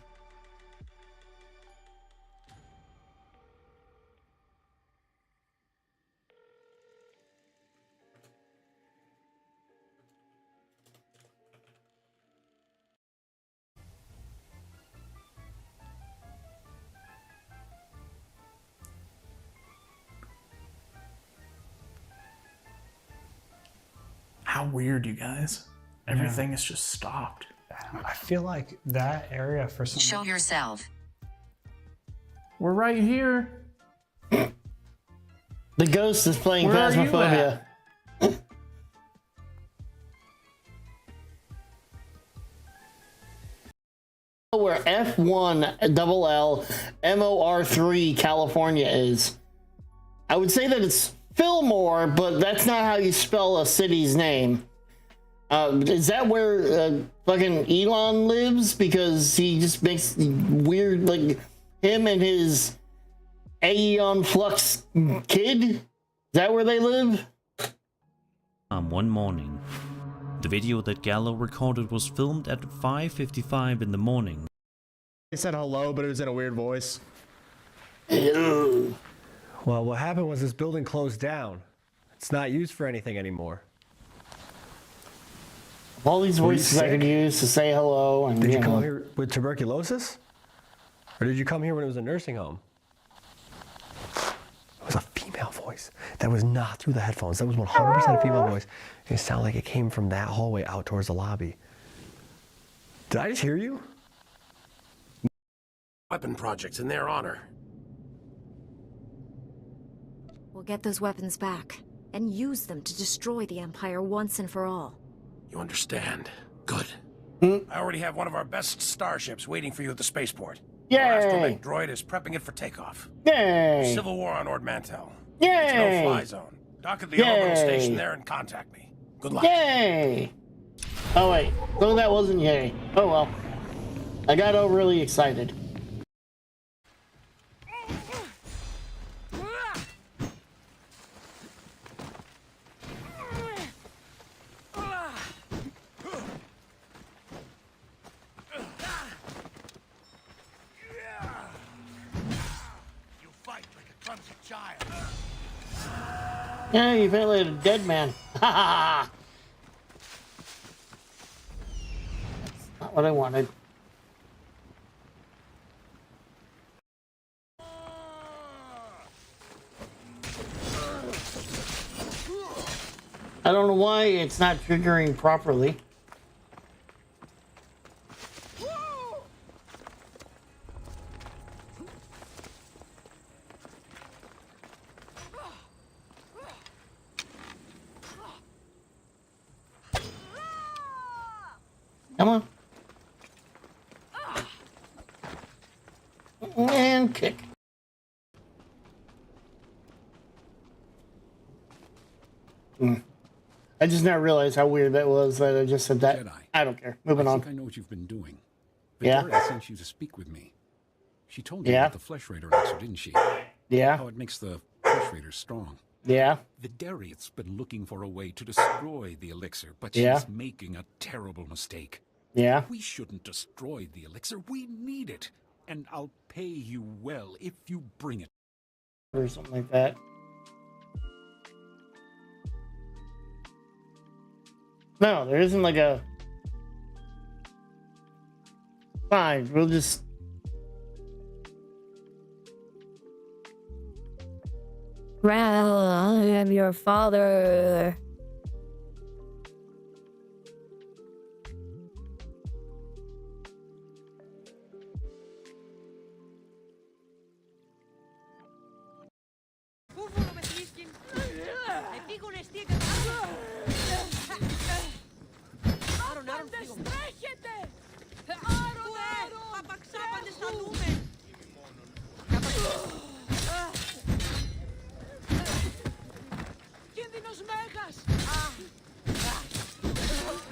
How weird, you guys. Everything is just stopped. I feel like that area for some... Show yourself. We're right here. The ghost is playing Where are you Phasmophobia. Where F1LLMOR3 California is. I would say that it's Fillmore, but that's not how you spell a city's name. Is that where fucking Elon lives? Because he just makes weird, like, him and his Aeon Flux kid? Is that where they live? One morning. The video that Gallo recorded was filmed at 5:55 in the morning. He said hello, but it was in a weird voice. Well, what happened was this building closed down. It's not used for anything anymore. All these voices I could use to say hello. And, did you come here with tuberculosis? Or did you come here when it was a nursing home? It was a female voice. That was not through the headphones. That was 100% a female voice. It sounded like it came from that hallway out towards the lobby. Did I just hear you? Weapon projects in their honor. We'll get those weapons back and use them to destroy the Empire once and for all. You understand? Good. I already have one of our best starships waiting for you at the spaceport. Yay! Our astromech droid is prepping it for takeoff. Yay! Civil War on Ord Mantell. Yay! It's no-fly zone. Dock at the orbital station there and contact me. Good luck. Yay! Oh wait, no, that wasn't yay. Oh well. I got overly excited. Yeah, you felt like a dead man. Ha ha! That's not what I wanted. I don't know why it's not triggering properly. Come on. And kick. I just now realized how weird that was that I just said that. Jedi, I don't care. Moving on. I think I know what you've been doing. Yeah? Victoria sent you to speak with me. She told you Yeah? about the Flesh Raider elixir, didn't she? Yeah? How it makes the Flesh Raiders strong. Yeah? Vidaria's been looking for a way to destroy the elixir, but Yeah? she's making a terrible mistake. Yeah? We shouldn't destroy the elixir. We need it. And I'll pay you well if you bring it. Or something like that. No, there isn't like a... Fine, we'll just... Well, I am your father.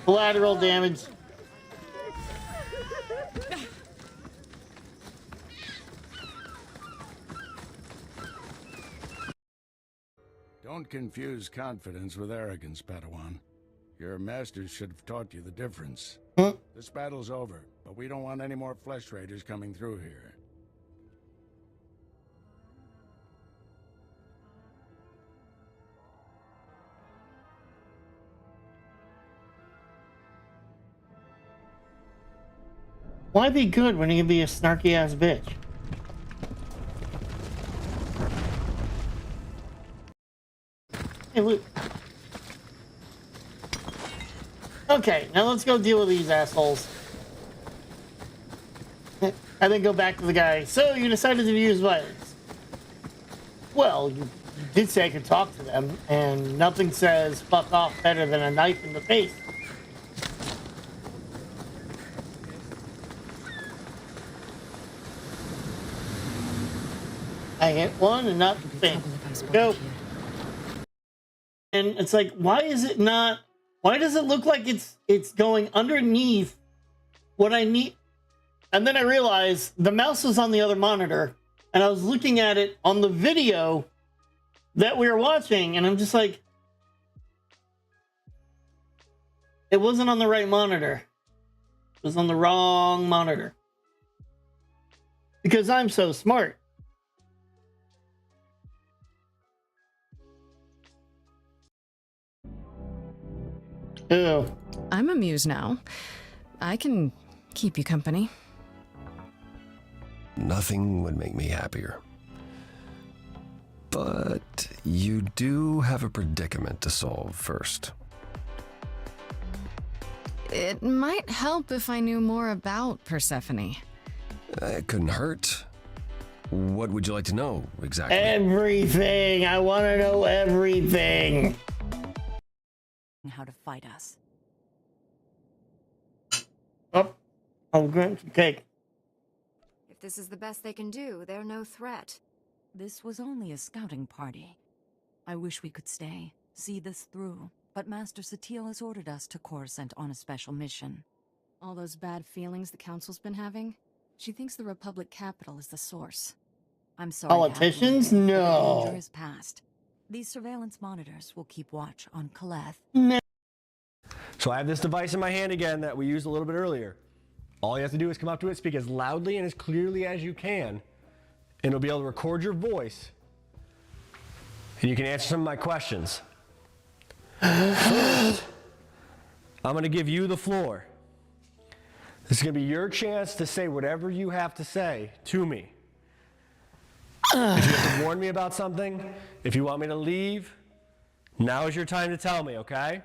Collateral damage. Don't confuse confidence with arrogance, Padawan. Your masters should have taught you the difference. This battle's over, but we don't want any more Flesh Raiders coming through here. Why be good when you can be a snarky ass bitch? Hey, Luke. Okay, now let's go deal with these assholes. And then go back to the guy. So, you decided to use violence. Well, you did say I could talk to them, and nothing says fuck off better than a knife in the face. I hit one and not the thing. Go. And it's like, why is it not? Why does it look like it's going underneath what I need? And then I realized the mouse was on the other monitor, and I was looking at it on the video that we were watching, and I'm just like, it wasn't on the right monitor. It was on the wrong monitor. Because I'm so smart. Ew. I'm amused now. I can keep you company. Nothing would make me happier. But You do have a predicament to solve first. It might help if I knew more about Persephone. It couldn't hurt. What would you like to know exactly? Everything. I want to know everything. How to fight us. Oh, okay. If this is the best they can do, they're no threat. This was only a scouting party. I wish we could stay, see this through, but Master Satil has ordered us to Coruscant on a special mission. All those bad feelings the Council's been having? She thinks the Republic capital is the source. I'm sorry. Politicians? The No. danger is past. These surveillance monitors will keep watch on Kaleth. No. So I have this device in my hand again that we used a little bit earlier. All you have to do is come up to it, speak as loudly and as clearly as you can, and it'll be able to record your voice, and you can answer some of my questions. First, I'm going to give you the floor. This is going to be your chance to say whatever you have to say to me. If you have to warn me about something, if you want me to leave, now is your time to tell me, okay?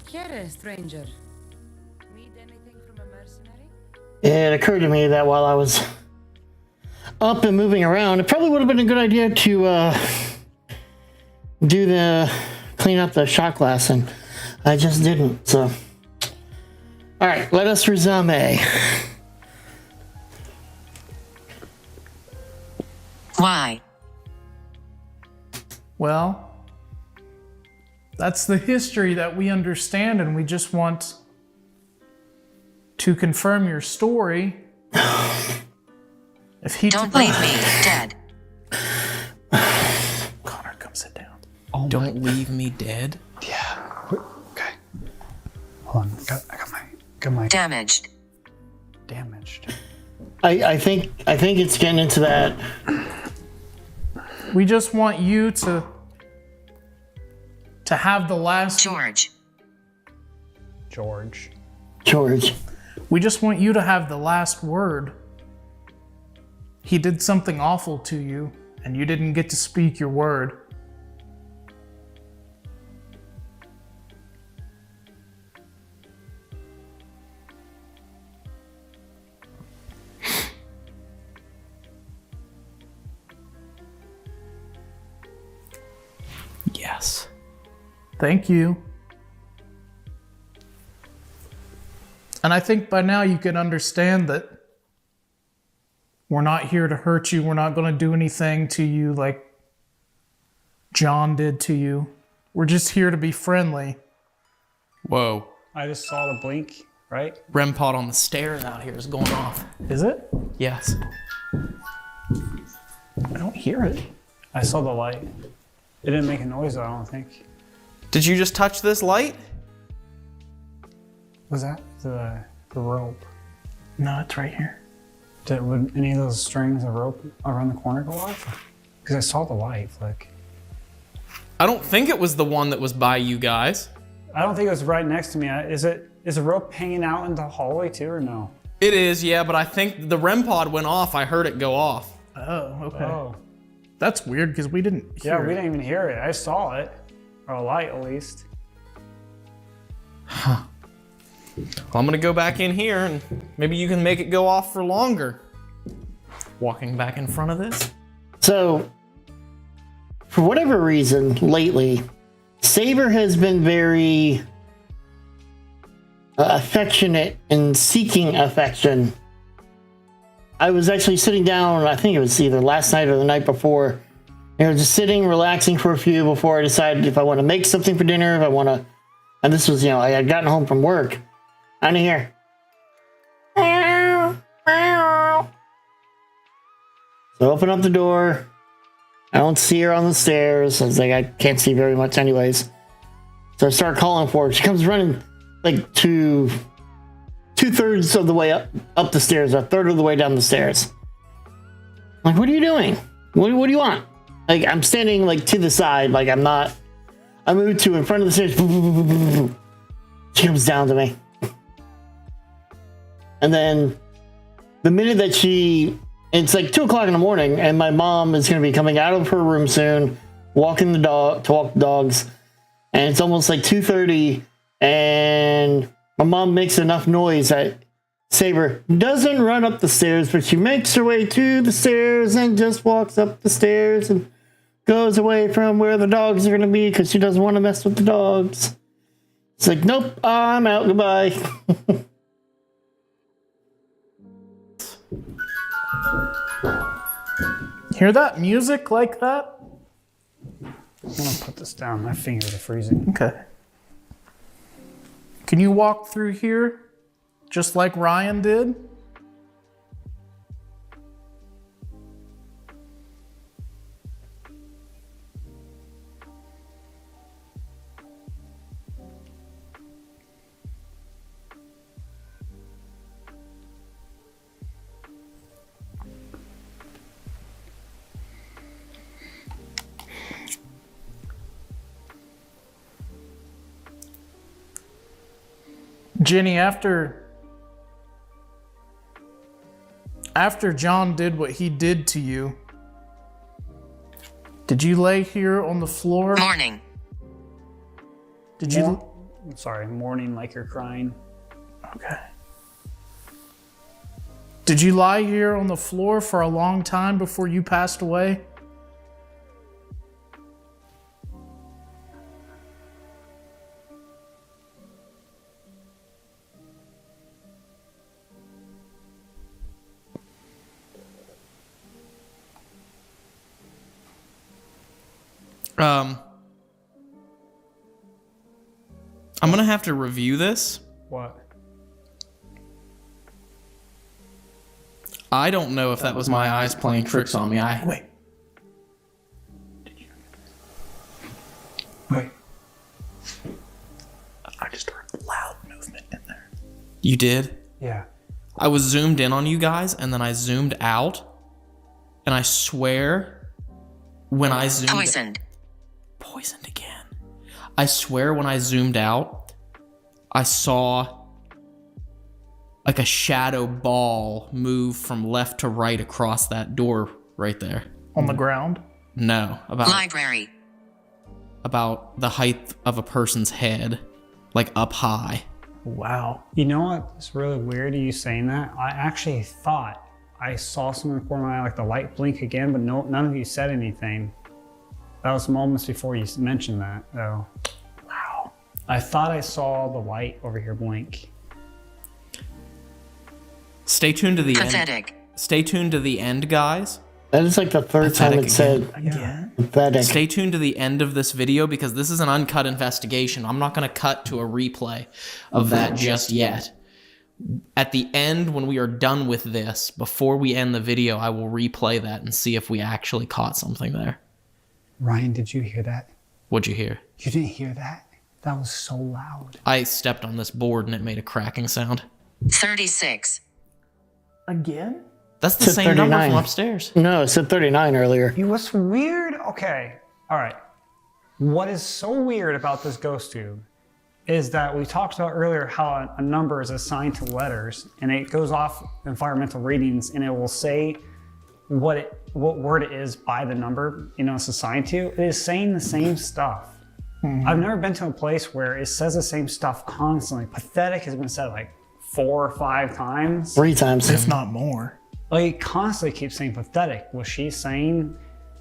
Here, stranger. Need anything from a mercenary? It occurred to me that while I was up and moving around, it probably would have been a good idea to clean up the shot glass, and I just didn't. So, all right, let us resume. Why? Well, that's the history that we understand, and we just want to confirm your story. If he Don't leave me dead. Connor, come sit down. Oh, don't leave me dead. Yeah. Okay. Hold on. I got my Damaged. I think it's getting into that. We just want you to have the last George. We just want you to have the last word. He did something awful to you, and you didn't get to speak your word. Yes. Thank you. And I think by now you can understand that we're not here to hurt you. We're not going to do anything to you like John did to you. We're just here to be friendly. Whoa. I just saw the blink, right? REM pod on the stairs out here is going off. Is it? Yes. I don't hear it. I saw the light. It didn't make a noise, I don't think. Did you just touch this light? Was that the rope? No, it's right here. Would any of those strings of rope around the corner go off? Because I saw the light flick. I don't think it was the one that was by you guys. I don't think it was right next to me. Is the rope hanging out in the hallway too, or no? It is, yeah, but I think the REM pod went off. I heard it go off. Oh, okay. Oh. That's weird because we didn't hear Yeah, we it. didn't even hear it. I saw it. Or a light, at least. Huh. Well, I'm gonna go back in here and maybe you can make it go off for longer. Walking back in front of this. So, for whatever reason, lately, Saber has been very affectionate and seeking affection. I was actually sitting down, I think it was either last night or the night before, just sitting, relaxing for a few before I decided if I want to make something for dinner, if I want to, and this was, I had gotten home from work. I didn't hear. So I open up the door. I don't see her on the stairs. I was like, I can't see very much anyways. So I start calling for her. She comes running like two-thirds of the way up the stairs, a third of the way down the stairs. I'm like, what are you doing? What do you want? Like, I'm standing like to the side, like I'm not. I moved to in front of the stairs. She comes down to me. And then the minute that it's like 2 o'clock in the morning, and my mom is going to be coming out of her room soon, walking the dog to walk the dogs, and it's almost like 2:30, and my mom makes enough noise that Saber doesn't run up the stairs, but she makes her way to the stairs and just walks up the stairs and goes away from where the dogs are going to be because she doesn't want to mess with the dogs. It's like, nope, I'm out, goodbye. Hear that music like that? I'm gonna put this down. My fingers are freezing. Okay. Can you walk through here just like Ryan did? Jenny, after John did what he did to you, did you lay here on the floor? Morning. Did you? I'm sorry, morning like you're crying. Okay. Did you lie here on the floor for a long time before you passed away? I'm gonna have to review this. What? I don't know if that was my eyes playing tricks on me. Wait. I just heard loud movement in there. You did? Yeah. I was zoomed in on you guys, and then I zoomed out, and I swear, when I zoomed... Poisoned again. I swear when I zoomed out, I saw like a shadow ball move from left to right across that door right there. On the ground? No, Library. about the height of a person's head, like up high. Wow. You know what's really weird you saying that? I actually thought I saw something in the corner of my eye, like the light blink again, but none of you said anything. That was moments before you mentioned that, though. Wow. I thought I saw the light over here blink. Stay tuned to the Pathetic. end. Stay tuned to the end, guys. That is like the third time it said pathetic. Stay tuned to the end of this video because this is an uncut investigation. I'm not going to cut to a replay of that just yet. At the end, when we are done with this, before we end the video, I will replay that and see if we actually caught something there. Ryan, did you hear that? What'd you hear? You didn't hear that? That was so loud. I stepped on this board and it made a cracking sound. 36. Again? That's the same number from upstairs. No, it said 39 earlier. What's weird? Okay, all right. What is so weird about this ghost tube is that we talked about earlier how a number is assigned to letters, and it goes off environmental readings, and it will say what word it is by the number it's assigned to. It is saying the same stuff. Mm-hmm. I've never been to a place where it says the same stuff constantly. Pathetic has been said like 4 or 5 times. 3 times. If not more. Like, it constantly keeps saying pathetic. Was she saying,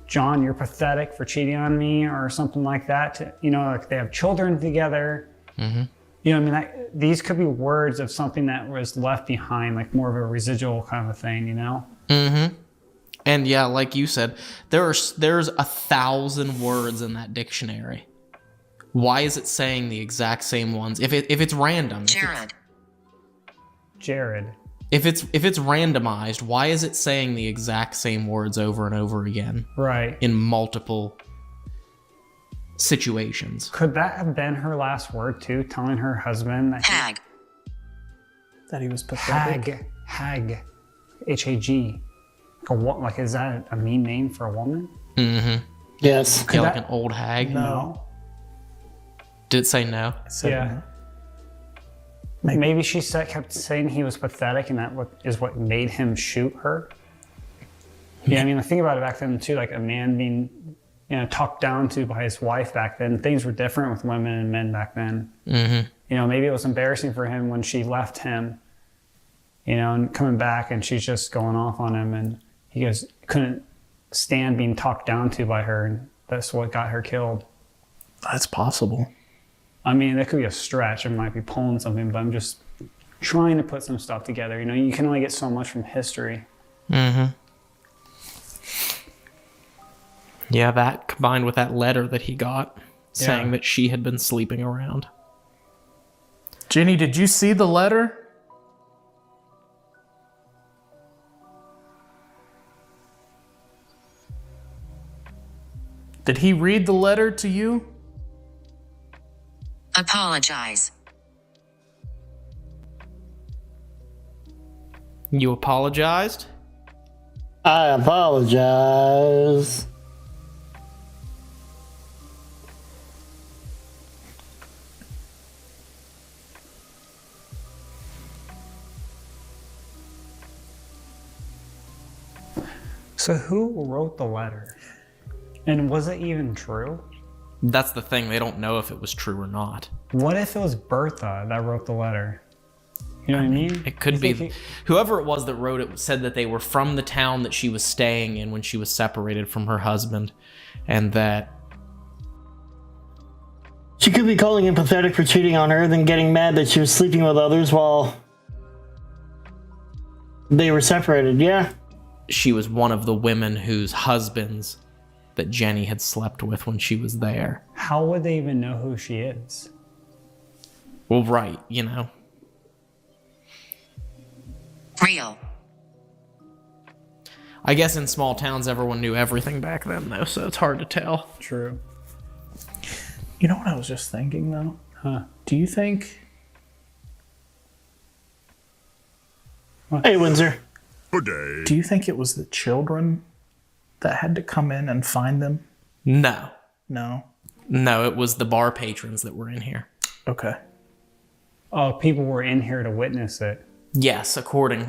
John, you're pathetic for cheating on me or something like that? Like they have children together. Mm-hmm. These could be words of something that was left behind, like more of a residual kind of a thing, Mm-hmm. And yeah, like you said, there's 1,000 words in that dictionary. Why is it saying the exact same ones? If it's random. Jared. If it's randomized, why is it saying the exact same words over and over again? Right. In multiple situations. Could that have been her last word too, telling her husband that that he was pathetic? Hag. H-A-G. Like, is that a mean name for a woman? Mm-hmm. Yes. Yeah, like an old hag? No. Did it say no? Yeah. Maybe she kept saying he was pathetic, and that is what made him shoot her. Yeah, I mean, think about it back then too. Like a man being, talked down to by his wife back then. Things were different with women and men back then. Mm-hmm. Maybe it was embarrassing for him when she left him. And coming back, and she's just going off on him, and he couldn't stand being talked down to by her, and that's what got her killed. That's possible. I mean, that could be a stretch. I might be pulling something, but I'm just trying to put some stuff together. You can only get so much from history. Mm-hmm. Yeah, that combined with that letter that he got saying that she had been sleeping around. Jenny, did you see the letter? Did he read the letter to you? Apologize. You apologized? I apologize. So who wrote the letter? And was it even true? That's the thing. They don't know if it was true or not. What if it was Bertha that wrote the letter? You know what I mean? It could be. Whoever it was that wrote it said that they were from the town that she was staying in when she was separated from her husband, and that she could be calling him pathetic for cheating on her, then getting mad that she was sleeping with others while they were separated. Yeah. She was one of the women whose husbands that Jenny had slept with when she was there. How would they even know who she is? Well, right, Real. I guess in small towns, everyone knew everything back then, though, so it's hard to tell. True. You know what I was just thinking, though? Huh? Do you think... Hey, Windsor. Good day. Do you think it was the children that had to come in and find them? No. No? No, it was the bar patrons that were in here. Okay. Oh, people were in here to witness it. Yes,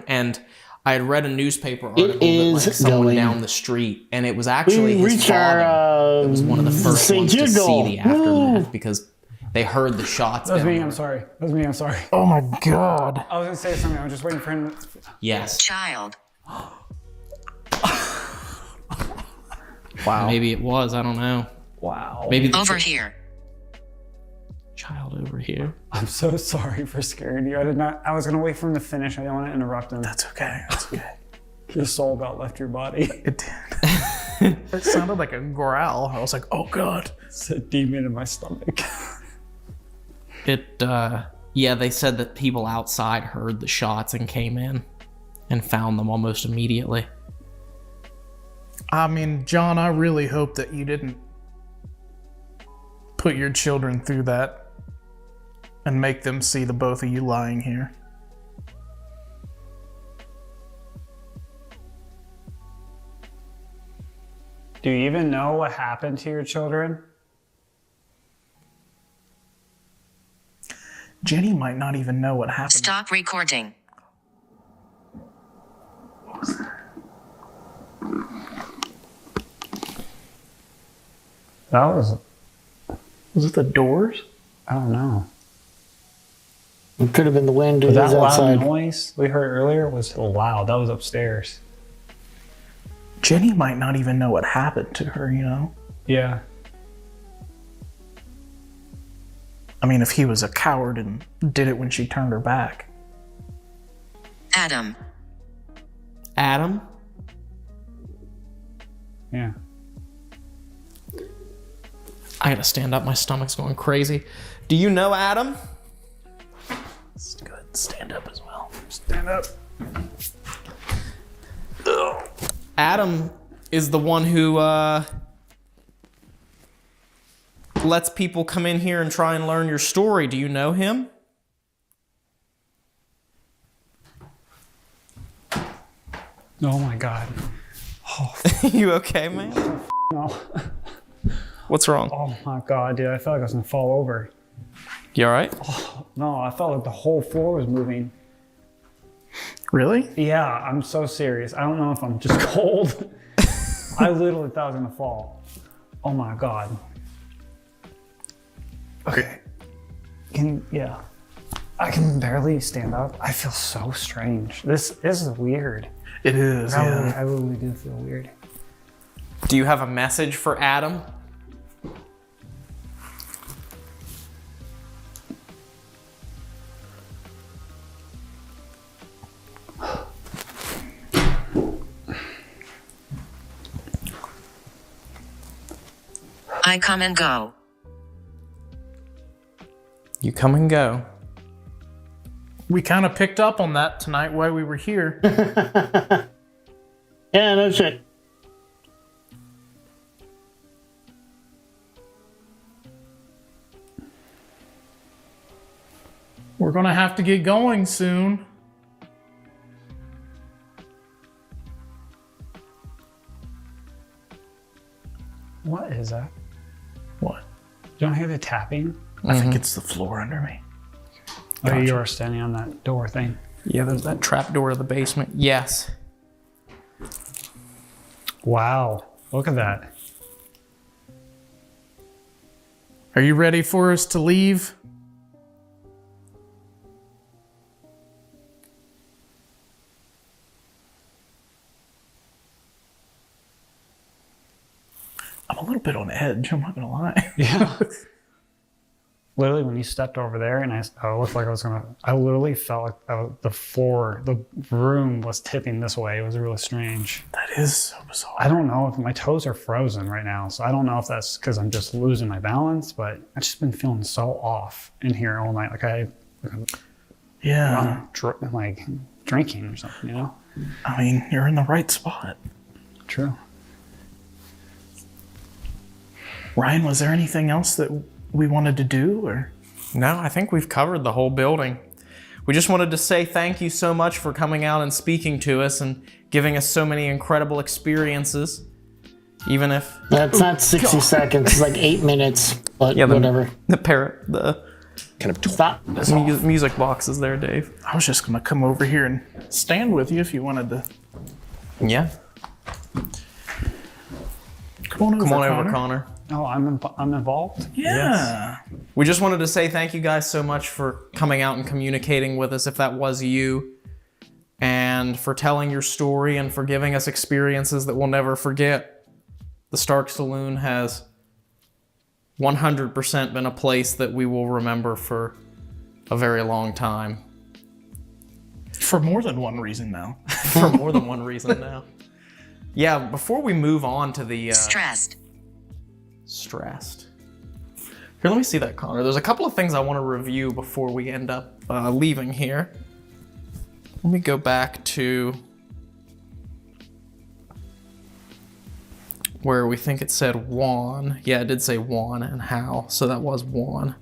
and I had read a newspaper article that someone down the street, and it was actually his father that was one of the first ones to see the aftermath because they heard the shots. That was me, I'm sorry. Oh my god. I was going to say something, I was just waiting for him. Yes. Child. Wow. Maybe it was, I don't know. Wow. Maybe over here. Child over here. I'm so sorry for scaring you. I was going to wait for him to finish. I didn't want to interrupt him. That's okay. Your soul about left your body. It did. It sounded like a growl. I was like, oh god. It's a demon in my stomach. They said that people outside heard the shots and came in and found them almost immediately. I mean, John, I really hope that you didn't put your children through that and make them see the both of you lying here. Do you even know what happened to your children? Jenny might not even know what happened. Stop recording. What was that? Was it the doors? I don't know. It could have been the wind. But that outside. Loud noise we heard earlier was loud. That was upstairs. Jenny might not even know what happened to her, Yeah. I mean, if he was a coward and did it when she turned her back. Adam. Adam? Yeah. I gotta stand up. My stomach's going crazy. Do you know Adam? It's good. Stand up as well. Stand up. Adam is the one who lets people come in here and try and learn your story. Do you know him? Oh my god. Oh, you okay, man? no. What's wrong? Oh my god, dude. I felt like I was gonna fall over. You all right? Oh, no, I felt like the whole floor was moving. Really? Yeah, I'm so serious. I don't know if I'm just cold. I literally thought I was gonna fall. Oh my God. Okay. Yeah. I can barely stand up. I feel so strange. This is weird. It is, yeah. I really do feel weird. Do you have a message for Adam? I come and go. You come and go. We kind of picked up on that tonight while we were here. Yeah, no shit. We're gonna have to get going soon. What is that? What? You don't hear the tapping? I think it's the floor under me. Oh, Gotcha. you are standing on that door thing. Yeah, there's that trap door to the basement. Yes. Wow, look at that. Are you ready for us to leave? I'm a little bit on edge, I'm not gonna lie. Yeah. Literally, when you stepped over there and I looked like I literally felt like the floor, the room was tipping this way. It was really strange. That is so bizarre. I don't know if my toes are frozen right now. So I don't know if that's because I'm just losing my balance, but I've just been feeling so off in here all night. Like Yeah. I'm like drinking or something, you know? I mean, you're in the right spot. True. Ryan, was there anything else that we wanted to do, or? No, I think we've covered the whole building. We just wanted to say thank you so much for coming out and speaking to us and giving us so many incredible experiences. Even if... That's not 60 seconds, it's like 8 minutes, but yeah, whatever. The parrot, the kind of stop. Music box is there, Dave. I was just gonna come over here and stand with you if you wanted to. Yeah. Come on over, Connor. Oh, I'm involved? Yeah. Yes. We just wanted to say thank you guys so much for coming out and communicating with us, if that was you, and for telling your story and for giving us experiences that we'll never forget. The Stark Saloon has 100% been a place that we will remember for a very long time. For more than one reason now. For more than one reason now. Yeah, before we move on to the... Stressed. Here, let me see that, Connor. There's a couple of things I want to review before we end up leaving here. Let me go back to where we think it said Juan. Yeah, it did say Juan and Hal, so that was Juan.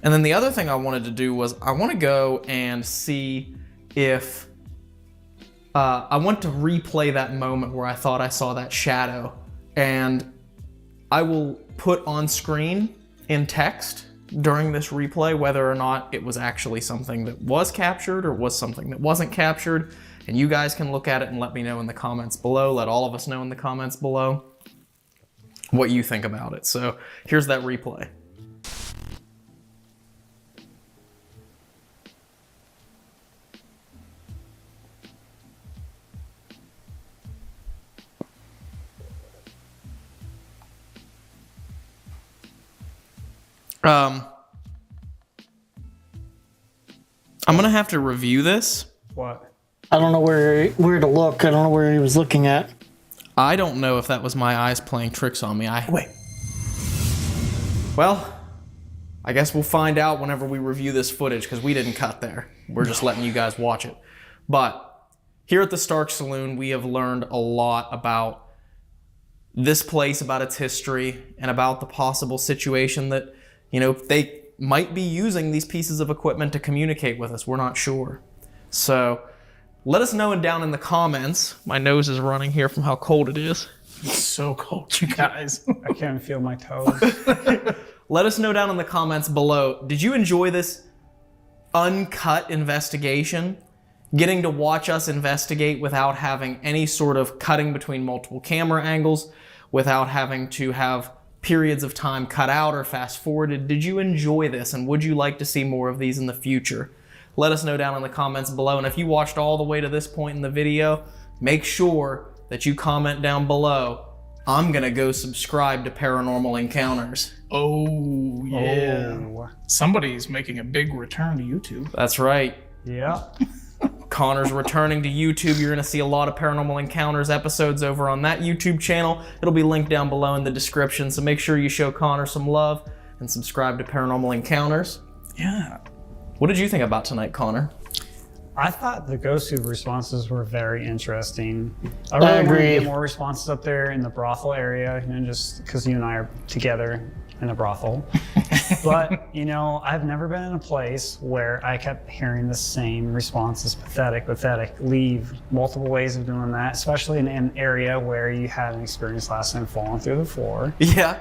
And then the other thing I wanted to do was I want to go and see if... I want to replay that moment where I thought I saw that shadow, and I will put on screen in text during this replay whether or not it was actually something that was captured or was something that wasn't captured, and you guys can look at it and let me know in the comments below. Let all of us know in the comments below what you think about it. So here's that replay. I'm gonna have to review this. What? I don't know where to look. I don't know where he was looking at. I don't know if that was my eyes playing tricks on me. Wait. Well, I guess we'll find out whenever we review this footage, because we didn't cut there. We're just letting you guys watch it. But here at the Stark Saloon, we have learned a lot about this place, about its history, and about the possible situation that, you know, they might be using these pieces of equipment to communicate with us. We're not sure. So let us know down in the comments. My nose is running here from how cold it is. It's so cold, you guys. I can't feel my toes. let us know down in the comments below. Did you enjoy this uncut investigation? Getting to watch us investigate without having any sort of cutting between multiple camera angles, without having to have periods of time cut out or fast forwarded. Did you enjoy this, and would you like to see more of these in the future? Let us know down in the comments below, and if you watched all the way to this point in the video, make sure that you comment down below, I'm gonna go subscribe to Paranormal Encounters. Oh, yeah. Oh. Somebody's making a big return to YouTube. That's right. Yeah. Connor's returning to YouTube. You're gonna see a lot of Paranormal Encounters episodes over on that YouTube channel. It'll be linked down below in the description, so make sure you show Connor some love and subscribe to Paranormal Encounters. Yeah. What did you think about tonight, Connor? I thought the ghost tube responses were very interesting. I really want to get more responses up there in the brothel area, you know, just because you and I are together in a brothel. But, you know, I've never been in a place where I kept hearing the same responses, pathetic, pathetic, leave, multiple ways of doing that, especially in an area where you had an experience last time falling through the floor. Yeah.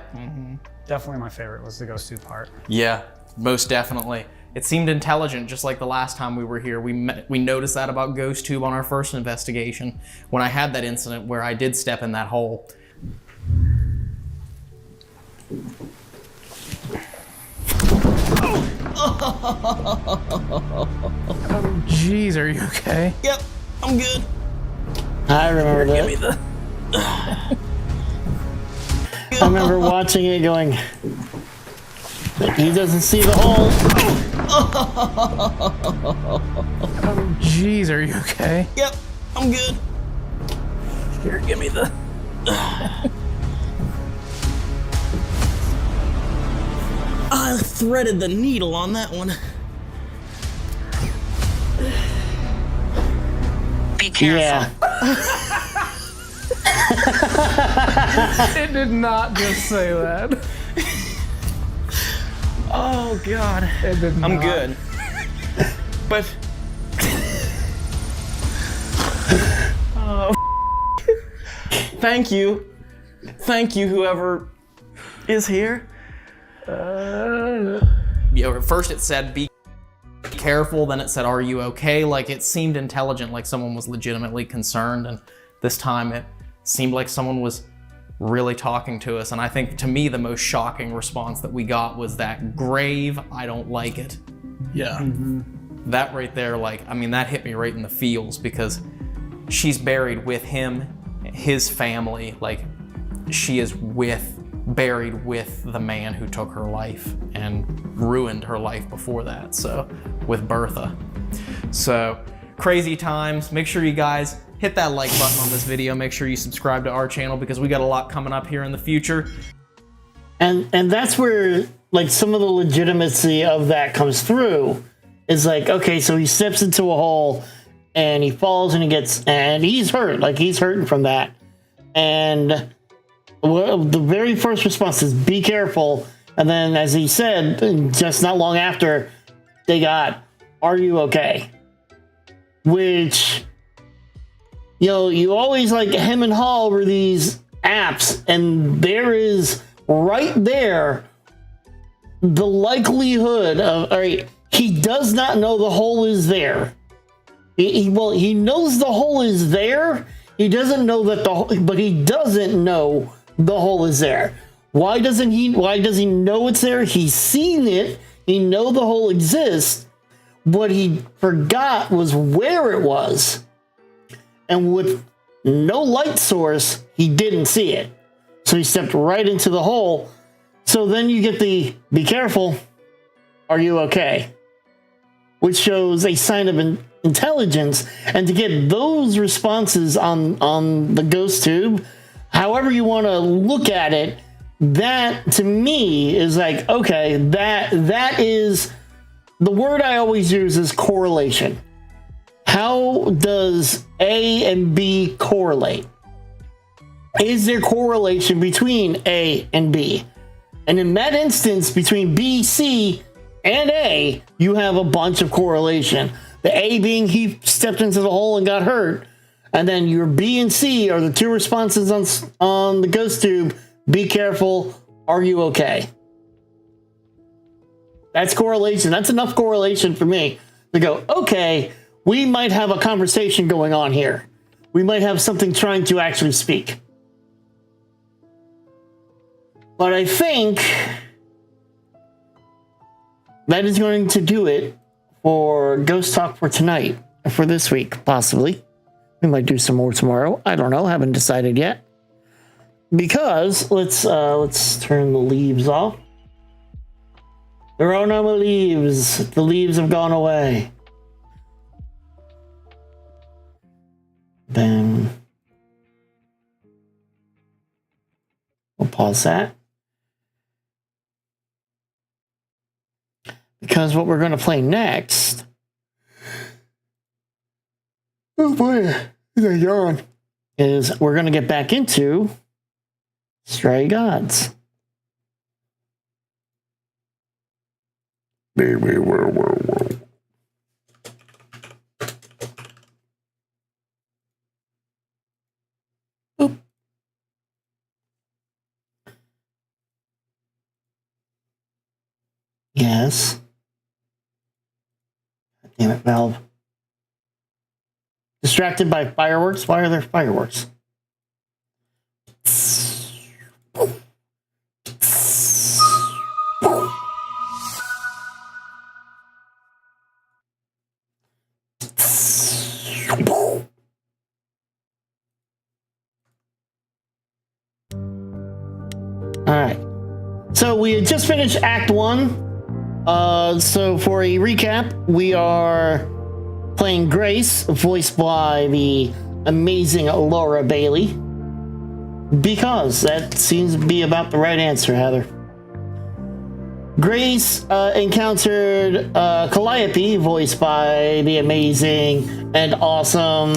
Definitely my favorite was the ghost tube part. Yeah, most definitely. It seemed intelligent, just like the last time we were here. We noticed that about Ghost Tube on our first investigation, when I had that incident where I did step in that hole. Oh, jeez, are you okay? Yep, I'm good. I remember that. Give me the... I remember watching it going, he doesn't see the hole. Oh, jeez, are you okay? Yep, I'm good. Here, give me the... I threaded the needle on that one. Be careful. Yeah. It did not just say that. Oh God, it did not. I'm good. But oh, thank you, whoever is here. Yeah, first it said be careful, then it said are you okay? Like, it seemed intelligent, like someone was legitimately concerned, and this time it seemed like someone was really talking to us. And I think, to me, the most shocking response that we got was that grave, I don't like it. Yeah. That right there, like, I mean, that hit me right in the feels, because she's buried with him, his family, like, she is buried with the man who took her life and ruined her life before that, so, with Bertha. So, crazy times. Make sure you guys hit that like button on this video. Make sure you subscribe to our channel, because we got a lot coming up here in the future. And that's where, like, some of the legitimacy of that comes through. Is like, okay, so he steps into a hole and he falls and he's hurt. Like, he's hurting from that. And the very first response is be careful. And then, as he said, just not long after, they got, are you okay? Which, you know, you always like hem and haw over these apps, and there is right there the likelihood of, all right, he does not know the hole is there. He knows the hole is there. He doesn't know that but he doesn't know the hole is there. Why does he know it's there? He's seen it. He know the hole exists. What he forgot was where it was. And with no light source, he didn't see it. So he stepped right into the hole. So then you get the, be careful, are you okay? Which shows a sign of intelligence. And to get those responses on the ghost tube, however you want to look at it, that to me is like, okay, that is, the word I always use is correlation. How does A and B correlate? Is there correlation between A and B? And in that instance, between B, C, and A, you have a bunch of correlation. The A being he stepped into the hole and got hurt. And then your B and C are the two responses on the ghost tube. Be careful. Are you okay? That's correlation. That's enough correlation for me to go, okay, we might have a conversation going on here. We might have something trying to actually speak. But I think that is going to do it for Ghost Talk for tonight, for this week, possibly. We might do some more tomorrow. I don't know. Haven't decided yet. Because let's turn the leaves off. There are no more leaves. The leaves have gone away. Then we'll pause that. Because what we're going to play next... Oh boy, I yawn. Is we're going to get back into Stray Gods. Baby, whoa. Oop. Yes. Damn it, Valve. Distracted by fireworks? Why are there fireworks? Alright. So we had just finished Act 1. So for a recap, we are playing Grace, voiced by the amazing Laura Bailey. Because that seems to be about the right answer, Heather. Grace encountered Calliope, voiced by the amazing and awesome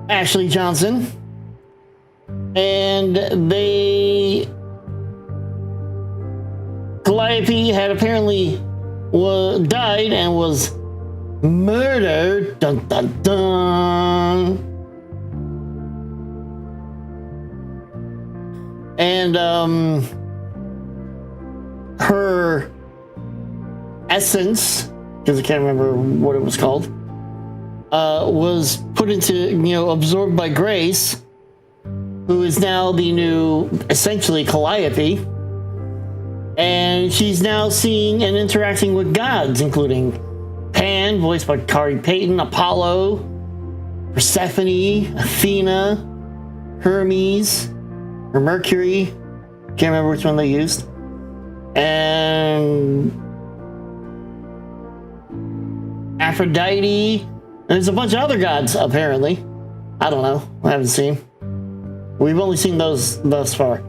Ashley Johnson. And Calliope had apparently died and was murdered. Dun dun dun. And her essence, because I can't remember what it was called, was put into, absorbed by Grace, who is now the new, essentially, Calliope. And she's now seeing and interacting with gods, including Pan, voiced by Kari Payton, Apollo, Persephone, Athena, Hermes, or Mercury, can't remember which one they used, and Aphrodite, and there's a bunch of other gods, apparently. I don't know, I haven't seen. We've only seen those thus far.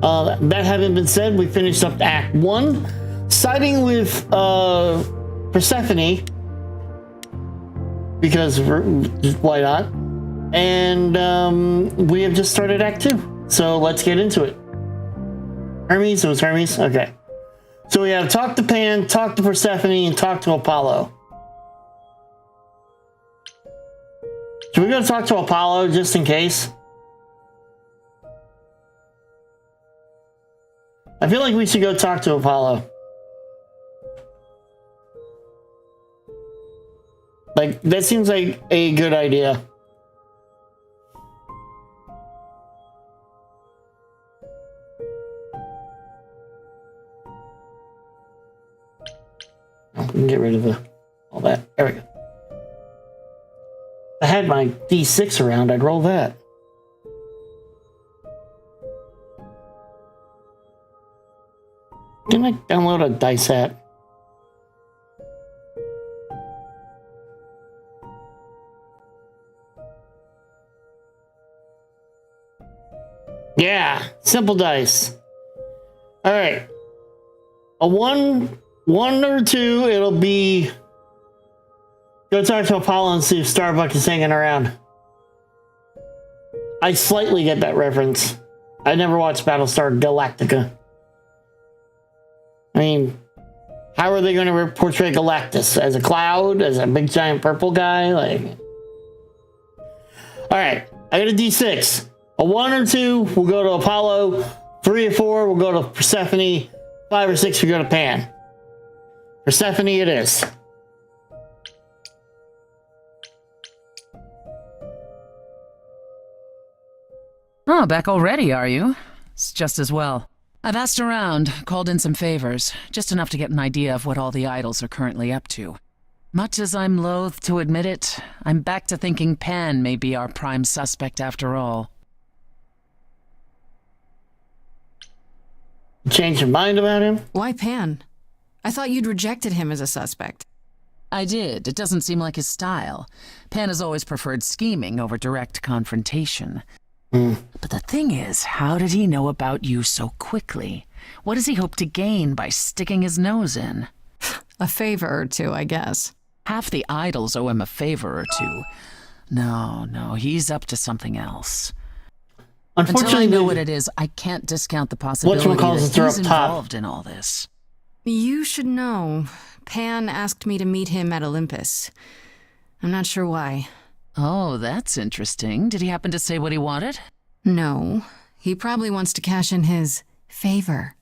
That having been said, we finished up Act 1, siding with Persephone, because why not? And we have just started Act 2, so let's get into it. Hermes, it was Hermes? Okay. So we have talk to Pan, talk to Persephone, and talk to Apollo. Should we go talk to Apollo just in case? I feel like we should go talk to Apollo. Like, that seems like a good idea. Oh, we can get rid of all that. There we go. If I had my D6 around, I'd roll that. Can I download a dice app? Yeah, simple dice. All right, a one or two. It'll be go talk to Apollo and see if Starbuck is hanging around. I slightly get that reference. I never watched Battlestar Galactica. I mean, how are they going to portray Galactus? As a cloud? As a big giant purple guy? Like, all right, I got a D6. A 1 or 2 will go to Apollo. 3 or 4 will go to Persephone. 5 or 6 we go to Pan. Persephone it is. Oh, back already, are you? It's just as well. I've asked around, called in some favors, just enough to get an idea of what all the idols are currently up to. Much as I'm loath to admit it, I'm back to thinking Pan may be our prime suspect after all. You changed your mind about him? Why Pan? I thought you'd rejected him as a suspect. I did. It doesn't seem like his style. Pan has always preferred scheming over direct confrontation. But the thing is, how did he know about you so quickly? What does he hope to gain by sticking his nose in? A favor or two, I guess. Half the idols owe him a favor or two. No, he's up to something else. Until I know what it is, I can't discount the possibility that he's involved in all this. You should know. Pan asked me to meet him at Olympus. I'm not sure why. Oh, that's interesting. Did he happen to say what he wanted? No. He probably wants to cash in his favor.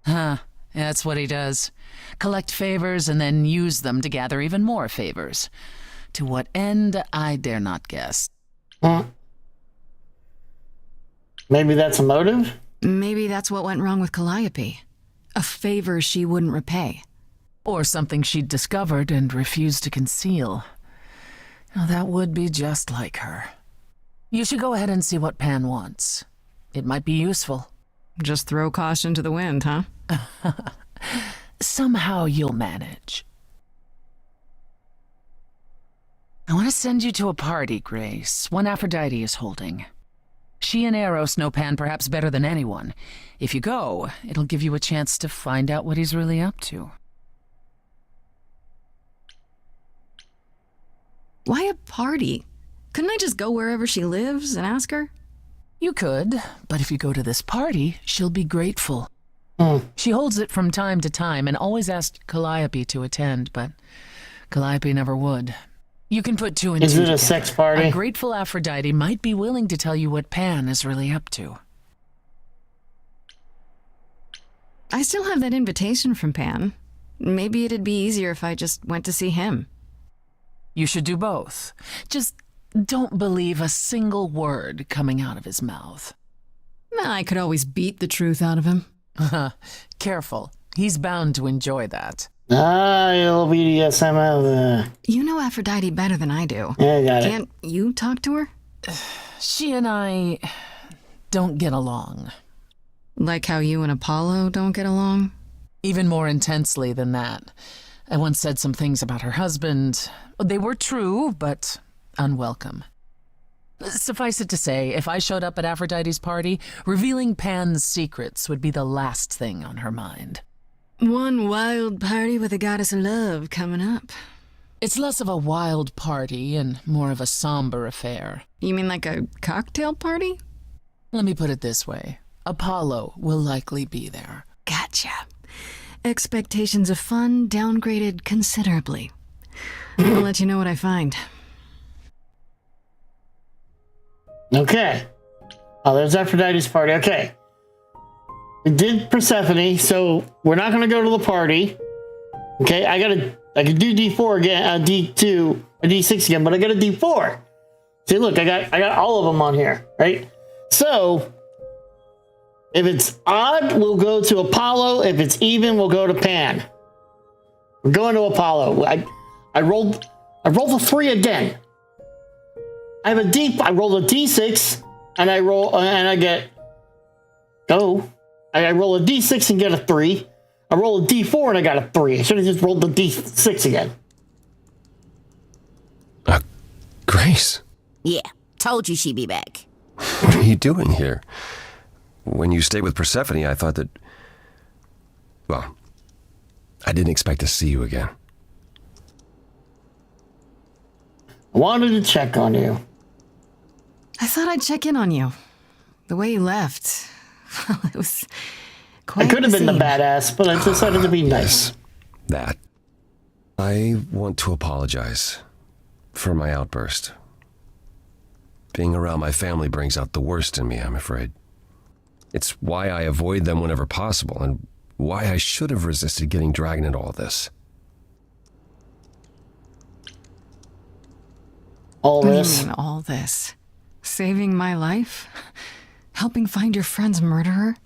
Huh. That's what he does. Collect favors and then use them to gather even more favors. To what end, I dare not guess. Maybe that's a motive? Maybe that's what went wrong with Calliope. A favor she wouldn't repay. Or something she'd discovered and refused to conceal. Now, that would be just like her. You should go ahead and see what Pan wants. It might be useful. Just throw caution to the wind, huh? Somehow you'll manage. I want to send you to a party, Grace, one Aphrodite is holding. She and Eros know Pan perhaps better than anyone. If you go, it'll give you a chance to find out what he's really up to. Why a party? Couldn't I just go wherever she lives and ask her? You could, but if you go to this party, she'll be grateful. She holds it from time to time and always asked Calliope to attend, but Calliope never would. You can put two and two together. Is it a sex party? A grateful Aphrodite might be willing to tell you what Pan is really up to. I still have that invitation from Pan. Maybe it'd be easier if I just went to see him. You should do both. Just don't believe a single word coming out of his mouth. I could always beat the truth out of him. Careful. He's bound to enjoy that. You'll BDSM. You know Aphrodite better than I do. Yeah, I got it. Can't you talk to her? She and I don't get along. Like how you and Apollo don't get along? Even more intensely than that. I once said some things about her husband. They were true, but unwelcome. Suffice it to say, if I showed up at Aphrodite's party, revealing Pan's secrets would be the last thing on her mind. One wild party with a goddess of love coming up. It's less of a wild party and more of a somber affair. You mean like a cocktail party? Let me put it this way. Apollo will likely be there. Gotcha. Expectations of fun downgraded considerably. I'll let you know what I find. Okay. Oh, there's Aphrodite's party. Okay. We did Persephone, so we're not going to go to the party. Okay, I can do D4 again, D2, a D6 again, but I got a D4. See, look, I got all of them on here, right? So, if it's odd, we'll go to Apollo. If it's even, we'll go to Pan. We're going to Apollo. I rolled a 3 again. I rolled a D6, and I roll, and I get, I roll a D6 and get a 3. I roll a D4 and I got a 3. I should have just rolled the D6 again. Grace. Yeah, told you she'd be back. What are you doing here? When you stayed with Persephone, I thought that... Well, I didn't expect to see you again. I wanted to check on you. I thought I'd check in on you. The way you left... Well, it was quite I could have been the badass, but I decided to be nice. That. I want to apologize for my outburst. Being around my family brings out the worst in me, I'm afraid. It's why I avoid them whenever possible, and why I should have resisted getting dragged into all this. All What this? do you mean, all this? Saving my life? Helping find your friend's murderer?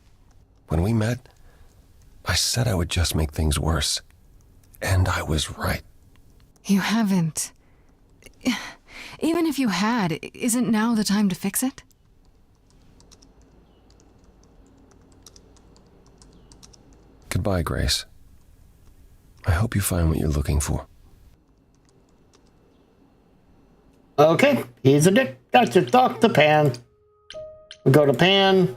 When we met, I said I would just make things worse. And I was right. You haven't. Even if you had, isn't now the time to fix it? Goodbye, Grace. I hope you find what you're looking for. Okay, he's a dick. Got to talk to Pan. We go to Pan.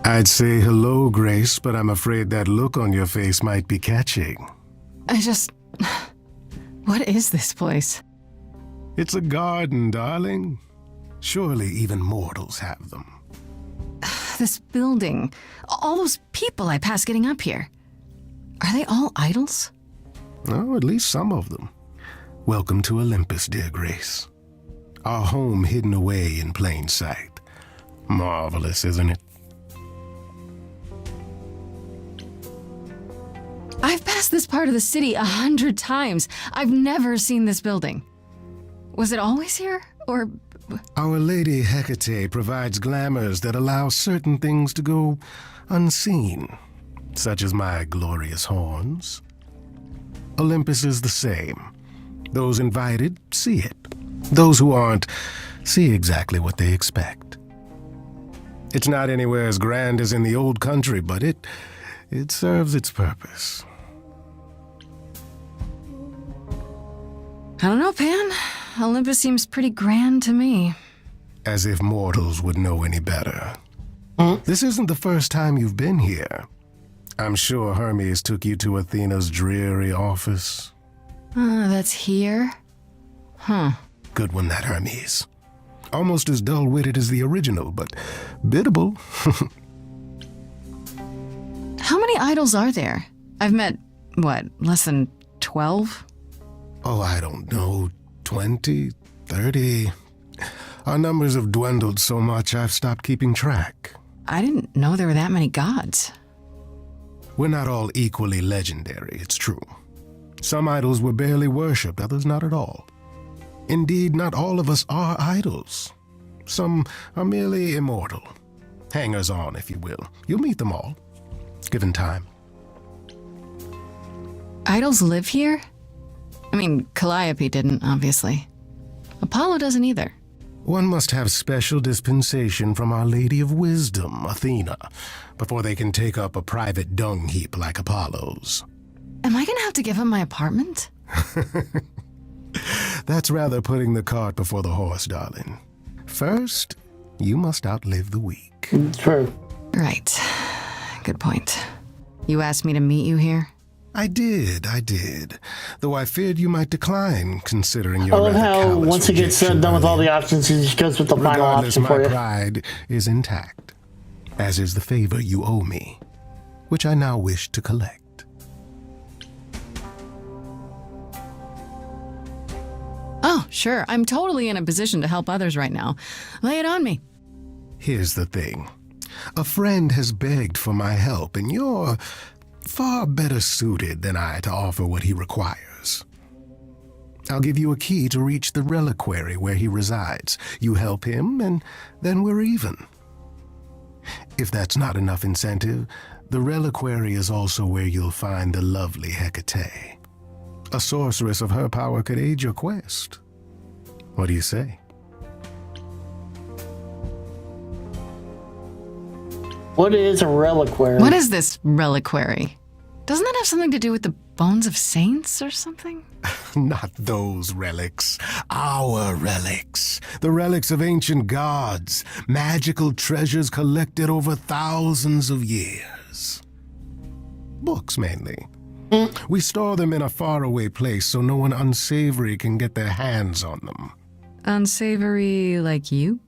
I'd say hello, Grace, but I'm afraid that look on your face might be catching. What is this place? It's a garden, darling. Surely even mortals have them. This building. All those people I pass getting up here. Are they all idols? Oh, at least some of them. Welcome to Olympus, dear Grace. Our home hidden away in plain sight. Marvelous, isn't it? I've passed this part of the city 100 times. I've never seen this building. Was it always here, or...? Our Lady Hecate provides glamours that allow certain things to go unseen, such as my glorious horns. Olympus is the same. Those invited see it. Those who aren't see exactly what they expect. It's not anywhere as grand as in the old country, but it serves its purpose. I don't know, Pan. Olympus seems pretty grand to me. As if mortals would know any better. This isn't the first time you've been here. I'm sure Hermes took you to Athena's dreary office. That's here? Huh. Good one, that Hermes. Almost as dull-witted as the original, but biddable. How many idols are there? I've met, less than 12? Oh, I don't know, 20, 30. Our numbers have dwindled so much I've stopped keeping track. I didn't know there were that many gods. We're not all equally legendary, it's true. Some idols were barely worshipped, others not at all. Indeed, not all of us are idols. Some are merely immortal. Hangers-on, if you will. You'll meet them all, given time. Idols live here? I mean, Calliope didn't, obviously. Apollo doesn't either. One must have special dispensation from Our Lady of Wisdom, Athena, before they can take up a private dung heap like Apollo's. Am I gonna have to give him my apartment? That's rather putting the cart before the horse, darling. First, you must outlive the week. True. Right. Good point. You asked me to meet you here? I did. Though I feared you might decline, considering your I love how once it gets done with all the options, he just goes with the final option for you. My pride is intact, as is the favor you owe me, which I now wish to collect. Oh, sure. I'm totally in a position to help others right now. Lay it on me. Here's the thing. A friend has begged for my help, and you're far better suited than I to offer what he requires. I'll give you a key to reach the reliquary where he resides. You help him, and then we're even. If that's not enough incentive, the reliquary is also where you'll find the lovely Hecate. A sorceress of her power could aid your quest. What do you say? What is a reliquary? What is this reliquary? Doesn't that have something to do with the bones of saints or something? Not those relics. Our relics. The relics of ancient gods. Magical treasures collected over thousands of years. Books, mainly. We store them in a faraway place so no one unsavory can get their hands on them. Unsavory like you?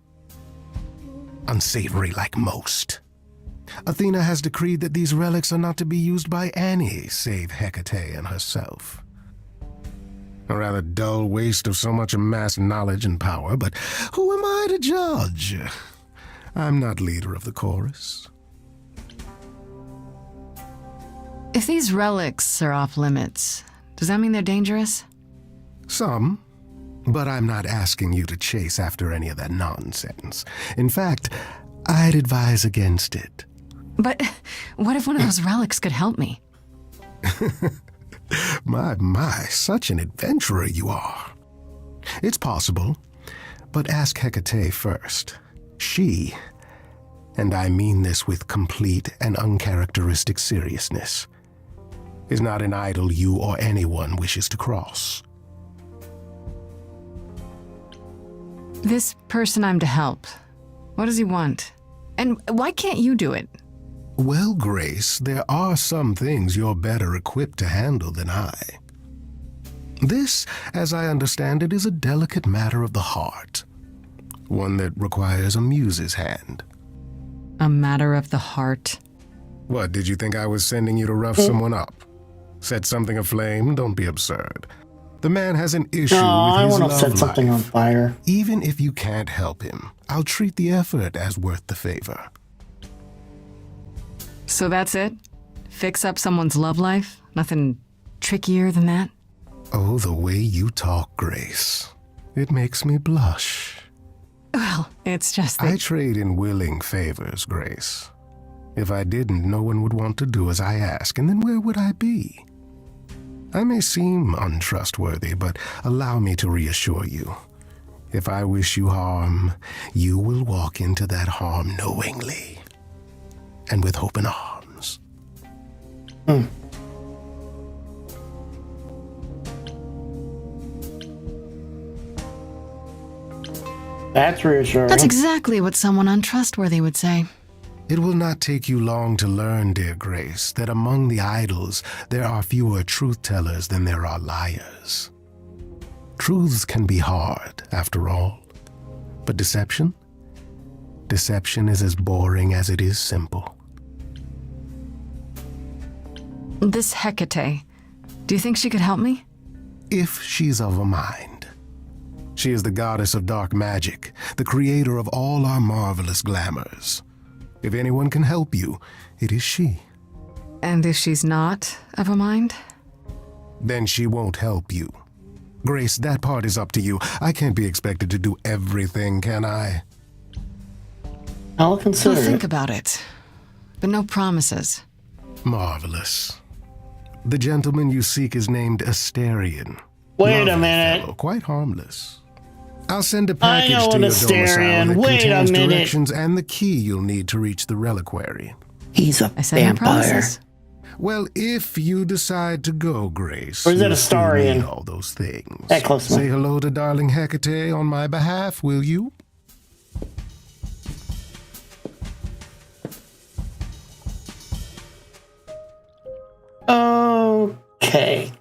Unsavory like most. Athena has decreed that these relics are not to be used by any save Hecate and herself. A rather dull waste of so much amassed knowledge and power, but who am I to judge? I'm not leader of the chorus. If these relics are off limits, does that mean they're dangerous? Some, but I'm not asking you to chase after any of that nonsense. In fact, I'd advise against it. But what if one of those relics could help me? My, such an adventurer you are. It's possible, but ask Hecate first. She, and I mean this with complete and uncharacteristic seriousness, is not an idol you or anyone wishes to cross. This person I'm to help, what does he want? And why can't you do it? Well, Grace, there are some things you're better equipped to handle than I. This, as I understand it, is a delicate matter of the heart. One that requires a muse's hand. A matter of the heart? What, did you think I was sending you to rough someone up? Set something aflame? Don't be absurd. The man has an issue with his I want to love set something life. on fire. Even if you can't help him, I'll treat the effort as worth the favor. So that's it? Fix up someone's love life? Nothing trickier than that? Oh, the way you talk, Grace. It makes me blush. Well, it's just that... I trade in willing favors, Grace. If I didn't, no one would want to do as I ask, and then where would I be? I may seem untrustworthy, but allow me to reassure you. If I wish you harm, you will walk into that harm knowingly. And with open arms. That's reassuring. That's exactly what someone untrustworthy would say. It will not take you long to learn, dear Grace, that among the idols there are fewer truth-tellers than there are liars. Truths can be hard, after all. But deception? Deception is as boring as it is simple. This Hecate, do you think she could help me? If she's of a mind. She is the goddess of dark magic, the creator of all our marvelous glamours. If anyone can help you, it is she. And if she's not of a mind? Then she won't help you. Grace, that part is up to you. I can't be expected to do everything, can I? I'll consider I'll it. think about it, but no promises. Marvelous. The gentleman you seek is named Asterion. Wait a Lovely minute. fellow, quite harmless. I'll send a package know to an your domicile Asterion. that Wait a contains minute. directions and the key you'll need to reach the reliquary. He's a I said no promises. Well, if you decide to go, Grace, Or is that you'll still Astarion? need all those things. That close Say enough. hello to darling Hecate on my behalf, will you? Okay.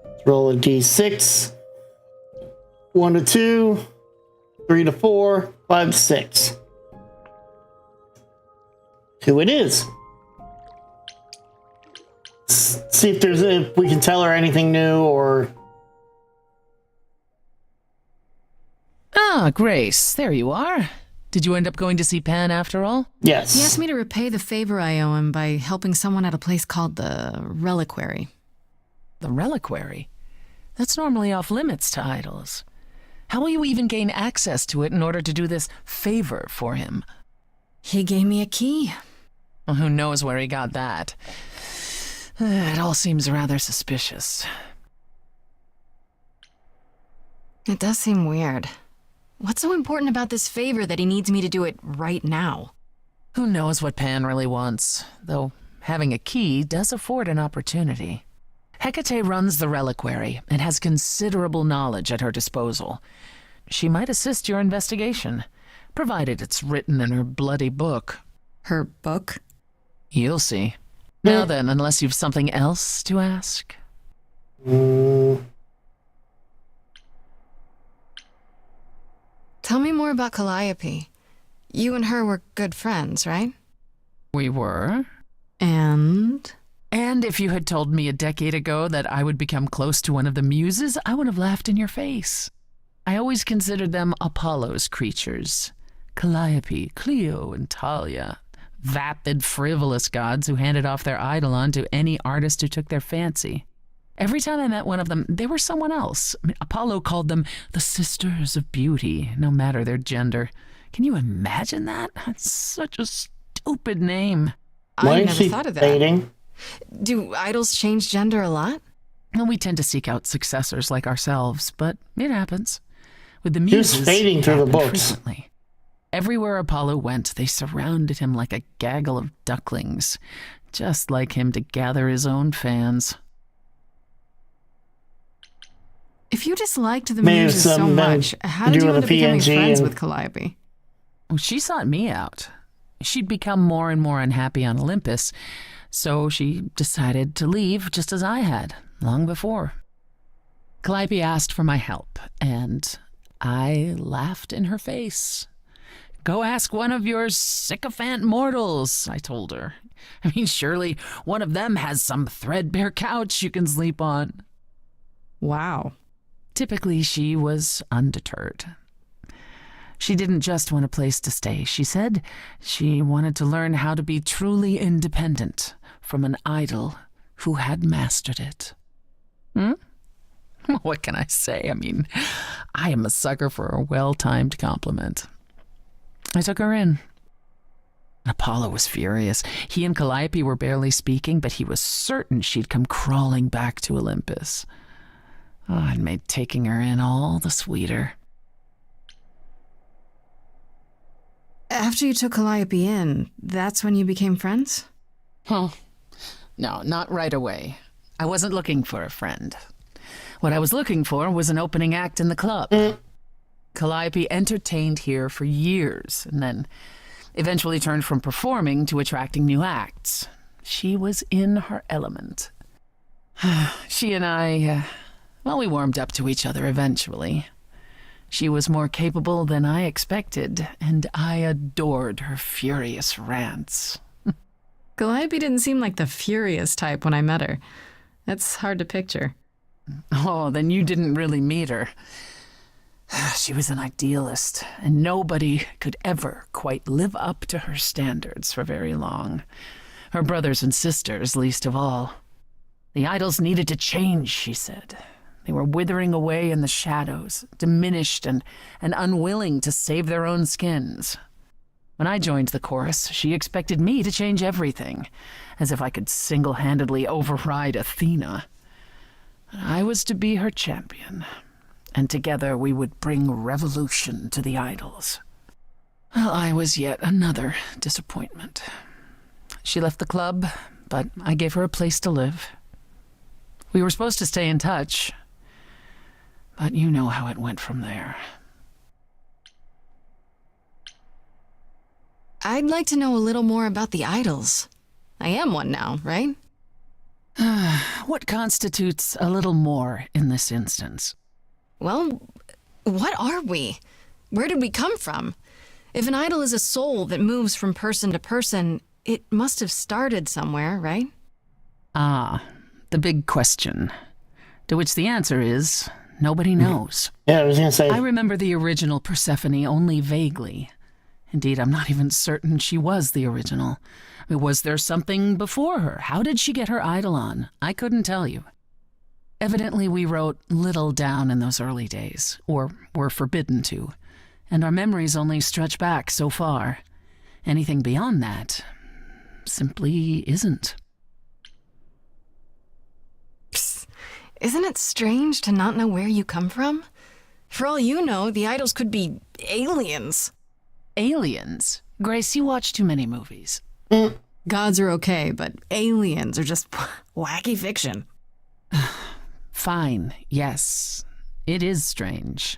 Let's roll a d6. 1 to 2, 3 to 4, 5 to 6. 2 it is. See if we can tell her anything new or... Ah, Grace, there you are. Did you end up going to see Pan after all? Yes. He asked me to repay the favor I owe him by helping someone at a place called the Reliquary. The Reliquary? That's normally off limits to idols. How will you even gain access to it in order to do this favor for him? He gave me a key. Well, who knows where he got that? It all seems rather suspicious. It does seem weird. What's so important about this favor that he needs me to do it right now? Who knows what Pan really wants, though having a key does afford an opportunity. Hecate runs the reliquary and has considerable knowledge at her disposal. She might assist your investigation, provided it's written in her bloody book. Her book? You'll see. Now then, unless you've something else to ask. Tell Tell me more about Calliope. You and her were good friends, right? We were. And? And if you had told me a decade ago that I would become close to one of the muses, I would have laughed in your face. I always considered them Apollo's creatures. Calliope, Clio, and Talia. Vapid, frivolous gods who handed off their eidolon to any artist who took their fancy. Every time I met one of them, they were someone else. I mean, Apollo called them the Sisters of Beauty, no matter their gender. Can you imagine that? That's such a stupid name. I never thought of that. Dating? Do idols change gender a lot? Well, we tend to seek out successors like ourselves, but it happens. With the muses, Who's fading through the books? Frequently. Everywhere Apollo went, they surrounded him like a gaggle of ducklings, just like him to gather his own fans. If you disliked the muses so much, how did you end up becoming friends with Calliope? Well, she sought me out. She'd become more and more unhappy on Olympus, so she decided to leave just as I had, long before. Calliope asked for my help, and I laughed in her face. Go ask one of your sycophant mortals, I told her. I mean, surely one of them has some threadbare couch you can sleep on. Wow. Typically, she was undeterred. She didn't just want a place to stay. She said she wanted to learn how to be truly independent from an idol who had mastered it. What can I say? I mean, I am a sucker for a well-timed compliment. I took her in. Apollo was furious. He and Calliope were barely speaking, but he was certain she'd come crawling back to Olympus. Oh, it made taking her in all the sweeter. After you took Calliope in, that's when you became friends? Well, no, not right away. I wasn't looking for a friend. What I was looking for was an opening act in the club. Calliope entertained here for years, and then eventually turned from performing to attracting new acts. She was in her element. She and I, we warmed up to each other eventually. She was more capable than I expected, and I adored her furious rants. Calliope didn't seem like the furious type when I met her. That's hard to picture. Oh, then you didn't really meet her. She was an idealist, and nobody could ever quite live up to her standards for very long. Her brothers and sisters, least of all. The idols needed to change, she said. They were withering away in the shadows, diminished and unwilling to save their own skins. When I joined the chorus, she expected me to change everything, as if I could single-handedly override Athena. I was to be her champion, and together we would bring revolution to the idols. Well, I was yet another disappointment. She left the club, but I gave her a place to live. We were supposed to stay in touch, but you know how it went from there. I'd like to know a little more about the idols. I am one now, right? What constitutes a little more in this instance? Well, what are we? Where did we come from? If an idol is a soul that moves from person to person, it must have started somewhere, right? Ah, the big question, to which the answer is nobody knows. Yeah, I was going to say. I remember the original Persephone only vaguely. Indeed, I'm not even certain she was the original. I mean, was there something before her? How did she get her eidolon? I couldn't tell you. Evidently, we wrote little down in those early days, or were forbidden to, and our memories only stretch back so far. Anything beyond that simply isn't. Psst. Isn't it strange to not know where you come from? For all you know, the idols could be aliens. Aliens? Grace, you watch too many movies. Gods are okay, but aliens are just wacky fiction. Fine, yes. It is strange.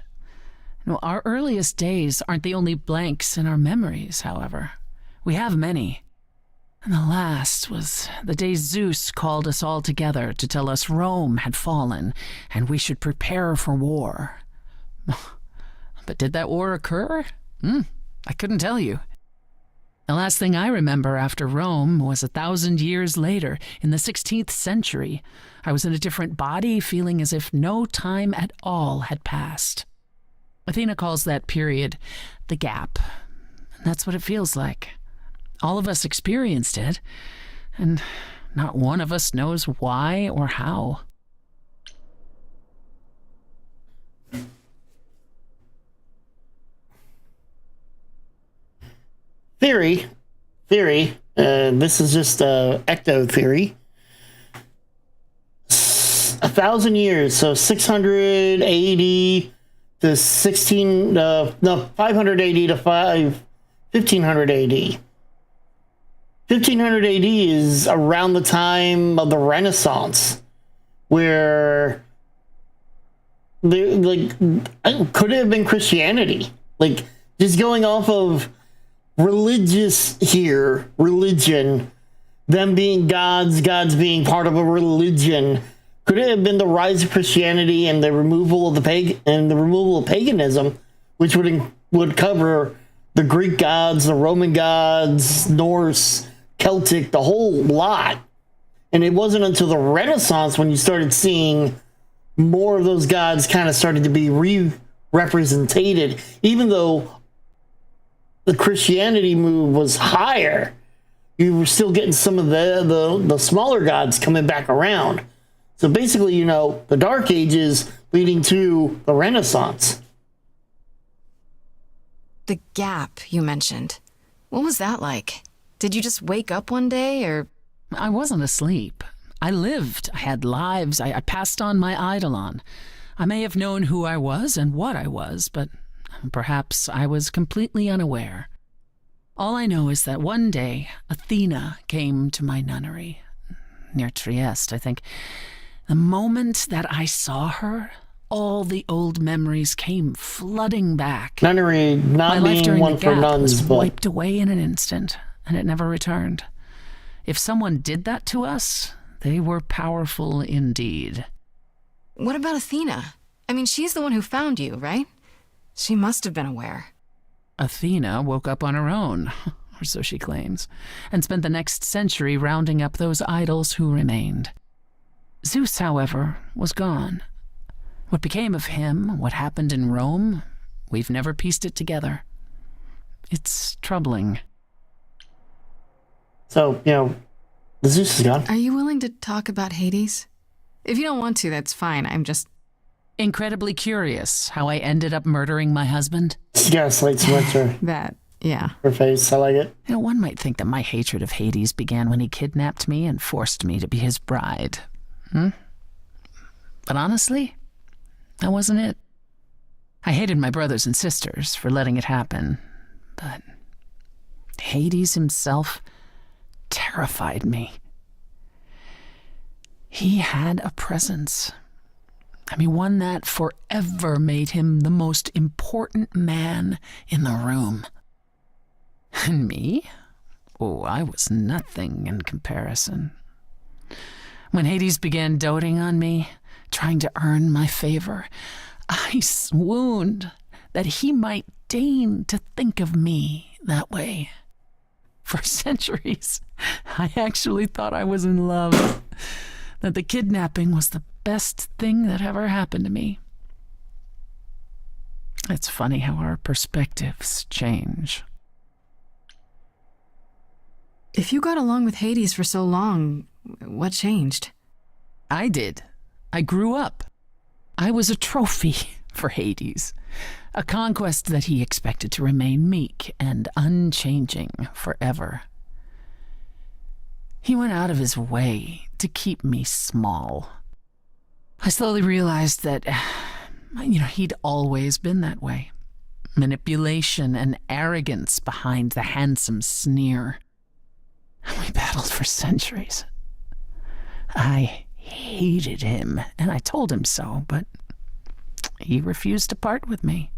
No, our earliest days aren't the only blanks in our memories, however. We have many. And the last was the day Zeus called us all together to tell us Rome had fallen and we should prepare for war. But did that war occur? I couldn't tell you. The last thing I remember after Rome was 1,000 years later, in the 16th century. I was in a different body, feeling as if no time at all had passed. Athena calls that period the gap. And that's what it feels like. All of us experienced it, and not one of us knows why or how. Theory. This is just ecto theory. 1,000 years, so 680 to 580 to 1500 AD. 1500 AD is around the time of the Renaissance, where could it have been Christianity? Like, just going off of religion, them being gods being part of a religion. Could it have been the rise of Christianity and the removal of paganism, which would cover the Greek gods, the Roman gods, Norse, Celtic, the whole lot? And it wasn't until the Renaissance when you started seeing more of those gods kind of started to be re-represented, even though the Christianity move was higher. You were still getting some of the smaller gods coming back around. So basically, the Dark Ages leading to the Renaissance. The gap you mentioned. What was that like? Did you just wake up one day, or? I wasn't asleep. I lived. I had lives. I passed on my eidolon. I may have known who I was and what I was, but perhaps I was completely unaware. All I know is that one day, Athena came to my nunnery, near Trieste, I think. The moment that I saw her, all the old memories came flooding back. Nunnery not being one for nuns, but wiped away in an instant, and it never returned. If someone did that to us, they were powerful indeed. What about Athena? I mean, she's the one who found you, right? She must have been aware. Athena woke up on her own, or so she claims, and spent the next century rounding up those idols who remained. Zeus, however, was gone. What became of him, what happened in Rome, we've never pieced it together. It's troubling. So, the Zeus is gone. Are you willing to talk about Hades? If you don't want to, that's fine. I'm just incredibly curious how I ended up murdering my husband. Gaslight Spencer. That, yeah. Her face, I like it. One might think that my hatred of Hades began when he kidnapped me and forced me to be his bride. But honestly, that wasn't it. I hated my brothers and sisters for letting it happen, but Hades himself terrified me. He had a presence. One that forever made him the most important man in the room. And me? Oh, I was nothing in comparison. When Hades began doting on me, trying to earn my favor, I swooned that he might deign to think of me that way. For centuries, I actually thought I was in love, that the kidnapping was the best thing that ever happened to me. It's funny how our perspectives change. If you got along with Hades for so long, what changed? I did. I grew up. I was a trophy for Hades, a conquest that he expected to remain meek and unchanging forever. He went out of his way to keep me small. I slowly realized that, he'd always been that way. Manipulation and arrogance behind the handsome sneer. We battled for centuries. I hated him, and I told him so, but he refused to part with me.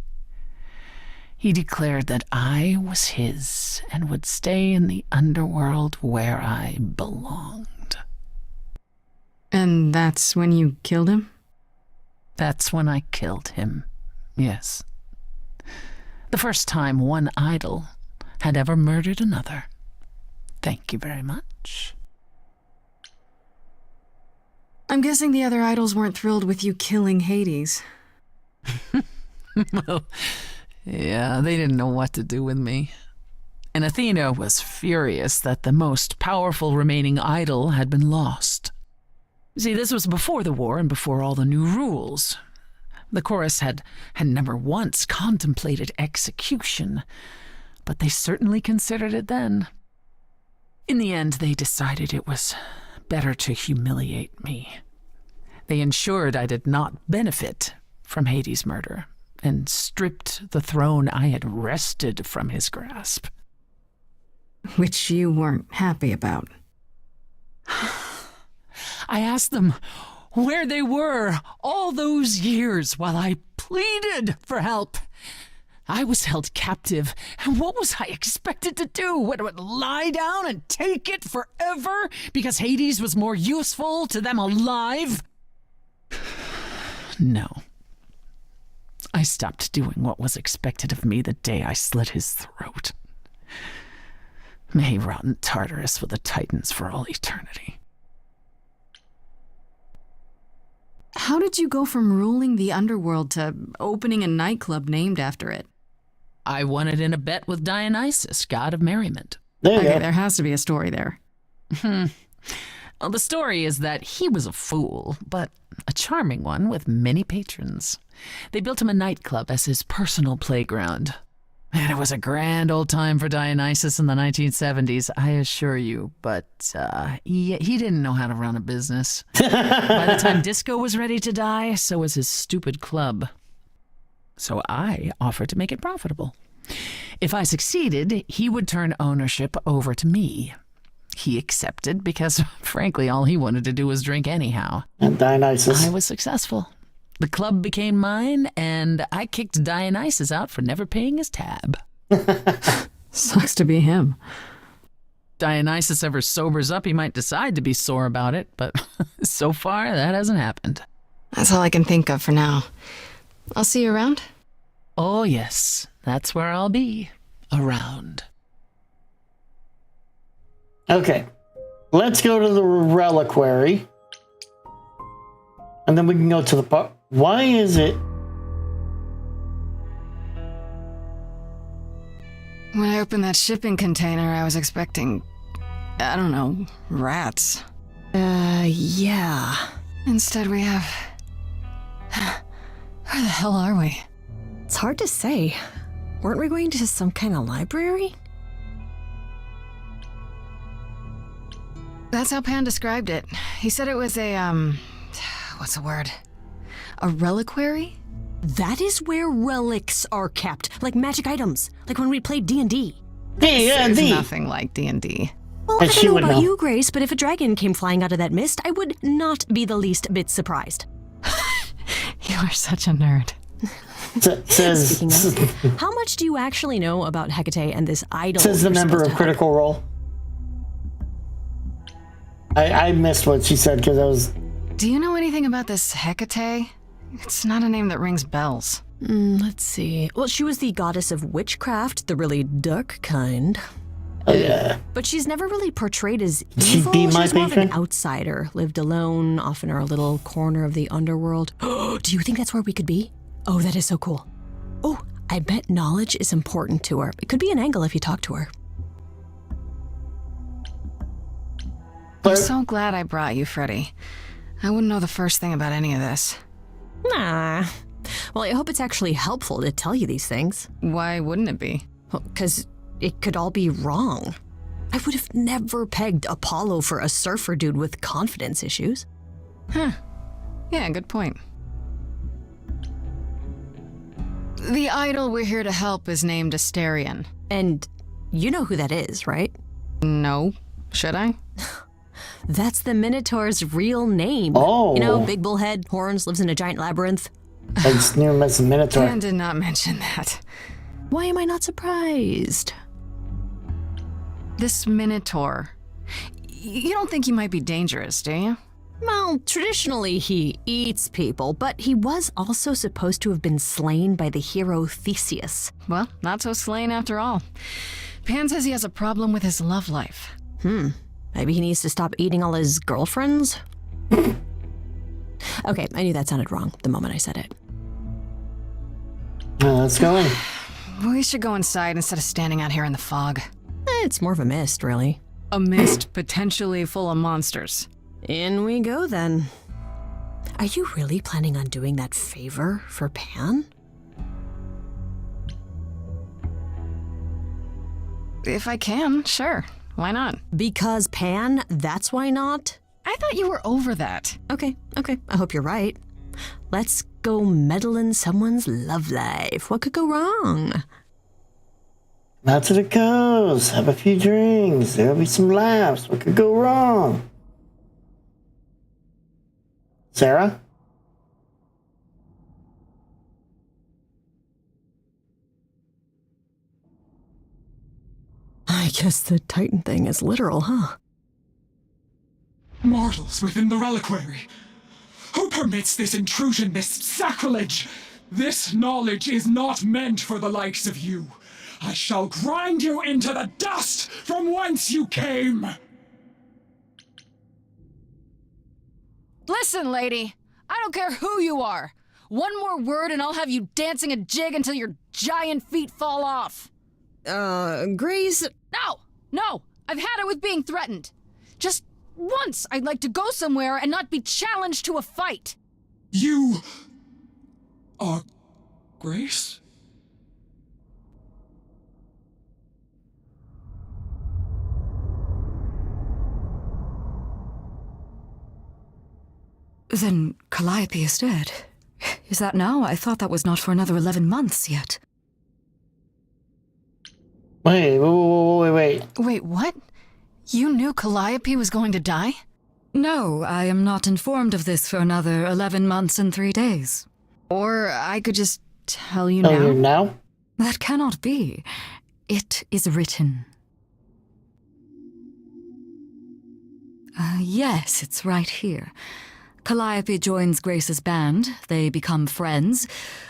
He declared that I was his and would stay in the underworld where I belonged. And that's when you killed him? That's when I killed him, yes. The first time one idol had ever murdered another. Thank you very much. I'm guessing the other idols weren't thrilled with you killing Hades. Well, yeah, they didn't know what to do with me. And Athena was furious that the most powerful remaining idol had been lost. See, this was before the war and before all the new rules. The chorus had never once contemplated execution, but they certainly considered it then. In the end, they decided it was better to humiliate me. They ensured I did not benefit from Hades' murder and stripped the throne I had wrested from his grasp. Which you weren't happy about. I asked them where they were all those years while I pleaded for help. I was held captive, and what was I expected to do? What, lie down and take it forever because Hades was more useful to them alive? No. I stopped doing what was expected of me the day I slit his throat. May he rot in Tartarus with the Titans for all eternity. How did you go from ruling the underworld to opening a nightclub named after it? I won it in a bet with Dionysus, god of merriment. Okay, there has to be a story there. Well, the story is that he was a fool, but a charming one with many patrons. They built him a nightclub as his personal playground. And it was a grand old time for Dionysus in the 1970s, I assure you, but he didn't know how to run a business. By the time disco was ready to die, so was his stupid club. So I offered to make it profitable. If I succeeded, he would turn ownership over to me. He accepted because, frankly, all he wanted to do was drink anyhow. And Dionysus. I was successful. The club became mine, and I kicked Dionysus out for never paying his tab. Sucks to be him. Dionysus ever sobers up, he might decide to be sore about it, but so far, that hasn't happened. That's all I can think of for now. I'll see you around? Oh, yes. That's where I'll be. Around. Okay. Let's go to the reliquary. And then we can go to the part. Why is it? When I opened that shipping container, I was expecting, I don't know, rats. Yeah. Instead we have... Where the hell are we? It's hard to say. Weren't we going to some kind of library? That's how Pan described it. He said it was a, what's the word? A reliquary? That is where relics are kept, like magic items, like when we played D&D. There's nothing like D&D. Well, I don't know about you, Grace, but if a dragon came flying out of that mist, I would not be the least bit surprised. You are such a nerd. Speaking of, how much do you actually know about Hecate and this idol? Says the member of Critical Role. I missed what she said because I was... Do you know anything about this Hecate? It's not a name that rings bells. Let's see. Well, she was the goddess of witchcraft, the really dark kind. Oh, yeah. But she's never really portrayed as She evil. be my She's more of an patron? outsider, lived alone, off in her little corner of the underworld. Do you think that's where we could be? Oh, that is so cool. Oh, I bet knowledge is important to her. It could be an angle if you talk to her. I'm so glad I brought you, Freddy. I wouldn't know the first thing about any of this. Nah. Well, I hope it's actually helpful to tell you these things. Why wouldn't it be? Well, 'cause it could all be wrong. I would have never pegged Apollo for a surfer dude with confidence issues. Huh. Yeah, good point. The idol we're here to help is named Asterion. And you know who that is, right? No. Should I? That's the Minotaur's real name. Oh. You know, big bullhead, horns, lives in a giant labyrinth. I just knew him as a Minotaur. Pan did not mention that. Why am I not surprised? This Minotaur. You don't think he might be dangerous, do you? Well, traditionally he eats people, but he was also supposed to have been slain by the hero Theseus. Well, not so slain after all. Pan says he has a problem with his love life. Maybe he needs to stop eating all his girlfriends? Okay, I knew that sounded wrong the moment I said it. Let's go in. We should go inside instead of standing out here in the fog. It's more of a mist, really. A mist potentially full of monsters. In we go, then. Are you really planning on doing that favor for Pan? If I can, sure. Why not? Because Pan, that's why not? I thought you were over that. Okay. I hope you're right. Let's go meddle in someone's love life. What could go wrong? That's what it goes. Have a few drinks. There'll be some laughs. What could go wrong? Sarah? I guess the Titan thing is literal, huh? Mortals within the reliquary. Who permits this intrusion, this sacrilege? This knowledge is not meant for the likes of you. I shall grind you into the dust from whence you came. Listen, lady. I don't care who you are. One more word and I'll have you dancing a jig until your giant feet fall off. Grace? No. I've had it with being threatened. Just once I'd like to go somewhere and not be challenged to a fight. You are Grace? Then Calliope is dead. Is that now? I thought that was not for another 11 months yet. Wait. Wait, what? You knew Calliope was going to die? No, I am not informed of this for another 11 months and 3 days. Or I could just tell you Tell you now? That cannot be. It is written. Yes, it's right here. Calliope joins Grace's band. They become friends.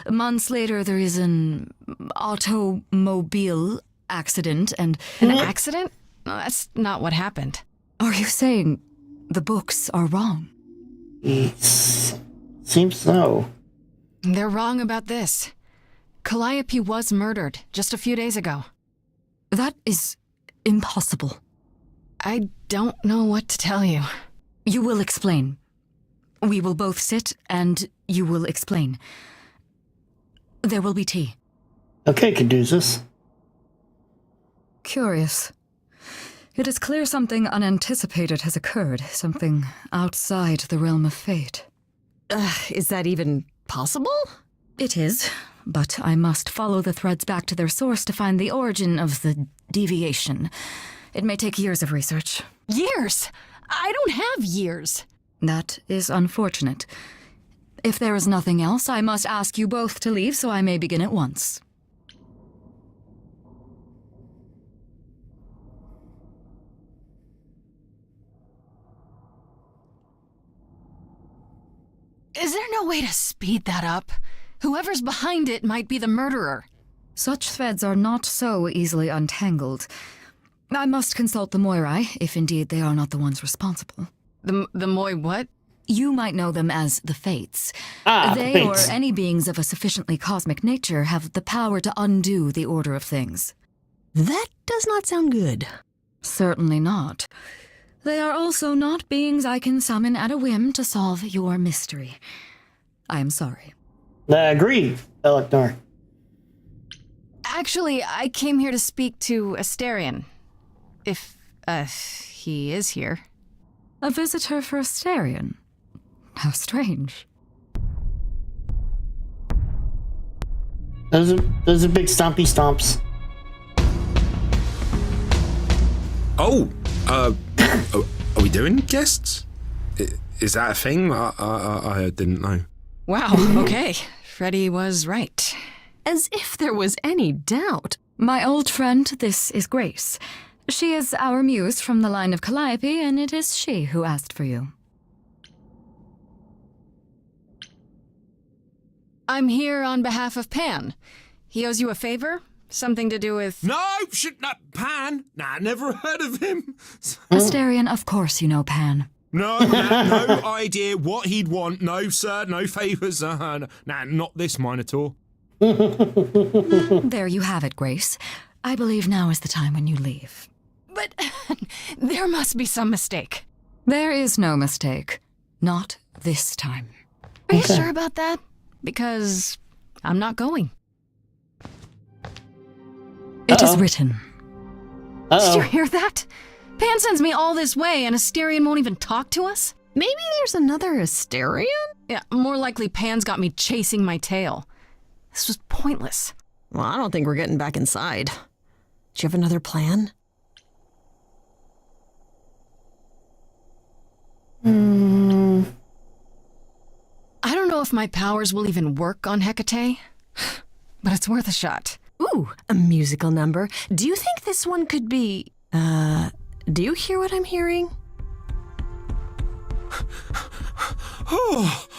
Months later, there is an automobile accident and... An accident? No, that's not what happened. Are you saying the books are wrong? Seems so. They're wrong about this. Calliope was murdered just a few days ago. That is impossible. I don't know what to tell you. You will explain. We will both sit and you will explain. There will be tea. Okay, Caduceus. Curious. It is clear something unanticipated has occurred, something outside the realm of fate. Is that even possible? It is, but I must follow the threads back to their source to find the origin of the deviation. It may take years of research. Years? I don't have years. That is unfortunate. If there is nothing else, I must ask you both to leave so I may begin at once. Is there no way to speed that up? Whoever's behind it might be the murderer. Such threads are not so easily untangled. I must consult the Moirai, if indeed they are not the ones responsible. The Moi what? You might know them as the Fates. The Fates. Or any beings of a sufficiently cosmic nature have the power to undo the order of things. That does not sound good. Certainly not. They are also not beings I can summon at a whim to solve your mystery. I am sorry. Agreed, Elector. Actually, I came here to speak to Asterion. If, he is here. A visitor for Asterion? How strange. Those are big stompy stomps. Oh, are we doing guests? Is that a thing? I didn't know. Wow, okay. Freddy was right. As if there was any doubt. My old friend, this is Grace. She is our muse from the line of Calliope, and it is she who asked for you. I'm here on behalf of Pan. He owes you a favor? Something to do with... No, Pan. Nah, never heard of him. Asterion, of course you know Pan. No, no idea what he'd want. No, sir, no favours. Nah, not this Minotaur. There you have it, Grace. I believe now is the time when you leave. But there must be some mistake. There is no mistake. Not this time. Are you sure about that? Because I'm not going. It is written. Did you hear that? Pan sends me all this way and Asterion won't even talk to us? Maybe there's another Asterion? Yeah, more likely Pan's got me chasing my tail. This was pointless. Well, I don't think we're getting back inside. Do you have another plan? I don't know if my powers will even work on Hecate, but it's worth a shot. Ooh, a musical number. Do you think this one could be... do you hear what I'm hearing? Oh,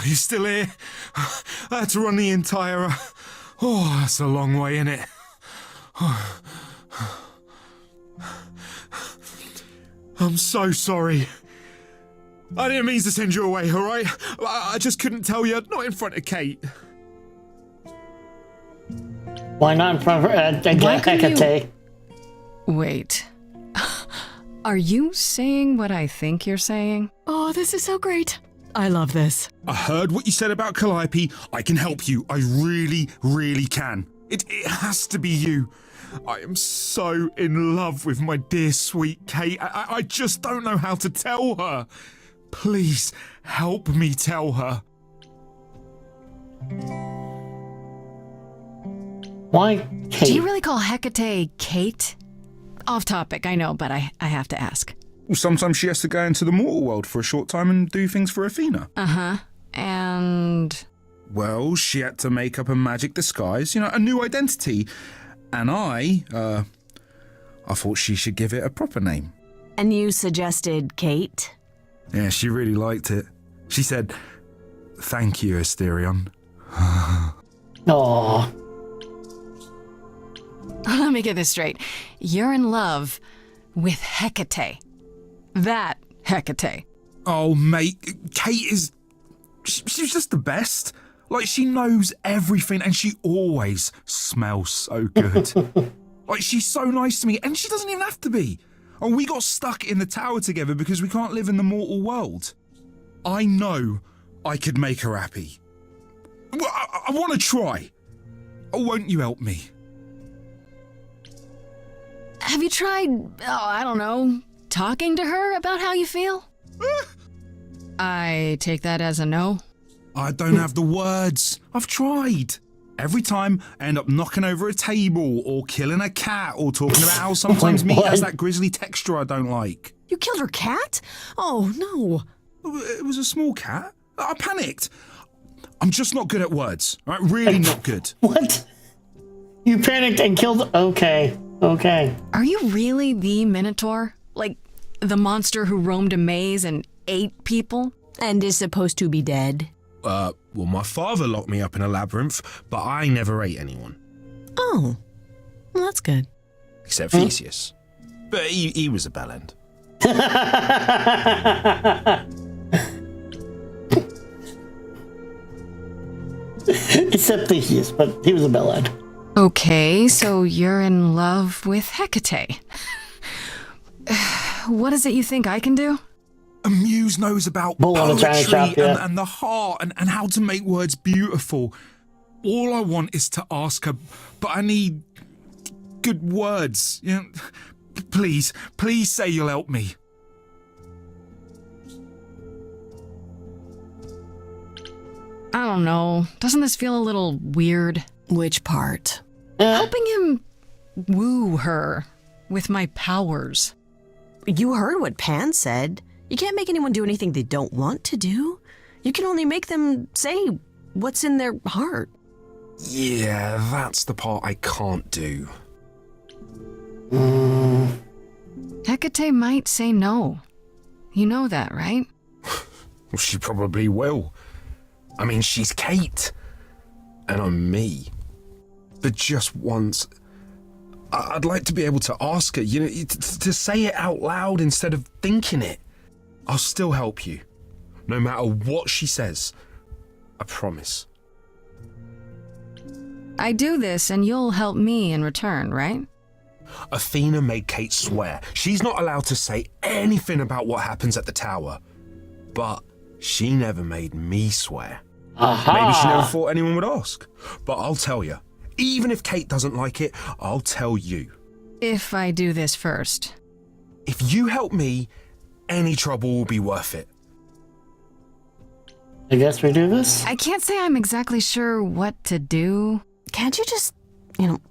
you still here? I had to run the entire... Oh, that's a long way, innit? I'm so sorry. I didn't mean to send you away, alright? I just couldn't tell you, not in front of Kate. Why not in front of Hecate? Wait. Are you saying what I think you're saying? Oh, this is so great. I love this. I heard what you said about Calliope. I can help you. I really, really can. It has to be you. I am so in love with my dear sweet Kate. I just don't know how to tell her. Please help me tell her. Why Kate? Do you really call Hecate Kate? Off topic, I know, but I have to ask. Well, sometimes she has to go into the mortal world for a short time and do things for Athena. Uh-huh. And... Well, she had to make up a magic disguise, a new identity. And I thought she should give it a proper name. And you suggested Kate? Yeah, she really liked it. She said, "Thank you, Asterion." Aww. Let me get this straight. You're in love with Hecate. That Hecate. Oh, mate, Kate is... She's just the best. Like, she knows everything and she always smells so good. Like, she's so nice to me and she doesn't even have to be. And we got stuck in the tower together because we can't live in the mortal world. I know I could make her happy. Well, I want to try. Oh, won't you help me? Have you tried, I don't know, talking to her about how you feel? I take that as a no. I don't have the words. I've tried. Every time I end up knocking over a table or killing a cat or talking about how sometimes meat has that grisly texture I don't like. You killed her cat? Oh, no. It was a small cat. I panicked. I'm just not good at words. Right? Really not good. What? You panicked and killed... Okay. Are you really the Minotaur? Like, the monster who roamed a maze and ate people? And is supposed to be dead? Well, my father locked me up in a labyrinth, but I never ate anyone. Oh, well, that's good. Except Theseus. But he was a bellend. Except Theseus, but he was a bellend. Okay, so you're in love with Hecate. What is it you think I can do? A muse knows about poetry and the heart and how to make words beautiful. All I want is to ask her, but I need good words. Please say you'll help me. I don't know. Doesn't this feel a little weird? Which part? Helping him woo her with my powers. You heard what Pan said. You can't make anyone do anything they don't want to do. You can only make them say what's in their heart. Yeah, that's the part I can't do. Hecate might say no. You know that, right? Well, she probably will. I mean, she's Kate, and I'm me. But just once, I'd like to be able to ask her, you know, to say it out loud instead of thinking it. I'll still help you, no matter what she says. I promise. I do this and you'll help me in return, right? Athena made Kate swear she's not allowed to say anything about what happens at the tower. But she never made me swear. Aha. Maybe she never thought anyone would ask. But I'll tell you, even if Kate doesn't like it, I'll tell you. If I do this first. If you help me, any trouble will be worth it. I guess we do this? I can't say I'm exactly sure what to do. Can't you just,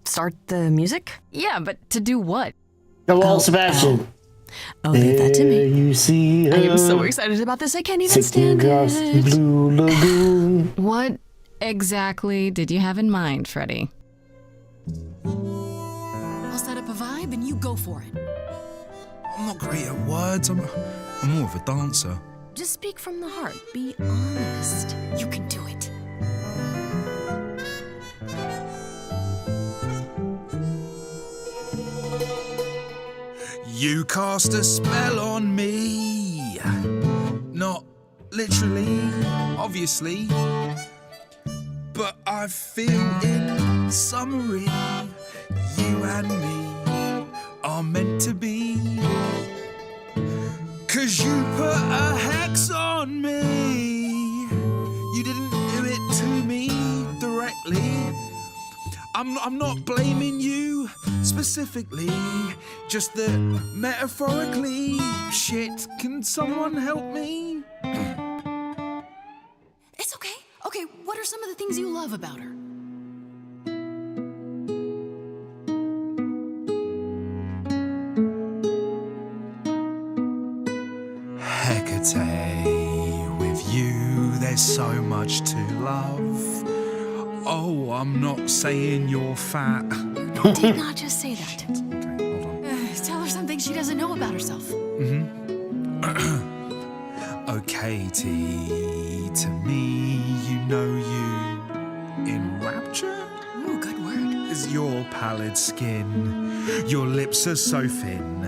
start the music? Yeah, but to do what? Go all Sebastian. Oh, leave that to me. You see her I am so excited about this, I can't even stand across the it. blue lagoon. What exactly did you have in mind, Freddy? I'll set up a vibe and you go for it. I'm not great at words. I'm more of a dancer. Just speak from the heart. Be honest. You can do it. You cast a spell on me. Not literally, obviously. But I feel in summary, you and me are meant to be. 'Cause you put a hex on me. You didn't do it to me directly. I'm not blaming you specifically, just that metaphorically. Shit, can someone help me? It's okay. Okay, what are some of the things you love about her? Hecate, with you there's so much to love. Oh, I'm not saying you're fat. You did not just say that. Okay, hold on. Tell her something she doesn't know about herself. Oh, Katie, to me, you know you in rapture? Ooh, good word. Is your pallid skin, your lips are so thin,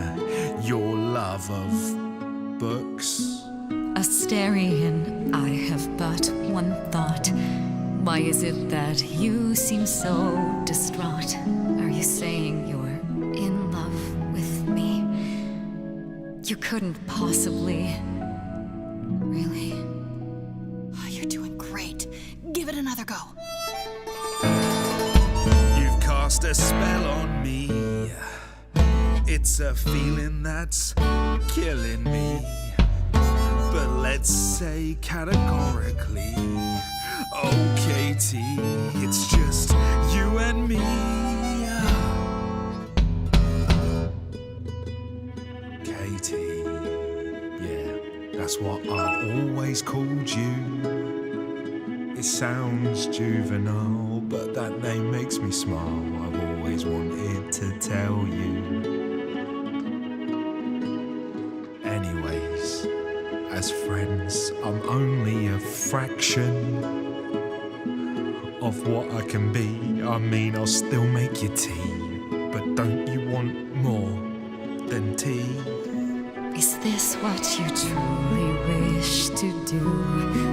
your love of books. Asterian, I have but one thought. Why is it that you seem so distraught? Are you saying you're in love with me? You couldn't possibly. Really? Oh, you're doing great. Give it another go. You've cast a spell on me. It's a feeling that's killing me. But let's say categorically, oh, Katie, it's just you and me. Katie, yeah, that's what I've always called you. It sounds juvenile, but that name makes me smile. I've always wanted to tell you. Anyways, as friends, I'm only a fraction of what I can be. I mean, I'll still make you tea, but don't you want more than tea? Is this what you truly wish to do?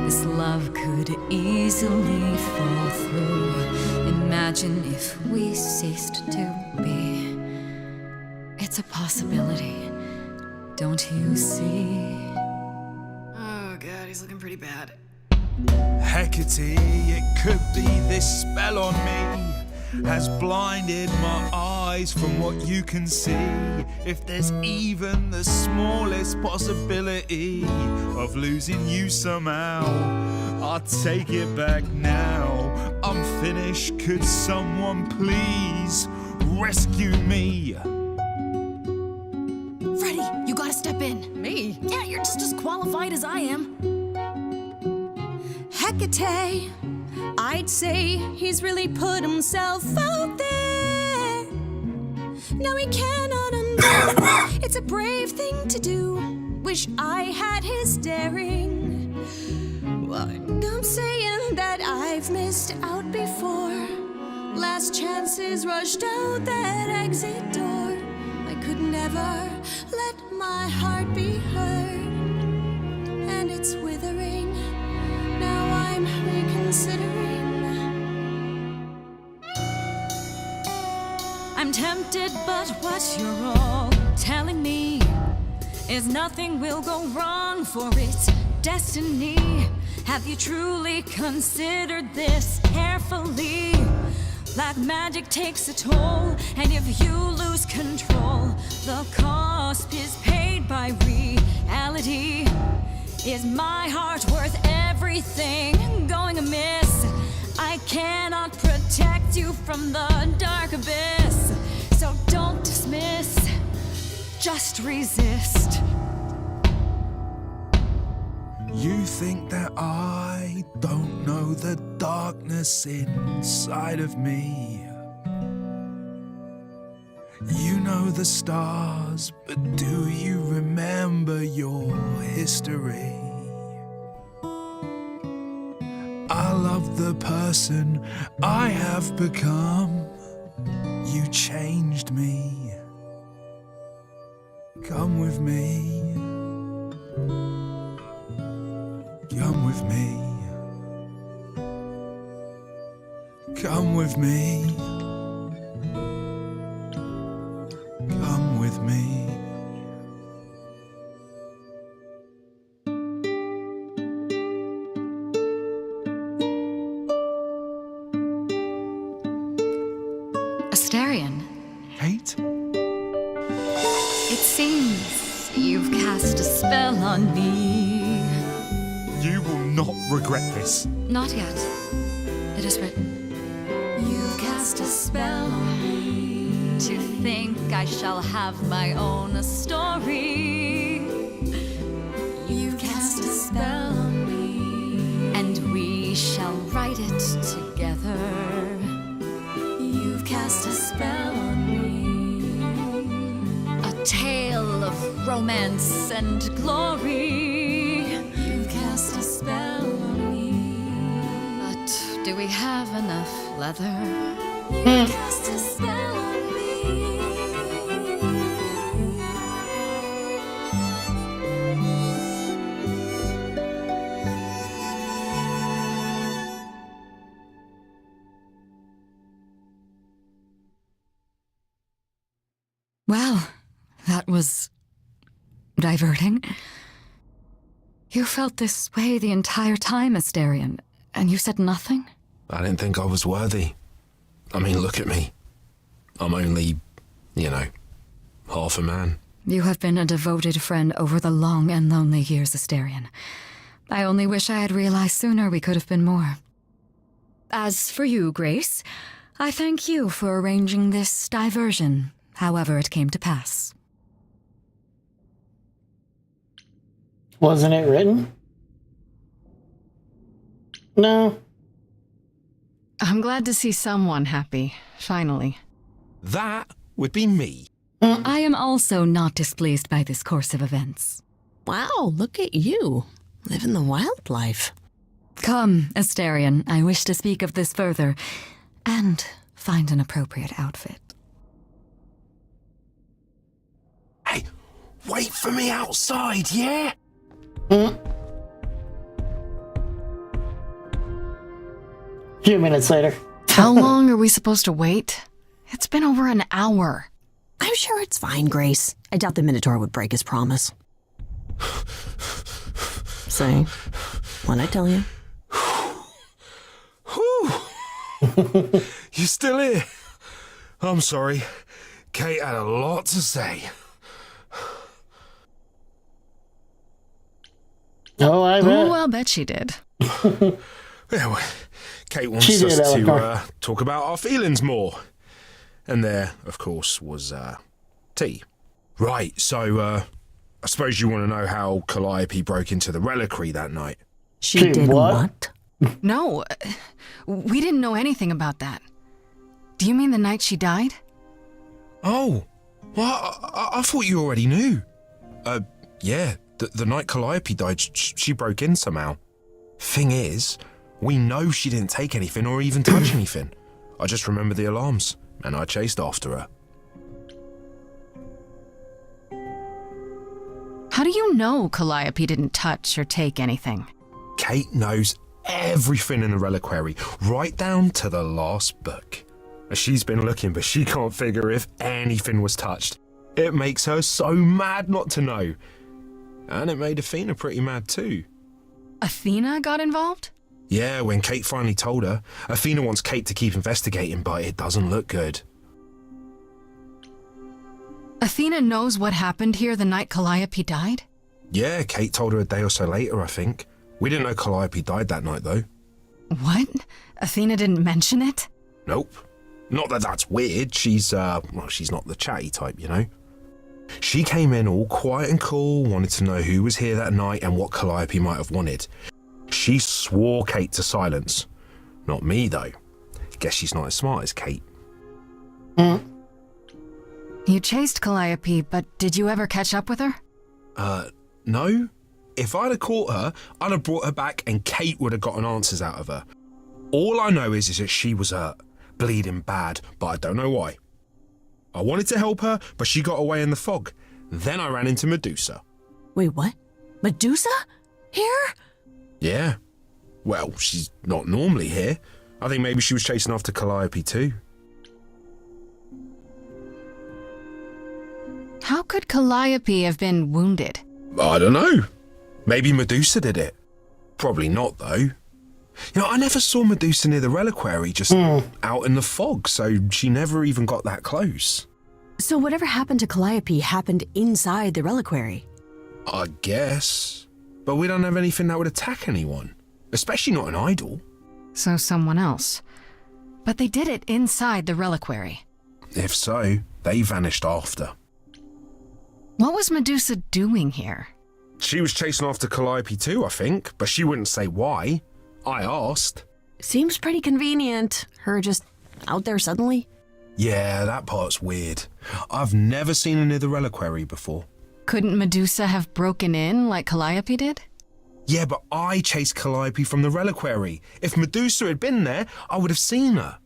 This love could easily fall through. Imagine if we ceased to be. It's a possibility, don't you see? Oh god, he's looking pretty bad. Hecate, it could be this spell on me has blinded my eyes from what you can see. If there's even the smallest possibility of losing you somehow, I'll take it back now. I'm finished, could someone please rescue me? Freddy, you gotta step in. Me? Yeah, you're just as qualified as I am. Hecate, I'd say he's really put himself out there. No, he cannot undo. It's a brave thing to do. Wish I had his daring. I'm saying that I've missed out before. Last chances rushed out that exit door. I could never let my heart be heard, and it's withering. Now I'm reconsidering. I'm tempted, but what you're all telling me is nothing will go wrong, for it's destiny. Have you truly considered this carefully? Black magic takes a toll, and if you lose control, the cost is paid by reality. Is my heart worth everything going amiss? I cannot protect you from the dark abyss, so don't dismiss, just resist. You think that I don't know the darkness inside of me. You know the stars, but do you remember your history? I love the person I have become. You changed me. Come with me. Come with me. Come with me. Come with me. Astarion. Kate? It seems you've cast a spell on me. You will not regret this. Not yet. It is written. You've cast a spell on me. To think I shall have my own story. You've cast a spell on me. And we shall write it together. You've cast a spell on me. A tale of romance and glory. You've cast a spell on me. But do we have enough leather? You've cast a spell on me. Well, that was diverting. You felt this way the entire time, Astarion, and you said nothing? I didn't think I was worthy. I mean, look at me. I'm only, half a man. You have been a devoted friend over the long and lonely years, Astarion. I only wish I had realized sooner we could have been more. As for you, Grace, I thank you for arranging this diversion, however it came to pass. Wasn't it written? No. I'm glad to see someone happy, finally. That would be me. I am also not displeased by this course of events. Wow, look at you, living the wild life. Come, Astarion, I wish to speak of this further, and find an appropriate outfit. Hey, wait for me outside, yeah? Few minutes later. How long are we supposed to wait? It's been over an hour. I'm sure it's fine, Grace. I doubt the Minotaur would break his promise. Say, what'd I tell you? You still here? I'm sorry. Kate had a lot to say. Oh, I bet. Oh, I'll bet she did. Yeah, well, Kate wants us to talk about our feelings more. And there, of course, was tea. Right, so I suppose you want to know how Calliope broke into the reliquary that night. She did what? No, we didn't know anything about that. Do you mean the night she died? Oh, well, I thought you already knew. Yeah, the night Calliope died, she broke in somehow. Thing is, we know she didn't take anything or even touch anything. I just remember the alarms, and I chased after her. How do you know Calliope didn't touch or take anything? Kate knows everything in the reliquary, right down to the last book. She's been looking, but she can't figure if anything was touched. It makes her so mad not to know. And it made Athena pretty mad too. Athena got involved? Yeah, when Kate finally told her, Athena wants Kate to keep investigating, but it doesn't look good. Athena knows what happened here the night Calliope died? Yeah, Kate told her a day or so later, I think. We didn't know Calliope died that night, though. What? Athena didn't mention it? Nope. Not that that's weird. She's not the chatty type, you know? She came in all quiet and cool, wanted to know who was here that night and what Calliope might have wanted. She swore Kate to silence. Not me, though. Guess she's not as smart as Kate. You chased Calliope, but did you ever catch up with her? No. If I'd have caught her, I'd have brought her back and Kate would have gotten answers out of her. All I know is that she was hurt, bleeding bad, but I don't know why. I wanted to help her, but she got away in the fog. Then I ran into Medusa. Wait, what? Medusa? Here? Yeah. Well, she's not normally here. I think maybe she was chasing after Calliope too. How could Calliope have been wounded? I don't know. Maybe Medusa did it. Probably not, though. You know, I never saw Medusa near the reliquary, just out in the fog, so she never even got that close. So whatever happened to Calliope happened inside the reliquary? I guess. But we don't have anything that would attack anyone. Especially not an idol. So someone else. But they did it inside the reliquary. If so, they vanished after. What was Medusa doing here? She was chasing after Calliope too, I think, but she wouldn't say why. I asked. Seems pretty convenient. Her just out there suddenly. Yeah, that part's weird. I've never seen her near the reliquary before. Couldn't Medusa have broken in like Calliope did? Yeah, but I chased Calliope from the reliquary. If Medusa had been there, I would have seen her.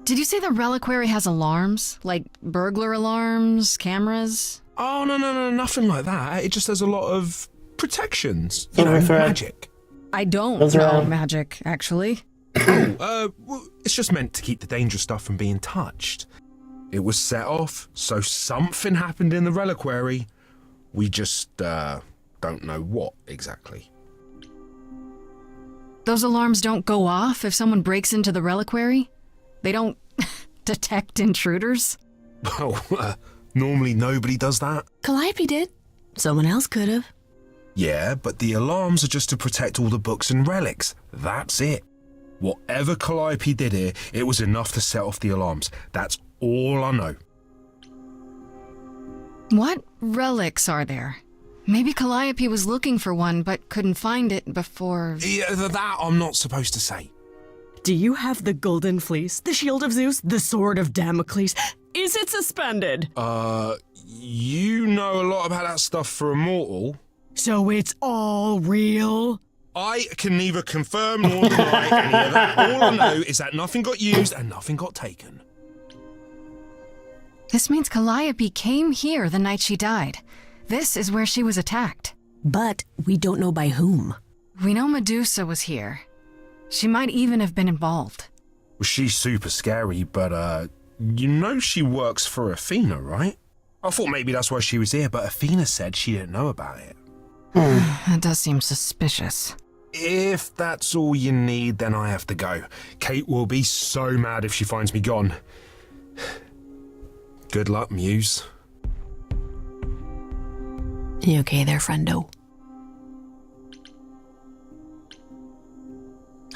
Did you say the reliquary has alarms? Like burglar alarms, cameras? Oh, no, nothing like that. It just has a lot of protections. You know, magic. I don't know magic, actually. Well, it's just meant to keep the dangerous stuff from being touched. It was set off, so something happened in the reliquary. We just, don't know what exactly. Those alarms don't go off if someone breaks into the reliquary? They don't detect intruders? Well, normally nobody does that. Calliope did. Someone else could have. Yeah, but the alarms are just to protect all the books and relics. That's it. Whatever Calliope did here, it was enough to set off the alarms. That's all I know. What relics are there? Maybe Calliope was looking for one, but couldn't find it before... Yeah, that I'm not supposed to say. Do you have the golden fleece, the shield of Zeus, the sword of Damocles? Is it suspended? You know a lot about that stuff for a mortal. So it's all real? I can neither confirm nor deny any of that. All I know is that nothing got used and nothing got taken. This means Calliope came here the night she died. This is where she was attacked. But we don't know by whom. We know Medusa was here. She might even have been involved. Well, she's super scary, but, you know she works for Athena, right? I thought maybe that's why she was here, but Athena said she didn't know about it. That does seem suspicious. If that's all you need, then I have to go. Kate will be so mad if she finds me gone. Good luck, Muse. You okay there, friendo?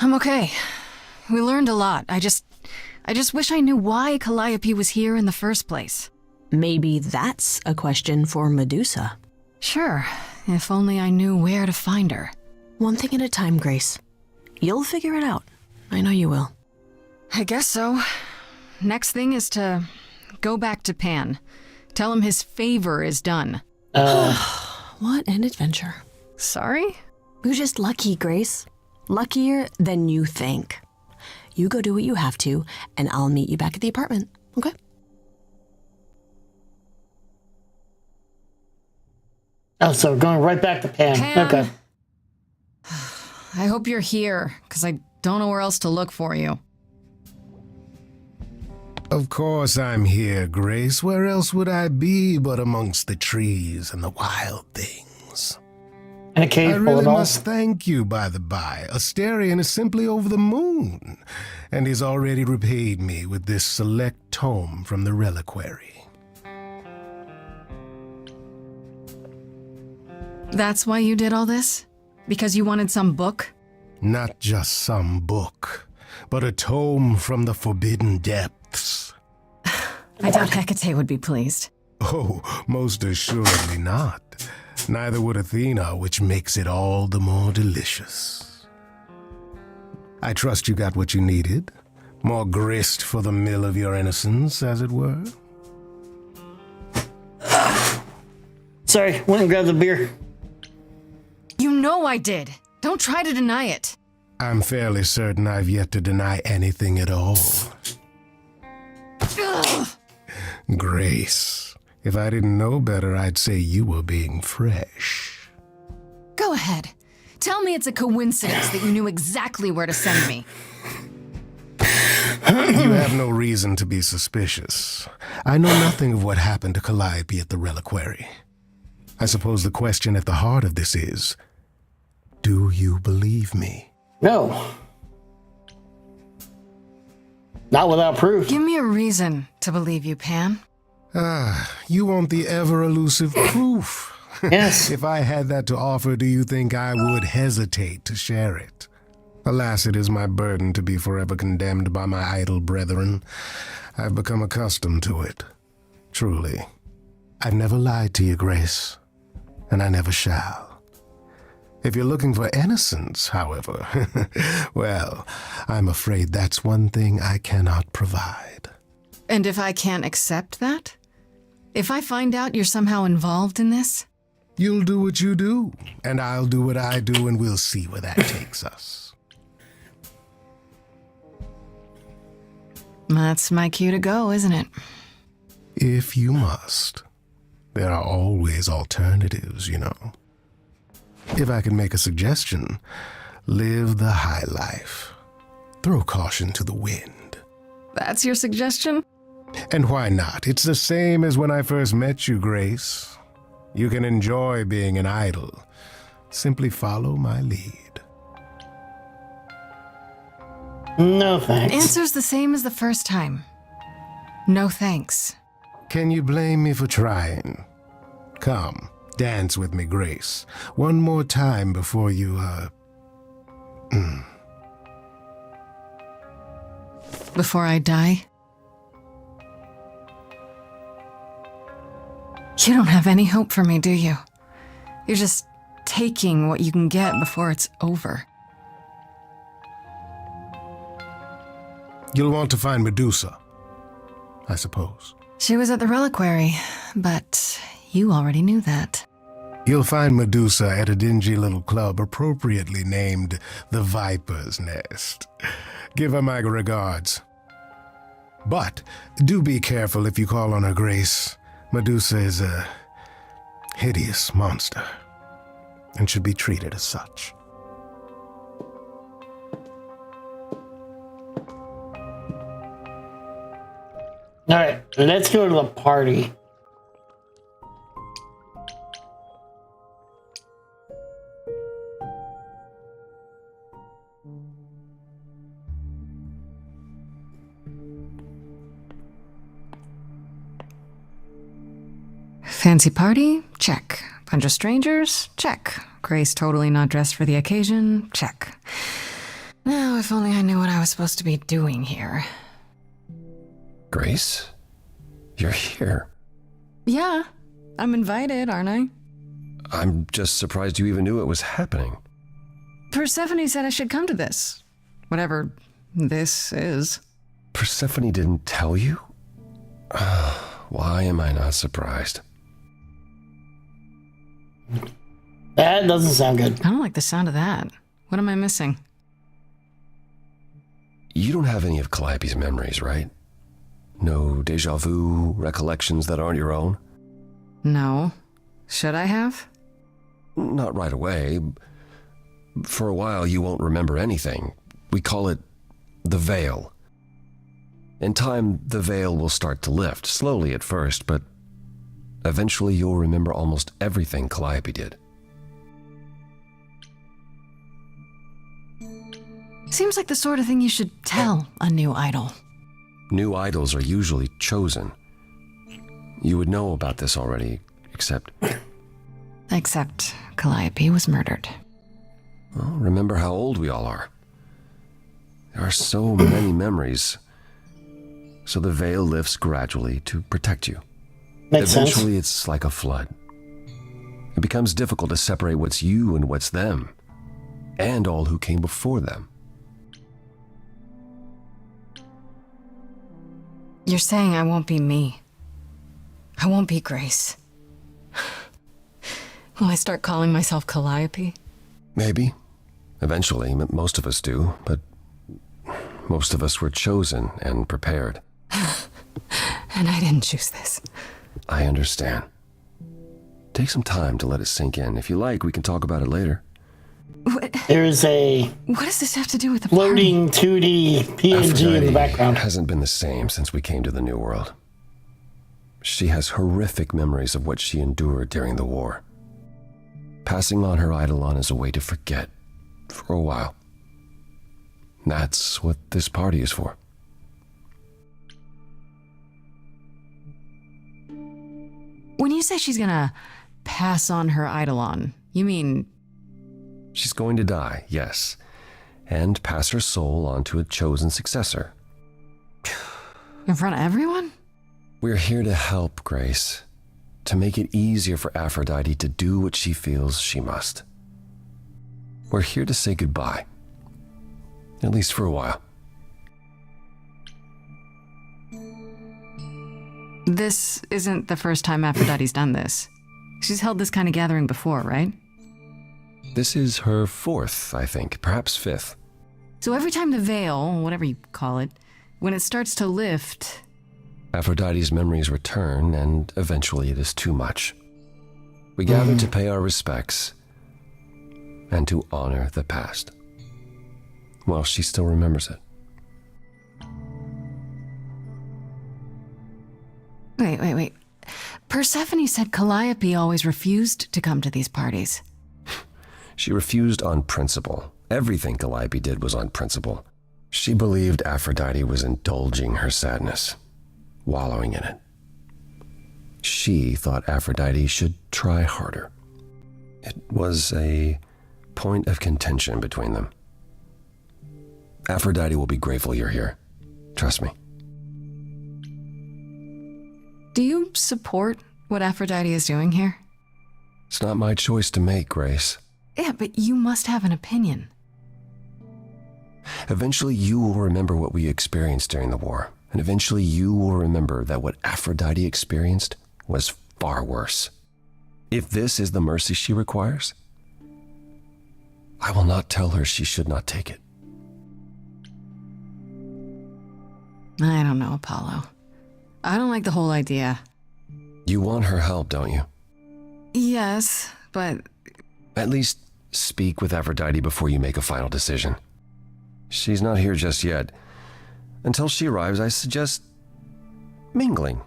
I'm okay. We learned a lot. I just wish I knew why Calliope was here in the first place. Maybe that's a question for Medusa. Sure, if only I knew where to find her. One thing at a time, Grace. You'll figure it out. I know you will. I guess so. Next thing is to go back to Pan. Tell him his favor is done. What an adventure. Sorry? You're just lucky, Grace. Luckier than you think. You go do what you have to, and I'll meet you back at the apartment, okay? Oh, so we're going right back to Pam. Pam. Okay. I hope you're here, because I don't know where else to look for you. Of course I'm here, Grace. Where else would I be but amongst the trees and the wild things? And a cave I full really of all. must thank you, by the by. Asterion is simply over the moon, and he's already repaid me with this select tome from the reliquary. That's why you did all this? Because you wanted some book? Not just some book, but a tome from the forbidden depths. I doubt Hecate would be pleased. Oh, most assuredly not. Neither would Athena, which makes it all the more delicious. I trust you got what you needed. More grist for the mill of your innocence, as it were. Sorry, went and grabbed a beer. You know I did. Don't try to deny it. I'm fairly certain I've yet to deny anything at all. Ugh. Grace, if I didn't know better, I'd say you were being fresh. Go ahead. Tell me it's a coincidence that you knew exactly where to send me. You have no reason to be suspicious. I know nothing of what happened to Calliope at the reliquary. I suppose the question at the heart of this is, do you believe me? No. Not without proof. Give me a reason to believe you, Pan. You want the ever-elusive proof. Yes. If I had that to offer, do you think I would hesitate to share it? Alas, it is my burden to be forever condemned by my idle brethren. I've become accustomed to it. Truly. I've never lied to you, Grace, and I never shall. If you're looking for innocence, however, well, I'm afraid that's one thing I cannot provide. And if I can't accept that? If I find out you're somehow involved in this? You'll do what you do, and I'll do what I do, and we'll see where that takes us. That's my cue to go, isn't it? If you must. There are always alternatives, you know. If I can make a suggestion, live the high life. Throw caution to the wind. That's your suggestion? And why not? It's the same as when I first met you, Grace. You can enjoy being an idol. Simply follow my lead. No thanks. Answer's the same as the first time. No thanks. Can you blame me for trying? Come, dance with me, Grace. One more time before you, Before I die? You don't have any hope for me, do you? You're just taking what you can get before it's over. You'll want to find Medusa, I suppose. She was at the reliquary, but you already knew that. You'll find Medusa at a dingy little club appropriately named the Viper's Nest. Give her my regards. But do be careful if you call on her, Grace. Medusa is a hideous monster and should be treated as such. All right, let's go to the party. Fancy party? Check. Bunch of strangers? Check. Grace totally not dressed for the occasion? Check. Now, if only I knew what I was supposed to be doing here. Grace? You're here. Yeah, I'm invited, aren't I? I'm just surprised you even knew it was happening. Persephone said I should come to this. Whatever this is. Persephone didn't tell you? Why am I not surprised? That doesn't sound good. I don't like the sound of that. What am I missing? You don't have any of Calliope's memories, right? No deja vu recollections that aren't your own? No. Should I have? Not right away. For a while, you won't remember anything. We call it the veil. In time, the veil will start to lift, slowly at first, but eventually you'll remember almost everything Calliope did. Seems like the sort of thing you should tell a new idol. New idols are usually chosen. You would know about this already, except... Except Calliope was murdered. Well, remember how old we all are. There are so many memories. So the veil lifts gradually to protect you. Makes Eventually, sense. it's like a flood. It becomes difficult to separate what's you and what's them, and all who came before them. You're saying I won't be me. I won't be Grace. Will I start calling myself Calliope? Maybe. Eventually, most of us do, but most of us were chosen and prepared. And I didn't choose this. I understand. Take some time to let it sink in. If you like, we can talk about it later. There's a What does this have to do with the floating 2D PNG in the background. Hasn't been the same since we came to the New World. She has horrific memories of what she endured during the war. Passing on her eidolon is a way to forget for a while. That's what this party is for. When you say she's gonna pass on her eidolon, you mean... She's going to die, yes, and pass her soul on to a chosen successor. In front of everyone? We're here to help, Grace, to make it easier for Aphrodite to do what she feels she must. We're here to say goodbye, at least for a while. This isn't the first time Aphrodite's done this. She's held this kind of gathering before, right? This is her fourth, I think, perhaps fifth. So every time the veil, whatever you call it, when it starts to lift... Aphrodite's memories return, and eventually it is too much. We gather to pay our respects and to honor the past. Well, she still remembers it. Wait. Persephone said Calliope always refused to come to these parties. She refused on principle. Everything Calliope did was on principle. She believed Aphrodite was indulging her sadness, wallowing in it. She thought Aphrodite should try harder. It was a point of contention between them. Aphrodite will be grateful you're here. Trust me. Do you support what Aphrodite is doing here? It's not my choice to make, Grace. Yeah, but you must have an opinion. Eventually you will remember what we experienced during the war, and eventually you will remember that what Aphrodite experienced was far worse. If this is the mercy she requires, I will not tell her she should not take it. I don't know, Apollo. I don't like the whole idea. You want her help, don't you? Yes, but... At least speak with Aphrodite before you make a final decision. She's not here just yet. Until she arrives, I suggest mingling.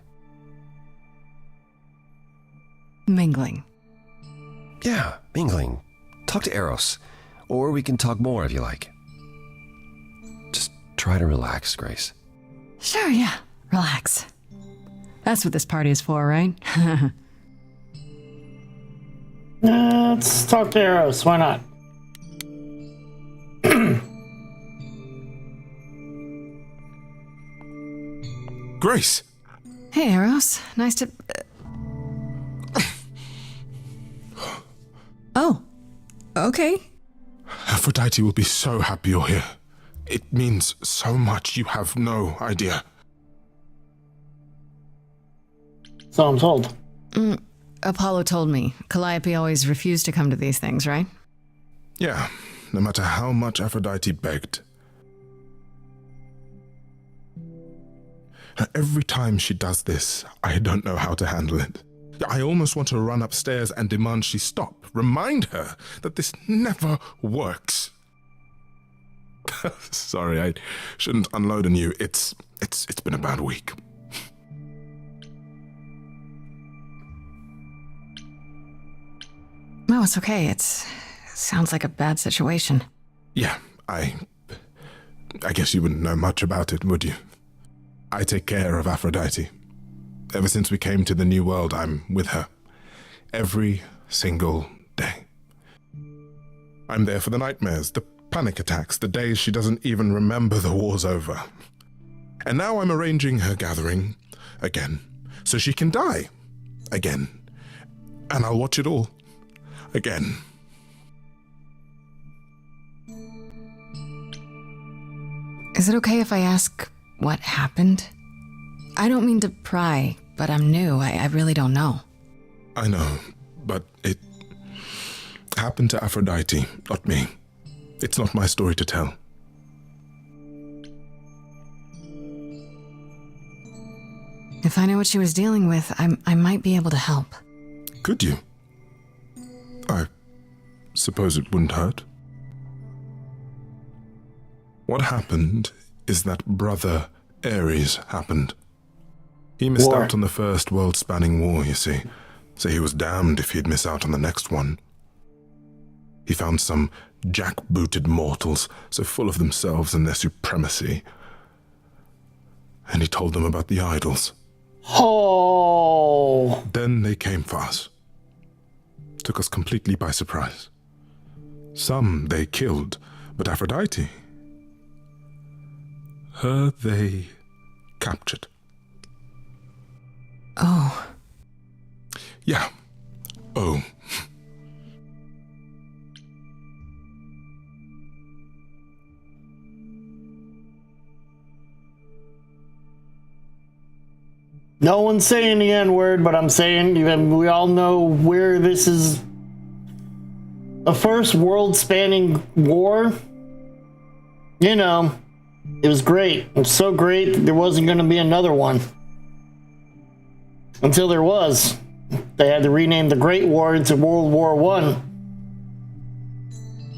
Mingling? Yeah, mingling. Talk to Eros. Or we can talk more if you like. Just try to relax, Grace. Sure, yeah. Relax. That's what this party is for, right? Let's talk to Eros. Why not? Grace! Hey, Eros. Nice to... Oh. Okay. Aphrodite will be so happy you're here. It means so much you have no idea. So I'm told. Apollo told me. Calliope always refused to come to these things, right? Yeah, no matter how much Aphrodite begged. Every time she does this, I don't know how to handle it. I almost want to run upstairs and demand she stop. Remind her that this never works. Sorry, I shouldn't unload on you. It's been a bad week. No, it's okay. It sounds like a bad situation. Yeah, I guess you wouldn't know much about it, would you? I take care of Aphrodite. Ever since we came to the New World, I'm with her. Every single day. I'm there for the nightmares, the panic attacks, the days she doesn't even remember the war's over. And now I'm arranging her gathering again, so she can die again. And I'll watch it all again. Is it okay if I ask what happened? I don't mean to pry, but I'm new. I really don't know. I know, but it happened to Aphrodite, not me. It's not my story to tell. If I know what she was dealing with, I might be able to help. Could you? I suppose it wouldn't hurt. What happened is that Brother Ares happened. He missed out on the first world-spanning war, you see, so he was damned if he'd miss out on the next one. He found some jackbooted mortals, so full of themselves and their supremacy, and he told them about the idols. Oh! Then they came for us. Took us completely by surprise. Some they killed, but Aphrodite, her they captured. Oh. Yeah. Oh. No one's saying the N-word, but I'm saying we all know where this is. A first world-spanning war. You know, it was great. It was so great that there wasn't going to be another one. Until there was. They had to rename the Great War into World War I.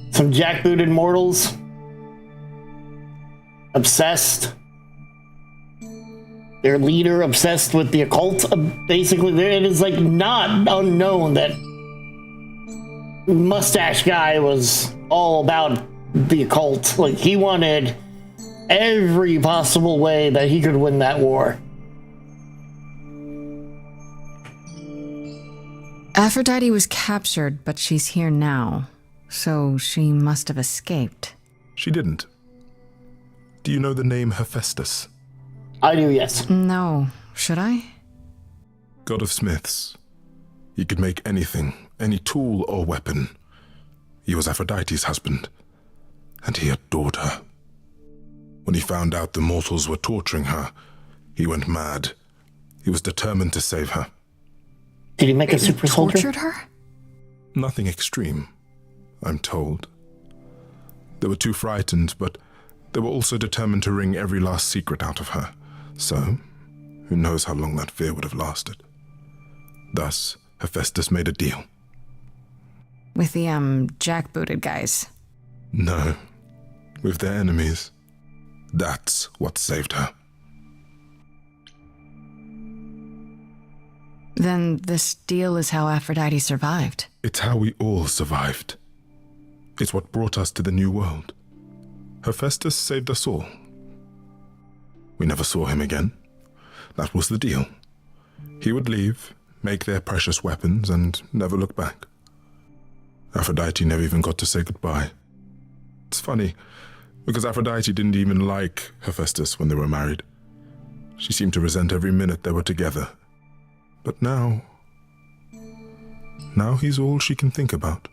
Some jackbooted mortals. Obsessed. Their leader obsessed with the occult. Basically, it is like not unknown that Mustache Guy was all about the occult. Like, he wanted every possible way that he could win that war. Aphrodite was captured, but she's here now. So she must have escaped. She didn't. Do you know the name Hephaestus? I do, yes. No. Should I? God of smiths. He could make anything, any tool or weapon. He was Aphrodite's husband, and he adored her. When he found out the mortals were torturing her, he went mad. He was determined to save her. Did he make a super soldier? Tortured her? Nothing extreme, I'm told. They were too frightened, but they were also determined to wring every last secret out of her. So, who knows how long that fear would have lasted. Thus, Hephaestus made a deal. With the, jackbooted guys. No, with their enemies. That's what saved her. Then this deal is how Aphrodite survived. It's how we all survived. It's what brought us to the New World. Hephaestus saved us all. We never saw him again. That was the deal. He would leave, make their precious weapons, and never look back. Aphrodite never even got to say goodbye. It's funny, because Aphrodite didn't even like Hephaestus when they were married. She seemed to resent every minute they were together. But now he's all she can think about.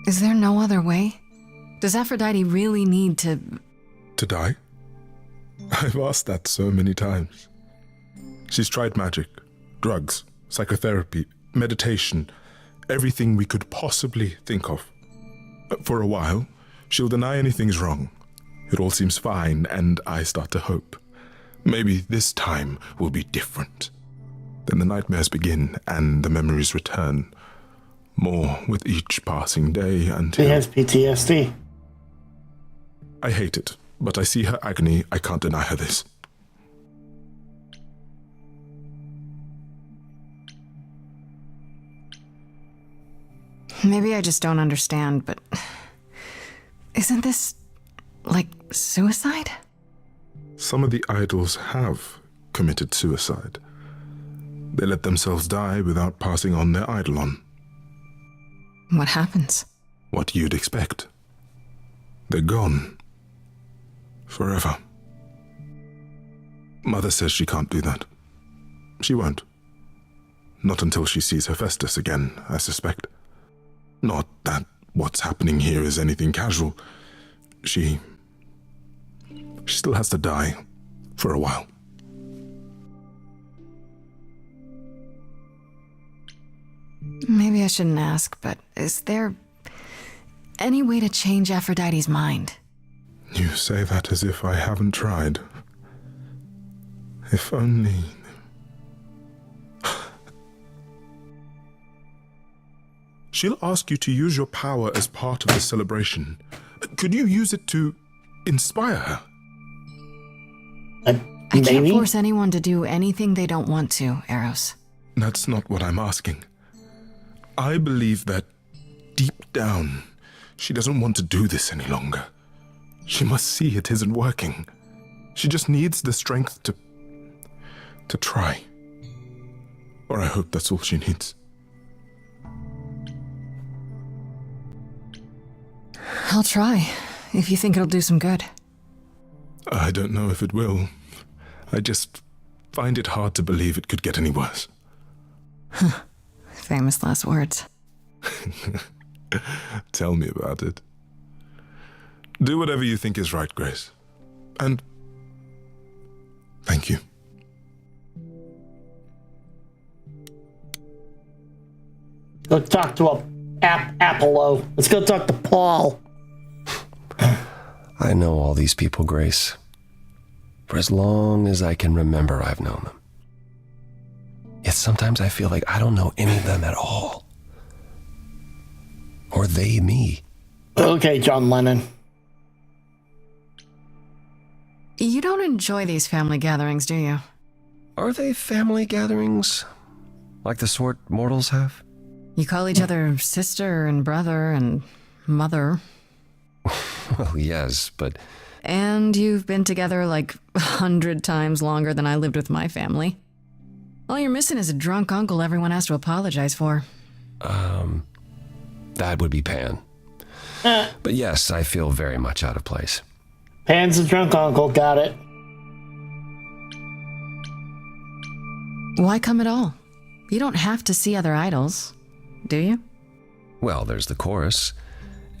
Is there no other way? Does Aphrodite really need to... To die? I've asked that so many times. She's tried magic, drugs, psychotherapy, meditation, everything we could possibly think of. For a while, she'll deny anything's wrong. It all seems fine, and I start to hope. Maybe this time will be different. Then the nightmares begin, and the memories return. More with each passing day until... She has PTSD. I hate it, but I see her agony. I can't deny her this. Maybe I just don't understand, but isn't this like suicide? Some of the idols have committed suicide. They let themselves die without passing on their eidolon. What happens? What you'd expect. They're gone. Forever. Mother says she can't do that. She won't. Not until she sees Hephaestus again, I suspect. Not that what's happening here is anything casual. She still has to die for a while. Maybe I shouldn't ask, but is there any way to change Aphrodite's mind? You say that as if I haven't tried. If only... She'll ask you to use your power as part of the celebration. Could you use it to inspire her? I can't force anyone to do anything they don't want to, Eros. That's not what I'm asking. I believe that deep down, she doesn't want to do this any longer. She must see it isn't working. She just needs the strength to try. Or I hope that's all she needs. I'll try, if you think it'll do some good. I don't know if it will. I just find it hard to believe it could get any worse. Famous last words. Tell me about it. Do whatever you think is right, Grace. And thank you. Go talk to Apollo. Let's go talk to Paul. I know all these people, Grace. For as long as I can remember, I've known them. Yet sometimes I feel like I don't know any of them at all. Or they me. Okay, John Lennon. You don't enjoy these family gatherings, do you? Are they family gatherings? Like the sort mortals have? You call each other sister and brother and mother. Well, yes, but... And you've been together like 100 times longer than I lived with my family. All you're missing is a drunk uncle everyone has to apologize for. That would be Pan. But yes, I feel very much out of place. Pan's a drunk uncle, got it. Why come at all? You don't have to see other idols, do you? Well, there's the chorus,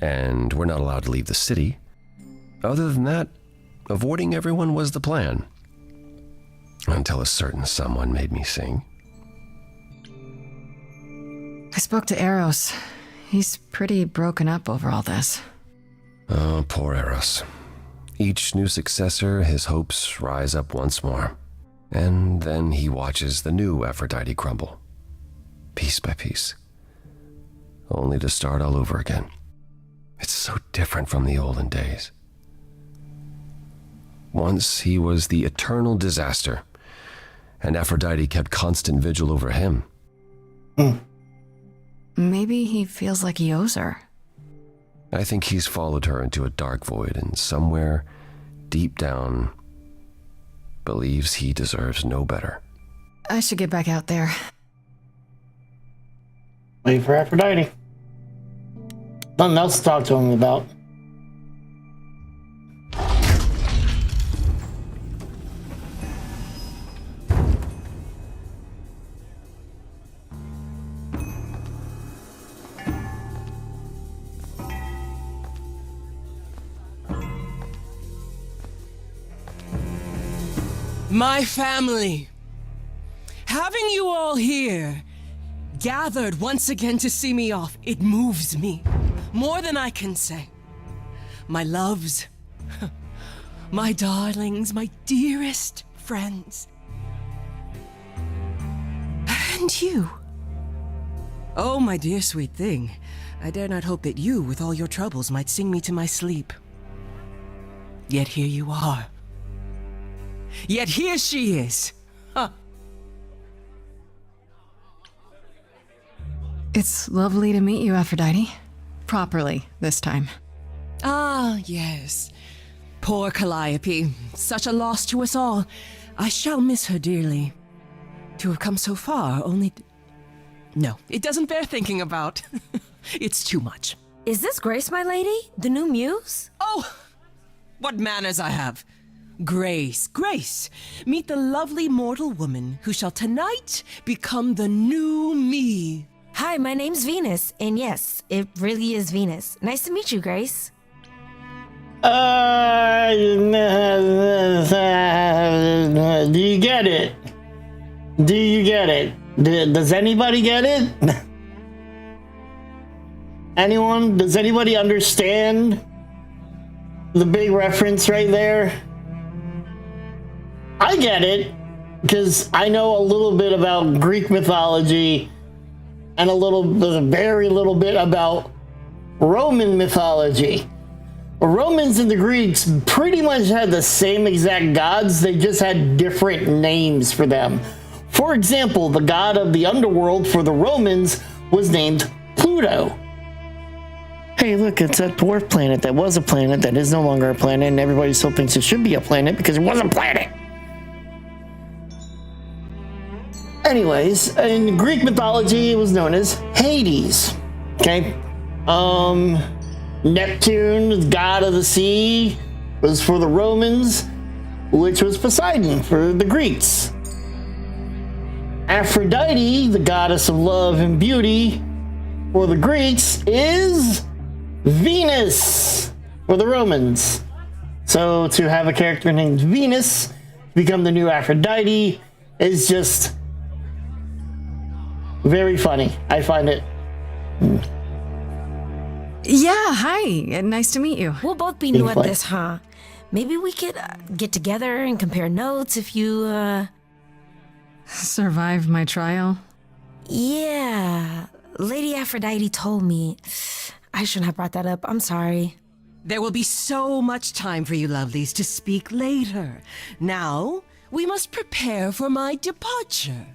and we're not allowed to leave the city. Other than that, avoiding everyone was the plan. Until a certain someone made me sing. I spoke to Eros. He's pretty broken up over all this. Oh, poor Eros. Each new successor, his hopes rise up once more. And then he watches the new Aphrodite crumble. Piece by piece. Only to start all over again. It's so different from the olden days. Once he was the eternal disaster, and Aphrodite kept constant vigil over him. Maybe he feels like he owes her. I think he's followed her into a dark void, and somewhere, deep down, believes he deserves no better. I should get back out there. Wait for Aphrodite. Nothing else to talk to him about. My family. Having you all here, gathered once again to see me off, it moves me more than I can say. My loves, my darlings, my dearest friends. And you. Oh, my dear sweet thing, I dare not hope that you, with all your troubles, might sing me to my sleep. Yet here you are. Yet here she is. Huh. It's lovely to meet you, Aphrodite. Properly, this time. Ah, yes. Poor Calliope. Such a loss to us all. I shall miss her dearly. To have come so far, only... No, it doesn't bear thinking about. It's too much. Is this Grace, my lady? The new muse? Oh, what manners I have. Grace, Grace, meet the lovely mortal woman who shall tonight become the new me. Hi, my name's Venus, and yes, it really is Venus. Nice to meet you, Grace. Do you get it? Do you get it? Does anybody get it? Anyone? Does anybody understand the big reference right there? I get it, because I know a little bit about Greek mythology and a very little bit about Roman mythology. The Romans and the Greeks pretty much had the same exact gods, they just had different names for them. For example, the god of the underworld for the Romans was named Pluto. Hey, look, it's a dwarf planet that was a planet that is no longer a planet, and everybody still thinks it should be a planet because it was a planet. Anyways, in Greek mythology, it was known as Hades. Okay? Neptune, the god of the sea, was for the Romans, which was Poseidon for the Greeks. Aphrodite, the goddess of love and beauty, for the Greeks, is Venus for the Romans. So to have a character named Venus become the new Aphrodite is just very funny. I find it. Yeah, hi. Nice to meet you. We'll both be new at this, huh? Maybe we could get together and compare notes if you, survive my trial? Yeah. Lady Aphrodite told me. I shouldn't have brought that up. I'm sorry. There will be so much time for you lovelies to speak later. Now, we must prepare for my departure.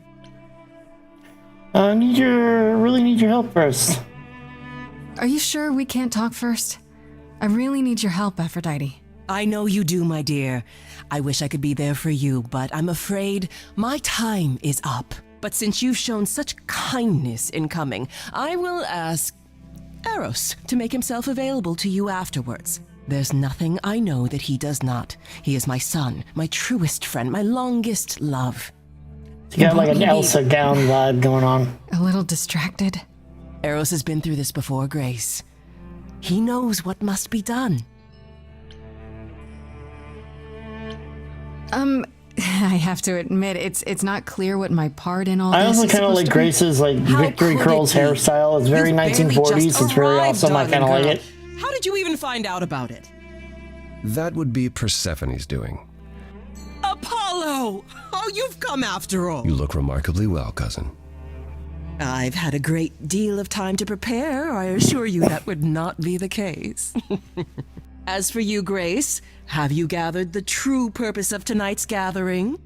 I really need your help first. Are you sure we can't talk first? I really need your help, Aphrodite. I know you do, my dear. I wish I could be there for you, but I'm afraid my time is up. But since you've shown such kindness in coming, I will ask Eros to make himself available to you afterwards. There's nothing I know that he does not. He is my son, my truest friend, my longest love. You got like an Elsa gown vibe going on. A little distracted. Eros has been through this before, Grace. He knows what must be done. I have to admit, it's not clear what my part in all this I is. also kind of like Grace's like Victory Curls hairstyle. It's very 1940s. It's very awesome. I kind of like it. How did you even find out about it? That would be Persephone's doing. Apollo! Oh, you've come after all. You look remarkably well, cousin. I've had a great deal of time to prepare. I assure you that would not be the case. As for you, Grace, have you gathered the true purpose of tonight's gathering?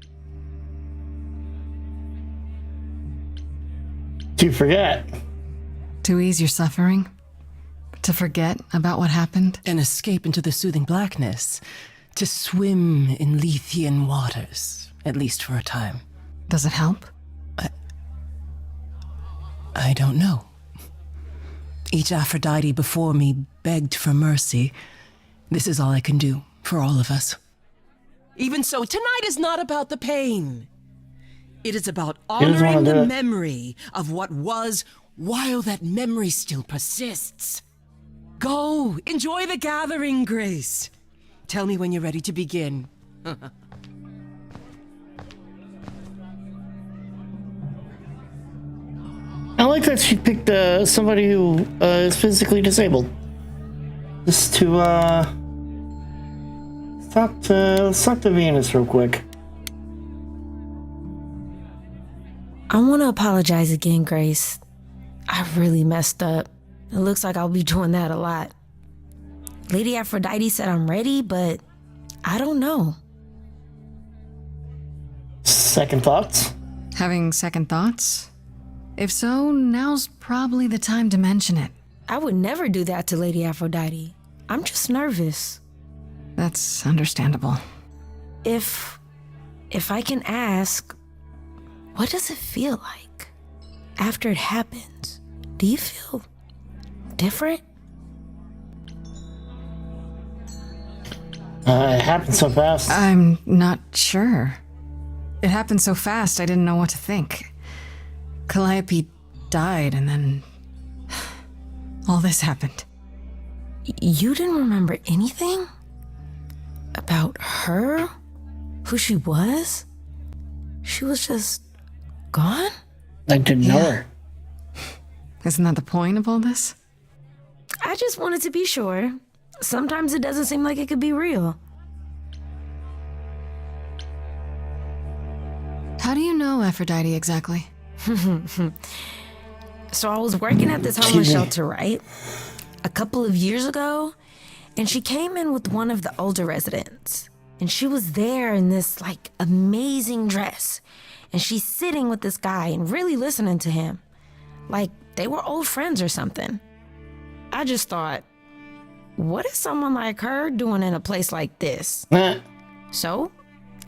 To forget. To ease your suffering? To forget about what happened? And escape into the soothing blackness. To swim in Lethean waters, at least for a time. Does it help? I don't know. Each Aphrodite before me begged for mercy. This is all I can do for all of us. Even so, tonight is not about the pain. It is about honoring the memory of what was while that memory still persists. Go, enjoy the gathering, Grace. Tell me when you're ready to begin. like that she picked somebody who is physically disabled. Just to let's talk to Venus real quick. I want to apologize again, Grace. I really messed up. It looks like I'll be doing that a lot. Lady Aphrodite said I'm ready, but I don't know. Second thoughts? Having second thoughts? If so, now's probably the time to mention it. I would never do that to Lady Aphrodite. I'm just nervous. That's understandable. If I can ask, what does it feel like after it happens? Do you feel different? It happened so fast. I'm not sure. It happened so fast, I didn't know what to think. Calliope died, and then all this happened. You didn't remember anything? About her? Who she was? She was just gone? I didn't know her. Isn't that the point of all this? I just wanted to be sure. Sometimes it doesn't seem like it could be real. How do you know Aphrodite exactly? So I was working at this homeless shelter, right? A couple of years ago, and she came in with one of the older residents. And she was there in this, like, amazing dress. And she's sitting with this guy and really listening to him. Like, they were old friends or something. I just thought, what is someone like her doing in a place like this? So,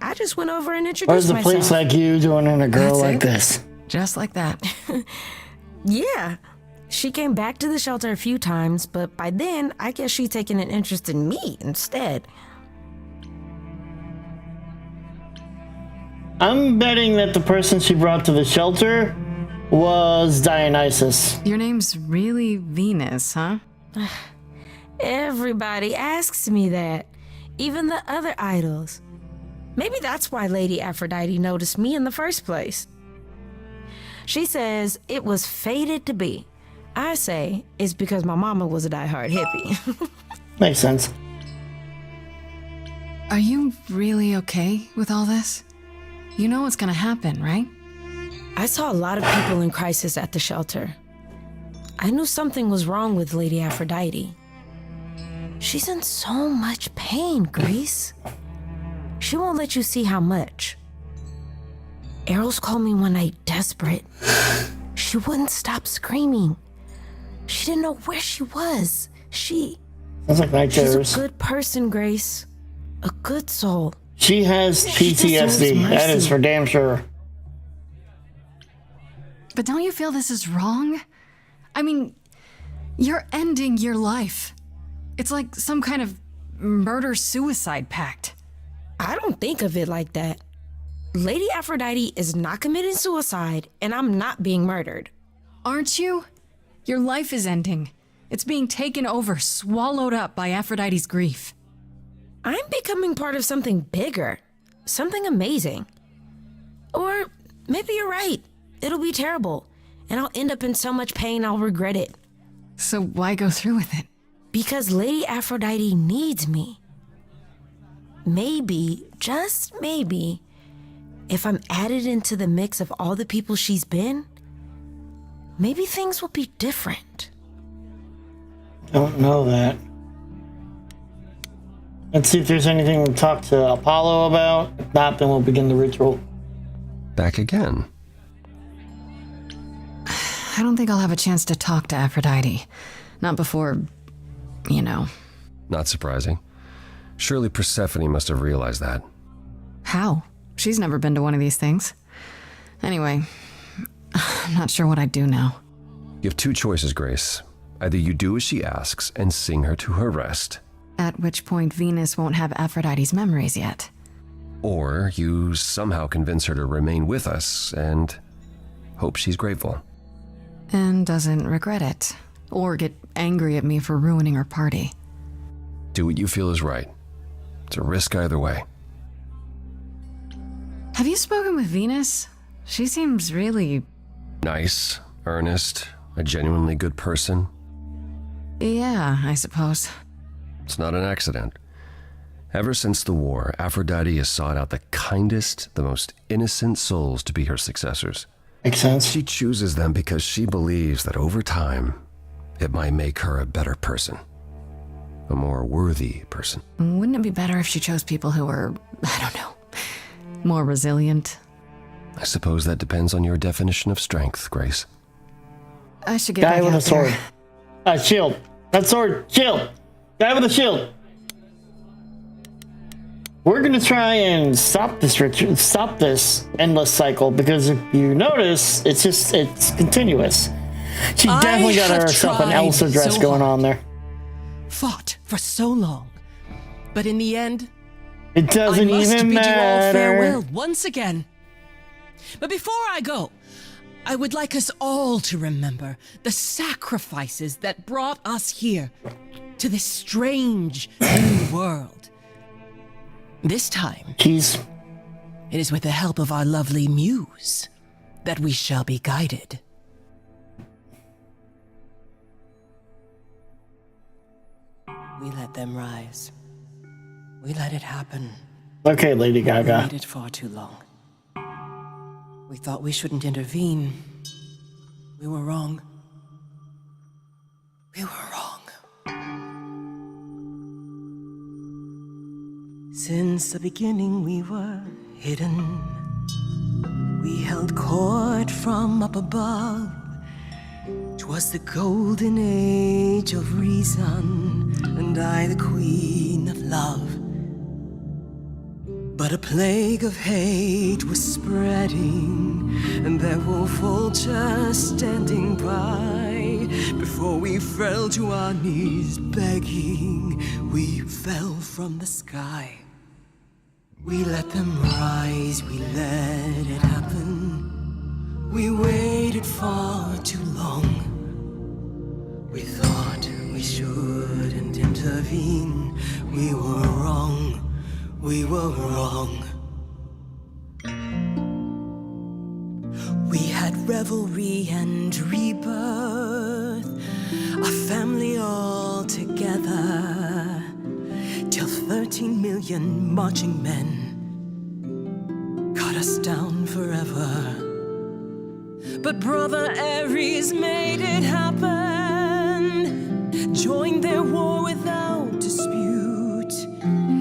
I just went over and introduced myself. Where's a place like you doing in a girl That's like it. this? Just like that. Yeah. She came back to the shelter a few times, but by then, I guess she'd taken an interest in me instead. I'm betting that the person she brought to the shelter was Dionysus. Your name's really Venus, huh? Everybody asks me that. Even the other idols. Maybe that's why Lady Aphrodite noticed me in the first place. She says it was fated to be. I say it's because my mama was a diehard hippie. Makes sense. Are you really okay with all this? You know what's gonna happen, right? I saw a lot of people in crisis at the shelter. I knew something was wrong with Lady Aphrodite. She's in so much pain, Grease. She won't let you see how much. Eros called me one night desperate. She wouldn't stop screaming. She didn't know where she was. Sounds like night terrors. She's a good person, Grace. A good soul. She has PTSD. That is for damn sure. But don't you feel this is wrong? I mean, you're ending your life. It's like some kind of murder-suicide pact. I don't think of it like that. Lady Aphrodite is not committing suicide, and I'm not being murdered. Aren't you? Your life is ending. It's being taken over, swallowed up by Aphrodite's grief. I'm becoming part of something bigger. Something amazing. Or maybe you're right. It'll be terrible, and I'll end up in so much pain I'll regret it. So why go through with it? Because Lady Aphrodite needs me. Maybe, just maybe, if I'm added into the mix of all the people she's been, maybe things will be different. Don't know that. Let's see if there's anything to talk to Apollo about. If not, then we'll begin the ritual. Back again. I don't think I'll have a chance to talk to Aphrodite. Not before, you know. Not surprising. Surely Persephone must have realized that. How? She's never been to one of these things. Anyway, I'm not sure what I'd do now. You have two choices, Grace. Either you do as she asks and sing her to her rest, At which point Venus won't have Aphrodite's memories yet. or you somehow convince her to remain with us and hope she's grateful. And doesn't regret it. Or get angry at me for ruining her party. Do what you feel is right. It's a risk either way. Have you spoken with Venus? She seems really... Nice. earnest, a genuinely good person. Yeah, I suppose. It's not an accident. Ever since the war, Aphrodite has sought out the kindest, the most innocent souls to be her successors. Makes sense. She chooses them because she believes that over time, it might make her a better person. A more worthy person. Wouldn't it be better if she chose people who were, I don't know, more resilient? I suppose that depends on your definition of strength, Grace. I should get Guy back with a out there. sword. Shield. That sword. Shield. Guy with a shield. We're gonna try and stop this endless cycle, because if you notice, it's continuous. She definitely got herself an Elsa dress going on there. Fought for so long, but in the end, it doesn't I must even bid matter. you all farewell once again. But before I go, I would like us all to remember the sacrifices that brought us here to this strange new world. This time, it is with the help of our lovely muse that we shall be guided. We let them rise. We let it happen. Okay, Lady Gaga. We waited far too long. We thought we shouldn't intervene. We were wrong. We were wrong. Since the beginning we were hidden. We held court from up above. 'Twas the golden age of reason, and I the queen of love. But a plague of hate was spreading, and there were vultures standing by. Before we fell to our knees begging, we fell from the sky. We let them rise, we let it happen. We waited far too long. We thought we shouldn't intervene. We were wrong. We were wrong. We had revelry and rebirth, a family all together, till 13 million marching men cut us down forever. But Brother Ares made it happen, joined their war without dispute.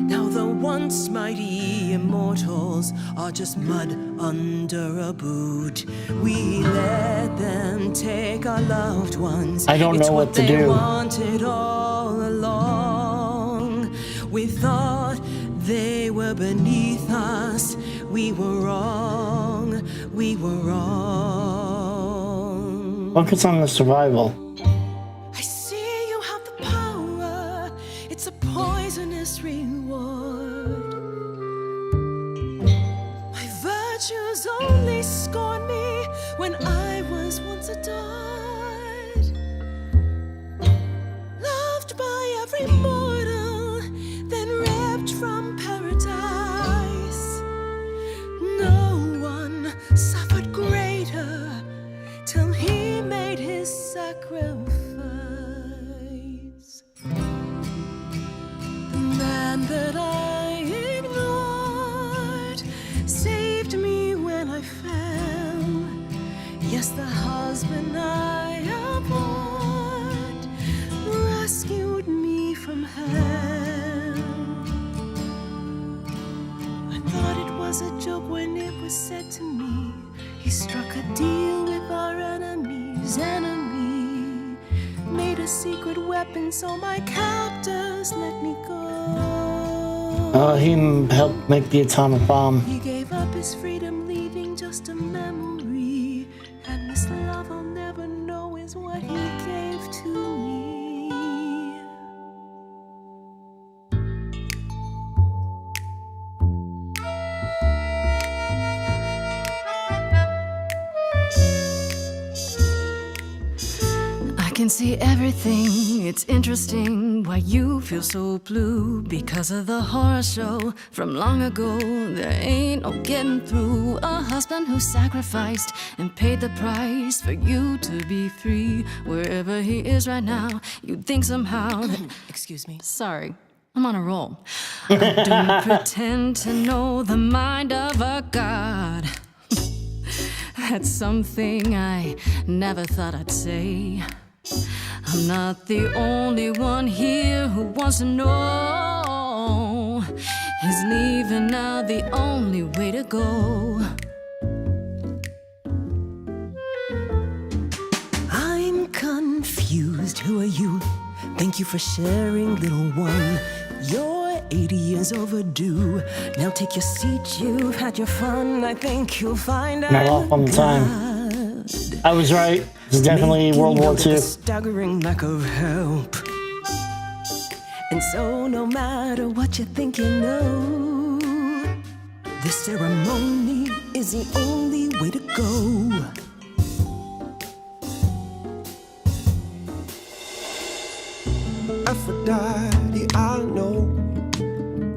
Now the once mighty immortals are just mud under a boot. We let them take our loved ones. I don't know what to do. It's what they wanted all along. We thought they were beneath us. We were wrong. We were wrong. Focus on the survival. I see you have the power. It's a poisonous reward. My virtues only scorn me when I was once adored. Loved by every mortal, then ripped from paradise. No one suffered greater till he made his sacrifice. The man that I ignored saved me when I fell. Yes, the husband I abhorred rescued me from hell. I thought it was a joke when it was said to me, he struck a deal with our enemy's enemy, made a secret weapon so my captors let me go. He helped make the atomic bomb. He gave up his freedom, leaving just a memory, and this love I'll never know is what he gave to me. I can can see everything. It's interesting why you feel so blue. Because of the horror show from long ago, there ain't no getting through. A husband who sacrificed and paid the price for you to be free. Wherever he is right now, you'd think somehow that... Excuse me. Sorry, I'm on a roll. I don't pretend to know the mind of a god. That's something I never thought I'd say. I'm not the only one here who wants to know. Is leaving now the only way to go? I'm confused. Who are you? Thank you for sharing, little one. You're 80 years overdue. Now take your seat, you've had your fun. I think you'll find out. Not off on the time. I was right. It's definitely World War II. Staggering lack of help. And so no matter what you think you know, this ceremony is the only way to go. Aphrodite, I know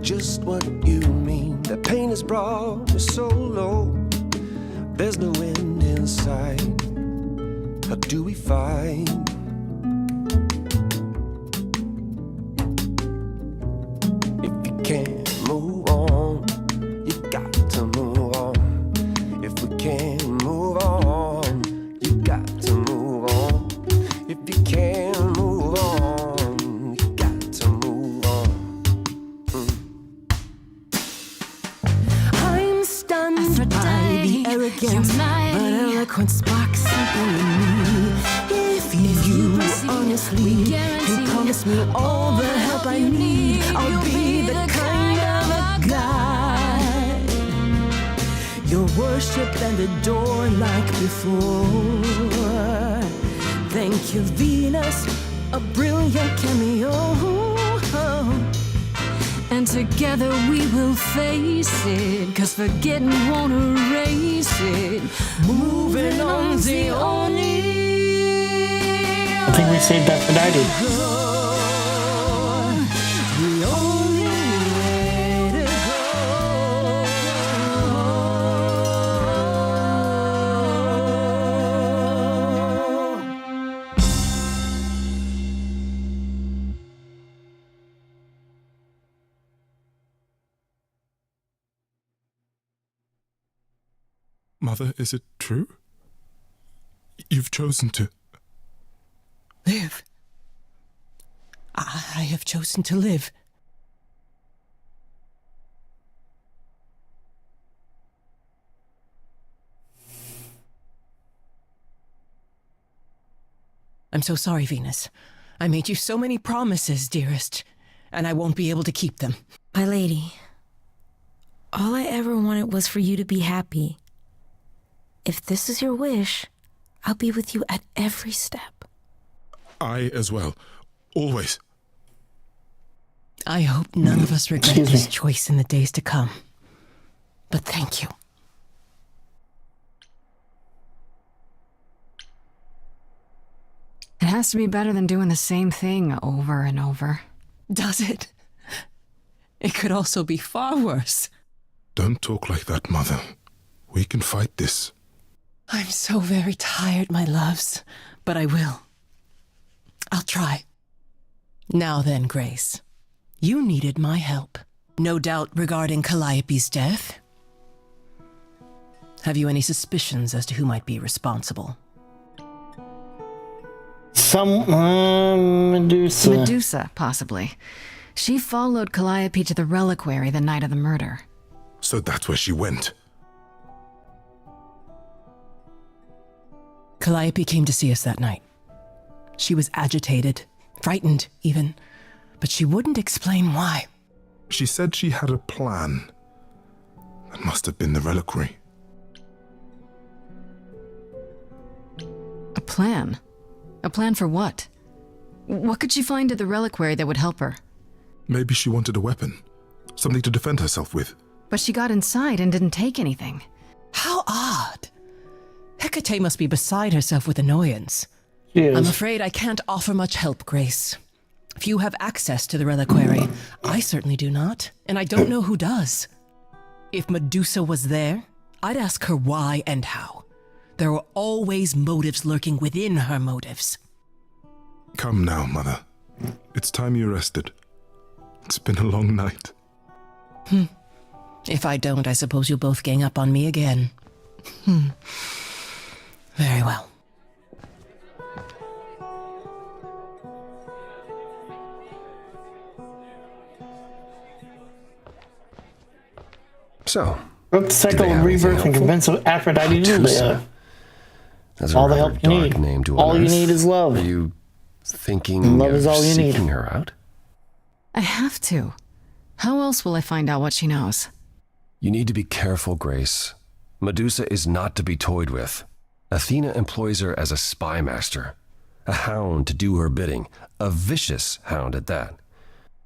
just what you mean. The pain has brought me so low. There's no end in sight. How do we fight? If you can't move on, you got to move on. If we can't move on, you got to move on. If you can't move on, you got to move on. I'm stunned by the arrogance, but eloquent sparks something in me. If you honestly can promise me all the help I need, I'll be the kind of a guide you'll worship and adore like before. Thank you, Venus, a brilliant cameo. And together we will face it, 'cause forgetting won't erase it. Moving on's the only... I think we saved Aphrodite. The only way to Mother, is it true? You've chosen to... Live. I have chosen to live. I'm so sorry, Venus. I made you so many promises, dearest, and I won't be able to keep them. My lady, all I ever wanted was for you to be happy. If this is your wish, I'll be with you at every step. I as well. Always. I hope none of us regret this choice in the days to come. But thank you. It has to be better than doing the same thing over and over. Does it? It could also be far worse. Don't talk like that, Mother. We can fight this. I'm so very tired, my loves, but I will. I'll try. Now then, Grace. You needed my help. No doubt regarding Calliope's death. Have you any suspicions as to who might be responsible? Medusa. Medusa, possibly. She followed Calliope to the reliquary the night of the murder. So that's where she went. Calliope came to see us that night. She was agitated, frightened even, but she wouldn't explain why. She said she had a plan. That must have been the reliquary. A plan? A plan for what? What could she find at the reliquary that would help her? Maybe she wanted a weapon. Something to defend herself with. But she got inside and didn't take anything. How odd. Hecate must be beside herself with annoyance. I'm afraid I can't offer much help, Grace. Few have access to the reliquary. I certainly do not, and I don't know who does. If Medusa was there, I'd ask her why and how. There are always motives lurking within her motives. Come now, Mother. It's time you rested. It's been a long night. If I don't, I suppose you'll both gang up on me again. Very well. So, Broke the cycle of rebirth and convince Aphrodite to live. That's All a the rather help you dark need. name to All you unearth. need is love. Are you thinking Love is of all you need. seeking her out? I have to. How else will I find out what she knows? You need to be careful, Grace. Medusa is not to be toyed with. Athena employs her as a spy master, a hound to do her bidding, a vicious hound at that.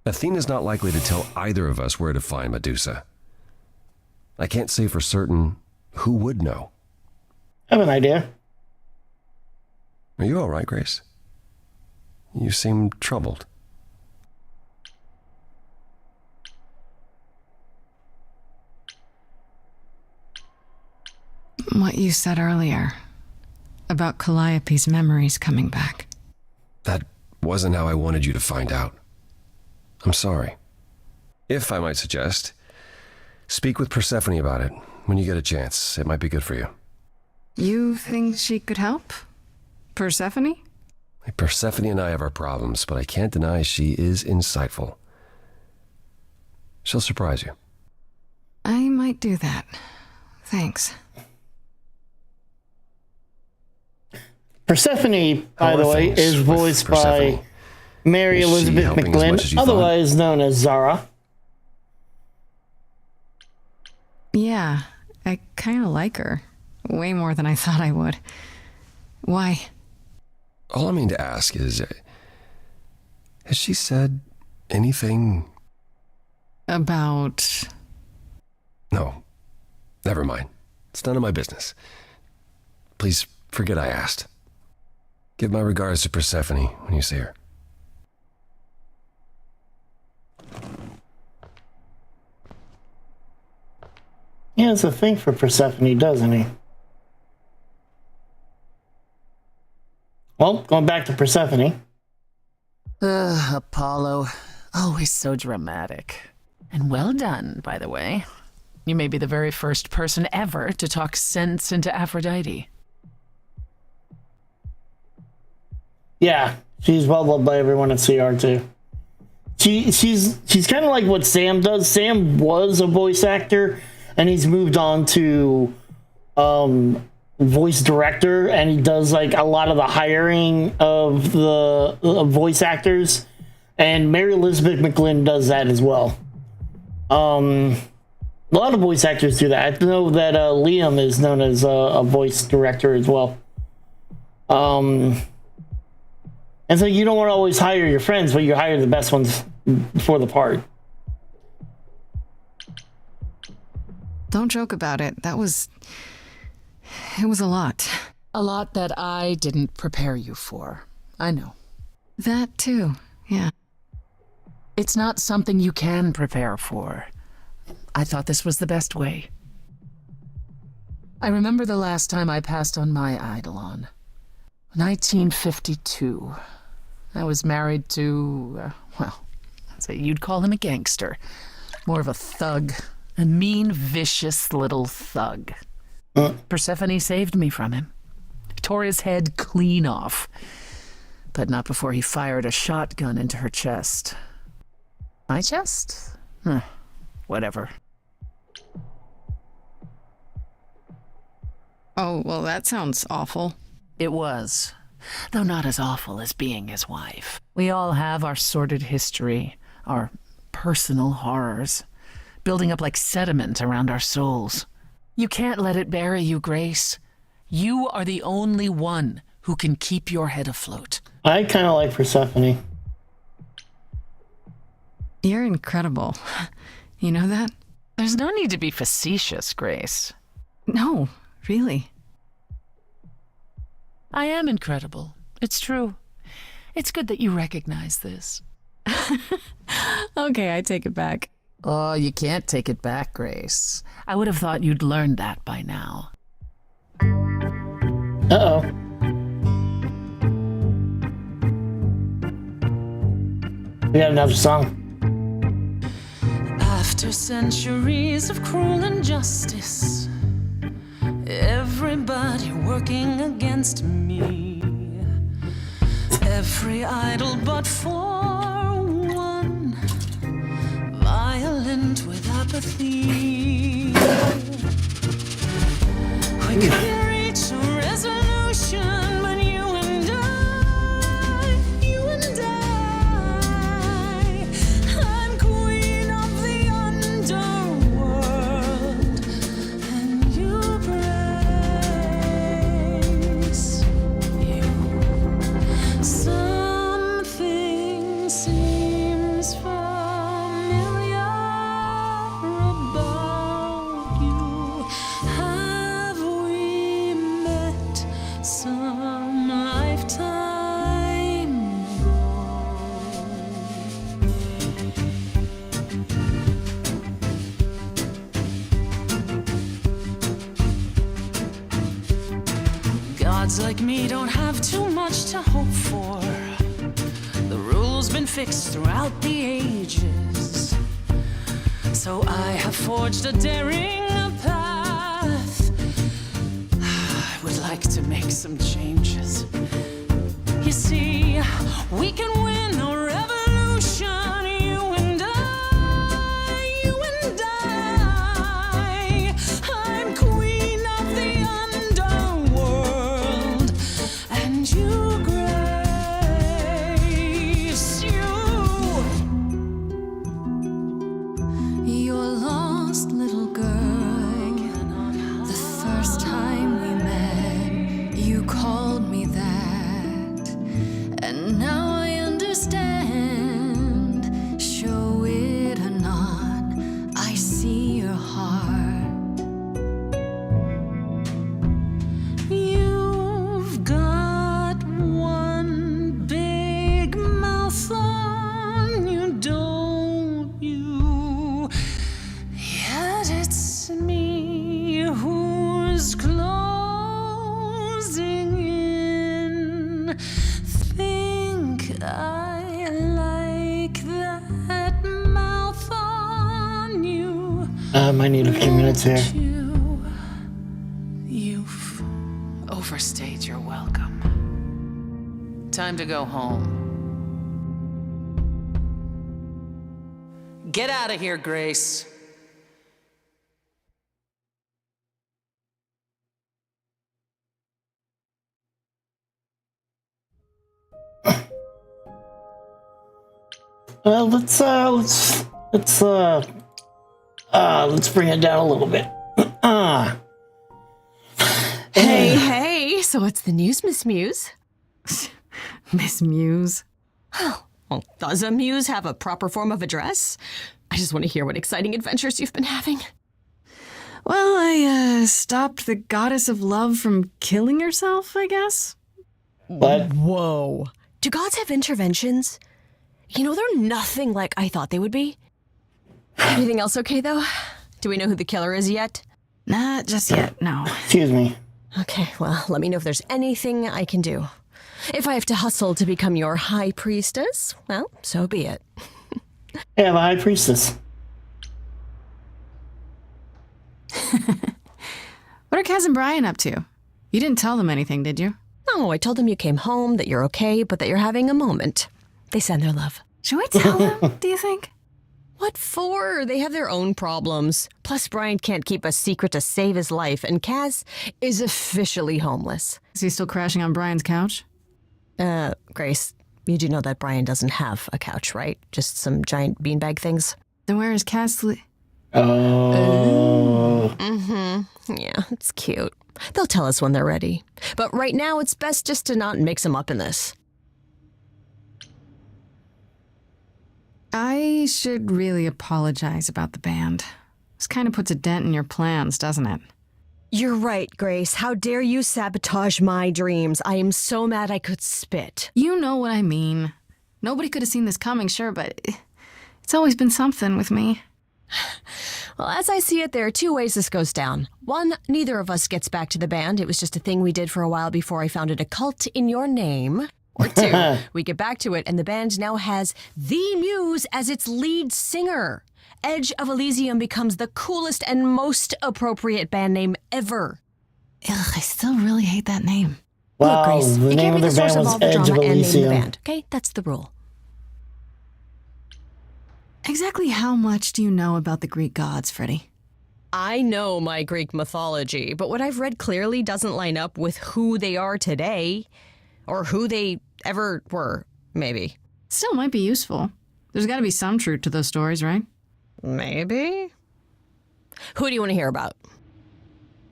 Athena's not likely to tell either of us where to find Medusa. I can't say for certain who would know. I have an idea. Are you all right, Grace? You seem troubled. What you said earlier about Calliope's memories coming back. That wasn't how I wanted you to find out. I'm sorry. If I might suggest, speak with Persephone about it when you get a chance. It might be good for you. You think she could help? Persephone? Persephone and I have our problems, but I can't deny she is insightful. She'll surprise you. I might do that. Thanks. Persephone, by How the are way, things is with voiced by Persephone? Mary Is she Elizabeth helping as much as McGlynn, you thought? otherwise known as Zara. Yeah, I kind of like her. Way more than I thought I would. Why? All I mean to ask is, has she said anything? About... No, never mind. It's none of my business. Please forget I asked. Give my regards to Persephone when you see her. He has a thing for Persephone, doesn't he? Well, going back to Persephone. Apollo. Always so dramatic. And well done, by the way. You may be the very first person ever to talk sense into Aphrodite. Yeah, she's well loved by everyone at CR too. She's kind of like what Sam does. Sam was a voice actor, and he's moved on to voice director, and he does like a lot of the hiring of the voice actors. And Mary Elizabeth McGlynn does that as well. A lot of voice actors do that. I know that Liam is known as a voice director as well. And so you don't want to always hire your friends, but you hire the best ones for the part. Don't joke about it. It was a lot. A lot that I didn't prepare you for. I know. That too, yeah. It's not something you can prepare for. I thought this was the best way. I remember the last time I passed on my Eidolon. 1952. I was married to, well, I'd say you'd call him a gangster. More of a thug. A mean, vicious little thug. Persephone saved me from him. Tore his head clean off. But not before he fired a shotgun into her chest. My chest? Whatever. Oh, well, that sounds awful. It was. Though not as awful as being his wife. We all have our sordid history, our personal horrors, building up like sediment around our souls. You can't let it bury you, Grace. You are the only one who can keep your head afloat. I kind of like Persephone. You're incredible. You know that? There's no need to be facetious, Grace. No, really. I am incredible. It's true. It's good that you recognize this. Okay, I take it back. Oh, you can't take it back, Grace. I would have thought you'd learned that by now. Uh-oh. We got another song. After centuries of cruel injustice, everybody working against me, every idol but for one, violent with apathy. We couldn't reach a resolution, but you and I, I'm queen of the underworld, and you, Grace, something seems familiar about you. Have we met some lifetime ago? Gods like me don't have too much to hope for. The rules been fixed throughout the ages. So I have forged a daring path. I would like to make some changes. You see, we can win a revolution, you and I. I'm queen of the underworld, and you, Grace, your lost little girl. The first time we met, you called me that, and now I understand. Show it or not, I see your heart. You've got one big mouth on you, don't you? Yet it's me who's closing in. Think I like that mouth on you. Might need a few minutes here. You've overstayed your welcome. Time to go home. Get out of here, Grace. Well, let's bring it down a little bit. Hey, so what's the news, Miss Muse? Miss Muse. Well, does a muse have a proper form of address? I just want to hear what exciting adventures you've been having. Well, I stopped the goddess of love from killing herself, I guess. What? Whoa. Do gods have interventions? You know, they're nothing like I thought they would be. Everything else okay, though? Do we know who the killer is yet? Not just yet, no. Excuse me. Okay, well, let me know if there's anything I can do. If I have to hustle to become your high priestess, well, so be it. Hey, I'm a high priestess. What are Kaz and Brian up to? You didn't tell them anything, did you? No, I told them you came home, that you're okay, but that you're having a moment. They send their love. Should we tell them, do you think? What for? They have their own problems. Plus, Brian can't keep a secret to save his life, and Kaz is officially homeless. Is he still crashing on Brian's couch? Grace, you do know that Brian doesn't have a couch, right? Just some giant beanbag things? Then where is Kaz Oh. Mm-hmm. Yeah, it's cute. They'll tell us when they're ready. But right now, it's best just to not mix them up in this. I should really apologize about the band. This kind of puts a dent in your plans, doesn't it? You're right, Grace. How dare you sabotage my dreams? I am so mad I could spit. You know what I mean. Nobody could have seen this coming, sure, but it's always been something with me. Well, as I see it, there are two ways this goes down. One, neither of us gets back to the band. It was just a thing we did for a while before I founded a cult in your name. Or two, we get back to it and the band now has the Muse as its lead singer. Edge of Elysium becomes the coolest and most appropriate band name ever. Ugh, I still really hate that name. Wow, Look, Grace, the you name can't of be the the source band of was all the Edge of drama and name the Elysium. band. Okay, that's the rule. Exactly how much do you know about the Greek gods, Freddie? I know my Greek mythology, but what I've read clearly doesn't line up with who they are today. Or who they ever were, maybe. Still might be useful. There's got to be some truth to those stories, right? Maybe. Who do you want to hear about?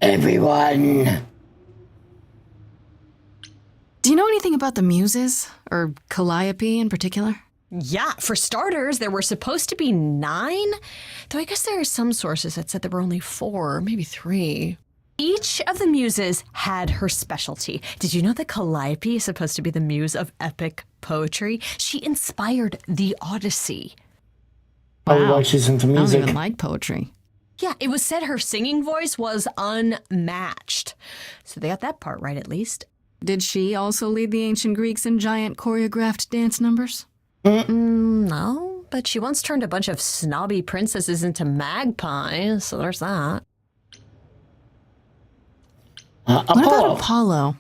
Everyone. Do you know anything about the Muses? Or Calliope in particular? Yeah, for starters, there were supposed to be 9. Though I guess there are some sources that said there were only 4, maybe 3. Each of the muses had her specialty. Did you know that Calliope is supposed to be the muse of epic poetry? She inspired the Odyssey. Wow. Why she's into music. I don't even like poetry. Yeah, it was said her singing voice was unmatched. So they got that part right, at least. Did she also lead the ancient Greeks in giant choreographed dance numbers? No, but she once turned a bunch of snobby princesses into magpies, so there's that. What about Apollo?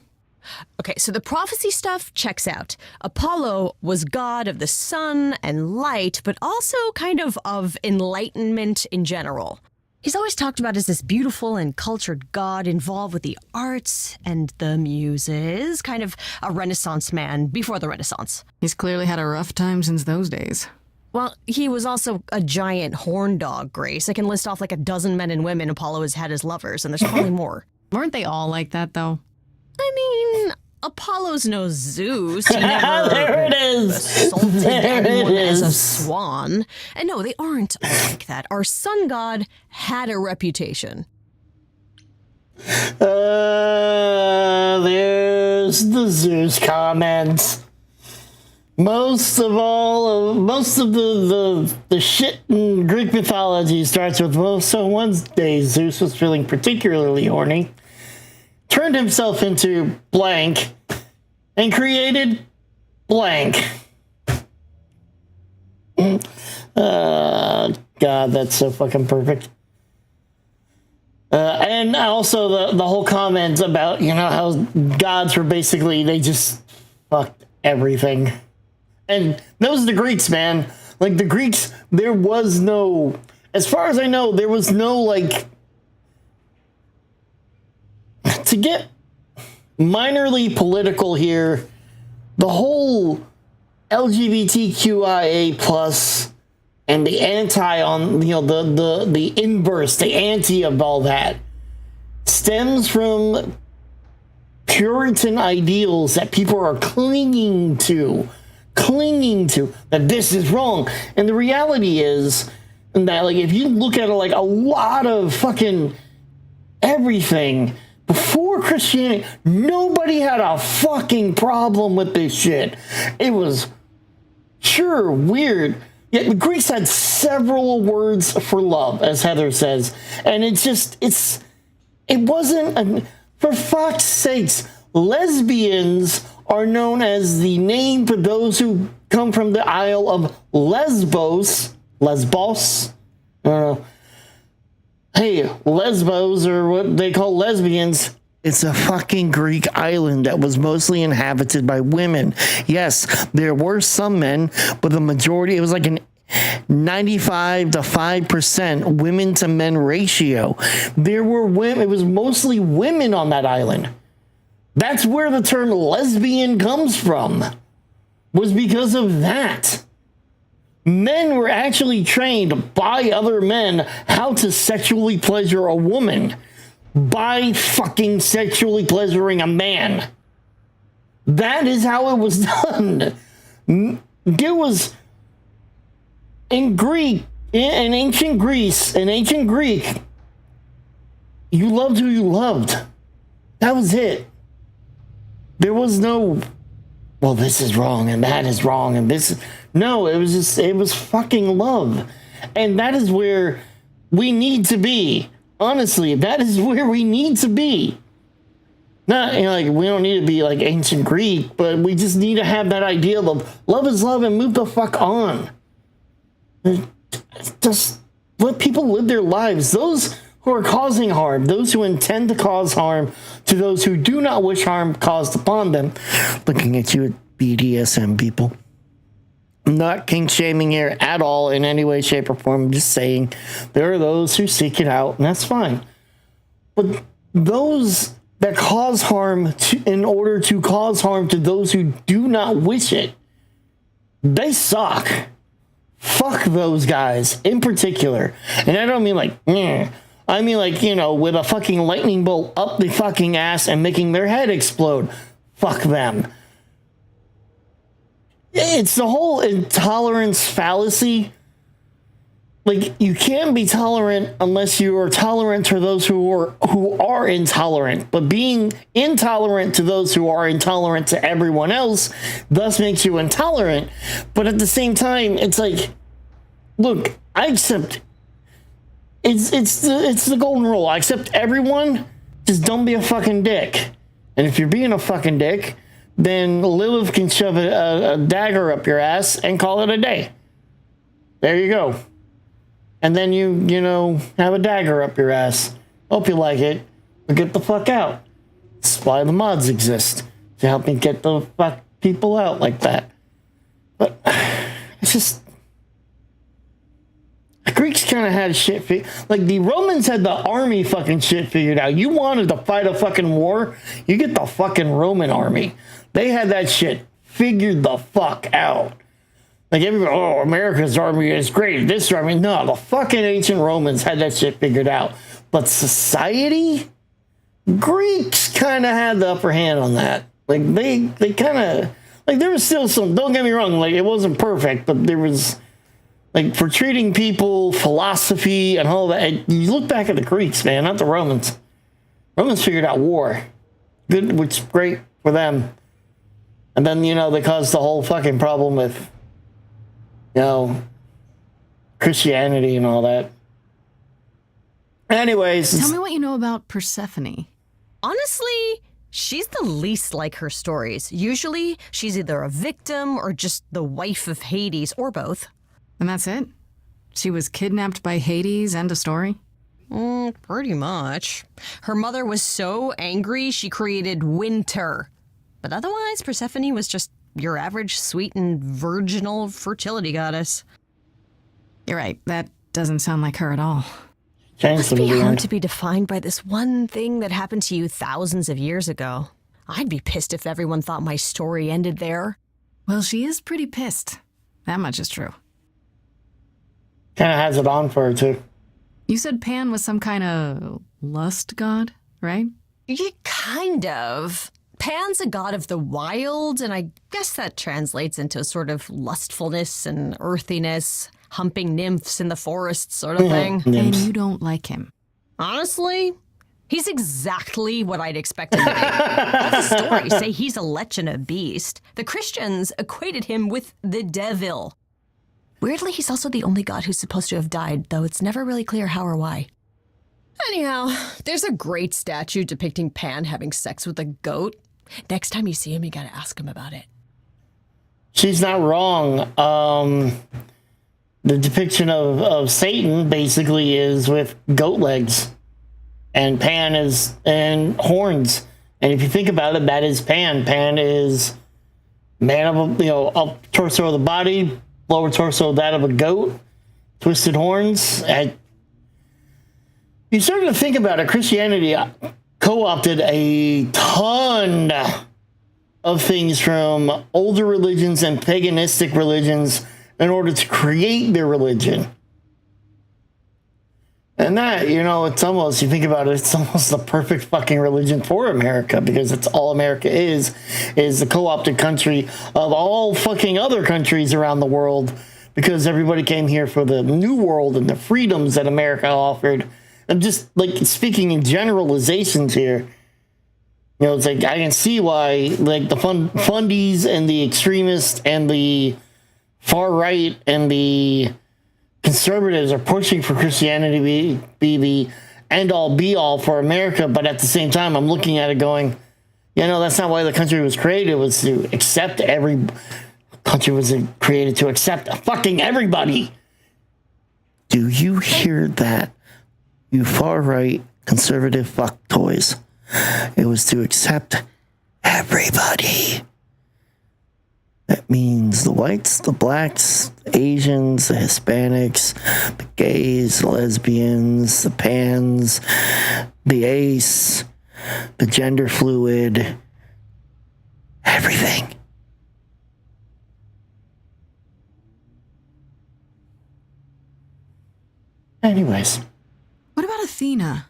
Okay, so the prophecy stuff checks out. Apollo was god of the sun and light, but also kind of enlightenment in general. He's always talked about as this beautiful and cultured god involved with the arts and the muses, kind of a Renaissance man before the Renaissance. He's clearly had a rough time since those days. Well, he was also a giant horn dog, Grace. I can list off like a dozen men and women Apollo has had as lovers, and there's probably more. Weren't they all like that, though? I mean, Apollo's no Zeus. He never there it is. assaulted There anyone it as a is. swan. And no, they aren't like that. Our sun god had a reputation. There's the Zeus comments. Most of the shit in Greek mythology starts with, well, so one day Zeus was feeling particularly horny, turned himself into blank, and created blank. God, that's so fucking perfect. And also the whole comment about, how gods were basically, they just fucked everything. And those are the Greeks, man. Like, the Greeks, there was no, as far as I know, there was no, like, to get minorly political here, the whole LGBTQIA plus and the anti on, the inverse, the anti of all that stems from Puritan ideals that people are clinging to, that this is wrong. And the reality is that, like, if you look at it, like, a lot of fucking everything before Christianity, nobody had a fucking problem with this shit. It was sure weird. Yet the Greeks had several words for love, as Heather says. And it wasn't, for fuck's sakes, lesbians are known as the name for those who come from the Isle of Lesbos. I don't know. Hey, Lesbos, or what they call lesbians, it's a fucking Greek island that was mostly inhabited by women. Yes, there were some men, but the majority, it was like an 95 to 5% women to men ratio. There were women, it was mostly women on that island. That's where the term lesbian comes from, was because of that. Men were actually trained by other men how to sexually pleasure a woman by fucking sexually pleasuring a man. That is how it was done. There was, in Greek, in ancient Greece, in ancient Greek, you loved who you loved. That was it. There was no, well, this is wrong and that is wrong and this. No, it was fucking love. And that is where we need to be. Honestly, that is where we need to be. Not, like, we don't need to be like ancient Greek, but we just need to have that idea of love is love and move the fuck on. Just let people live their lives. Those who are causing harm, those who intend to cause harm to those who do not wish harm caused upon them. Looking at you, BDSM people. I'm not kink shaming here at all in any way, shape, or form. I'm just saying there are those who seek it out, and that's fine. But those that cause harm in order to cause harm to those who do not wish it, they suck. Fuck those guys in particular. And I don't mean like, I mean like, with a fucking lightning bolt up the fucking ass and making their head explode. Fuck them. It's the whole intolerance fallacy. Like, you can't be tolerant unless you are tolerant to those who are intolerant. But being intolerant to those who are intolerant to everyone else thus makes you intolerant. But at the same time, it's like, look, I accept. It's the golden rule. I accept everyone. Just don't be a fucking dick. And if you're being a fucking dick, then Lilith can shove a dagger up your ass and call it a day. There you go. And then you have a dagger up your ass. Hope you like it, but get the fuck out. That's why the mods exist, to help me get the fuck people out like that. But it's just, the Greeks kind of had shit like the Romans had the army fucking shit figured out. You wanted to fight a fucking war, you get the fucking Roman army. They had that shit figured the fuck out. Like, everybody, America's army is great. This army, no, the fucking ancient Romans had that shit figured out. But society, Greeks kind of had the upper hand on that. Like, they kind of, like, there was still some, don't get me wrong, like, it wasn't perfect, but there was, like, for treating people, philosophy, and all that. You look back at the Greeks, man, not the Romans. Romans figured out war. Good, which is great for them. And then, they caused the whole fucking problem with, Christianity and all that. Anyways. Tell me what you know about Persephone. Honestly, she's the least like her stories. Usually, she's either a victim or just the wife of Hades, or both. And that's it? She was kidnapped by Hades, end of story? Pretty much. Her mother was so angry, she created winter. But otherwise, Persephone was just your average sweet and virginal fertility goddess. You're right. That doesn't sound like her at all. It must be hard to be defined by this one thing that happened to you thousands of years ago. I'd be pissed if everyone thought my story ended there. Well, she is pretty pissed. That much is true. Kind of has it on for her, too. You said Pan was some kind of lust god, right? Yeah, kind of. Pan's a god of the wild, and I guess that translates into a sort of lustfulness and earthiness, humping nymphs in the forest sort of thing. And you don't like him. Honestly, he's exactly what I'd expect him to be. All the stories say he's a lech and a beast. The Christians equated him with the devil. Weirdly, he's also the only god who's supposed to have died, though it's never really clear how or why. Anyhow, there's a great statue depicting Pan having sex with a goat. Next time you see him, you gotta ask him about it. She's not wrong. The depiction of Satan basically is with goat legs, and Pan is and horns. And if you think about it, that is Pan. Pan is man of up torso of the body, lower torso that of a goat, twisted horns. You start to think about it, Christianity co-opted a ton of things from older religions and paganistic religions in order to create their religion. And that, it's almost, you think about it, it's almost the perfect fucking religion for America, because it's all America is the co-opted country of all fucking other countries around the world, because everybody came here for the new world and the freedoms that America offered. I'm just like speaking in generalizations here. You know, it's like I can see why like the fundies and the extremists and the far right and the conservatives are pushing for Christianity to be the end all be all for America, but at the same time I'm looking at it going, you know, that's not why the country was created. It was to accept country was created to accept fucking everybody. Do you hear that? You far right conservative fuck toys. It was to accept everybody. That means the whites, the blacks, the Asians, the Hispanics, the gays, the lesbians, the pans, the ace, the gender fluid, everything. Anyways. What about Athena?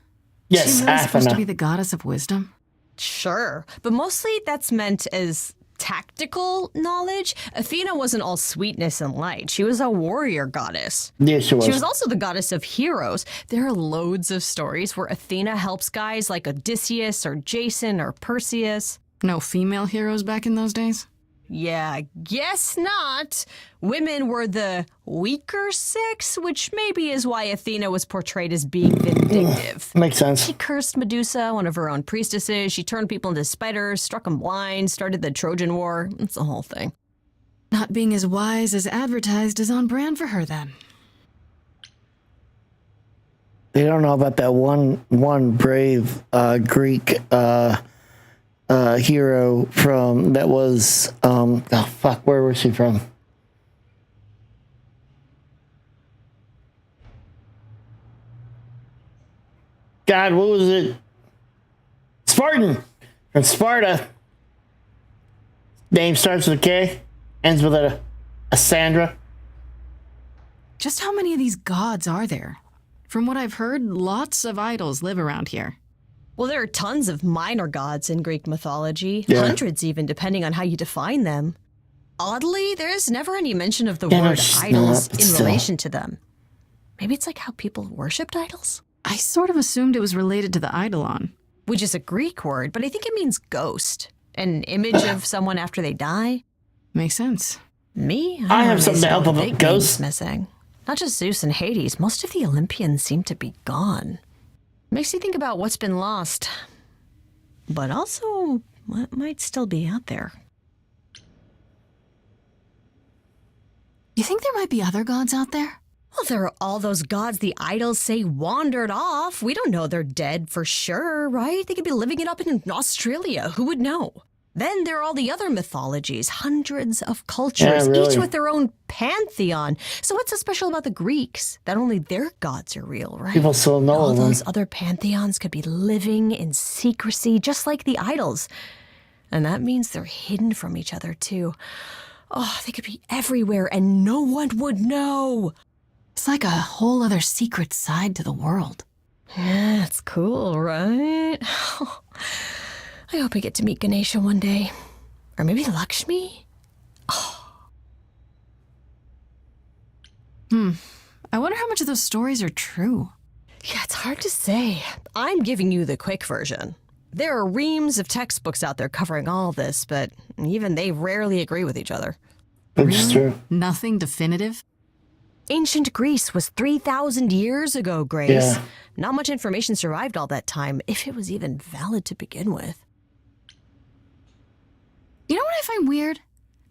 Yes, Is she really supposed to Athena. be the goddess of wisdom? Sure, but mostly that's meant as tactical knowledge. Athena wasn't all sweetness and light. She was a warrior goddess. Yeah, she was. She was also the goddess of heroes. There are loads of stories where Athena helps guys like Odysseus or Jason or Perseus. No female heroes back in those days? Yeah, guess not. Women were the weaker sex, which maybe is why Athena was portrayed as being vindictive. Makes sense. She cursed Medusa, one of her own priestesses. She turned people into spiders, struck them blind, started the Trojan War. It's the whole thing. Not being as wise as advertised is on brand for her then. They don't know about that one brave Greek hero from that was where was she from? God, what was it? Spartan from Sparta. Name starts with a K, ends with a Sandra. Just how many of these gods are there? From what I've heard, lots of idols live around here. Well, there are tons of minor gods in Greek mythology, Yeah. hundreds even, depending on how you define them. Oddly, there is never any mention of the Yeah, no, word she's idols not, in still. relation to them. Maybe it's like how people worshipped idols? I sort of assumed it was related to the eidolon. Which is a Greek word, but I think it means ghost. An image of someone after they die. Makes sense. Me? I have don't something to help know, the about big ghosts. name's missing. Not just Zeus and Hades, most of the Olympians seem to be gone. Makes you think about what's been lost. But also, what might still be out there. You think there might be other gods out there? Well, there are all those gods the idols say wandered off. We don't know they're dead for sure, right? They could be living it up in Australia. Who would know? Then there are all the other mythologies, hundreds of cultures, Yeah, really. each with their own pantheon. So what's so special about the Greeks? That only their gods are real, right? People still know All them. those other pantheons could be living in secrecy, just like the idols. And that means they're hidden from each other, too. Oh, they could be everywhere and no one would know. It's like a whole other secret side to the world. Yeah, it's cool, right? I hope I get to meet Ganesha one day. Or maybe Lakshmi? I wonder how much of those stories are true. Yeah, it's hard to say. I'm giving you the quick version. There are reams of textbooks out there covering all this, but even they rarely agree with each other. It's true. Nothing definitive? Ancient Greece was 3,000 years ago, Grace. Yeah. Not much information survived all that time, if it was even valid to begin with. You know what I find weird?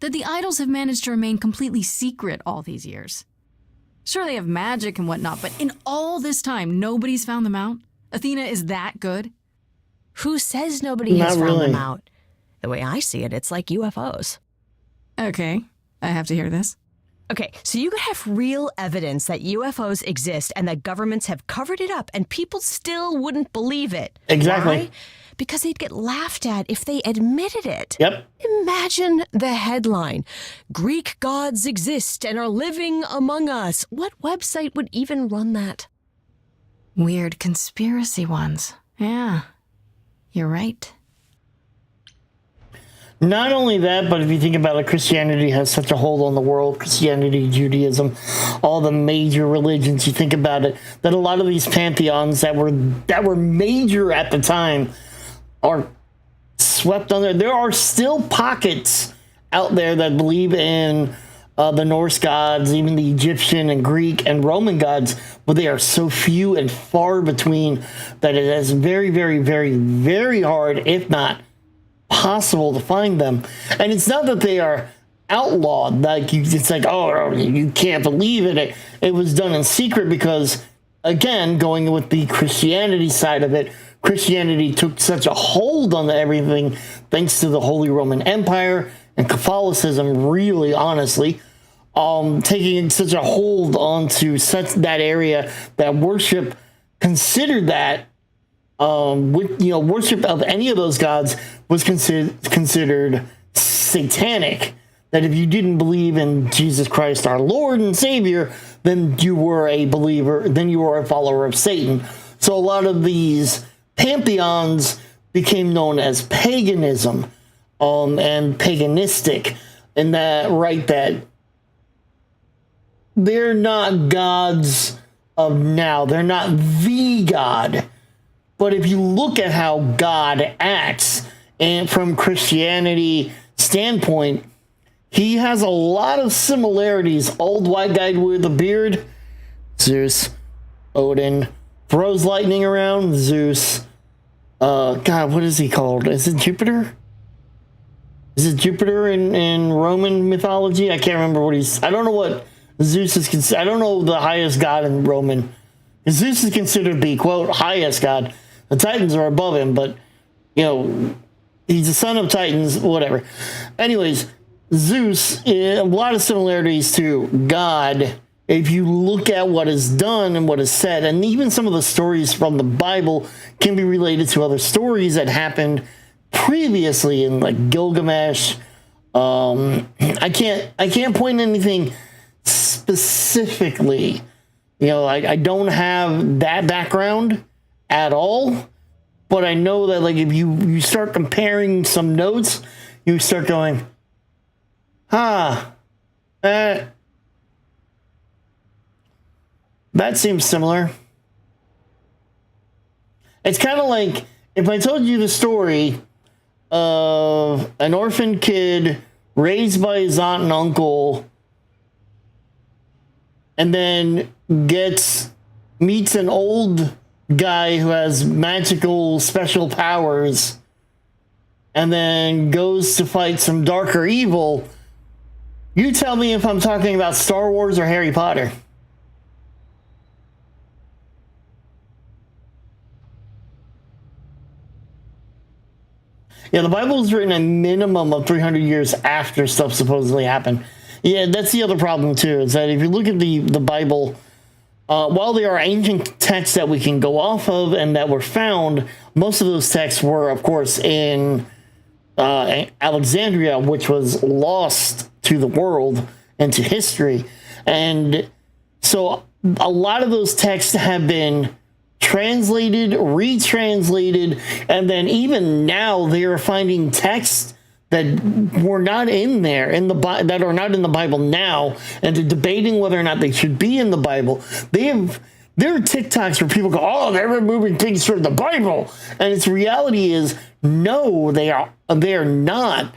That the idols have managed to remain completely secret all these years. Sure, they have magic and whatnot, but in all this time, nobody's found them out? Athena is that good? Who says nobody has Not found them really. out? The way I see it, it's like UFOs. Okay, I have to hear this. Okay, so you could have real evidence that UFOs exist and that governments have covered it up and people still wouldn't believe it. Exactly. Why? Because they'd get laughed at if they admitted it. Yep. Imagine the headline, Greek gods exist and are living among us. What website would even run that? Weird conspiracy ones. Yeah, you're right. Not only that, but if you think about it, Christianity has such a hold on the world. Christianity, Judaism, all the major religions. You think about it, that a lot of these pantheons that were major at the time are swept under. There are still pockets out there that believe in the Norse gods, even the Egyptian and Greek and Roman gods, but they are so few and far between that it is very, very, very, very hard, if not possible, to find them. And it's not that they are outlawed, like it's like, oh, you can't believe it. It was done in secret because, again, going with the Christianity side of it, Christianity took such a hold on everything thanks to the Holy Roman Empire and Catholicism, really, honestly, taking such a hold onto such that area that worship considered that worship of any of those gods was considered satanic. That if you didn't believe in Jesus Christ, our Lord and Savior, then you were a believer, then you were a follower of Satan. So a lot of these pantheons became known as paganism and paganistic, and that they're not gods of now. They're not the God. But if you look at how God acts, and from Christianity standpoint, he has a lot of similarities. Old white guy with a beard, Zeus. Odin. Throws lightning around, Zeus. God, what is he called? Is it Jupiter? Is it Jupiter in Roman mythology? I can't remember what he's... I don't know what Zeus is considered. I don't know the highest god in Roman. Zeus is considered the, quote, highest god. The Titans are above him, but, he's the son of Titans, whatever. Anyways, Zeus, a lot of similarities to God. If you look at what is done and what is said, and even some of the stories from the Bible can be related to other stories that happened previously in like Gilgamesh. I can't point anything specifically. I don't have that background at all, but I know that like if you start comparing some notes, you start going, that seems similar. It's kind of like if I told you the story of an orphan kid raised by his aunt and uncle and then meets an old guy who has magical special powers and then goes to fight some darker evil. You tell me if I'm talking about Star Wars or Harry Potter. Yeah, the Bible was written a minimum of 300 years after stuff supposedly happened. Yeah, that's the other problem, too, is that if you look at the Bible, while there are ancient texts that we can go off of and that were found, most of those texts were, of course, in Alexandria, which was lost to the world and to history. And so a lot of those texts have been translated, retranslated, and then even now they are finding texts that were not in there that are not in the Bible now, and they're debating whether or not they should be in the Bible. There are TikToks where people go, "Oh, they're removing things from the Bible," and its reality is no, they are not.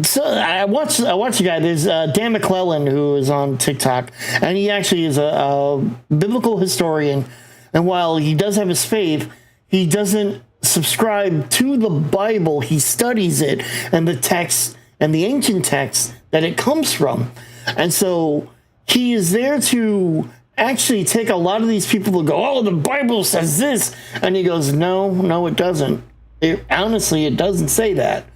So I watched a guy. There's Dan McClellan who is on TikTok, and he actually is a biblical historian. And while he does have his faith, he doesn't subscribe to the Bible. He studies it and the text and the ancient texts that it comes from. And so he is there to actually take a lot of these people who go, "Oh, the Bible says this," and he goes, "No, it doesn't. Honestly, it doesn't say that."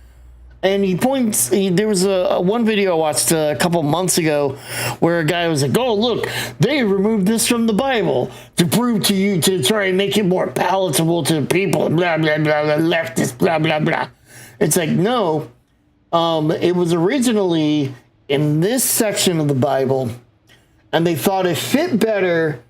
And he points, there was one video I watched a couple months ago where a guy was like, "Oh, look, they removed this from the Bible to prove to you, to try and make it more palatable to people, blah, blah, blah, blah, leftist, blah, blah, blah." It's like, no, it was originally in this section of the Bible, and they thought it fit better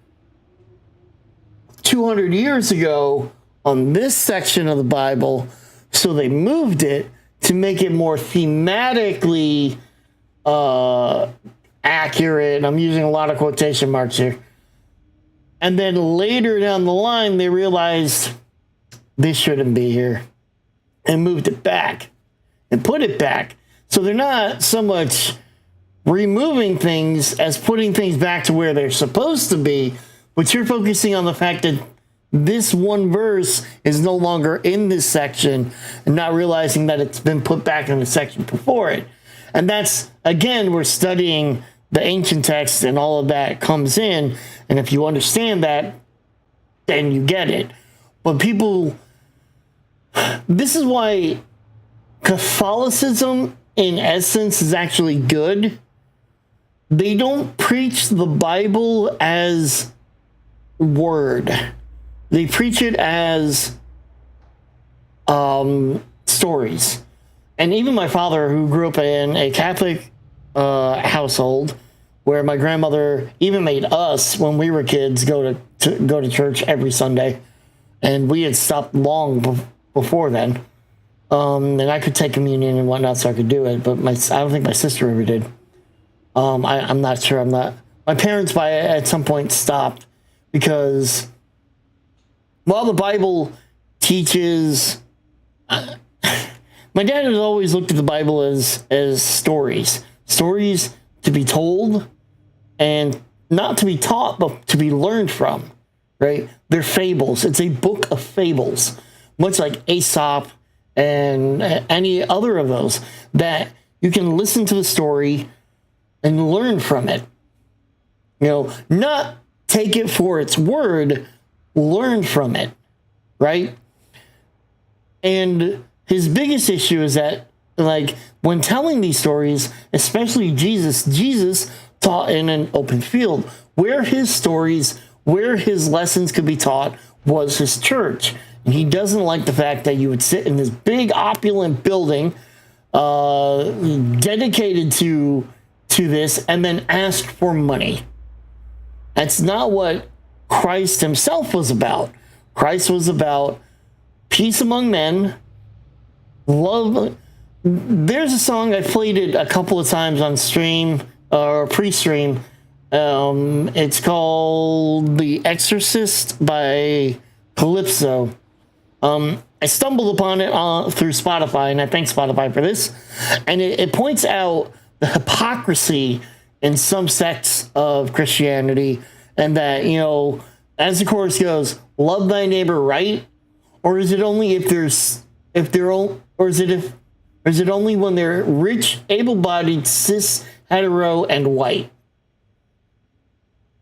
200 years ago on this section of the Bible. So they moved it to make it more thematically accurate. I'm using a lot of quotation marks here. And then later down the line, they realized this shouldn't be here and moved it back and put it back. So they're not so much removing things as putting things back to where they're supposed to be, but you're focusing on the fact that this one verse is no longer in this section and not realizing that it's been put back in the section before it. And that's, again, we're studying the ancient text and all of that comes in. And if you understand that, then you get it. But people, this is why Catholicism in essence is actually good. They don't preach the Bible as word. They preach it as stories. And even my father, who grew up in a Catholic household, where my grandmother even made us, when we were kids, go to church every Sunday, and we had stopped long before then. And I could take communion and whatnot, so I could do it, but I don't think my sister ever did. I'm not sure. My parents at some point stopped because while the Bible teaches, my dad has always looked at the Bible as stories to be told and not to be taught, but to be learned from, right? They're fables. It's a book of fables, much like Aesop and any other of those, that you can listen to the story and learn from it. Not take it for its word, learn from it, right? And his biggest issue is that, like, when telling these stories, especially Jesus taught in an open field. Where his stories, where his lessons could be taught was his church. And he doesn't like the fact that you would sit in this big opulent building dedicated to this and then ask for money. That's not what Christ himself was about. Christ was about peace among men, love. There's a song, I played it a couple of times on stream or pre-stream. It's called The Exorcist by Calypso. I stumbled upon it through Spotify, and I thank Spotify for this. And it points out the hypocrisy in some sects of Christianity, and that, as the chorus goes, love thy neighbor, right? Or is it only is it only when they're rich, able-bodied, cis, hetero, and white?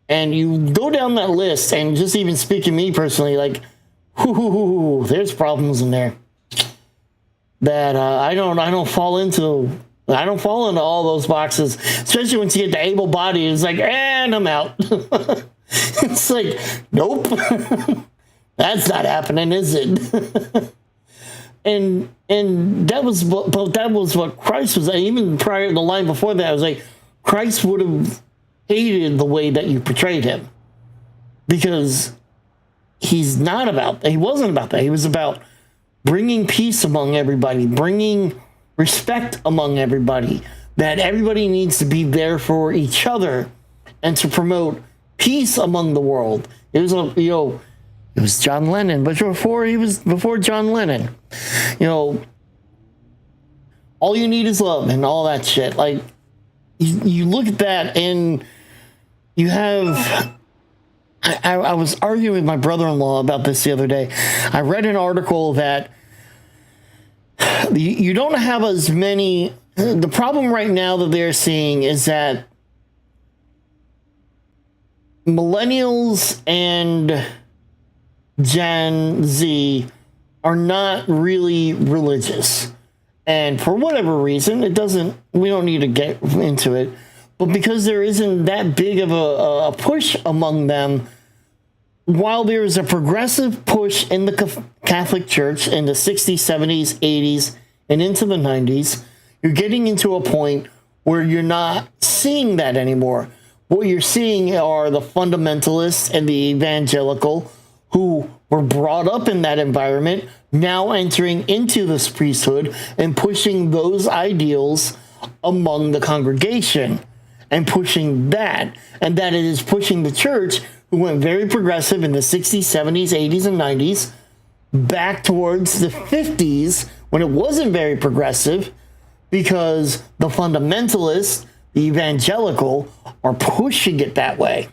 And you go down that list, and just even speaking to me personally, like, there's problems in there that I don't fall into. I don't fall into all those boxes, especially once you get to able-bodied. It's like, and I'm out. It's like, nope, that's not happening, is it? and that was what Christ was. Even prior to the line before that, I was like, Christ would have hated the way that you portrayed him, because he's not about that. He wasn't about that. He was about bringing peace among everybody, bringing respect among everybody, that everybody needs to be there for each other and to promote peace among the world. It was, it was John Lennon, but before John Lennon, all you need is love and all that shit. Like, you look at that and you have, I was arguing with my brother-in-law about this the other day. I read an article that you don't have as many. The problem right now that they're seeing is that millennials and Gen Z are not really religious. And for whatever reason, we don't need to get into it. But because there isn't that big of a push among them, while there is a progressive push in the Catholic Church in the 60s, 70s, 80s, and into the 90s, you're getting into a point where you're not seeing that anymore. What you're seeing are the fundamentalists and the evangelical who were brought up in that environment now entering into this priesthood and pushing those ideals among the congregation and pushing that. And that it is pushing the church, who went very progressive in the 60s, 70s, 80s, and 90s, back towards the 50s when it wasn't very progressive, because the fundamentalists, the evangelical, are pushing it that way.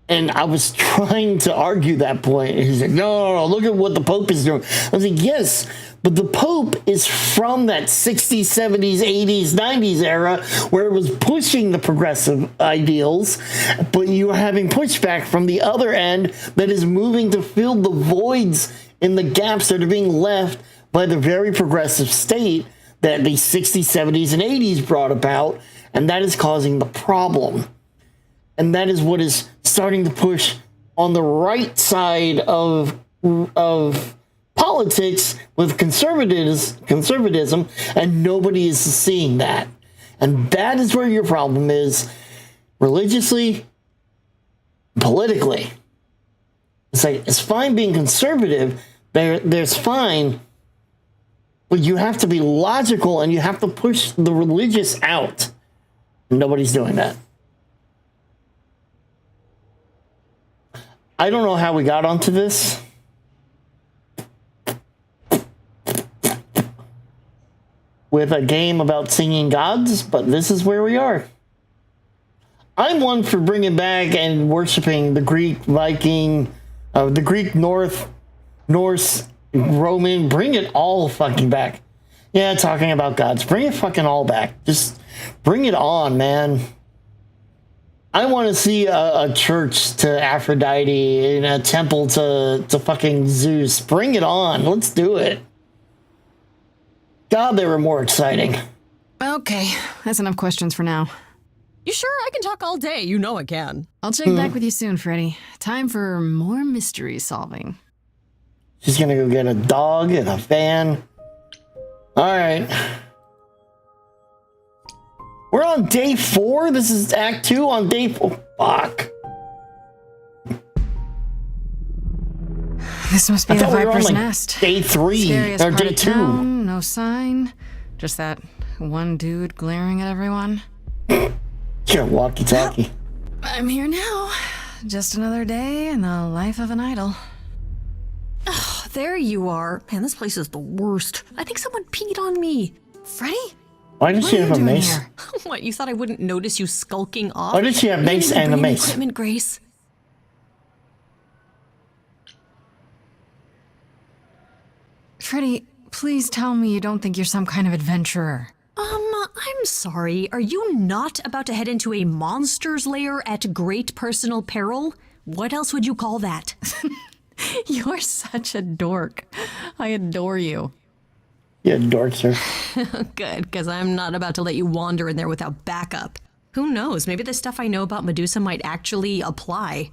And I was trying to argue that point. And he's like, no, look at what the Pope is doing. I was like, yes, but the Pope is from that 60s, 70s, 80s, 90s era where it was pushing the progressive ideals, but you are having pushback from the other end that is moving to fill the voids in the gaps that are being left by the very progressive state that the 60s, 70s, and 80s brought about, and that is causing the problem. And that is what is starting to push on the right side of politics with conservatism, and nobody is seeing that. And that is where your problem is, religiously, politically. It's like, it's fine being conservative, there's fine, but you have to be logical and you have to push the religious out. Nobody's doing that. I don't know how we got onto this. With a game about singing gods, but this is where we are. I'm one for bringing back and worshiping the Greek, Viking, the Greek, Norse, Roman. Bring it all fucking back. Yeah, talking about gods. Bring it fucking all back. Just bring it on, man. I want to see a church to Aphrodite and a temple to fucking Zeus. Bring it on. Let's do it. God, they were more exciting. Okay, that's enough questions for now. You sure? I can talk all day. You know I can. I'll check back with you soon, Freddy. Time for more mystery solving. She's gonna go get a dog and a fan. All right. We're on day 4. This is Act 2 on day 4. Fuck. This must be the Viper's Nest. Day 3 Scariest or part day of 2. Town, no sign. Just that one dude glaring at everyone. Sure, walkie-talkie. I'm here now. Just another day in the life of an idol. Oh, there you are. Man, this place is the worst. I think someone peed on me. Freddy? Why did she have a mace? What, you thought I wouldn't notice you skulking off? Why did she have mace and a mace? Equipment, Grace. Freddy, please tell me you don't think you're some kind of adventurer. I'm sorry. Are you not about to head into a monster's lair at great personal peril? What else would you call that? You're such a dork. I adore you. Yeah, dork, sir. Good, because I'm not about to let you wander in there without backup. Who knows? Maybe the stuff I know about Medusa might actually apply.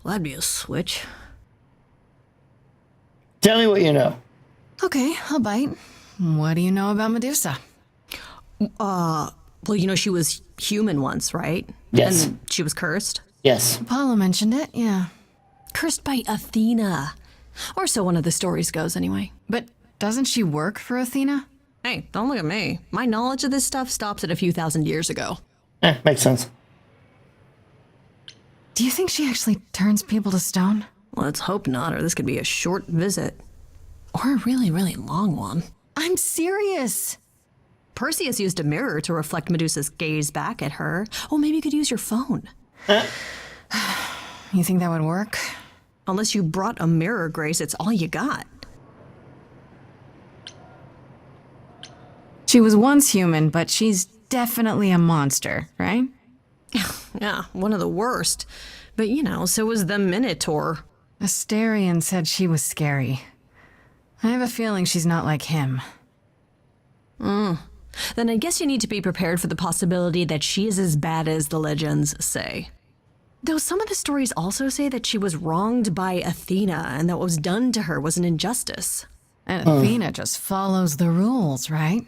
Well, that'd be a switch. Tell me what you know. Okay, I'll bite. What do you know about Medusa? Well, you know she was human once, right? Yes. And she was cursed? Yes. Apollo mentioned it, yeah. Cursed by Athena. Or so one of the stories goes, anyway. But doesn't she work for Athena? Hey, don't look at me. My knowledge of this stuff stops at a few thousand years ago. Makes sense. Do you think she actually turns people to stone? Let's hope not, or this could be a short visit. Or a really, really long one. I'm serious. Perseus used a mirror to reflect Medusa's gaze back at her. Oh, maybe you could use your phone. You think that would work? Unless you brought a mirror, Grace, it's all you got. She was once human, but she's definitely a monster, right? Yeah, one of the worst. But, you know, so was the Minotaur. Asterion said she was scary. I have a feeling she's not like him. Then I guess you need to be prepared for the possibility that she is as bad as the legends say. Though some of the stories also say that she was wronged by Athena and that what was done to her was an injustice. And Athena just follows the rules, right?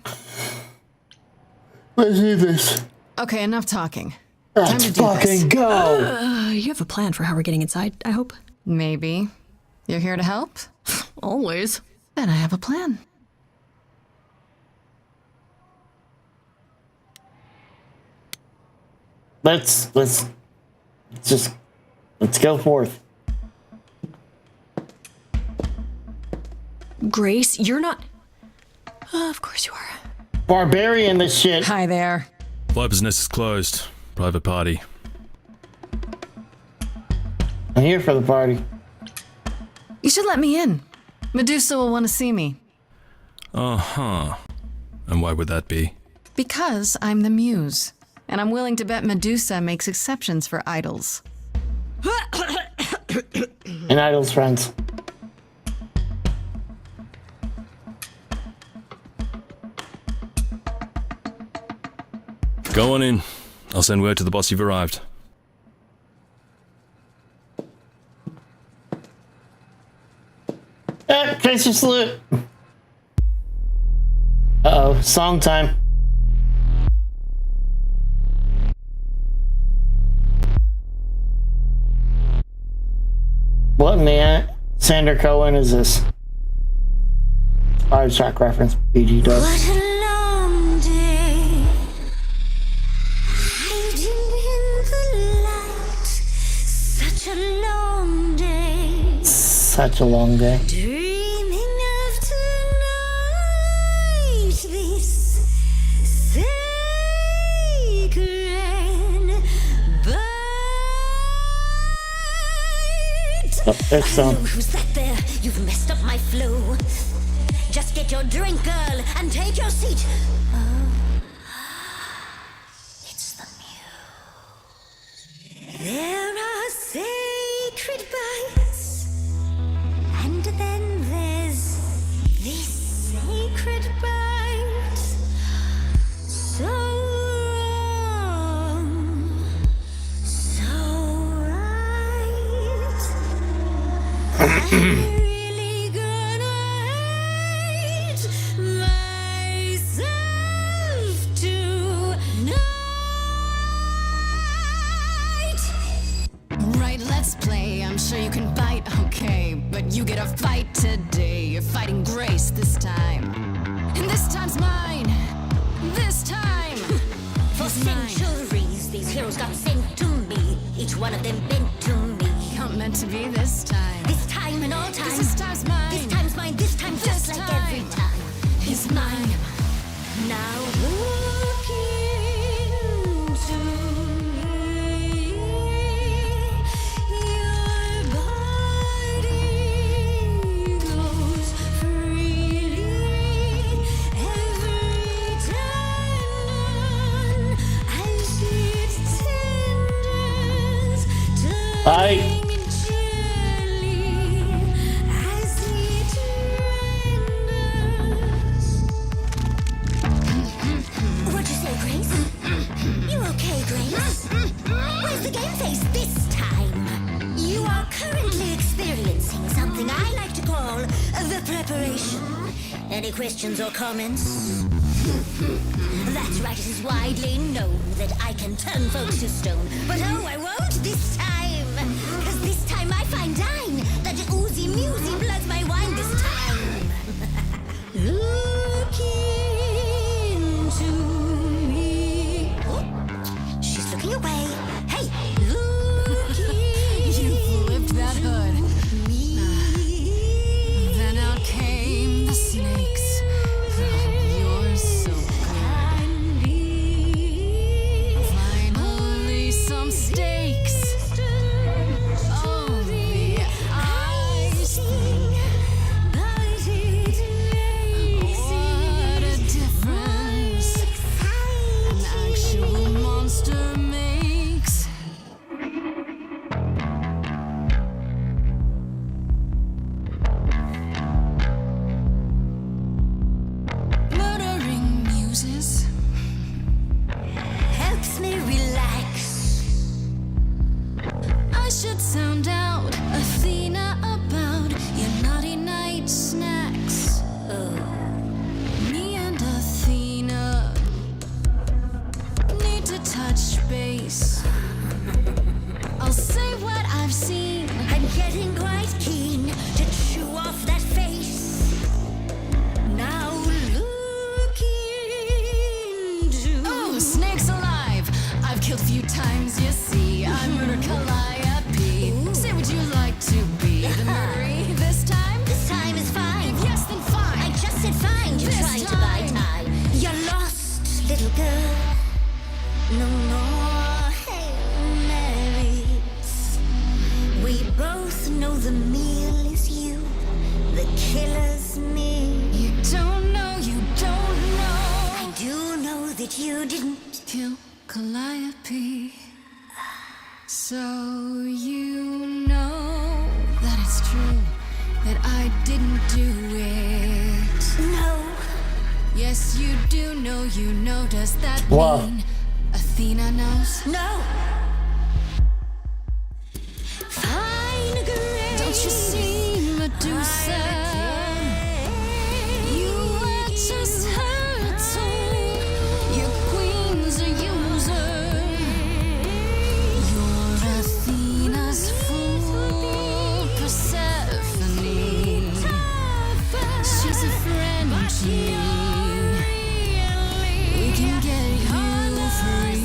Let's do this. Okay, enough talking. Let's fucking go. You have a plan for how we're getting inside, I hope? Maybe. You're here to help? Always. Then I have a plan. Let's go forth. Grace, you're not. Of course you are. Barbarian, this shit. Hi there. Viper's Nest is closed. Private party. I'm here for the party. You should let me in. Medusa will want to see me. Uh-huh. And why would that be? Because I'm the muse. And I'm willing to bet Medusa makes exceptions for idols. And idols, friends. Go on in. I'll send word to the boss you've arrived. Tracer salute. Uh-oh, song time. What man? Sander Cohen is this? Fire track reference. BG does. What a long day, hiding in the light. Such a long day. Such a long day. Dreaming of tonight. This sacred bite. Oh, there's some. Who's that there? You've messed up my flow. Just get your drink, girl, and take your seat. Oh, it's the muse. There are sacred bites, and then there's this sacred bite. So wrong, so right. I'm sure you can bite, okay, but you get a fight today. You're fighting Grace this time. And this time's mine. This time. For centuries, these heroes got sent to me. Each one of them bent to me. Not meant to be this time. This time and all time. This time's mine. This time's mine. This time just like every time. It's mine. Now look into Bye. What'd you say, Grace? You okay, Grace? Where's the game face this time? You are currently experiencing something I like to call the preparation. Any questions or comments? That's right, it is widely known that I can turn folks to stone. But oh, I won't this time. Cause this time I find dine that oozy musy bloods my wine this time. Look into me. Oh, she's looking away. Hey, look You flipped that hood. Then out came the snakes. You're so good. Finally, some stakes. Oh, the the meal is you, the killer's me. You don't know, you don't know. I do know that you didn't kill Calliope. So you know that it's true, that I didn't do it. No. Yes, you do know, you know. Does that mean Athena knows? No. Fine, great. Don't you see, Medusa? You are just her tool. Your queen's a user. You're Athena's fool, Persephone. She's a friend to me. We can get you free.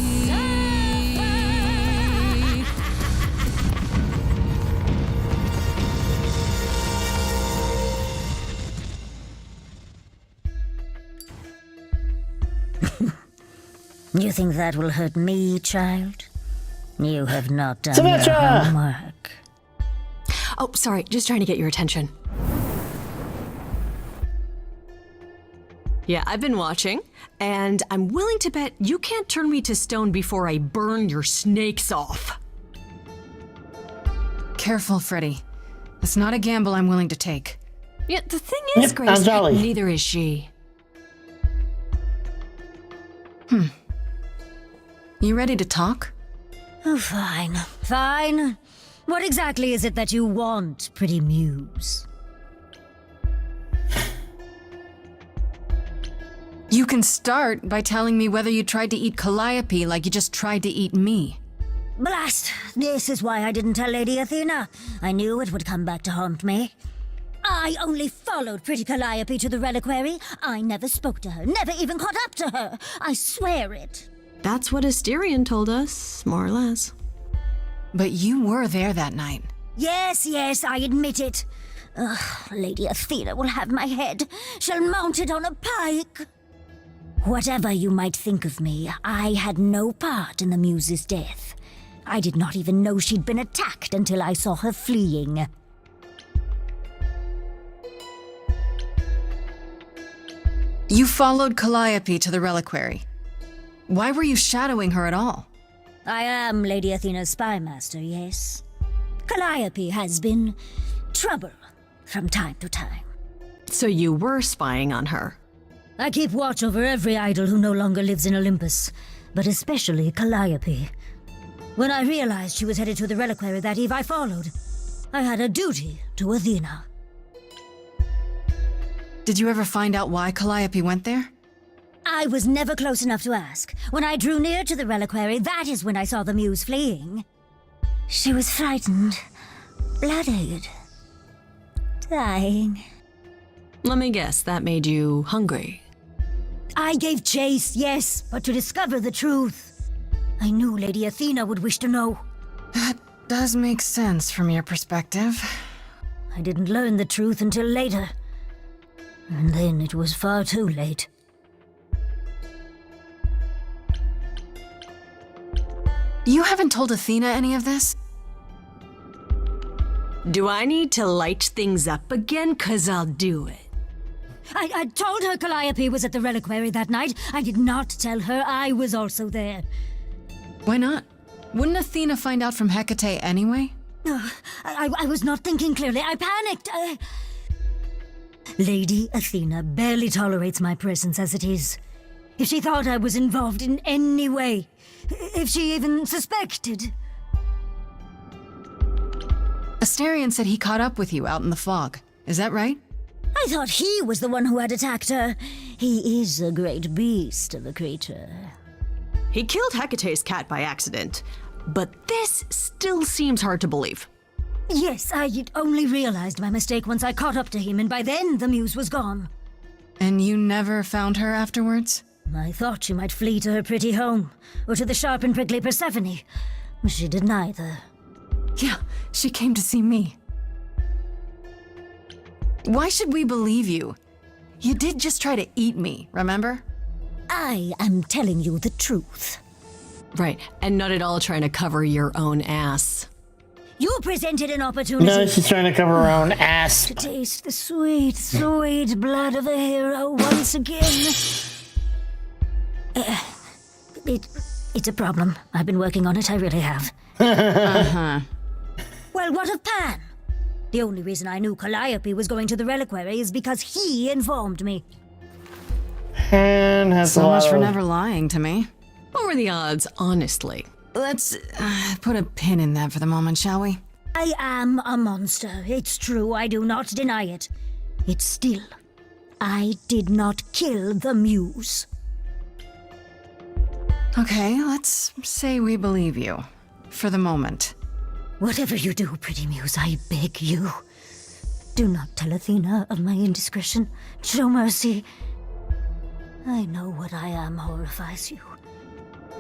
You think that will hurt me, child? You have not done Symmetra! your homework. Oh, sorry, just trying to get your attention. Yeah, I've been watching, and I'm willing to bet you can't turn me to stone before I burn your snakes off. Careful, Freddy. It's not a gamble I'm willing to take. Yeah, the thing is, Grace, neither is she. You ready to talk? Oh, fine. Fine. What exactly is it that you want, pretty muse? You can start by telling me whether you tried to eat Calliope like you just tried to eat me. Blast! This is why I didn't tell Lady Athena. I knew it would come back to haunt me. I only followed pretty Calliope to the reliquary. I never spoke to her, never even caught up to her. I swear it. That's what Asterion told us, more or less. But you were there that night. Yes, I admit it. Lady Athena will have my head. She'll mount it on a pike. Whatever you might think of me, I had no part in the Muse's death. I did not even know she'd been attacked until I saw her fleeing. You followed Calliope to the reliquary. Why were you shadowing her at all? I am Lady Athena's spymaster, yes. Calliope has been trouble from time to time. So you were spying on her? I keep watch over every idol who no longer lives in Olympus, but especially Calliope. When I realized she was headed to the reliquary that eve, I followed. I had a duty to Athena. Did you ever find out why Calliope went there? I was never close enough to ask. When I drew near to the reliquary, that is when I saw the muse fleeing. She was frightened, bloodied, dying. Let me guess, that made you hungry. I gave chase, yes, but to discover the truth. I knew Lady Athena would wish to know. That does make sense from your perspective. I didn't learn the truth until later. And then it was far too late. You haven't told Athena any of this? Do I need to light things up again? 'Cause I'll do it. I told her Calliope was at the reliquary that night. I did not tell her I was also there. Why not? Wouldn't Athena find out from Hecate anyway? I was not thinking clearly. I panicked. Lady Athena barely tolerates my presence as it is. If she thought I was involved in any way, if she even suspected. Asterion said he caught up with you out in the fog. Is that right? I thought he was the one who had attacked her. He is a great beast of a creature. He killed Hecate's cat by accident, but this still seems hard to believe. Yes, I only realized my mistake once I caught up to him, and by then the muse was gone. And you never found her afterwards? I thought she might flee to her pretty home, or to the sharp and prickly Persephone. She did neither. Yeah, she came to see me. Why should we believe you? You did just try to eat me, remember? I am telling you the truth. Right, and not at all trying to cover your own ass. You presented an opportunity. No, she's trying to cover her own ass. To taste the sweet, sweet blood of a hero once again. It's a problem. I've been working on it, I really have. Uh-huh. Well, what of Pan? The only reason I knew Calliope was going to the reliquary is because he informed me. Pan has So a lot much for of- never lying to me. What were the odds, honestly? Let's put a pin in that for the moment, shall we? I am a monster. It's true, I do not deny it. It's still, I did not kill the muse. Okay, let's say we believe you. For the moment. Whatever you do, pretty muse, I beg you. Do not tell Athena of my indiscretion. Show mercy. I know what I am horrifies you.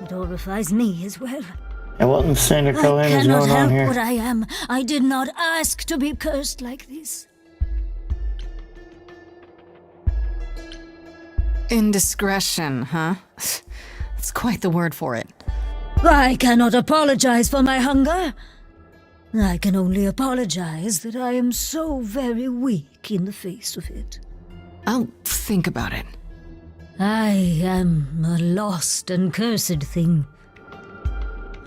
It horrifies me as well. And what in Sandra I Cohen is cannot going on help here? what I am. I did not ask to be cursed like this. Indiscretion, huh? That's quite the word for it. I cannot apologize for my hunger. I can only apologize that I am so very weak in the face of it. I'll think about it. I am a lost and cursed thing.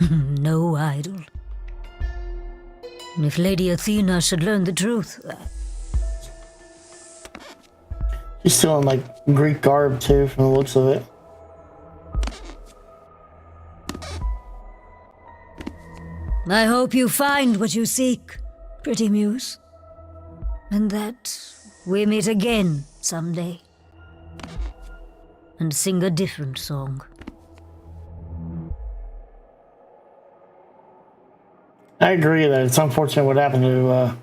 No idol. If Lady Athena should learn the truth... She's still in like Greek garb too, from the looks of it. I hope you find what you seek, pretty muse. And that we meet again someday. And sing a different song. I agree that it's unfortunate what happened to,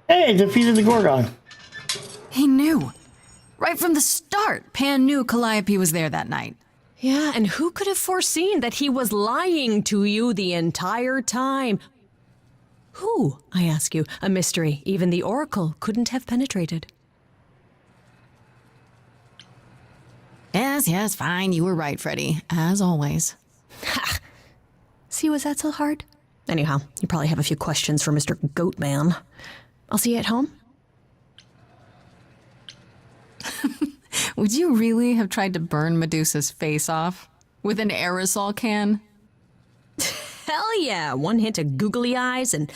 Hey, defeated the Gorgon. He knew. Right from the start, Pan knew Calliope was there that night. Yeah, and who could have foreseen that he was lying to you the entire time? Who, I ask you, a mystery even the Oracle couldn't have penetrated. Yes, fine. You were right, Freddy. As always. Ha! See, was that so hard? Anyhow, you probably have a few questions for Mr. Goatman. I'll see you at home. Would you really have tried to burn Medusa's face off? With an aerosol can? Hell yeah! One hint of googly eyes and...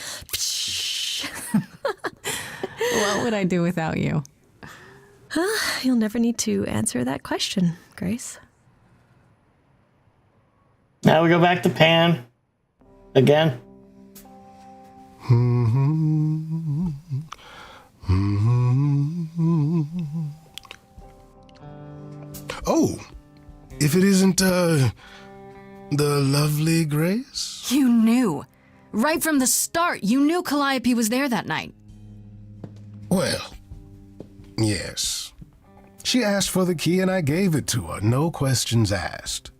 What would I do without you? You'll never need to answer that question, Grace. Now we go back to Pan. Again. Oh, if it isn't, the lovely Grace? You knew. Right from the start, you knew Calliope was there that night. Well, yes. She asked for the key and I gave it to her, no questions asked.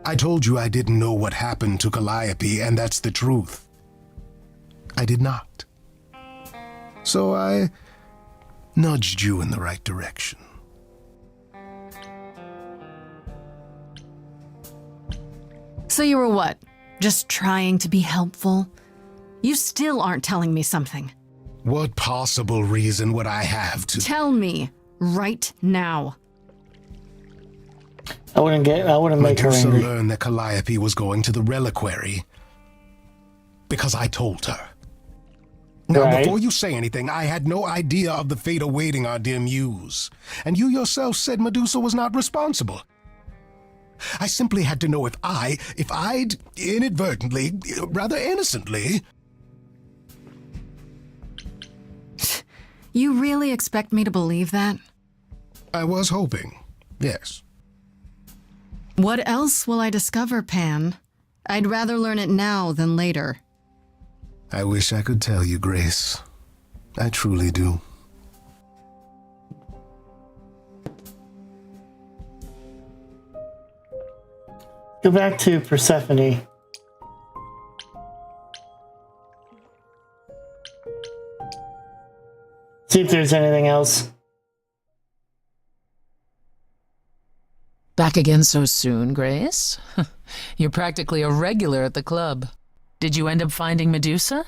I told you I didn't know what happened to Calliope, and that's the truth. I did not. So I nudged you in the right direction. So you were what? Just trying to be helpful? You still aren't telling me something. What possible reason would I have to... Tell me, right now. I wouldn't make her Medusa angry. learned that Calliope was going to the reliquary because I told her. Now, Right. before you say anything, I had no idea of the fate awaiting our dear muse. And you yourself said Medusa was not responsible. I simply had to know if I'd inadvertently, rather innocently... You really expect me to believe that? I was hoping, yes. What else will I discover, Pan? I'd rather learn it now than later. I wish I could tell you, Grace. I truly do. Go back to Persephone. See if there's anything else. Back again so soon, Grace? You're practically a regular at the club. Did you end up finding Medusa?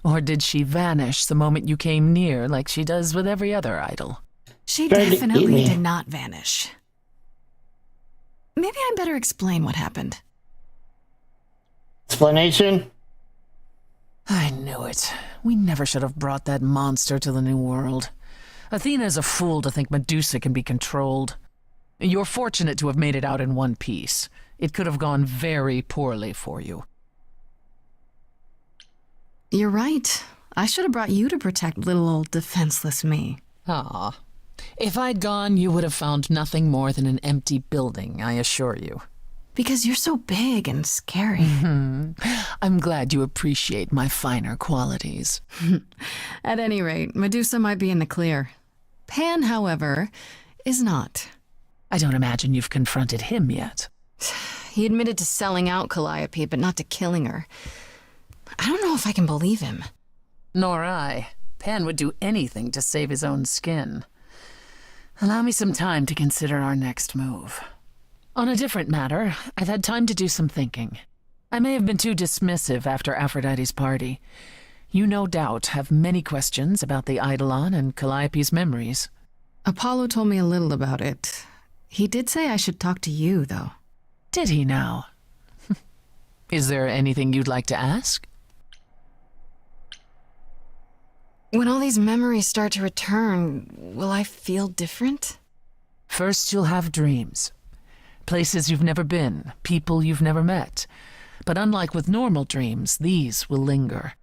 Or did she vanish the moment you came near like she does with every other idol? She definitely did not vanish. Maybe I better explain what happened. Explanation? I knew it. We never should have brought that monster to the New World. Athena's a fool to think Medusa can be controlled. You're fortunate to have made it out in one piece. It could have gone very poorly for you. You're right. I should have brought you to protect little old defenseless me. Ah. If I'd gone, you would have found nothing more than an empty building, I assure you. Because you're so big and scary. I'm glad you appreciate my finer qualities. At any rate, Medusa might be in the clear. Pan, however, is not. I don't imagine you've confronted him yet. He admitted to selling out Calliope, but not to killing her. I don't know if I can believe him. Nor I. Pan would do anything to save his own skin. Allow me some time to consider our next move. On a different matter, I've had time to do some thinking. I may have been too dismissive after Aphrodite's party. You no doubt have many questions about the Eidolon and Calliope's memories. Apollo told me a little about it. He did say I should talk to you, though. Did he now? Is there anything you'd like to ask? When all these memories start to return, will I feel different? First, you'll have dreams. Places you've never been, people you've never met. But unlike with normal dreams, these will linger.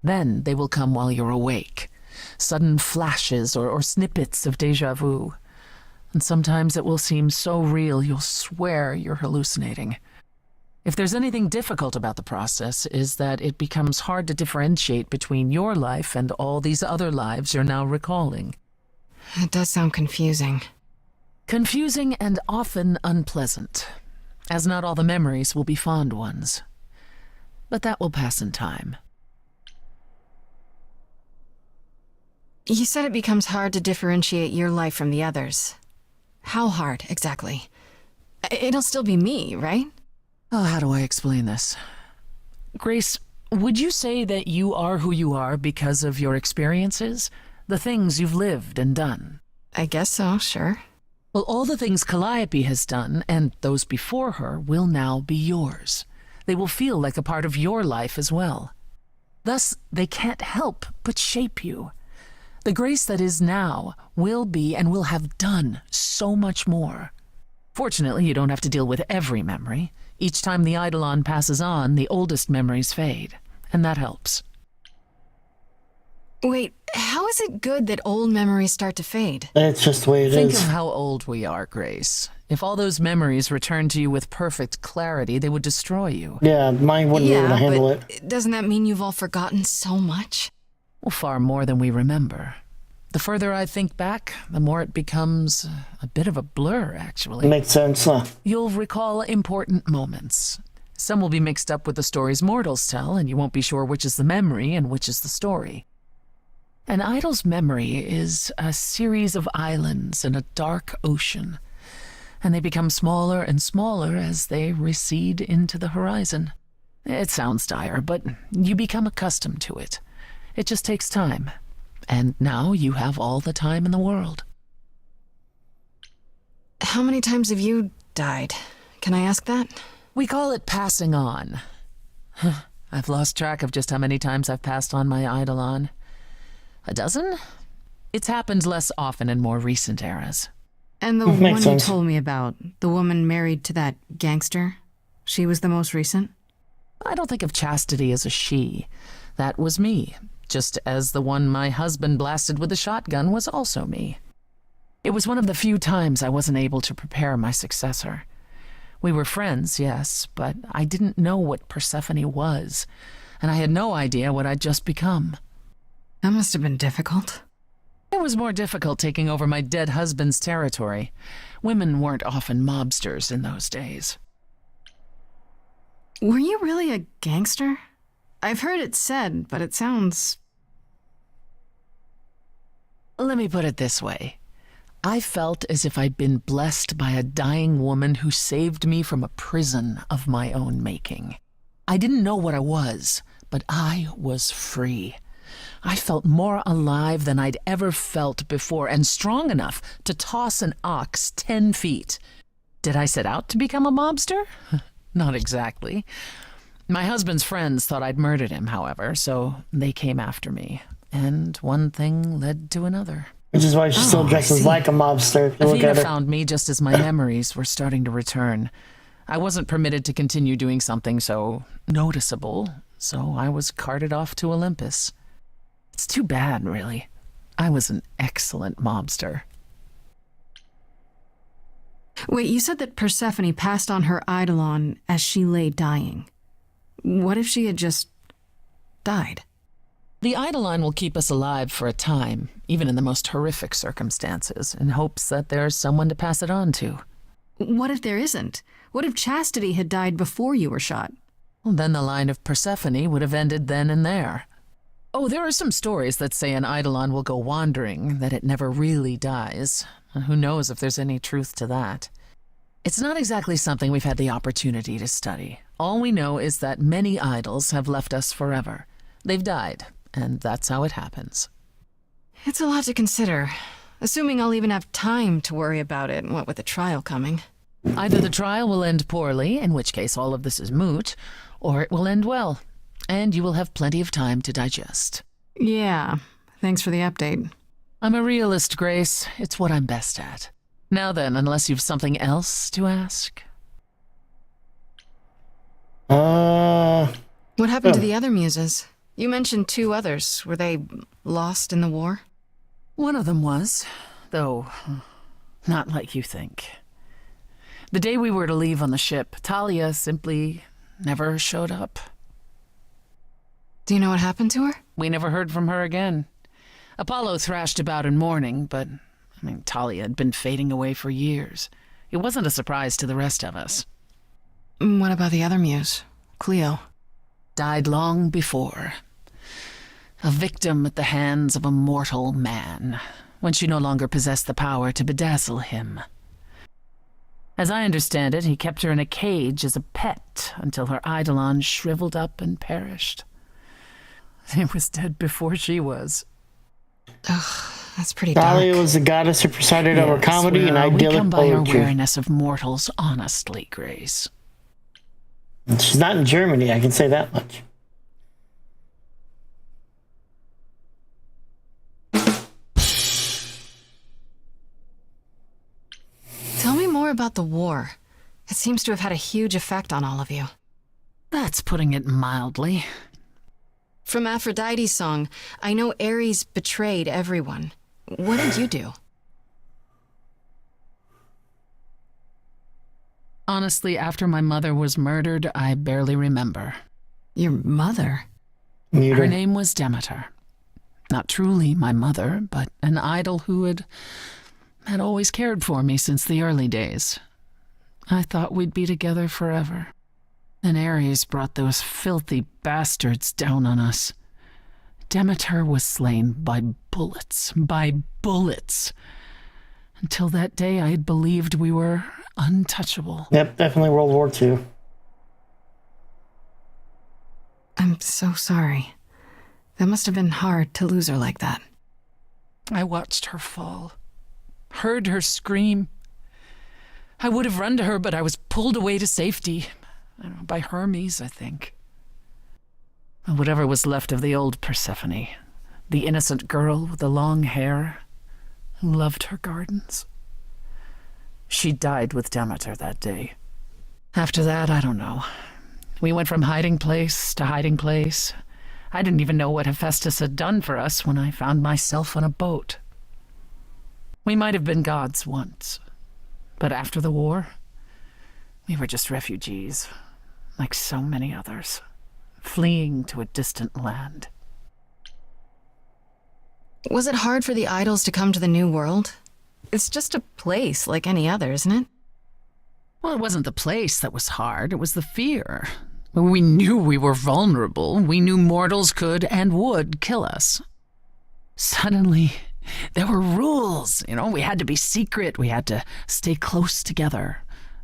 Then they will come while you're awake. Sudden flashes or snippets of déjà vu. And sometimes it will seem so real you'll swear you're hallucinating. If there's anything difficult about the process, is that it becomes hard to differentiate between your life and all these other lives you're now recalling. It does sound confusing. Confusing and often unpleasant, as not all the memories will be fond ones. But that will pass in time. You said it becomes hard to differentiate your life from the others. How hard, exactly? It'll still be me, right? Oh, how do I explain this? Grace, would you say that you are who you are because of your experiences? The things you've lived and done? I guess so, sure. Well, all the things Calliope has done, and those before her, will now be yours. They will feel like a part of your life as well. Thus, they can't help but shape you. The Grace that is now will be and will have done so much more. Fortunately, you don't have to deal with every memory. Each time the Eidolon passes on, the oldest memories fade, and that helps. Wait, how is it good that old memories start to fade? It's just the way it is. Think of how old we are, Grace. If all those memories returned to you with perfect clarity, they would destroy you. Yeah, mine wouldn't be able to handle it. Doesn't that mean you've all forgotten so much? Well, far more than we remember. The further I think back, the more it becomes a bit of a blur, actually. Makes sense, huh? You'll recall important moments. Some will be mixed up with the stories mortals tell, and you won't be sure which is the memory and which is the story. An idol's memory is a series of islands in a dark ocean, and they become smaller and smaller as they recede into the horizon. It sounds dire, but you become accustomed to it. It just takes time. And now you have all the time in the world. How many times have you died? Can I ask that? We call it passing on. I've lost track of just how many times I've passed on my Eidolon. A dozen? It's happened less often in more recent eras. And the one you told me about, the woman married to that gangster, she was the most recent? I don't think of Chastity as a she. That was me. Just as the one my husband blasted with a shotgun was also me. It was one of the few times I wasn't able to prepare my successor. We were friends, yes, but I didn't know what Persephone was, and I had no idea what I'd just become. That must have been difficult. It was more difficult taking over my dead husband's territory. Women weren't often mobsters in those days. Were you really a gangster? I've heard it said, but it sounds... Let me put it this way. I felt as if I'd been blessed by a dying woman who saved me from a prison of my own making. I didn't know what I was, but I was free. I felt more alive than I'd ever felt before, and strong enough to toss an ox 10 feet. Did I set out to become a mobster? Not exactly. My husband's friends thought I'd murdered him, however, so they came after me. And one thing led to another. Which is why she still dresses like a mobster. If you look Athena at her. found me just as my memories were starting to return. I wasn't permitted to continue doing something so noticeable, so I was carted off to Olympus. It's too bad, really. I was an excellent mobster. Wait, you said that Persephone passed on her eidolon as she lay dying. What if she had just died? The eidolon will keep us alive for a time, even in the most horrific circumstances, in hopes that there's someone to pass it on to. What if there isn't? What if Chastity had died before you were shot? Well, then the line of Persephone would have ended then and there. Oh, there are some stories that say an eidolon will go wandering, that it never really dies. Who knows if there's any truth to that? It's not exactly something we've had the opportunity to study. All we know is that many idols have left us forever. They've died, and that's how it happens. It's a lot to consider. Assuming I'll even have time to worry about it, what with the trial coming. Either the trial will end poorly, in which case all of this is moot, or it will end well, and you will have plenty of time to digest. Yeah, thanks for the update. I'm a realist, Grace. It's what I'm best at. Now then, unless you've something else to ask. What happened to the other muses? You mentioned 2 others. Were they lost in the war? One of them was, though not like you think. The day we were to leave on the ship, Talia simply never showed up. Do you know what happened to her? We never heard from her again. Apollo thrashed about in mourning, but, Talia had been fading away for years. It wasn't a surprise to the rest of us. What about the other muse, Cleo? Died long before. A victim at the hands of a mortal man, when she no longer possessed the power to bedazzle him. As I understand it, he kept her in a cage as a pet until her eidolon shriveled up and perished. He was dead before she was. Ugh, that's pretty dark. Talia was the goddess who presided over comedy and idyllic we come by our poetry. awareness of mortals honestly, Grace. She's not in Germany, I can say that much. Tell me more about the war. It seems to have had a huge effect on all of you. That's putting it mildly. From Aphrodite's song, I know Ares betrayed everyone. What did you do? Honestly, after my mother was murdered, I barely remember. Your mother? Her name was Demeter. Not truly my mother, but an idol who had always cared for me since the early days. I thought we'd be together forever. Then Ares brought those filthy bastards down on us. Demeter was slain by bullets. Until that day, I had believed we were untouchable. Yep, definitely World War II. I'm so sorry. That must have been hard to lose her like that. I watched her fall, heard her scream. I would have run to her, but I was pulled away to safety. By Hermes, I think. Whatever was left of the old Persephone, the innocent girl with the long hair who loved her gardens. She died with Demeter that day. After that, I don't know. We went from hiding place to hiding place. I didn't even know what Hephaestus had done for us when I found myself on a boat. We might have been gods once, but after the war, we were just refugees, like so many others, fleeing to a distant land. Was it hard for the idols to come to the New World? It's just a place like any other, isn't it? Well, it wasn't the place that was hard, it was the fear. We knew we were vulnerable. We knew mortals could and would kill us. Suddenly, there were rules. We had to be secret. We had to stay close together.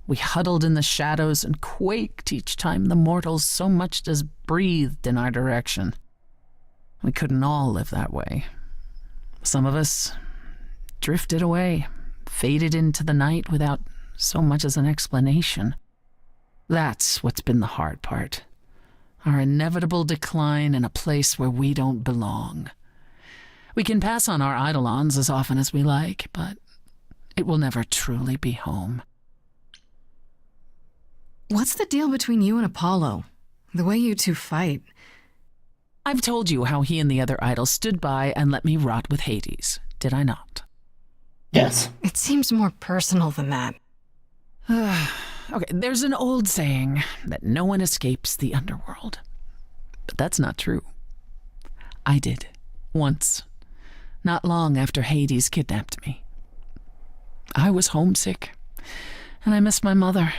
We huddled in the shadows and quaked each time the mortals so much as breathed in our direction. We couldn't all live that way. Some of us drifted away, faded into the night without so much as an explanation. That's what's been the hard part. Our inevitable decline in a place where we don't belong. We can pass on our eidolons as often as we like, but it will never truly be home. What's the deal between you and Apollo? The way you two fight. I've told you how he and the other idols stood by and let me rot with Hades, did I not? Yes. It seems more personal than that. Okay, there's an old saying that no one escapes the underworld. But that's not true. I did, once, not long after Hades kidnapped me. I was homesick, and I missed my mother.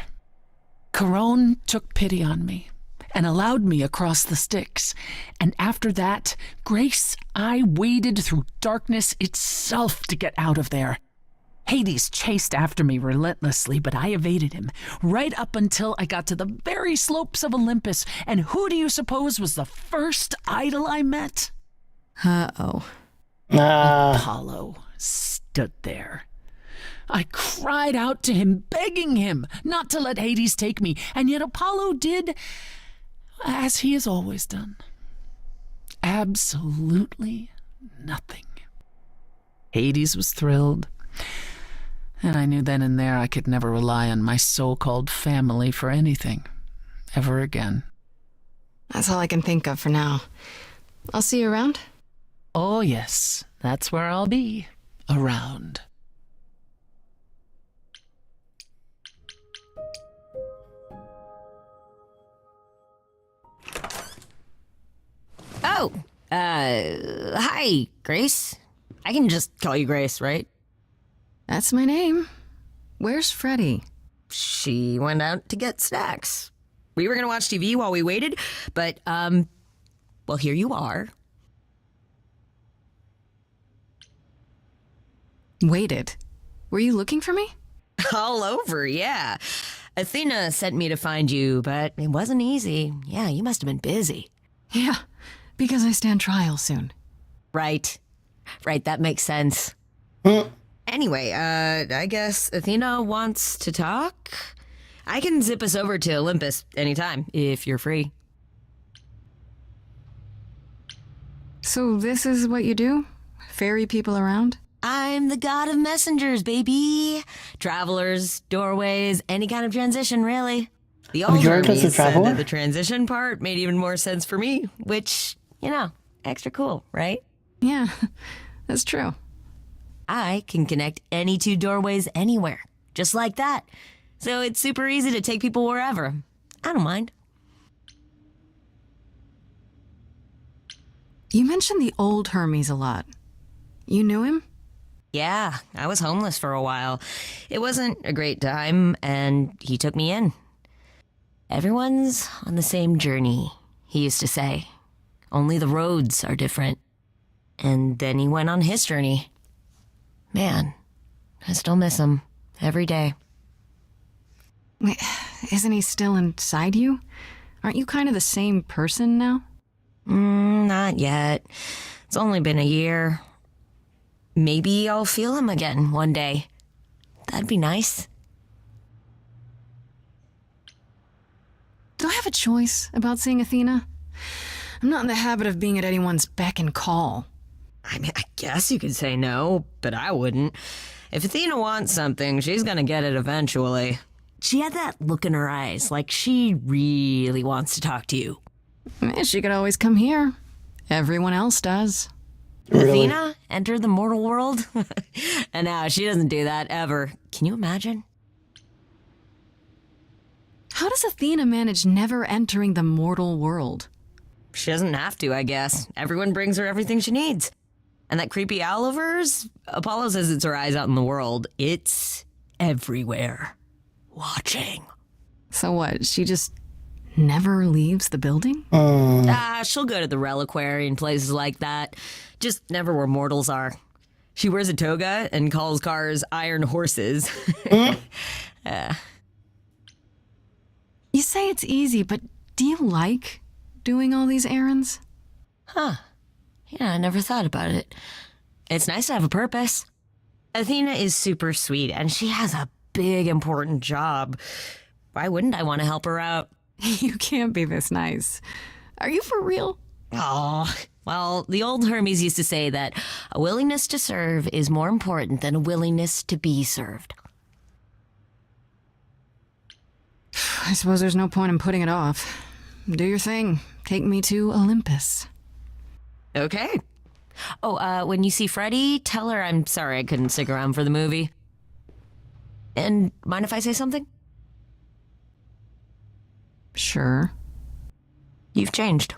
Charon took pity on me and allowed me across the Styx. And after that, Grace, I waded through darkness itself to get out of there. Hades chased after me relentlessly, but I evaded him, right up until I got to the very slopes of Olympus. And who do you suppose was the first idol I met? Uh-oh. Apollo stood there. I cried out to him, begging him not to let Hades take me, and yet Apollo did as he has always done. Absolutely nothing. Hades was thrilled, and I knew then and there I could never rely on my so-called family for anything, ever again. That's all I can think of for now. I'll see you around? Oh, yes, that's where I'll be, around. Oh, hi, Grace. I can just call you Grace, right? That's my name. Where's Freddie? She went out to get snacks. We were gonna watch TV while we waited, but, well, here you are. Waited? Were you looking for me? All over, yeah. Athena sent me to find you, but it wasn't easy. Yeah, you must have been busy. Yeah, because I stand trial soon. Right, that makes sense. Anyway, I guess Athena wants to talk? I can zip us over to Olympus anytime, if you're free. So this is what you do? Ferry people around? I'm the god of messengers, baby. Travelers, doorways, any kind of transition, really. The old Hermes said that the transition part made even more sense for me, which, extra cool, right? Yeah, that's true. I can connect any two doorways anywhere, just like that. So it's super easy to take people wherever. I don't mind. You mentioned the old Hermes a lot. You knew him? Yeah, I was homeless for a while. It wasn't a great time, and he took me in. Everyone's on the same journey, he used to say. Only the roads are different. And then he went on his journey. Man, I still miss him every day. Wait, isn't he still inside you? Aren't you kind of the same person now? Not yet. It's only been a year. Maybe I'll feel him again one day. That'd be nice. Do I have a choice about seeing Athena? I'm not in the habit of being at anyone's beck and call. I mean, I guess you could say no, but I wouldn't. If Athena wants something, she's gonna get it eventually. She had that look in her eyes, like she really wants to talk to you. She could always come here. Everyone else does. Really? Athena entered the mortal world? And now she doesn't do that ever. Can you imagine? How does Athena manage never entering the mortal world? She doesn't have to, I guess. Everyone brings her everything she needs. And that creepy owl of hers? Apollo says it's her eyes out in the world. It's everywhere. Watching. So what, she just never leaves the building? She'll go to the reliquary and places like that. Just never where mortals are. She wears a toga and calls cars iron horses. say it's easy, but do you like doing all these errands? Huh. Yeah, I never thought about it. It's nice to have a purpose. Athena is super sweet, and she has a big, important job. Why wouldn't I want to help her out? You can't be this nice. Are you for real? Oh, well, the old Hermes used to say that a willingness to serve is more important than a willingness to be served. I suppose there's no point in putting it off. Do your thing. Take me to Olympus. Okay. Oh, when you see Freddie, tell her I'm sorry I couldn't stick around for the movie. And mind if I say something? Sure. You've changed.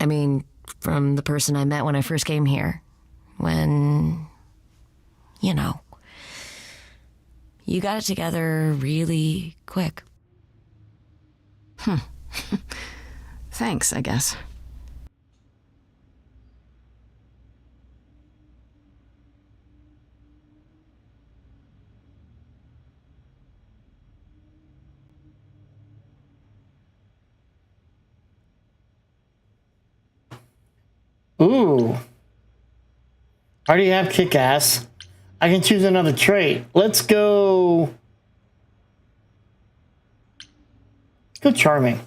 I mean, from the person I met when I first came here. When, you know, you got it together really quick. Thanks, I guess. Ooh. I already have kick-ass. I can choose another trait. Let's go charming.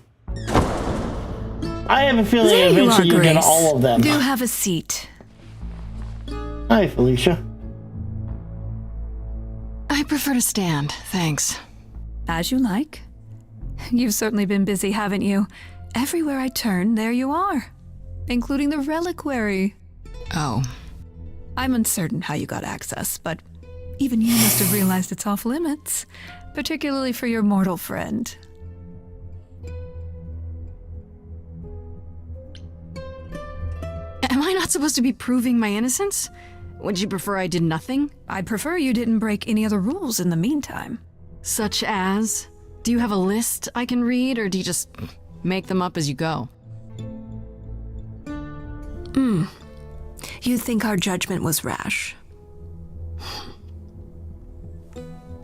I have a feeling There you eventually are, you'll get Grace. all of them. Do have a seat. Hi, Felicia. I prefer to stand, thanks. As you like. You've certainly been busy, haven't you? Everywhere I turn, there you are. Including the reliquary. Oh. I'm uncertain how you got access, but even you must have realized it's off limits, particularly for your mortal friend. Am I not supposed to be proving my innocence? Would you prefer I did nothing? I'd prefer you didn't break any other rules in the meantime. Such as? Do you have a list I can read, or do you just make them up as you go? You think our judgment was rash?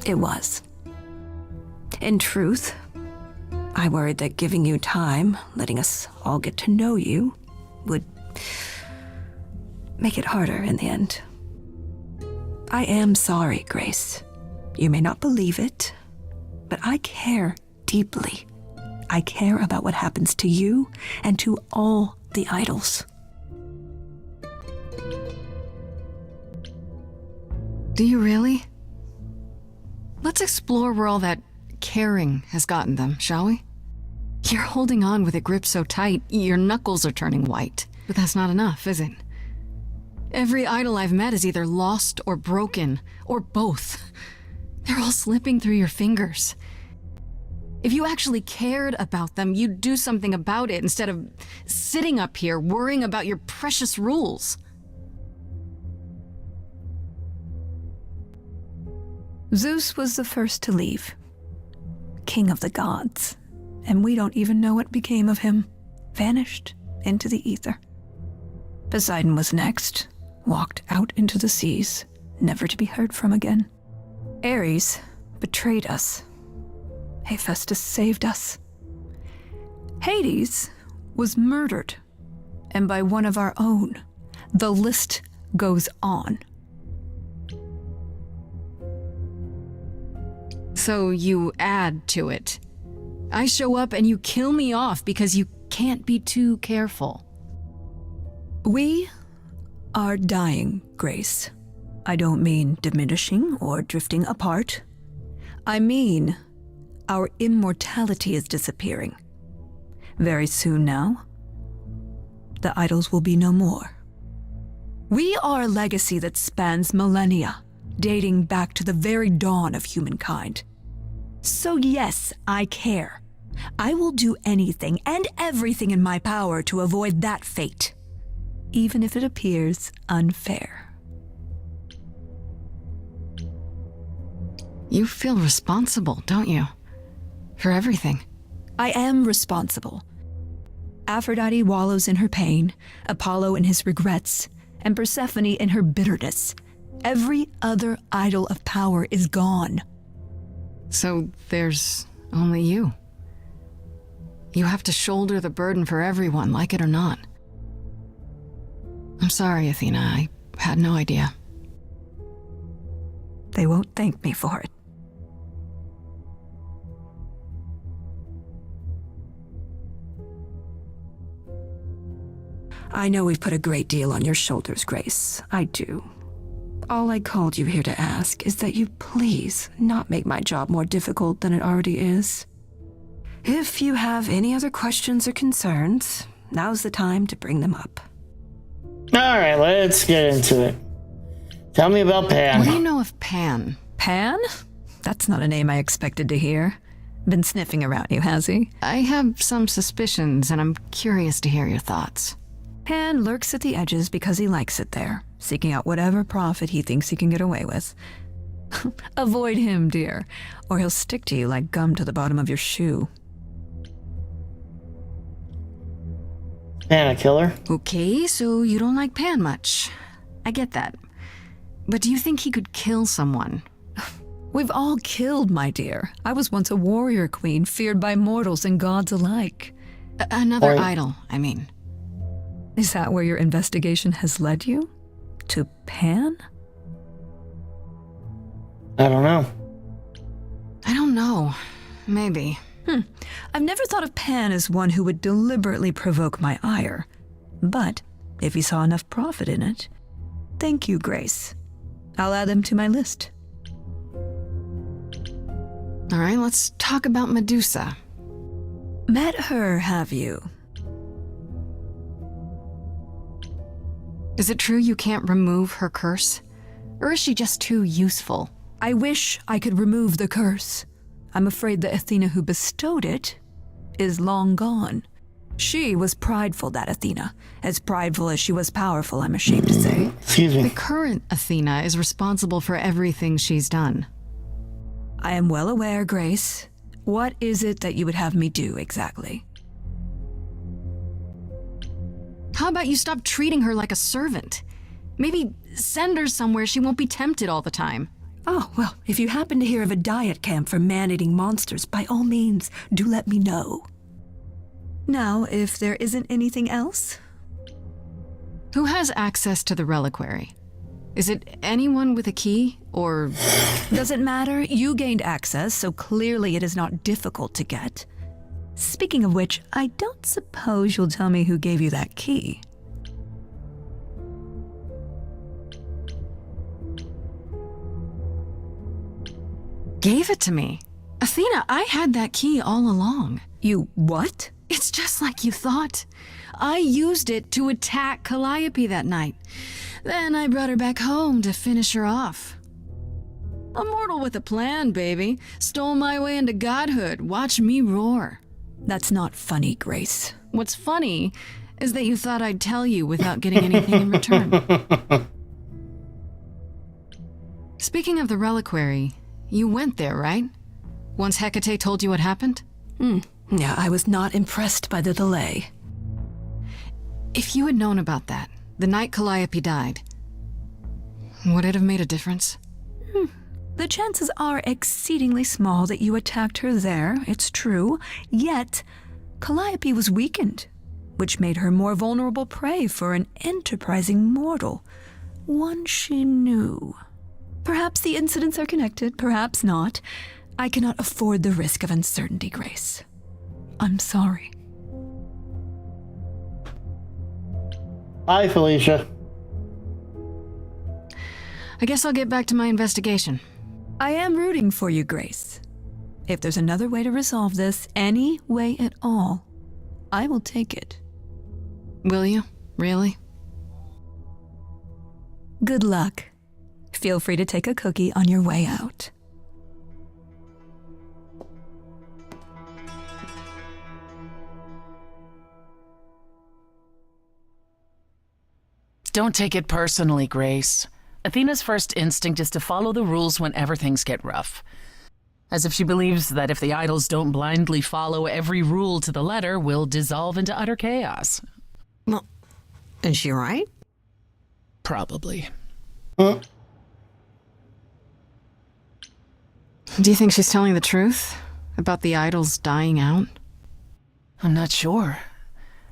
It was. In truth, I worried that giving you time, letting us all get to know you, would make it harder in the end. I am sorry, Grace. You may not believe it, but I care deeply. I care about what happens to you and to all the idols. Do you really? Let's explore where all that caring has gotten them, shall we? You're holding on with a grip so tight, your knuckles are turning white. But that's not enough, is it? Every idol I've met is either lost or broken, or both. They're all slipping through your fingers. If you actually cared about them, you'd do something about it instead of sitting up here worrying about your precious rules. Zeus was the first to leave. King of the gods. And we don't even know what became of him. Vanished into the ether. Poseidon was next. Walked out into the seas, never to be heard from again. Ares betrayed us. Hephaestus saved us. Hades was murdered. And by one of our own. The list goes on. So you add to it. I show up and you kill me off because you can't be too careful. We are dying, Grace. I don't mean diminishing or drifting apart. I mean our immortality is disappearing. Very soon now, the idols will be no more. We are a legacy that spans millennia, dating back to the very dawn of humankind. So yes, I care. I will do anything and everything in my power to avoid that fate, even if it appears unfair. You feel responsible, don't you? For everything. I am responsible. Aphrodite wallows in her pain, Apollo in his regrets, and Persephone in her bitterness. Every other idol of power is gone. So there's only you. You have to shoulder the burden for everyone, like it or not. I'm sorry, Athena. I had no idea. They won't thank me for it. I know we've put a great deal on your shoulders, Grace. I do. All I called you here to ask is that you please not make my job more difficult than it already is. If you have any other questions or concerns, now's the time to bring them up. Alright, let's get into it. Tell me about Pan. What do you know of Pan? Pan? That's not a name I expected to hear. Been sniffing around you, has he? I have some suspicions, and I'm curious to hear your thoughts. Pan lurks at the edges because he likes it there, seeking out whatever profit he thinks he can get away with. Avoid him, dear, or he'll stick to you like gum to the bottom of your shoe. Pan a killer? Okay, so you don't like Pan much. I get that. But do you think he could kill someone? We've all killed, my dear. I was once a warrior queen, feared by mortals and gods alike. Another idol, I mean. Is that where your investigation has led you? To Pan? I don't know. I don't know. Maybe. I've never thought of Pan as one who would deliberately provoke my ire. But if he saw enough profit in it, thank you, Grace. I'll add them to my list. All right, let's talk about Medusa. Met her, have you? Is it true you can't remove her curse? Or is she just too useful? I wish I could remove the curse. I'm afraid the Athena who bestowed it is long gone. She was prideful, that Athena. As prideful as she was powerful, I'm ashamed to say. Excuse me. The current Athena is responsible for everything she's done. I am well aware, Grace. What is it that you would have me do exactly? How about you stop treating her like a servant? Maybe send her somewhere she won't be tempted all the time. Oh, well, if you happen to hear of a diet camp for man-eating monsters, by all means, do let me know. Now, if there isn't anything else? Who has access to the reliquary? Is it anyone with a key, or... Doesn't matter. You gained access, so clearly it is not difficult to get. Speaking of which, I don't suppose you'll tell me who gave you that key. Gave it to me. Athena, I had that key all along. You what? It's just like you thought. I used it to attack Calliope that night. Then I brought her back home to finish her off. A mortal with a plan, baby. Stole my way into godhood. Watch me roar. That's not funny, Grace. What's funny is that you thought I'd tell you without getting anything in return. Speaking of the reliquary, you went there, right? Once Hecate told you what happened? Yeah, I was not impressed by the delay. If you had known about that, the night Calliope died, would it have made a difference? The chances are exceedingly small that you attacked her there, it's true. Yet, Calliope was weakened, which made her more vulnerable prey for an enterprising mortal, one she knew. Perhaps the incidents are connected, perhaps not. I cannot afford the risk of uncertainty, Grace. I'm sorry. Bye, Felicia. I guess I'll get back to my investigation. I am rooting for you, Grace. If there's another way to resolve this, any way at all, I will take it. Will you? Really? Good luck. Feel free to take a cookie on your way out. Don't take it personally, Grace. Athena's first instinct is to follow the rules whenever things get rough. As if she believes that if the idols don't blindly follow every rule to the letter, we'll dissolve into utter chaos. Well, is she right? Probably. Do you think she's telling the truth about the idols dying out? I'm not sure.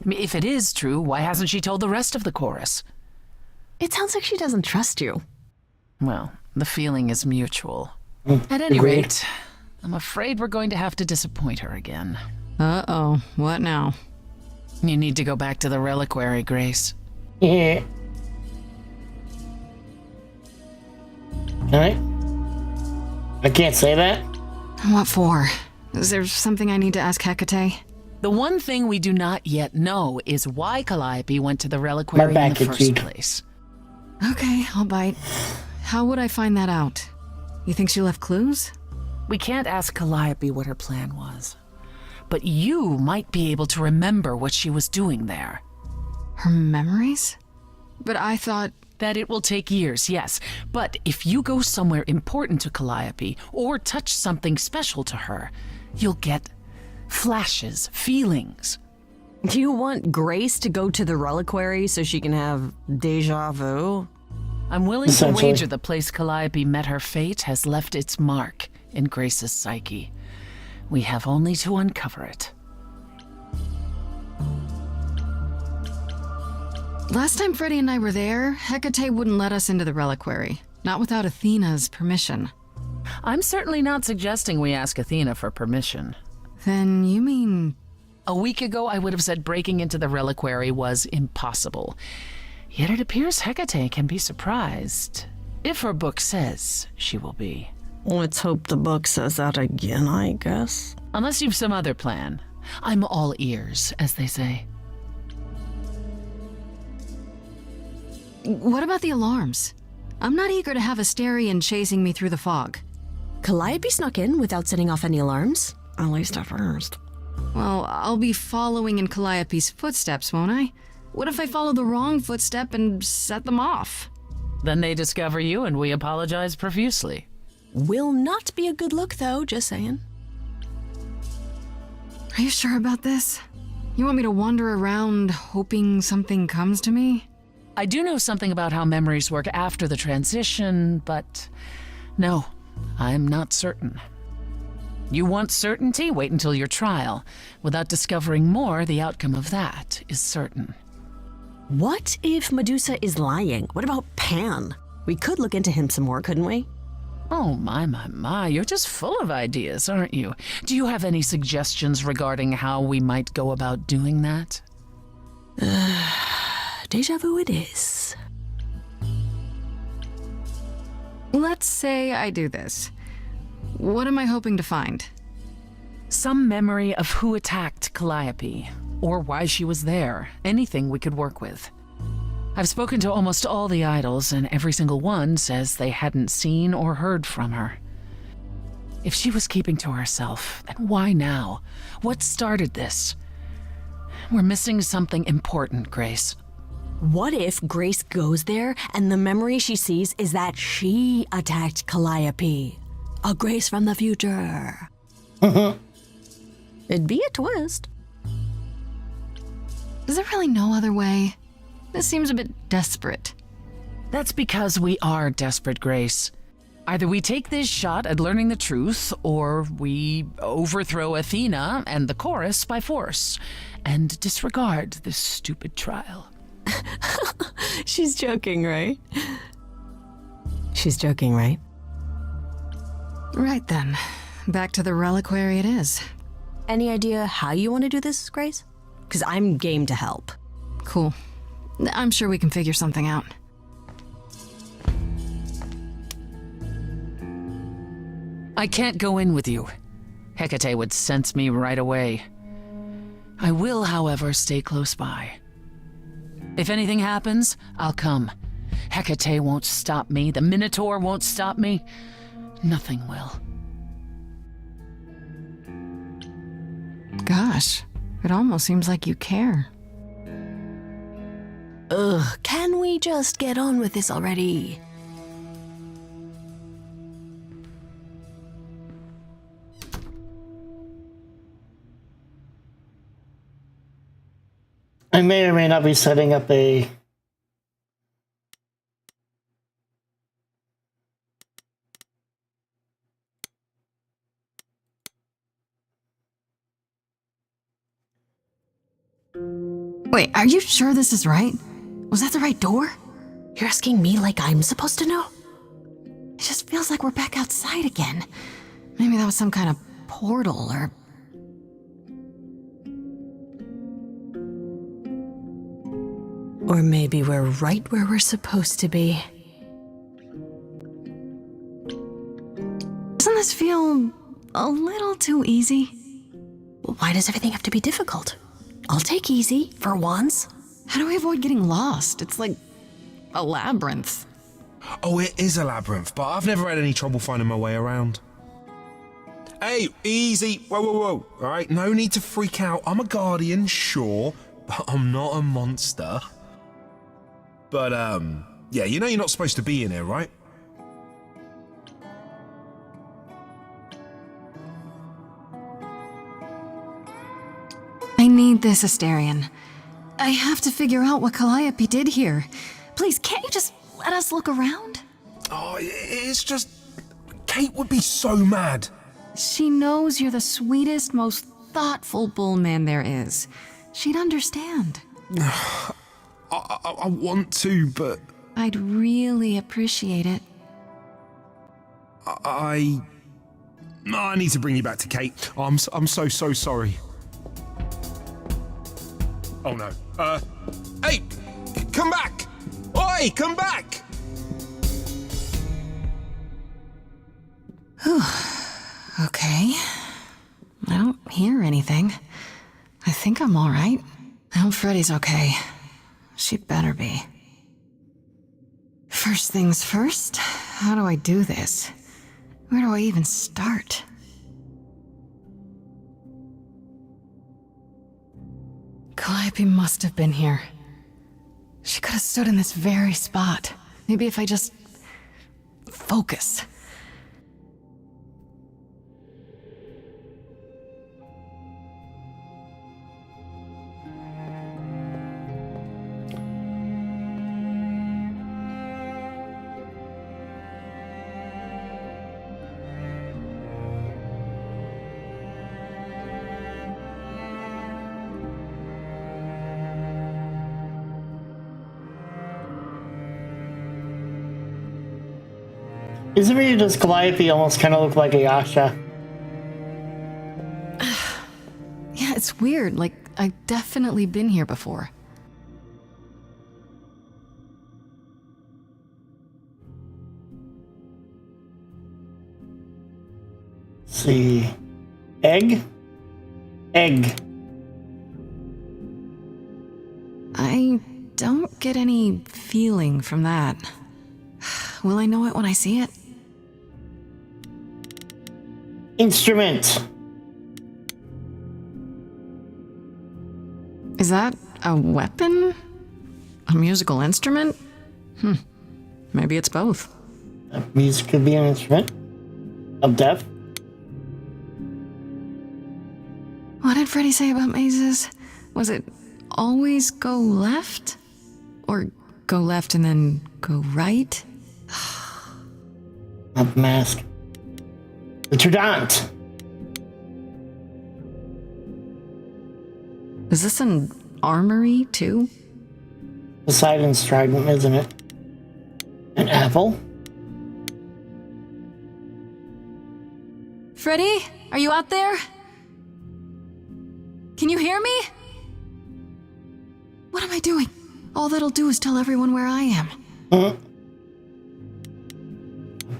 I mean, if it is true, why hasn't she told the rest of the chorus? It sounds like she doesn't trust you. Well, the feeling is mutual. At any rate, I'm afraid we're going to have to disappoint her again. Uh-oh. What now? You need to go back to the reliquary, Grace. Yeah. Alright. I can't say that. What for? Is there something I need to ask Hecate? The one thing we do not yet know is why Calliope went to the reliquary in the first place. Okay, I'll bite. How would I find that out? You think she left clues? We can't ask Calliope what her plan was. But you might be able to remember what she was doing there. Her memories? But I thought... That it will take years, yes. But if you go somewhere important to Calliope, or touch something special to her, you'll get flashes, feelings. Do you want Grace to go to the reliquary so she can have deja vu? I'm willing to wager the place Calliope met her fate has left its mark in Grace's psyche. We have only to uncover it. Last time Freddie and I were there, Hecate wouldn't let us into the reliquary. Not without Athena's permission. I'm certainly not suggesting we ask Athena for permission. Then you mean... A week ago, I would have said breaking into the reliquary was impossible. Yet it appears Hecate can be surprised. If her book says she will be. Let's hope the book says that again, I guess. Unless you've some other plan. I'm all ears, as they say. What about the alarms? I'm not eager to have Asterion chasing me through the fog. Calliope snuck in without setting off any alarms. At least at first. Well, I'll be following in Calliope's footsteps, won't I? What if I follow the wrong footstep and set them off? Then they discover you and we apologize profusely. Will not be a good look, though, just saying. Are you sure about this? You want me to wander around hoping something comes to me? I do know something about how memories work after the transition, but no, I'm not certain. You want certainty? Wait until your trial. Without discovering more, the outcome of that is certain. What if Medusa is lying? What about Pan? We could look into him some more, couldn't we? Oh, my, you're just full of ideas, aren't you? Do you have any suggestions regarding how we might go about doing that? Deja vu it is. Let's say I do this. What am I hoping to find? Some memory of who attacked Calliope, or why she was there. Anything we could work with. I've spoken to almost all the idols, and every single one says they hadn't seen or heard from her. If she was keeping to herself, then why now? What started this? We're missing something important, Grace. What if Grace goes there and the memory she sees is that she attacked Calliope? A Grace from the future. It'd be a twist. Is there really no other way? This seems a bit desperate. That's because we are desperate, Grace. Either we take this shot at learning the truth, or we overthrow Athena and the chorus by force, and disregard this stupid trial. She's joking, right? She's joking, right? Right then. Back to the reliquary it is. Any idea how you want to do this, Grace? Because I'm game to help. Cool. I'm sure we can figure something out. I can't go in with you. Hecate would sense me right away. I will, however, stay close by. If anything happens, I'll come. Hecate won't stop me. The Minotaur won't stop me. Nothing will. Gosh, it almost seems like you care. Ugh, can we just get on with this already? I may or may not be setting up a Wait, are you sure this is right? Was that the right door? You're asking me like I'm supposed to know? It just feels like we're back outside again. Maybe that was some kind of portal or... Or maybe we're right where we're supposed to be. Doesn't this feel a little too easy? Why does everything have to be difficult? I'll take easy, for once. How do we avoid getting lost? It's like a labyrinth. Oh, it is a labyrinth, but I've never had any trouble finding my way around. Hey, easy. Whoa, whoa, whoa. All right, no need to freak out. I'm a guardian, sure, but I'm not a monster. But, yeah, you know you're not supposed to be in here, right? I need this, Asterion. I have to figure out what Calliope did here. Please, can't you just let us look around? Oh, it's just... Kate would be so mad. She knows you're the sweetest, most thoughtful bullman there is. She'd understand. I want to, but... I'd really appreciate it. I need to bring you back to Kate. I'm so sorry. Oh no. Hey! Come back! Oi, come back! Okay. I don't hear anything. I think I'm all right. I hope Freddy's okay. She better be. First things first, how do I do this? Where do I even start? Calliope must have been here. She could have stood in this very spot. Maybe if I just... focus. Isn't it does Calliope almost kind of look like a Yasha? Yeah, it's weird. Like, I've definitely been here before. Let's see. Egg? Egg. I don't get any feeling from that. Will I know it when I see it? Instrument. Is that a weapon? A musical instrument? Maybe it's both. Music could be an instrument of death. What did Freddy say about mazes? Was it always go left? Or go left and then go right? Not the mask. The Trident. Is this an armory, too? Poseidon's trident, isn't it? An apple? Freddy, are you out there? Can you hear me? What am I doing? All that'll do is tell everyone where I am.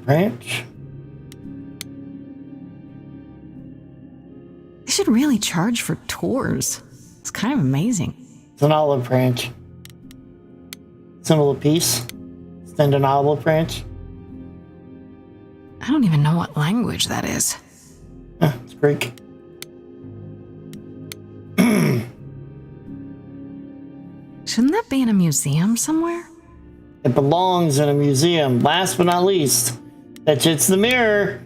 Branch? They should really charge for tours. It's kind of amazing. It's an olive branch. Symbol of peace. Extend an olive branch. I don't even know what language that is. It's Greek. Shouldn't that be in a museum somewhere? It belongs in a museum. Last but not least, that it's the mirror.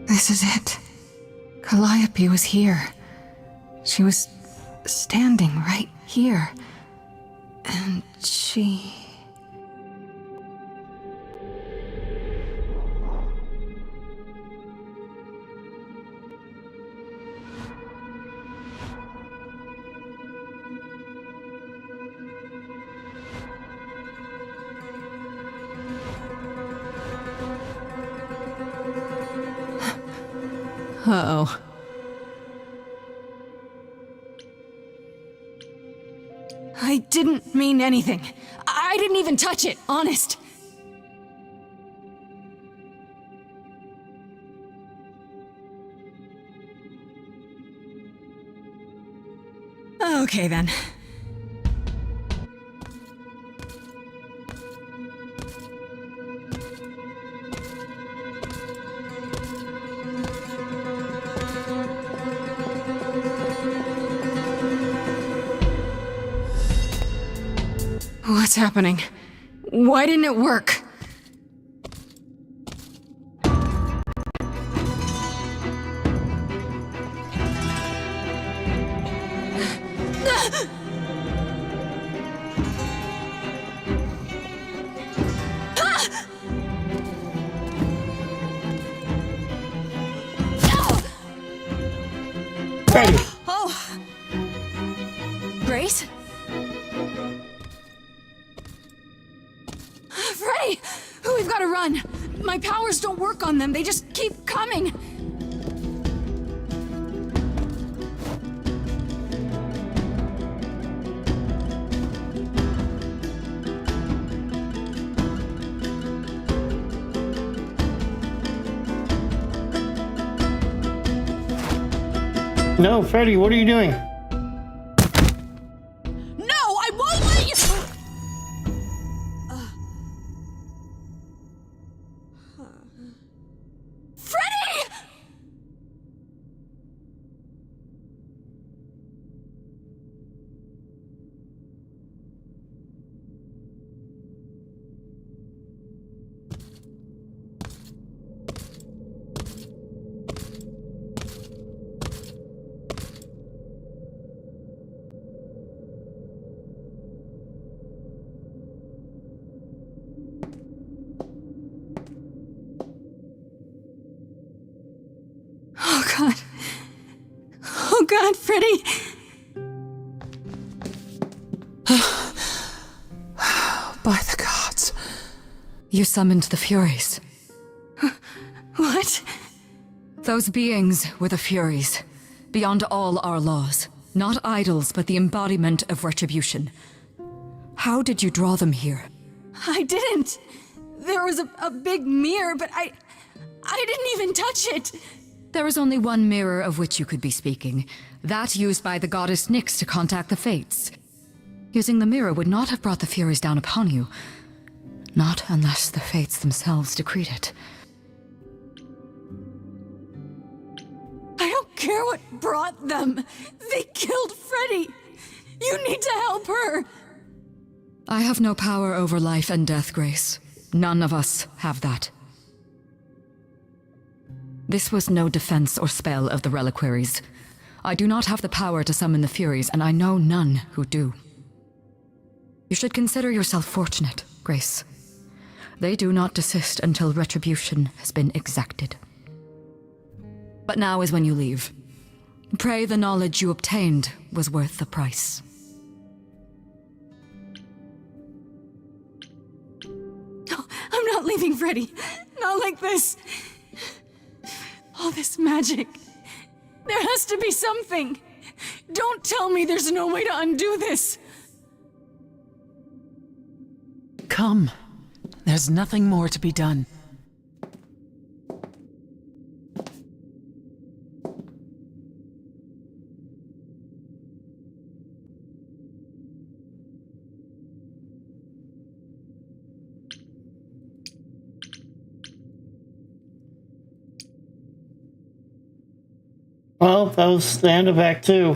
This is it. Calliope was here. She was standing right here. And she... Uh-oh. I didn't mean anything. I didn't even touch it, honest. Okay, then. What's happening? Why didn't it work? Oh! Grace? Freddy! We've got to run! My powers don't work on them, they just keep coming! No, Freddy, what are you doing? No, I won't let you! Freddy! Oh God. Oh God, Freddy! By the gods. You summoned the Furies. What? Those beings were the Furies, beyond all our laws. Not idols, but the embodiment of retribution. How did you draw them here? I didn't. There was a big mirror, but I didn't even touch it. There is only one mirror of which you could be speaking. That used by the goddess Nyx to contact the Fates. Using the mirror would not have brought the Furies down upon you. Not unless the Fates themselves decreed it. I don't care what brought them. They killed Freddy. You need to help her. I have no power over life and death, Grace. None of us have that. This was no defense or spell of the reliquaries. I do not have the power to summon the Furies, and I know none who do. You should consider yourself fortunate, Grace. They do not desist until retribution has been exacted. But now is when you leave. Pray the knowledge you obtained was worth the price. No, I'm not leaving Freddy. Not like this. All this magic. There has to be something. Don't tell me there's no way to undo this. Come. There's nothing more to be done. Well, that was the end of Act 2.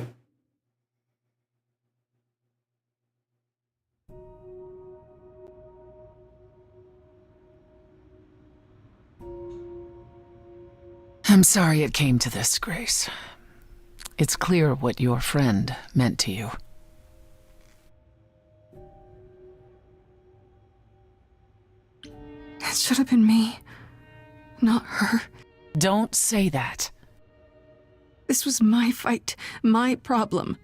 I'm sorry it came to this, Grace. It's clear what your friend meant to you. It should have been me, not her. Don't say that. This was my fight, my problem.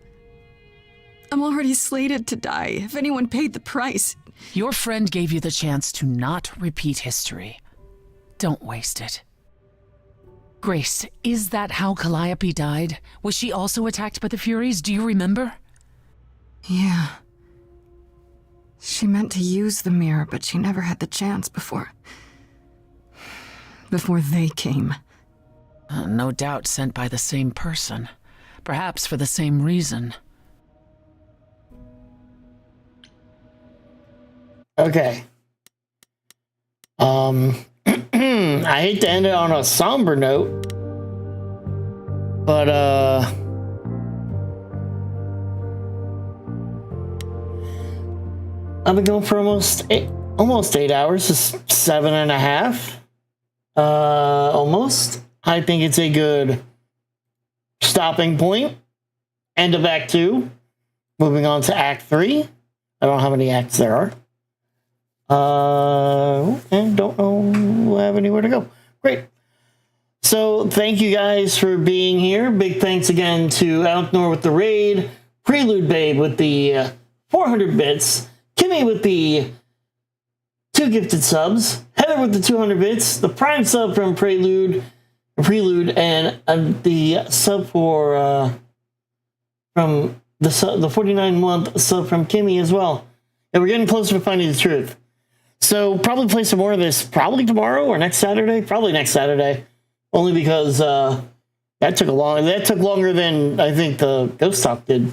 I'm already slated to die. If anyone paid the price... Your friend gave you the chance to not repeat history. Don't waste it. Grace, is that how Calliope died? Was she also attacked by the Furies? Do you remember? Yeah. She meant to use the mirror, but she never had the chance before they came. No doubt sent by the same person. Perhaps for the same reason. Okay. I hate to end it on a somber note, but I've been going for almost 8 hours, just 7.5. Almost. I think it's a good stopping point. End of Act 2. Moving on to Act 3. I don't know how many acts there are. And don't know have anywhere to go. Great. So thank you guys for being here. Big thanks again to Outnor with the raid, Prelude Babe with the 400 bits, Kimmy with the 2 gifted subs, Heather with the 200 bits, the Prime sub from Prelude, and the sub for from the 49-month sub from Kimmy as well. And we're getting closer to finding the truth. So probably play some more of this probably tomorrow or next Saturday. Probably next Saturday. Only because that took longer than I think the Ghost Talk did.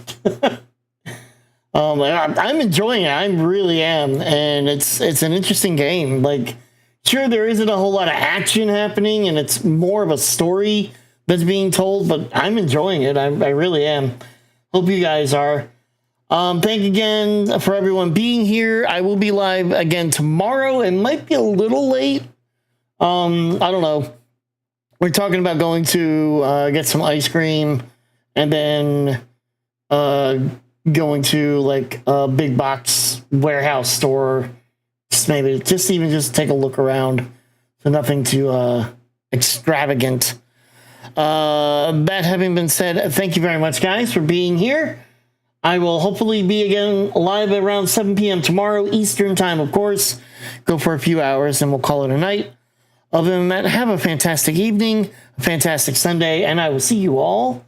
I'm enjoying it. I really am. And it's an interesting game. Like, sure, there isn't a whole lot of action happening and it's more of a story that's being told, but I'm enjoying it. I really am. Hope you guys are. Thank you again for everyone being here. I will be live again tomorrow. It might be a little late. I don't know. We're talking about going to get some ice cream and then going to like a big box warehouse store. Just take a look around. So nothing too extravagant. That having been said, thank you very much, guys, for being here. I will hopefully be again live at around 7 p.m. tomorrow, Eastern time, of course. Go for a few hours and we'll call it a night. Other than that, have a fantastic evening, a fantastic Sunday, and I will see you all.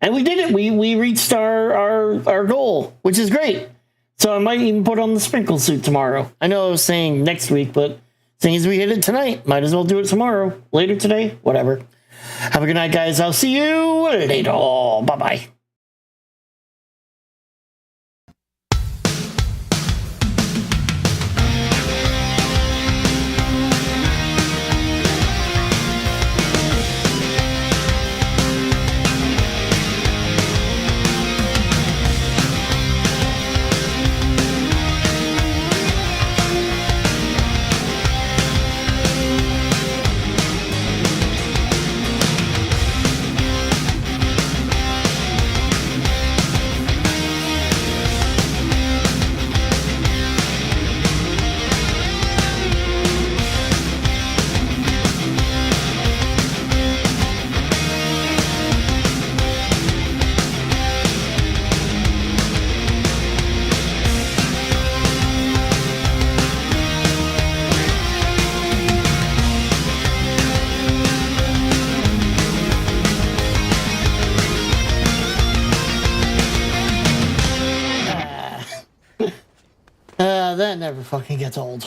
And we did it. We reached our goal, which is great. So I might even put on the sprinkle suit tomorrow. I know I was saying next week, but seeing as we hit it tonight, might as well do it tomorrow, later today, whatever. Have a good night, guys. I'll see you later. Bye-bye. That never fucking gets old.